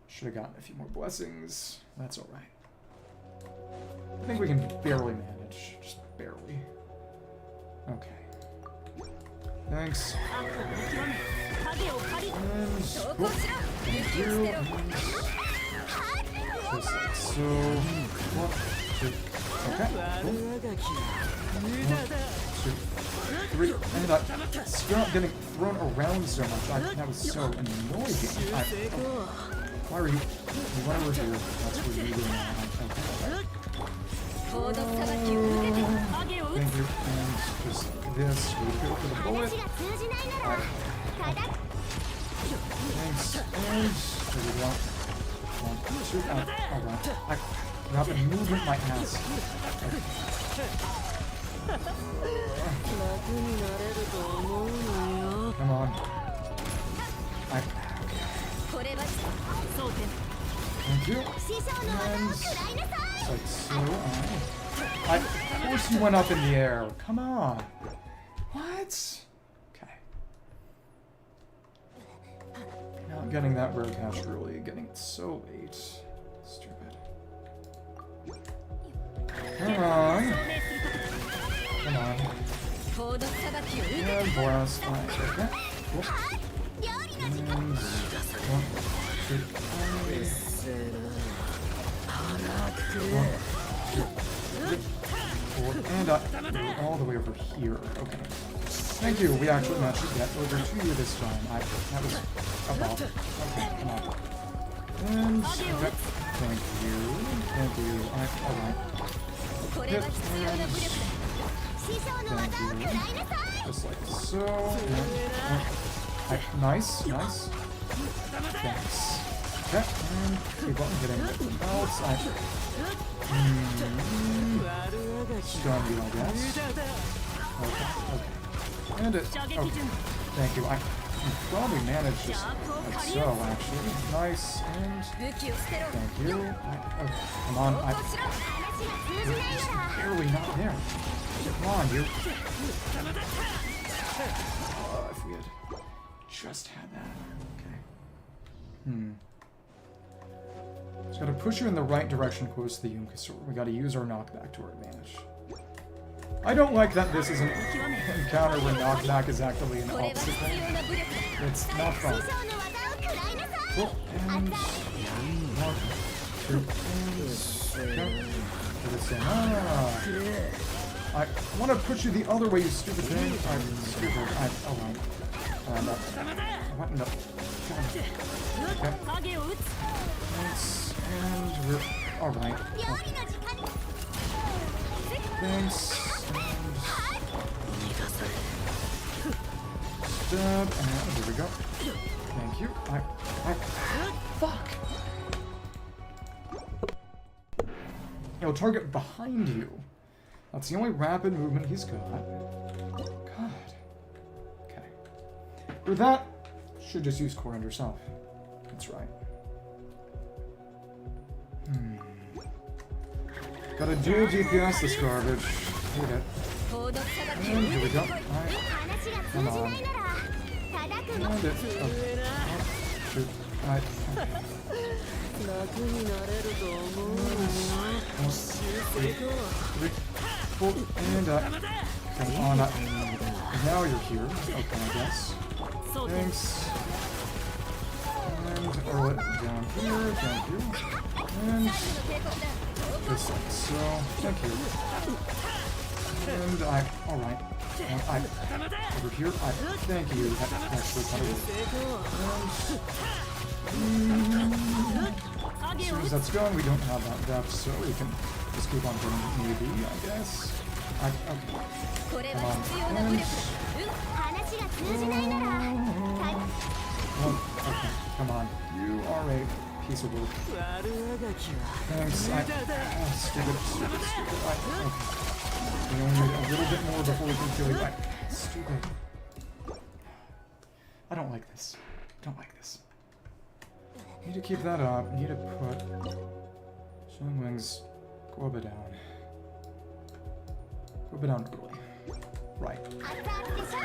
should have gotten a few more blessings. That's alright. I think we can barely manage. Just barely. Okay. Thanks. And cool. Thank you. Just like so. 1, 2. Okay. Cool. 1, 2, 3. And stop getting thrown around so much. That was so annoying. Why are you? Why are you here? That's what you're doing now. Okay. Thank you. And just this. We go for the bullet. Thanks. And there we go. 1, 2. Alright. Not movement my ass. Okay. Come on. Thank you. And like so. Of course you went up in the air. Come on. What? Okay. Not getting that rare cash early. Getting it so late. Stupid. Come on. Come on. And blast. Okay. Cool. And 1, 2, 4, and all the way over here. Okay. Thank you. We actually managed to get over to you this time. That was a bother. Okay, come on. And okay. Thank you. Thank you. Alright. Hit and thank you. Just like so. Nice. Thanks. Okay, and keep on hitting with the belts. Stun you, I guess. Okay. And it. Okay. Thank you. I probably managed just like so, actually. Nice, and thank you. Come on. You're just barely not there. Come on, you. If we had just had that. Okay. Just gotta push you in the right direction close to the Yunka. We gotta use our knockback to our advantage. I don't like that this is an encounter where knockback is actually an opposite thing. It's not fun. Cool. And 1, 2, I want to push you the other way, you stupid thing. I'm stupid. Alright. What? No. Okay. Thanks. And we're... Alright. Okay. Thanks. Stab. And there we go. Thank you. Fuck! It'll target behind you. That's the only rapid movement he's got. God. Okay. For that, should just use Core End yourself. That's right. Gotta dual DPS this garbage. Hate it. And here we go. Alright. Come on. And it. Oh, shoot. Alright. And come on up. Now you're here. Okay, I guess. Thanks. And roll it down here. Thank you. And this one. So, thank you. And alright. Over here. Thank you. That actually kind of worked. As soon as that's gone, we don't have that depth, so we can just keep on going. Maybe, I guess. Okay. Come on. And okay, come on. You are a piece of work. Thanks. Stupid. Okay. We only need a little bit more before we can kill you. Stupid. I don't like this. Need to keep that up. Need to put Shine Wings. Go up and down. Go up and down early. Right.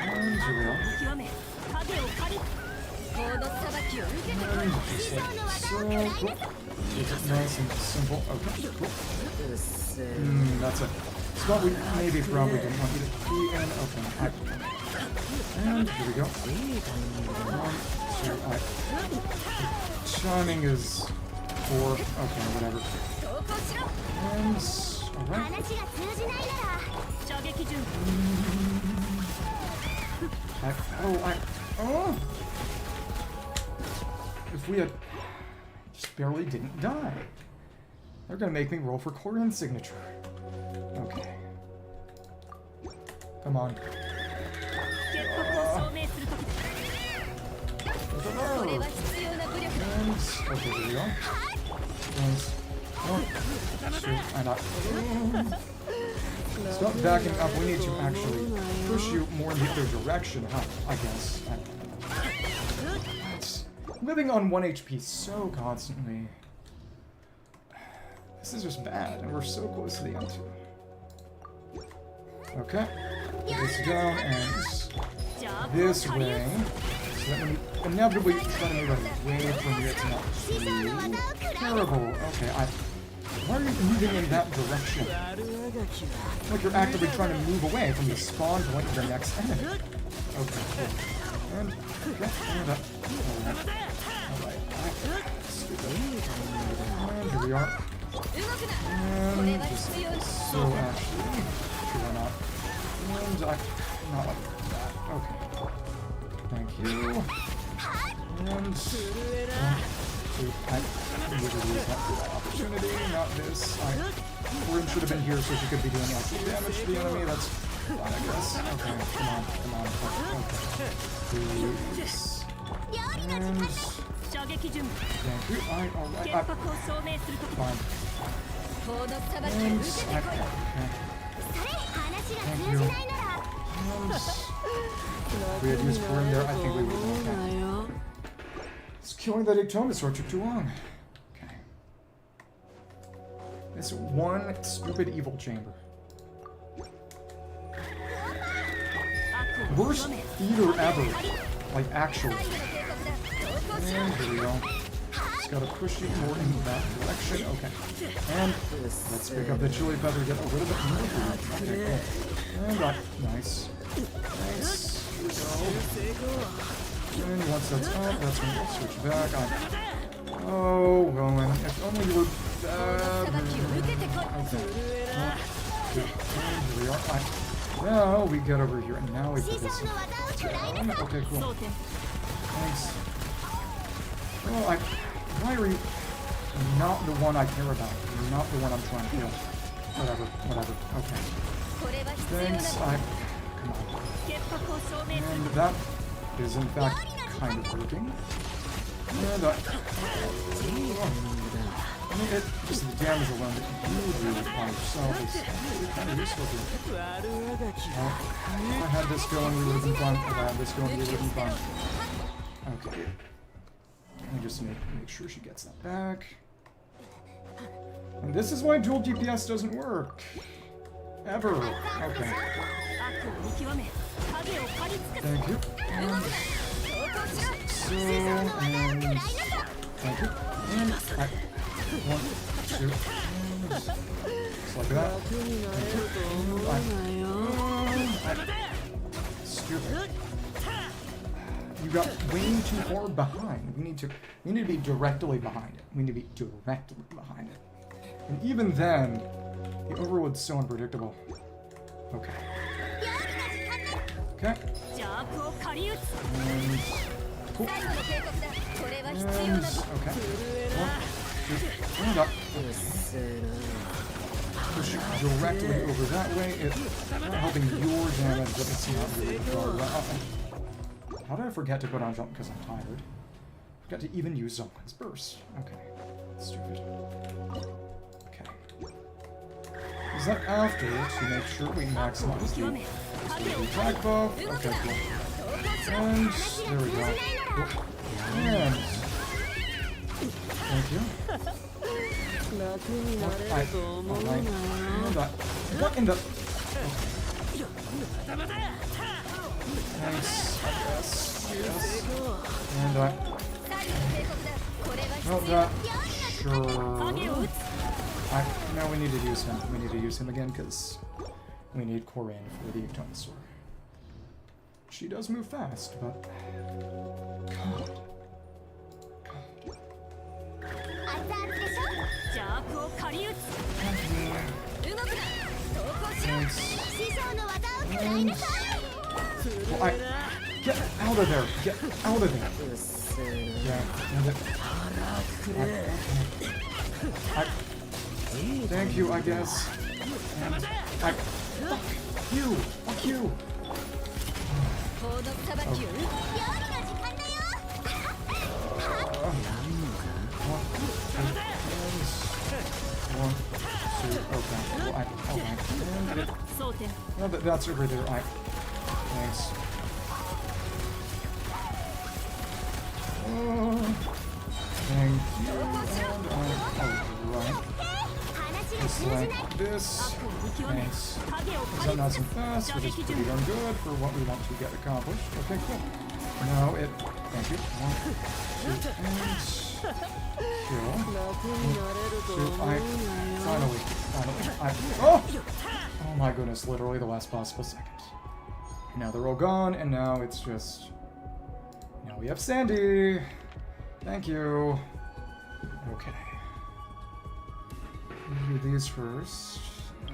And here we are. And just like so. Cool. Keep it nice and simple. Okay, cool. That's a spot we maybe probably didn't want you to be in. Okay. And here we go. 1, 2, Charming is 4. Okay, whatever. And alright. Oh! If we had just barely didn't die. They're gonna make me roll for Korean signature. Okay. Come on. And okay, here we go. Stop backing up. We need to actually push you more in the other direction, huh? I guess. It's living on 1 HP so constantly. This is just bad, and we're so close to the end too. Okay. Put this down and this way. So that when you inevitably try to move out of the way from here, it's not too terrible. Okay, why are you moving in that direction? Like you're actively trying to move away from the spawn point to the next enemy. Okay, cool. And, okay, and up. Alright. Stupid. And here we are. And just so actually. Why not? And not like that. Okay. Thank you. And I usually use that for that opportunity, not this. Corin should have been here so she could be doing actual damage to the enemy. That's fine, I guess. Okay, come on. Okay. Please. And thank you. Alright. Fine. And okay. Thank you. And if we had used Corin there, I think we would have done that. It's killing that Ectonosaur took too long. Okay. This one stupid evil chamber. Worst eater ever. Like, actually. And here we go. Just gotta push you more in that direction. Okay. And let's pick up the chili pepper, get a little bit more food. Okay, cool. And nice. Nice. Here we go. And once that's up, that's when we'll switch back on. Oh, Rowan, if only you were okay. And here we are. Now we get over here, and now we put this down. Okay, cool. Thanks. Well, why are you not the one I care about? You're not the one I'm trying to kill. Whatever. Okay. Thanks. Come on. And that is in fact kind of working. And I mean, just the damage alone that you do on yourself is kind of useful here. If I had this going, we would have been fine. If I had this going, we would have been fine. Okay. Let me just make sure she gets that back. And this is why dual DPS doesn't work. Ever. Okay. Thank you. So, and thank you. And I, 1, 2, and just like that. Thank you. Stupid. You got way too far behind. We need to be directly behind it. We need to be directly behind it. And even then, the overload's so unpredictable. Okay. Okay. And cool. And okay. 1, 2, and up. Push directly over that way. It's not helping your damage, but it's not really far well. How did I forget to put on jump because I'm tired? Forgot to even use Zolan's burst. Okay. Stupid. Okay. Is that after to make sure we maximize the attack buff? Okay, cool. And there we go. Cool. And thank you. Alright. What in the... Nice, I guess. Yes. And well, that. Sure. Now we need to use him. We need to use him again because we need Corinne for the Ectonosaur. She does move fast, but. God. Well, get out of there! Get out of there! Yeah, thank you, I guess. And fuck you! Fuck you! One, two, okay. Well, no, that's over there. Thanks. Thank you. Alright. Just like this. Thanks. Because I'm not so fast, which is pretty darn good for what we want to get accomplished. Okay, cool. Now it. Thank you. 1, 2, and. Oh my goodness, literally the last possible second. Now they're all gone, and now it's just... Now we have Sandy! Thank you! Okay. We'll do these first. I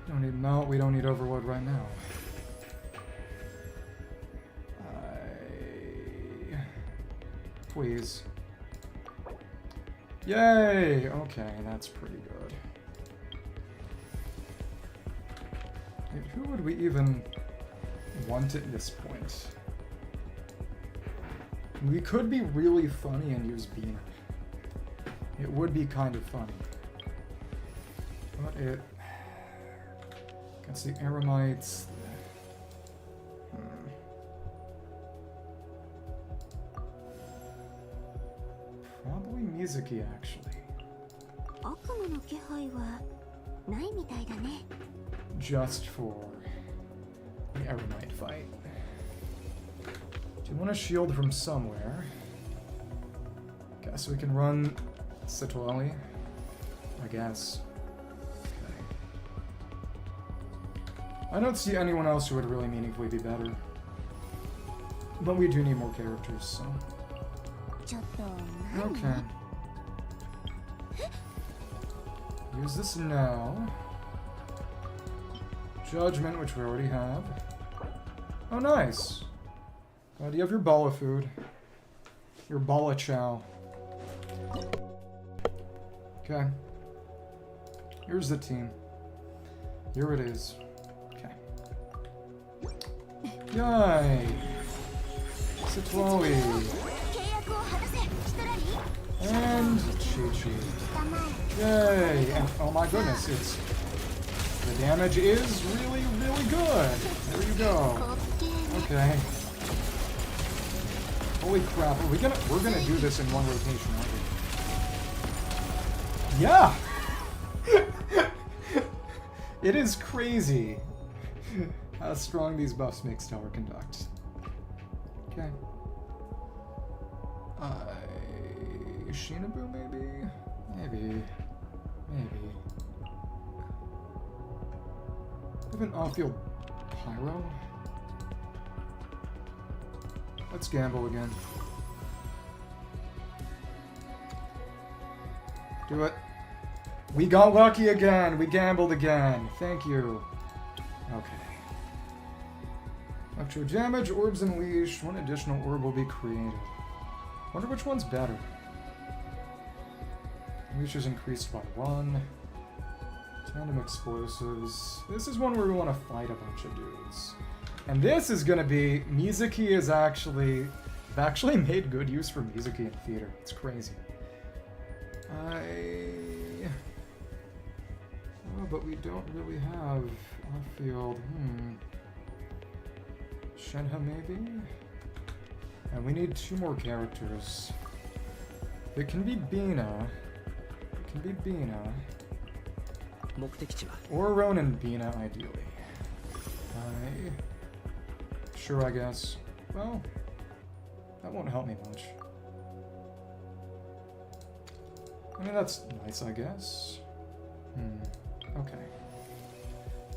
don't need melt, we don't need overload right now. Please. Yay! Okay, that's pretty good. Who would we even want at this point? We could be really funny and use Beaner. It would be kind of funny. But it... Against the Eremites... Probably Mizuki, actually. Just for the Eremite fight. Do you want a shield from somewhere? Guess we can run Citolali. I guess. Okay. I don't see anyone else who would really meaningfully be better. But we do need more characters, so... Okay. Use this now. Judgment, which we already have. Oh, nice. Do you have your bala food? Your bala chow. Okay. Here's the team. Here it is. Okay. Yay! Citolali. And Chi-Chi. Yay! And oh my goodness, it's... The damage is really, really good. There you go. Okay. Holy crap, we're gonna do this in one rotation, aren't we? Yeah! It is crazy. how strong these buffs make Stellar Conduct. Okay. Shinobu, maybe? Maybe. We have an off-field Pyro? Let's gamble again. Do it. We got lucky again. We gambled again. Thank you. Okay. Electro damage, orbs unleashed. One additional orb will be created. Wonder which one's better. Unleash is increased by 1. Tandem explosives. This is one where we want to fight a bunch of dudes. And this is going to be... Mizuki is actually... I've actually made good use for Mizuki in theater. It's crazy. Oh, but we don't really have off-field. Shenhe, maybe? And we need 2 more characters. It can be Bina. Or Ronin Bina, ideally. Sure, I guess. Well, that won't help me much. I mean, that's nice, I guess. Okay.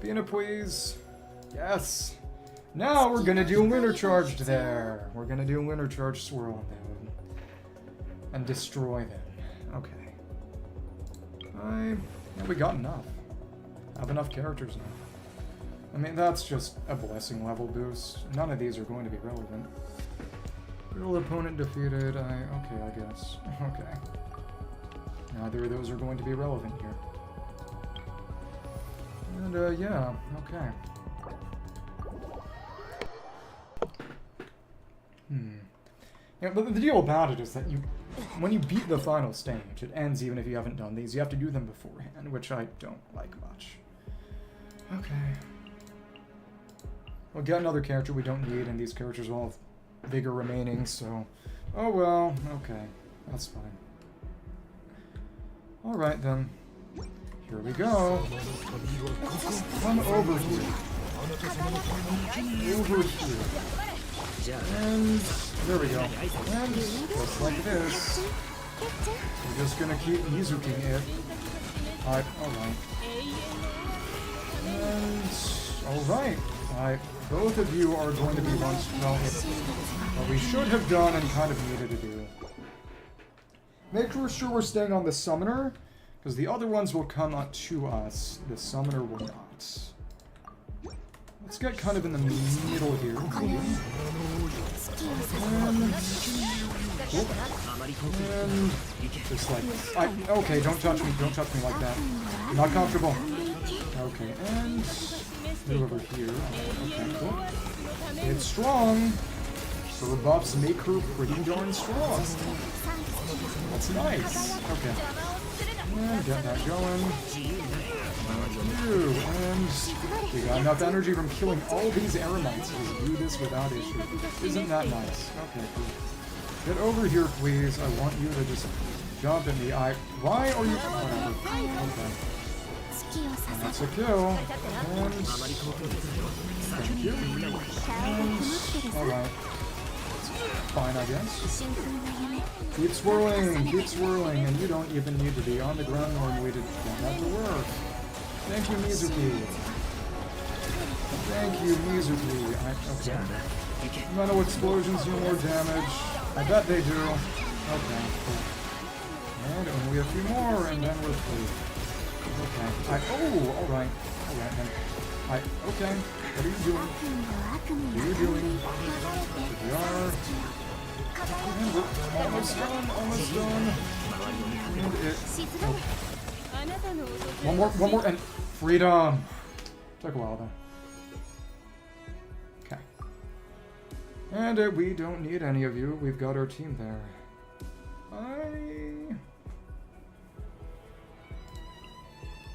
Bina, please. Yes! Now we're gonna do Winter Charged there. We're gonna do Winter Charge Swirl on them. And destroy them. Okay. Yeah, we got enough. Have enough characters now. I mean, that's just a blessing level boost. None of these are going to be relevant. Real opponent defeated. Okay, I guess. Okay. Neither of those are going to be relevant here. And, yeah, okay. Yeah, but the deal about it is that when you beat the final stage, it ends even if you haven't done these. You have to do them beforehand, which I don't like much. Okay. We'll get another character we don't need, and these characters will have vigor remaining, so... Oh well, okay. That's fine. Alright then. Here we go. Come over here. Over here. And there we go. And just like this, we're just gonna keep Mizuking it. Alright. And alright. Both of you are going to be ones, well, what we should have done and kind of needed to do. Make sure we're staying on the summoner, because the other ones will come up to us. The summoner will not. Let's get kind of in the middle here. And just like, okay, don't touch me like that. I'm not comfortable. Okay, and move over here. Okay, cool. It's strong. Her buffs make her pretty darn strong. That's nice. Okay. And get that going. And we got enough energy from killing all these Eremites to do this without issue. Isn't that nice? Okay, cool. Get over here, please. I want you to just jump at me. Why are you... Whatever. Okay. And that's a kill. And... Thank you. And... Alright. Fine, I guess. Keep swirling, and you don't even need to be on the ground normally to get that to work. Thank you, Mizuki. Okay. Metal explosions do more damage. I bet they do. Okay, cool. And only a few more, and then we're through. Okay. Alright then. Okay. What are you doing? We are... And we're almost done. And one more, and freedom. Took a while though. Okay. And we don't need any of you. We've got our team there.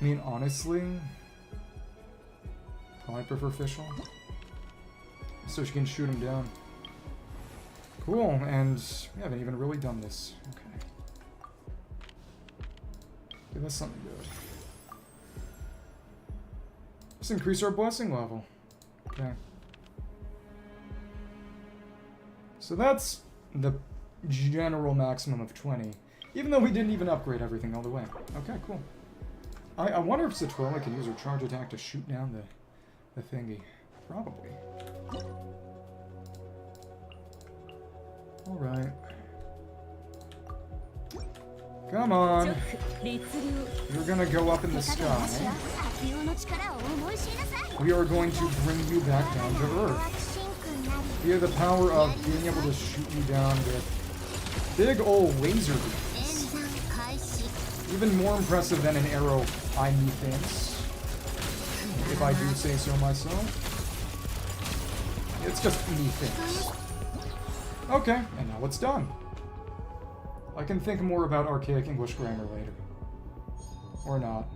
I mean, honestly, probably prefer Fischl, so she can shoot him down. Cool, and we haven't even really done this. Okay. Give us something good. Let's increase our blessing level. Okay. So that's the general maximum of 20. Even though we didn't even upgrade everything all the way. Okay, cool. I wonder if Citroen can use her charge attack to shoot down the thingy. Probably. Alright. Come on. You're gonna go up in the sky. We are going to bring you back down to Earth. Via the power of being able to shoot you down with big old laser beams. Even more impressive than an arrow, I methinks. If I do say so myself. It's just methinks. Okay, and now it's done. I can think more about archaic English grammar later. Or not.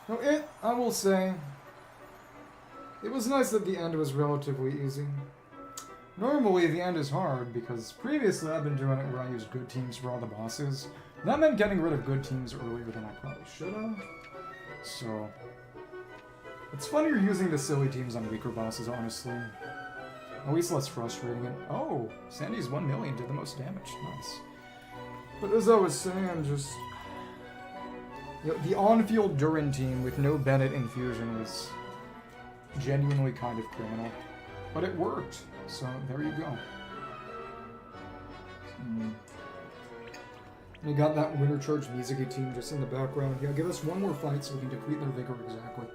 So I will say, it was nice that the end was relatively easy. Normally, the end is hard, because previously I've been doing it where I used good teams for all the bosses. That meant getting rid of good teams earlier than I probably should have. So, it's funnier using the silly teams on weaker bosses, honestly. At least less frustrating. And, oh, Sandy's 1 million did the most damage. Nice. But as I was saying, just... You know, the on-field Durin team with no Bennett infusion was genuinely kind of criminal. But it worked. So, there you go. And you got that Winter Charge Mizuki team just in the background. Yeah, give us one more fight so we can deplete their vigor exactly.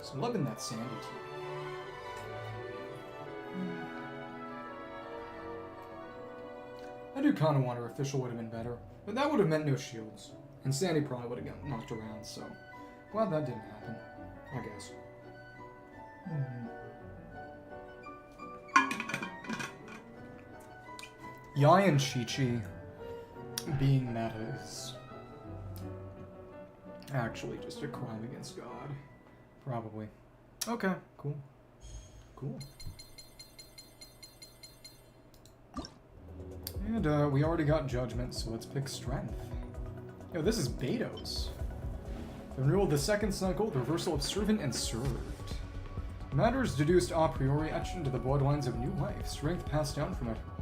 So I'm loving that Sandy team. I do kind of wonder if Official would have been better, but that would have meant no shields. And Sandy probably would have gotten knocked around, so glad that didn't happen, I guess. Yai and Chi-Chi being meta is actually just a crime against God. Probably. Okay, cool. Cool. And we already got Judgment, so let's pick Strength. Yo, this is Beto's. The renewal of the second cycle, the reversal of Servant and Served. Matters deduced a priori etched into the bloodlines of new life. Strength passed down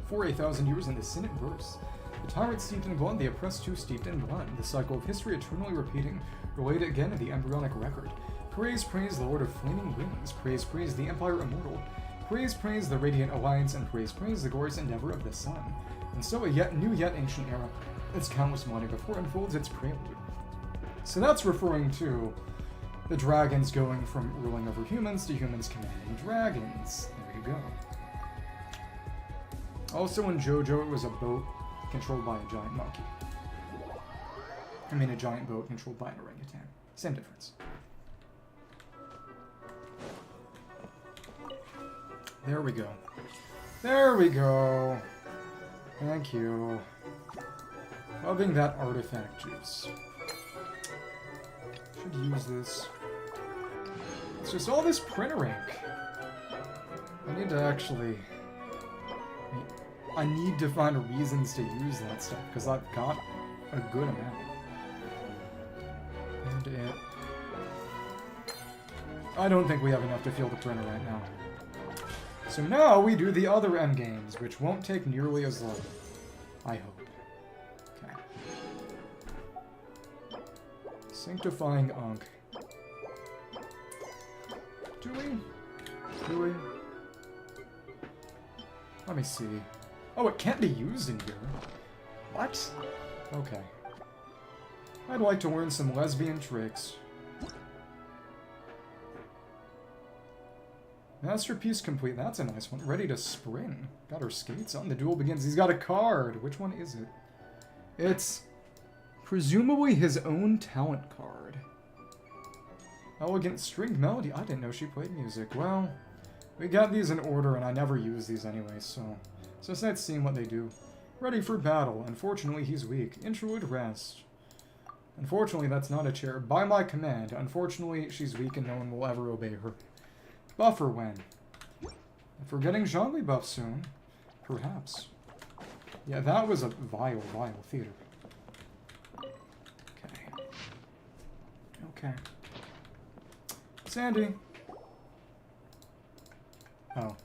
for 8,000 years in the sin it bursts. The tyrant steeped in blood, the oppressed too steeped in blood. The cycle of history eternally repeating, related again in the embryonic record. Praise, praise the Lord of Flaming Wings. Praise, praise the Empire Immortal. Praise, praise the Radiant Alliance, and praise, praise the glorious endeavor of the Sun. And so a yet new yet ancient era, its countless morning before unfolds its prelude. So that's referring to the dragons going from ruling over humans to humans commanding dragons. There you go. Also in JoJo, it was a boat controlled by a giant monkey. I mean a giant boat controlled by an orangutan. Same difference. There we go. There we go. Thank you. Loving that artifact juice. Should use this. It's just all this printer ink. I need to actually... I need to find reasons to use that stuff, because I've got a good amount. And it... I don't think we have enough to fill the printer right now. So now we do the other endgames, which won't take nearly as long. I hope. Okay. Sanctifying Unk. Do we? Let me see. Oh, it can't be used in here. What? Okay. I'd like to learn some lesbian tricks. Masterpiece complete. That's a nice one. Ready to spring. Got her skates on. The duel begins. He's got a card. Which one is it? It's presumably his own talent card. Elegant stringed melody. I didn't know she played music. Well, we got these in order, and I never use these anyway, so it's nice seeing what they do. Ready for battle. Unfortunately, he's weak. Interlude rest. Unfortunately, that's not a chair. By my command. Unfortunately, she's weak and no one will ever obey her. Buffer when. If we're getting Zhongli buff soon, perhaps. Yeah, that was a vile theater. Okay. Okay. Sandy. Oh.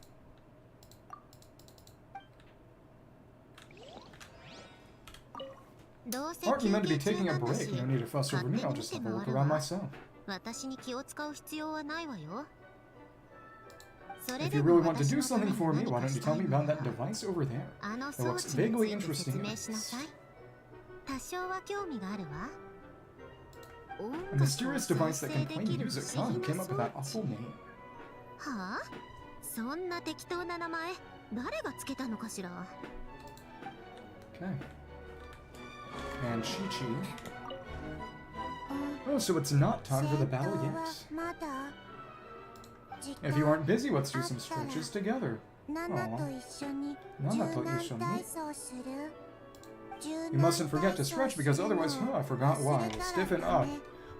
Aren't you meant to be taking a break? No need to fuss over me, I'll just have a look around myself. If you really want to do something for me, why don't you tell me about that device over there? It looks vaguely interesting. A mysterious device that can play music. Huh? Who came up with that awful name? Okay. And Chi-Chi. Oh, so it's not time for the battle yet. If you aren't busy, let's do some stretches together. Aww. You mustn't forget to stretch because otherwise, I forgot why. We'll stiffen up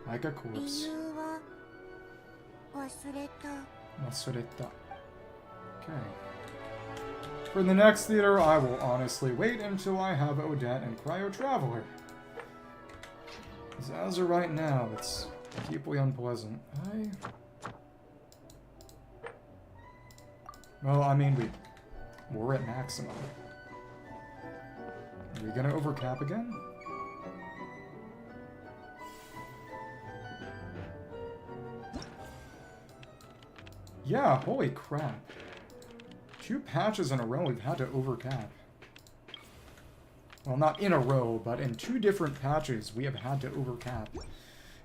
like a corpse. Wasureta. Okay. For the next theater, I will honestly wait until I have Odette and Cryo Traveler. Because as of right now, it's deeply unpleasant. Well, I mean, we're at maximum. Are we gonna overcap again? Yeah, holy crap. 2 patches in a row we've had to overcap. Well, not in a row, but in 2 different patches we have had to overcap.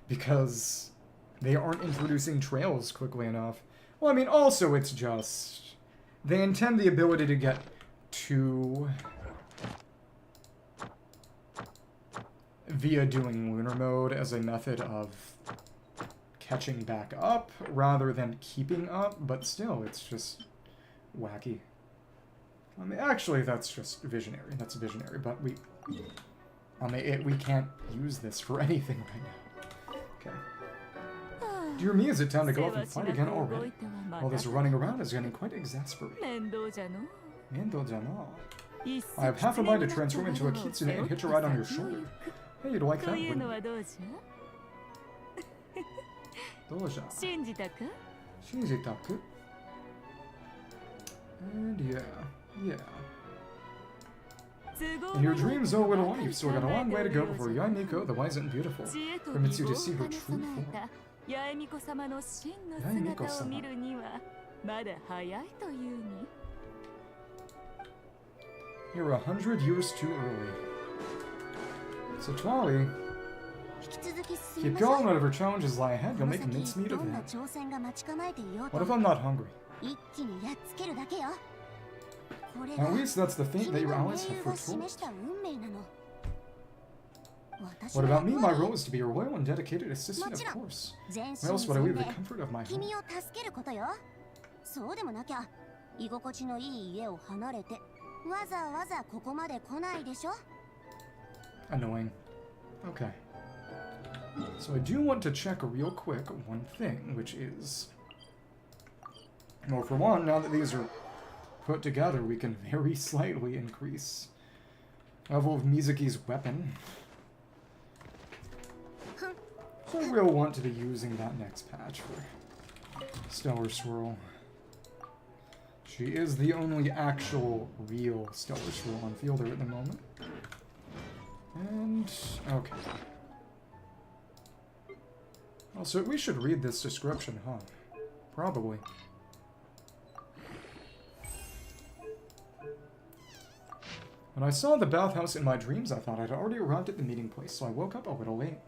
Because they aren't introducing trails quickly enough. Well, I mean, also it's just... They intend the ability to get 2... via doing lunar mode as a method of catching back up rather than keeping up, but still, it's just wacky. I mean, actually, that's just visionary. That's visionary, but we can't use this for anything right now. Okay. Dear me, is it time to go off and fight again already? All this running around is getting quite exasperating. Mendo-jano. I have half a mind to transform into a kitsune and hitch a ride on your shoulder. Hey, you'd like that, wouldn't you? Doja. Shinjitaku. And yeah. In your dreams, oh little one, you've still got a long way to go before Yae Miko, the wise and beautiful, permits you to see her true form. Yae Miko-sama. You're 100 years too early. So Twali, keep going, whatever challenges lie ahead, you'll make a mincemeat of that. What if I'm not hungry? At least that's the fate that your allies have foretold. What about me? My role is to be your loyal and dedicated assistant, of course. Why else would I leave the comfort of my home? Annoying. Okay. So I do want to check real quick one thing, which is... Well, for one, now that these are put together, we can very slightly increase level of Mizuki's weapon. So we'll want to be using that next patch for Stellar Swirl. She is the only actual real Stellar Swirl on Fielder at the moment. And... okay. Also, we should read this description, huh? Probably. When I saw the bathhouse in my dreams, I thought I'd already arrived at the meeting place, so I woke up a little late.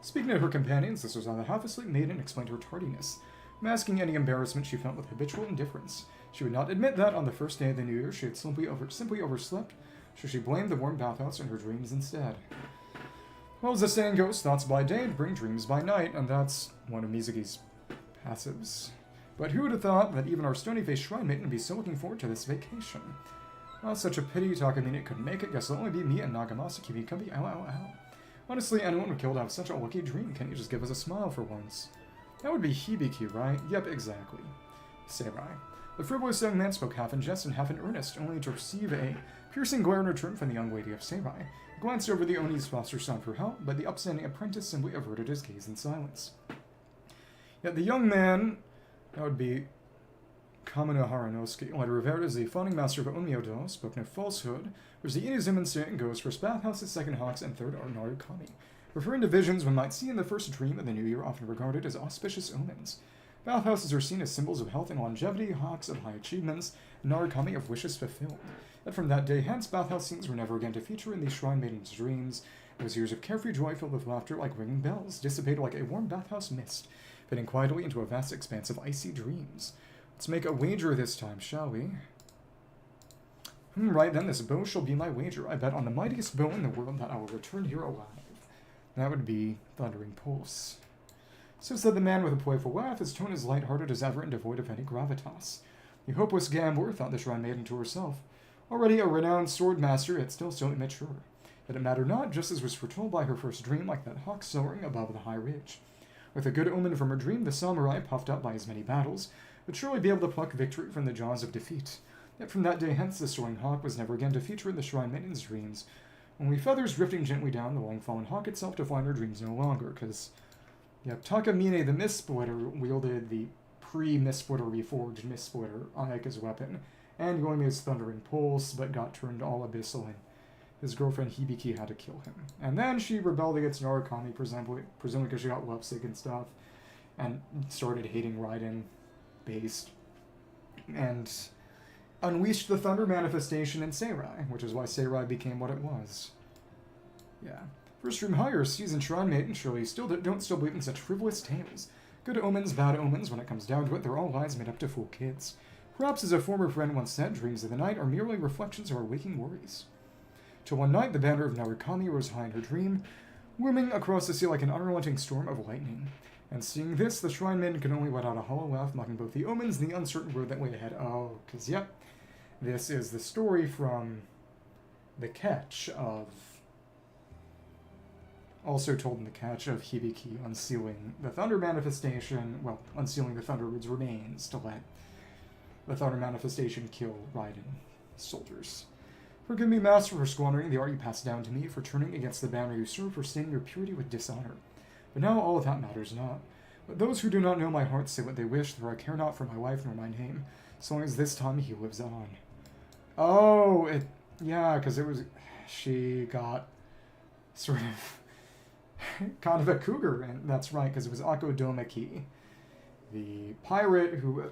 Speaking to her companions, this was how the half-asleep maiden explained her tardiness, masking any embarrassment she felt with habitual indifference. She would not admit that on the first day of the new year she had simply overslept, so she blamed the warm bathhouse in her dreams instead. Well, as the saying goes, thoughts by day bring dreams by night, and that's one of Mizuki's passives. But who would have thought that even our stony-faced shrine maiden would be so looking forward to this vacation? Oh, such a pity Takamine couldn't make it. Guess it'll only be me and Nagamasa keeping company. Ow, ow, ow. Honestly, anyone would kill to have such a lucky dream. Can't you just give us a smile for once? That would be Hibiki, right? Yep, exactly. Sarai. The frivolous young man spoke half in jest and half in earnest, only to receive a piercing glare in return from the young lady of Sarai. He glanced over the Oni's foster son for help, but the upstanding apprentice simply averted his gaze in silence. Yet the young man, that would be Kamino Haranosuke, later revered as the founding master of Onmyodo, spoke no falsehood, whereas the Inazuma saying goes first bathhouses, second hawks, and third are Narukami. Referring to visions one might see in the first dream of the new year often regarded as auspicious omens. Bathhouses are seen as symbols of health and longevity, hawks of high achievements, and Narukami of wishes fulfilled. Yet from that day hence, bathhouse scenes were never again to feature in these shrine maidens' dreams. Those years of carefree joy filled with laughter like ringing bells, dissipated like a warm bathhouse mist, fitting quietly into a vast expanse of icy dreams. Let's make a wager this time, shall we? Right then, this bow shall be my wager. I bet on the mightiest bow in the world that I will return here alive. That would be Thundering Pulse. So said the man with a playful laugh, his tone as light-hearted as ever and devoid of any gravitas. The hopeless gambler, thought the shrine maiden to herself. Already a renowned sword master, yet still so immature. Yet it mattered not, just as was foretold by her first dream, like that hawk soaring above the high ridge. With a good omen from her dream, the samurai, puffed up by his many battles, would surely be able to pluck victory from the jaws of defeat. Yet from that day hence, the soaring hawk was never again to feature in the shrine maiden's dreams, only feathers drifting gently down the long-fallen hawk itself to find her dreams no longer, because, yep, Takamine the Mist-Splitter wielded the pre-Mist-Splitter reforged Mist-Splitter, Ayaka's weapon, and Yoimi's Thundering Pulse, but got turned all abyssal, and his girlfriend Hibiki had to kill him. And then she rebelled against Narukami, presumably because she got lovesick and stuff, and started hating Raiden, based, and unleashed the Thunder manifestation in Sarai, which is why Sarai became what it was. Yeah. First room higher, seasoned shrine maiden, surely don't still believe in such frivolous tales. Good omens, bad omens, when it comes down to it, they're all lies made up to fool kids. Perhaps, as a former friend once said, dreams of the night are merely reflections of our waking worries. Till one night, the banner of Narukami rose high in her dream, looming across the sea like an unrelenting storm of lightning. And seeing this, the shrine maiden could only let out a hollow laugh, mocking both the omens and the uncertain road that lay ahead. Oh, because, yep, this is the story from The Catch of... Also told in The Catch of Hibiki unsealing the Thunder manifestation, well, unsealing the Thunder Root's remains to let the Thunder manifestation kill Raiden's soldiers. Forgive me, master, for squandering the art you passed down to me, for turning against the banner you serve, for staining your purity with dishonor. But now all of that matters not. Let those who do not know my heart say what they wish, for I care not for my life nor my name, so long as this time he lives on. Oh, yeah, because it was, she got sort of kind of a cougar, and that's right, because it was Ako Domeki, the pirate who...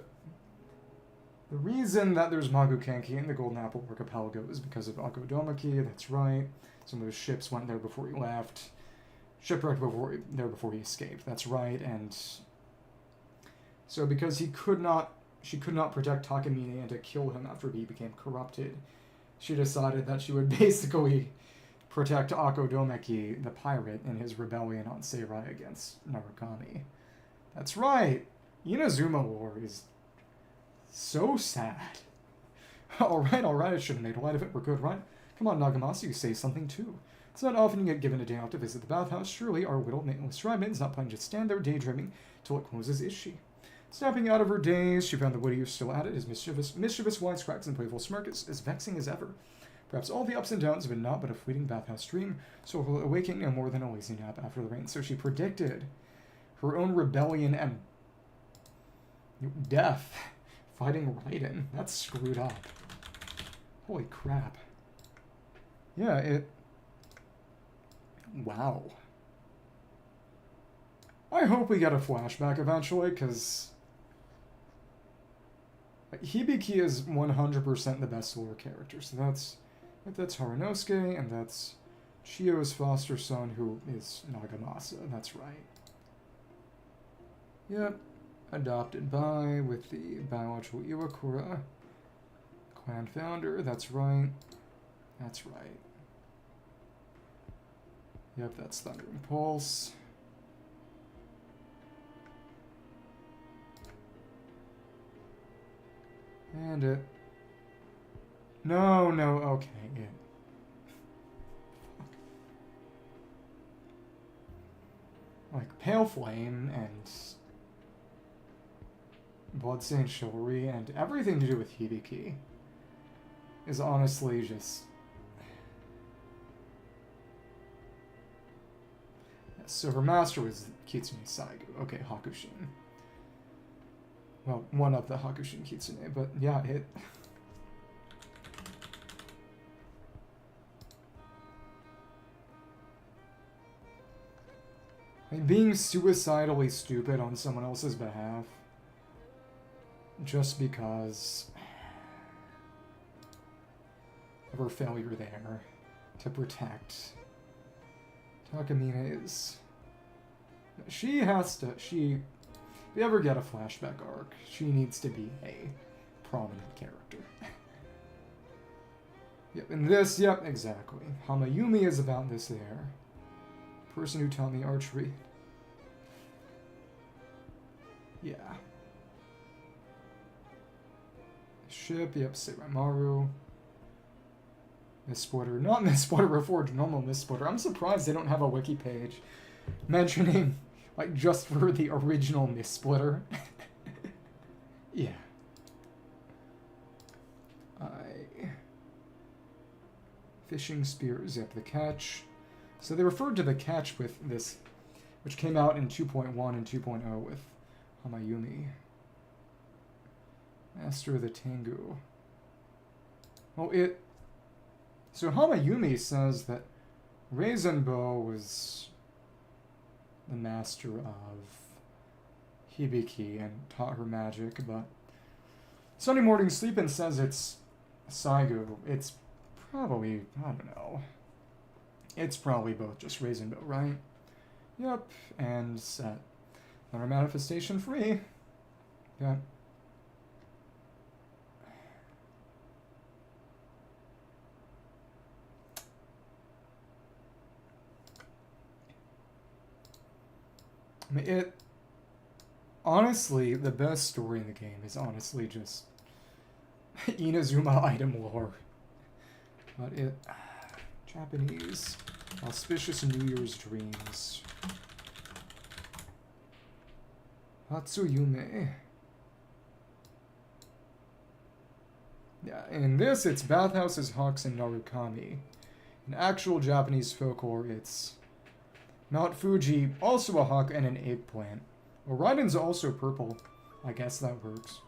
The reason that there's Magu Kenki in the Golden Apple Archipelago is because of Ako Domeki, that's right. Some of his ships went there before he left. Shipwrecked before he escaped, that's right, and... So because she could not protect Takamine and to kill him after he became corrupted, she decided that she would basically protect Ako Domeki, the pirate, in his rebellion on Sarai against Narukami. That's right! Inazuma War is so sad. Alright, I should have made light of it. We're good, right? Come on, Nagamasa, you say something too. It's not often you get given a day off to visit the bathhouse. Surely our little shrine maiden's not planning to stand there daydreaming till it closes, is she? Snapping out of her daze, she found the Woody still at it, his mischievous wisecracks and playful smirk as vexing as ever. Perhaps all the ups and downs have been naught but a fleeting bathhouse dream, so her awakening no more than a lazy nap after the rain. So she predicted her own rebellion and death fighting Raiden. That's screwed up. Holy crap. Yeah, Wow. I hope we get a flashback eventually, because Hibiki is 100% the best lore character. So that's Haranosuke, and that's Chiyo's foster son, who is Nagamasa. That's right. Yep. Adopted by, with the biological Iwakura. Clan founder. That's right. That's right. Yep, that's Thundering Pulse. And it. No, okay, it. Like Pale Flame and Bloodstained Chivalry and everything to do with Hibiki is honestly just... So her master was Kitsune Saigu. Okay, Hakushin. Well, one of the Hakushin Kitsune, but yeah, it... I mean, being suicidally stupid on someone else's behalf, just because of her failure there to protect Takamine is... She has to... If you ever get a flashback arc, she needs to be a prominent character. Yep, and this, yep, exactly. Hamayumi is about this there. Person who taught me archery. Yeah. Ship, yep, Seiramaru. Miss Splitter. Not Miss Splitter Reforged, normal Miss Splitter. I'm surprised they don't have a wiki page mentioning, like, just for the original Miss Splitter. Yeah. Fishing spears, yep, the catch. So they referred to the catch with this, which came out in 2.1 and 2.0 with Hamayumi. Master of the Tengu. Well, so Hamayumi says that Reizenbo was the master of Hibiki and taught her magic, but Sunday Morning Sleepin' says it's Saigu. It's probably, I don't know. It's probably both just Reizenbo, right? Yep, and set. Another manifestation free. Yeah. I mean, honestly, the best story in the game is honestly just Inazuma item lore. But Japanese. Auspicious New Year's dreams. Hatsuyume. Yeah, in this, it's bathhouses, hawks, and Narukami. In actual Japanese folklore, it's Mount Fuji, also a hawk and an eggplant. Well, Raiden's also purple. I guess that works.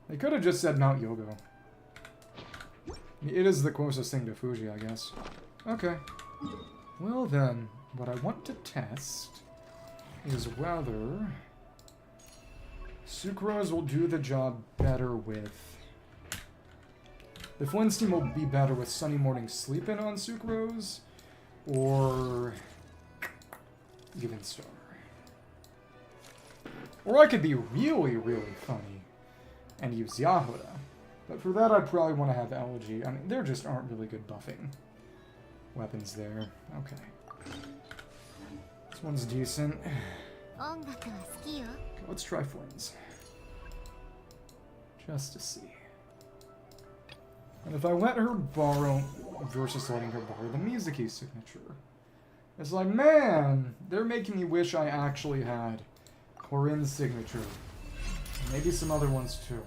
They could have just said Mount Yogo. It is the closest thing to Fuji, I guess. Okay. Well then, what I want to test is whether Sucrose will do the job better with... The Flintsteam will be better with Sunny Morning Sleepin' on Sucrose, or Evenstar. Or I could be really, really funny and use Yahoo. But for that, I'd probably want to have Elegy. I mean, there just aren't really good buffing weapons there. Okay. This one's decent. Okay, let's try Flames. Just to see. And if I let her borrow versus letting her borrow the Mizuki signature, it's like, man, they're making me wish I actually had Corinne's signature. Maybe some other ones too.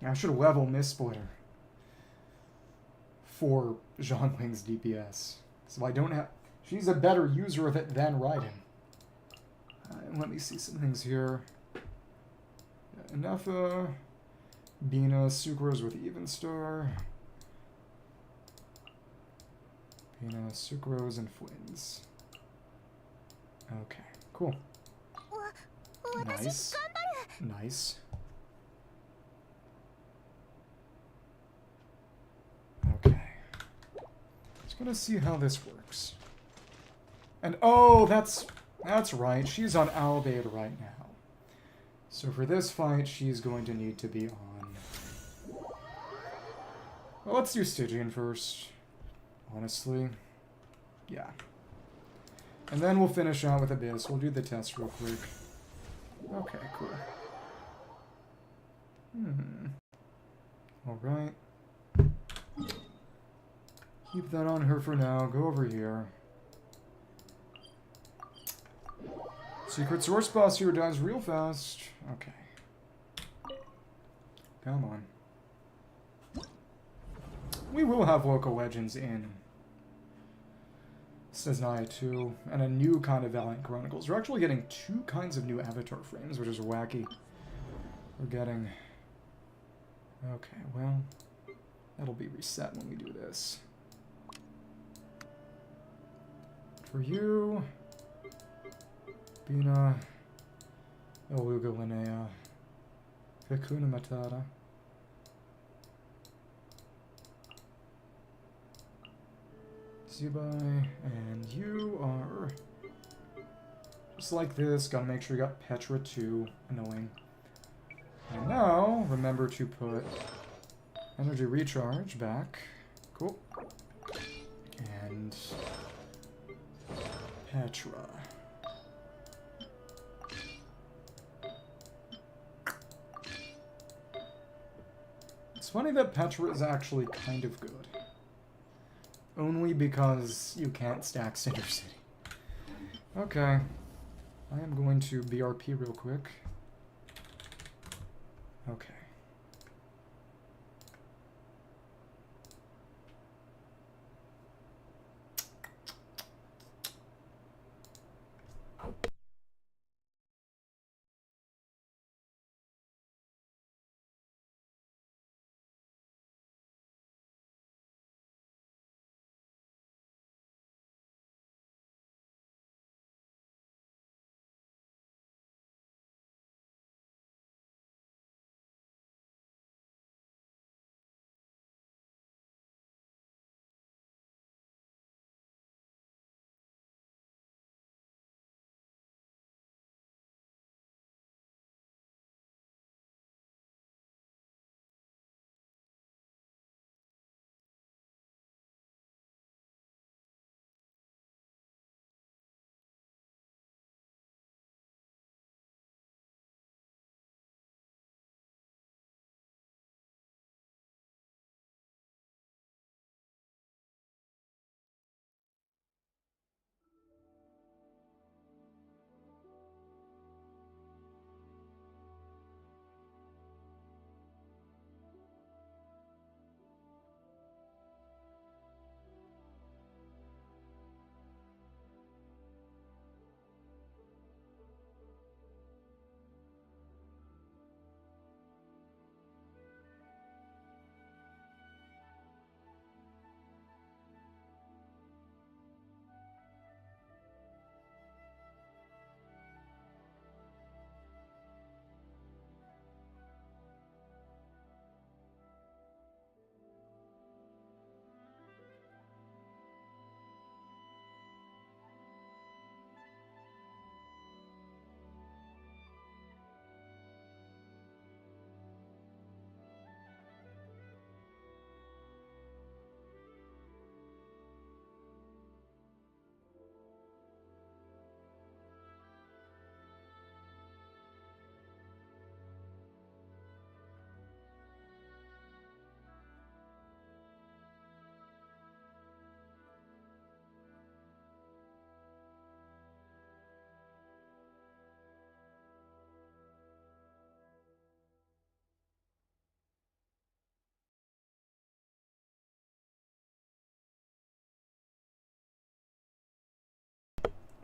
I should level Miss Splitter for Zhongling's DPS. So I don't have... She's a better user of it than Raiden. Let me see some things here. Enough, Bina, Sucrose with Evenstar. Bina, Sucrose, and Flins. Okay, cool. Nice. Nice. Okay. Just gonna see how this works. And oh, that's right. She's on Albaid right now. So for this fight, she's going to need to be on... Well, let's do Stygian first. Honestly. Yeah. And then we'll finish out with Abyss. We'll do the test real quick. Okay, cool. Alright. Keep that on her for now. Go over here. Secret source boss here dies real fast. Okay. Come on. We will have local legends in Stygian 2, and a new kind of Valiant Chronicles. We're actually getting 2 kinds of new avatar frames, which is wacky. We're getting... Okay, well, that'll be reset when we do this. For you, Bina, Eluga Linnea, Hakuna Matata. Zubai, and you are just like this. Gotta make sure you got Petra too. Annoying. And now, remember to put energy recharge back. Cool. And Petra. It's funny that Petra is actually kind of good. Only because you can't stack Cinder City. Okay. I am going to BRP real quick. Okay.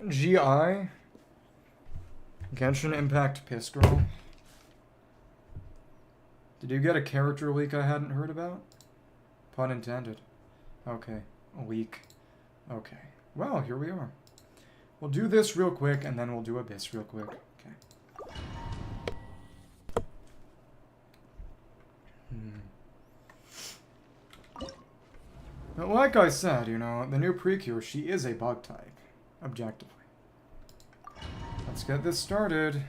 GI? Genshin Impact Piss Girl? Did you get a character leak I hadn't heard about? Pun intended. Okay. A leak. Okay. Well, here we are. We'll do this real quick, and then we'll do Abyss real quick. Okay. But like I said, you know, the new Precure, she is a bug type. Objectively. Let's get this started.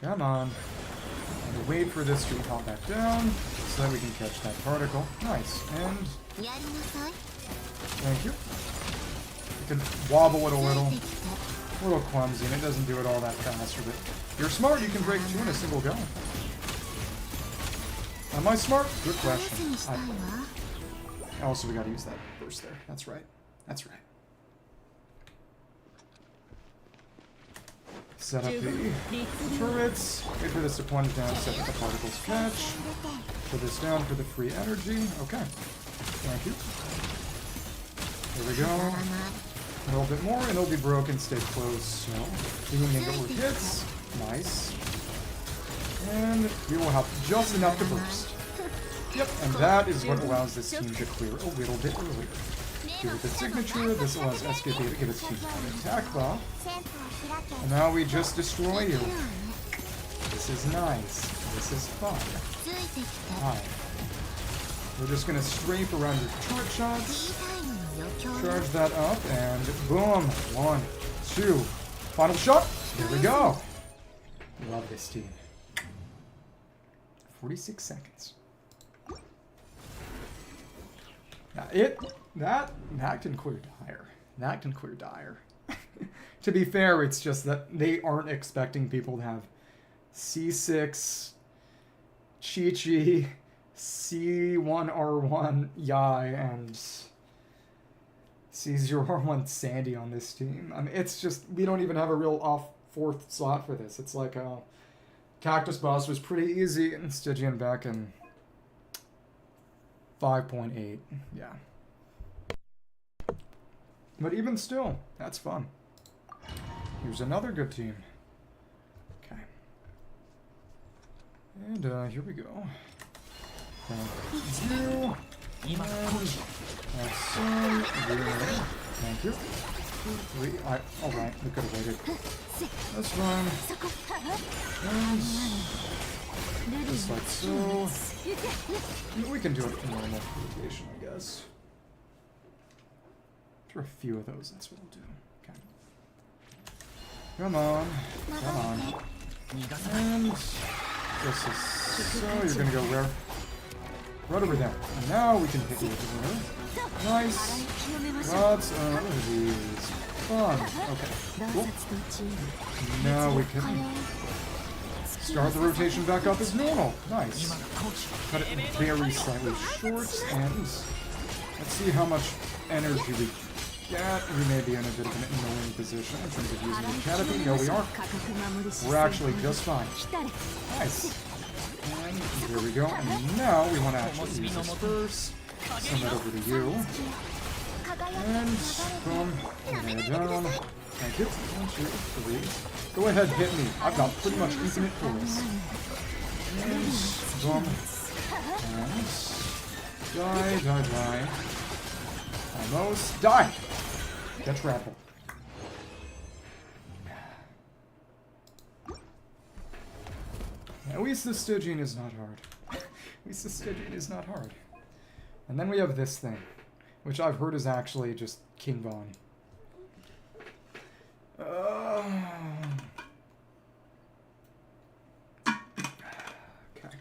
Come on. And wait for this to pop back down so that we can catch that particle. Nice. And thank you. You can wobble it a little clumsy, and it doesn't do it all that fast. But you're smart, you can break 2 in a single go. Am I smart? Good question. Also, we gotta use that burst there. That's right. That's right. Set up the turrets. Wait for this to plunge down. Set up the particles catch. Put this down for the free energy. Okay. Thank you. There we go. A little bit more, and it'll be broken. Stay close. So, being able to hits. Nice. And we will have just enough to burst. Yep, and that is what allows this team to clear a little bit earlier. Give it the signature. This allows SKP to give its team an attack buff. And now we just destroy you. This is nice. This is fun. Hi. We're just gonna strafe around your charge shots. Charge that up, and boom. 1, 2. Final shot. Here we go. Love this team. 46 seconds. That can clear dire. That can clear dire. To be fair, it's just that they aren't expecting people to have C6, Chi-Chi, C1R1 Yai, and C0R1 Sandy on this team. I mean, it's just, we don't even have a real off fourth slot for this. It's like Cactus Boss was pretty easy, and Stygian back in 5.8. Yeah. But even still, that's fun. Here's another good team. Okay. And here we go. Thank you. And that's thank you. 2, 3. Alright, we could have waited. That's fine. And just like so. We can do it in normal rotation, I guess. For a few of those, that's what we'll do. Okay. Come on. Come on. And this is so. You're gonna go where? Right over there. And now we can hit you with the winner. Nice. Lots of these. Fun. Okay. Cool. Now we can start the rotation back up as normal. Nice. Cut it very slightly short, and let's see how much energy we get. We may be in a bit of an annoying position in terms of using the canopy. No, we aren't. We're actually just fine. Nice. And here we go. And now we want to actually use this first. Send that over to you. And boom. Lay it down. Thank you. 1, 2, 3. Go ahead, hit me. I've got pretty much infinite tools. And boom. And die. Almost die. Catch grapple. At least the Stygian is not hard. At least the Stygian is not hard. And then we have this thing, which I've heard is actually just King Von. Okay.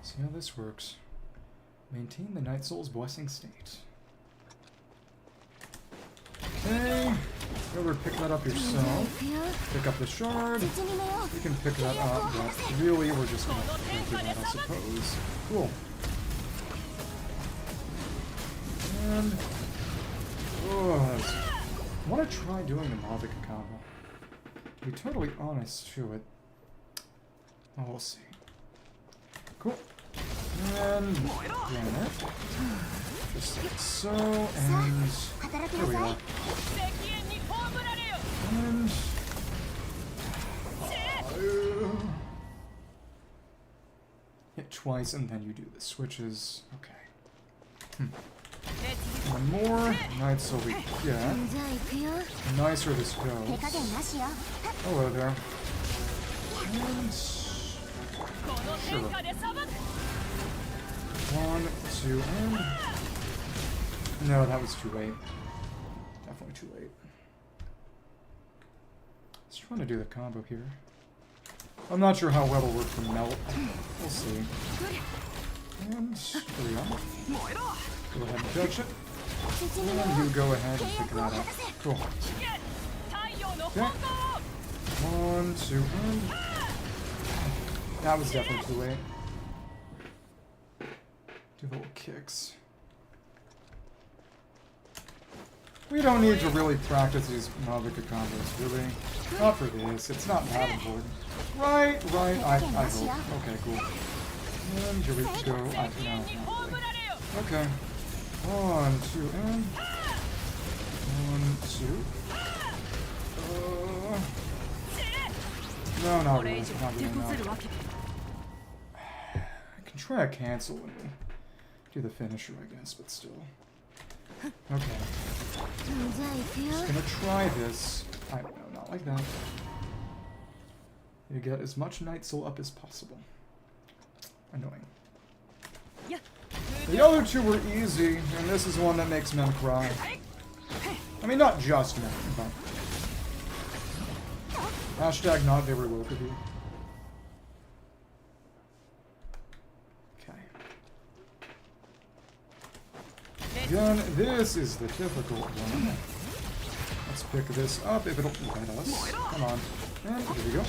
See how this works. Maintain the Night Soul's blessing state. Okay. Go pick that up yourself. Pick up the shard. You can pick that up, but really we're just gonna do that, I suppose. Cool. And I want to try doing the Mavic combo. To be totally honest to it. Oh, we'll see. Cool. And granite. Just like so, and there we are. And hit twice, and then you do the switches. Okay. One more. Nice, so we get. The nicer this goes. Hello there. And sure. 1, 2, and no, that was too late. Definitely too late. Just trying to do the combo here. I'm not sure how well it'll work for melt. We'll see. And here we are. Go ahead and touch it. And you go ahead and pick that up. Cool. Okay. 1, 2, and that was definitely too late. Do the little kicks. We don't need to really practice these Mavica combos, really. Not for this. It's not that important. Right. I hope. Okay, cool. And here we go. No, not really. Okay. 1, 2, and 1, 2. No, not really. Not really. No. I can try a cancel when we do the finisher, I guess, but still. Okay. Just gonna try this. I don't know, not like that. You get as much Night Soul up as possible. Annoying. The other two were easy, and this is one that makes men cry. I mean, not just men, but... Hashtag not very woke of you. Again, this is the difficult one. Let's pick this up if it'll let us. Come on. And here we go.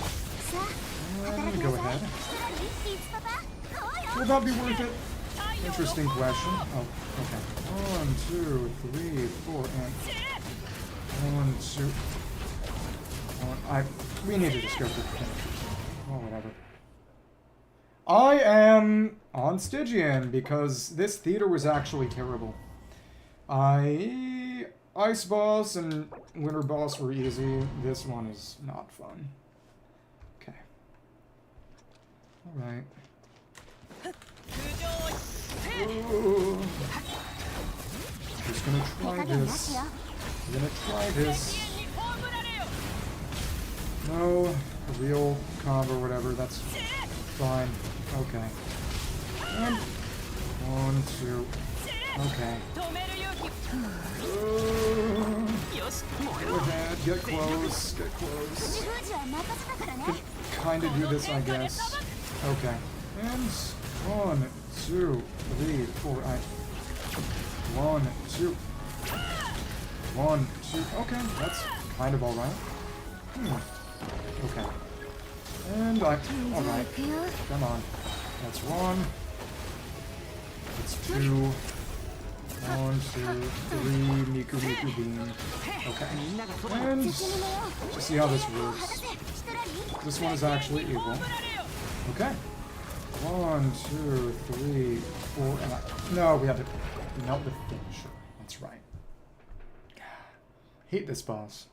And go ahead. Will that be worth it? Interesting question. Oh, okay. 1, 2, 3, 4, and 1, 2. We need to just go for the finish. Oh, whatever. I am on Stygian because this theater was actually terrible. Ice boss and winter boss were easy. This one is not fun. Okay. Alright. Just gonna try this. I'm gonna try this. No, a real combo or whatever, that's fine. Okay. And 1, 2. Okay. Go ahead, get close, get close. Could kinda do this, I guess. Okay. And 1, 2, 3, 4. 1, 2. 1, 2. Okay, that's kind of alright. Okay. And alright. Come on. That's 1. That's 2. 1, 2, 3, Miku beam. Okay. And just see how this works. This one is actually equal. Okay. 1, 2, 3, 4, and no, we have to melt the finisher. That's right. Hate this boss.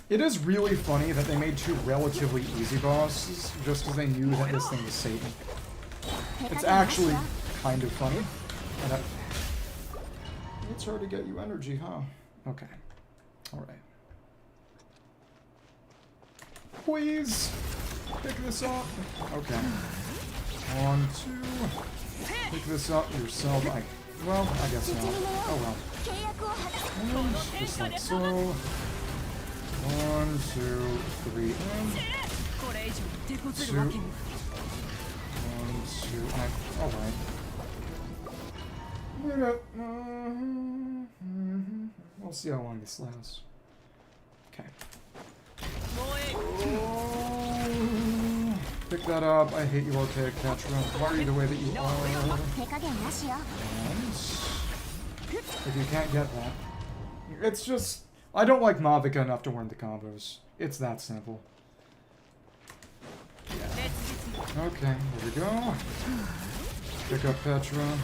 It is really funny that they made 2 relatively easy bosses just because they knew that this thing was Satan. It's actually kind of funny. And it's hard to get you energy, huh? Okay. Alright. Please! Pick this up. Okay. 1, 2. Pick this up yourself. Well, I guess not. Oh well. And just like so. 1, 2, 3, and 2. 1, 2. Alright. We'll see how long this lasts. Okay. Pick that up. I hate you, okay, Catra. Why are you the way that you are? And if you can't get that, it's just I don't like Mavica enough to win the combos. It's that simple. Yeah. Okay, here we go. Pick up Petra.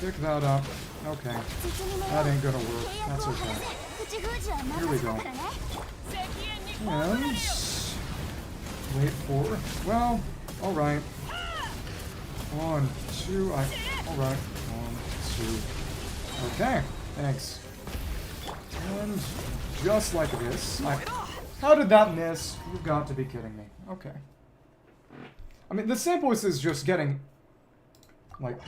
Pick that up. Okay. That ain't gonna work. That's okay. Here we go. And wait for. Well, alright. 1, 2. Alright. 1, 2. Okay. Thanks. And just like this. How did that miss? You've got to be kidding me. Okay. I mean, the simplest is just getting like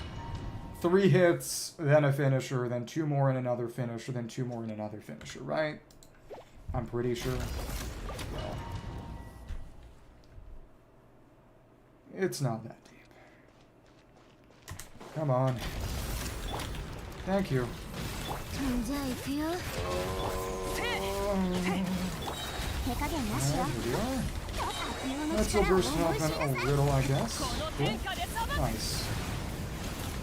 3 hits, then a finisher, then 2 more in another finisher, then 2 more in another finisher, right? I'm pretty sure. Well, it's not that deep. Come on. Thank you. That's a burst happen a little, I guess. Cool. Nice.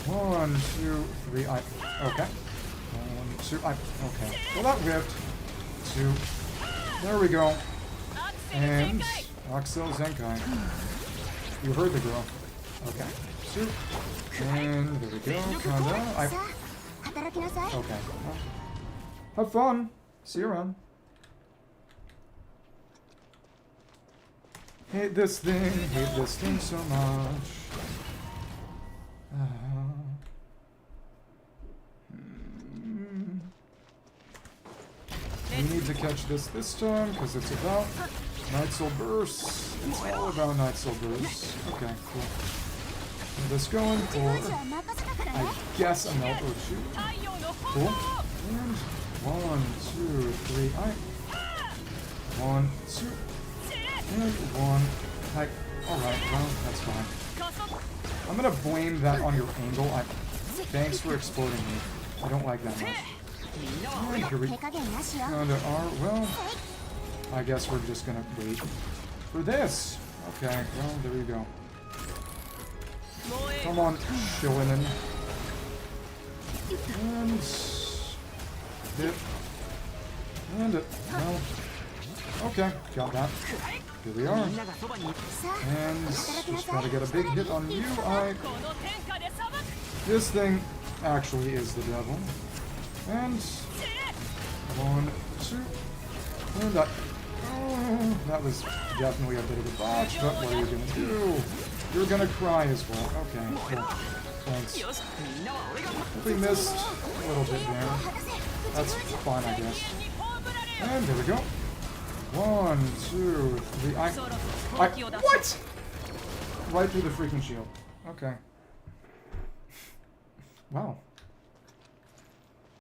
1, 2, 3, I. Okay. 1, 2, I. Okay. Well, that whipped. 2. There we go. And Axel Zenkai. You heard the girl. Okay. 2. And there we go. Kanda. I. Okay. Well, have fun. See you around. Hate this thing so much. We need to catch this time, because it's about Night Soul Bursts. It's all about Night Soul Bursts. Okay, cool. Get this going for, I guess, a melt or 2. Cool. And 1, 2, 3, I. 1, 2. And 1. Heck. Alright, well, that's fine. I'm gonna blame that on your angle. Thanks for exploding me. I don't like that much. And here we kinda are. Well, I guess we're just gonna wait for this. Okay, well, there you go. Come on, Shillinen. And dip. And it. Well, okay, got that. Here we are. And just gotta get a big hit on you. This thing actually is the devil. And 1, 2, and that. Oh, that was definitely a bit of a botch, but what are you gonna do? You're gonna cry as well. Okay, cool. Thanks. We missed a little bit there. That's fine, I guess. And there we go. 1, 2, 3. I. What? Right through the freaking shield. Okay. Wow.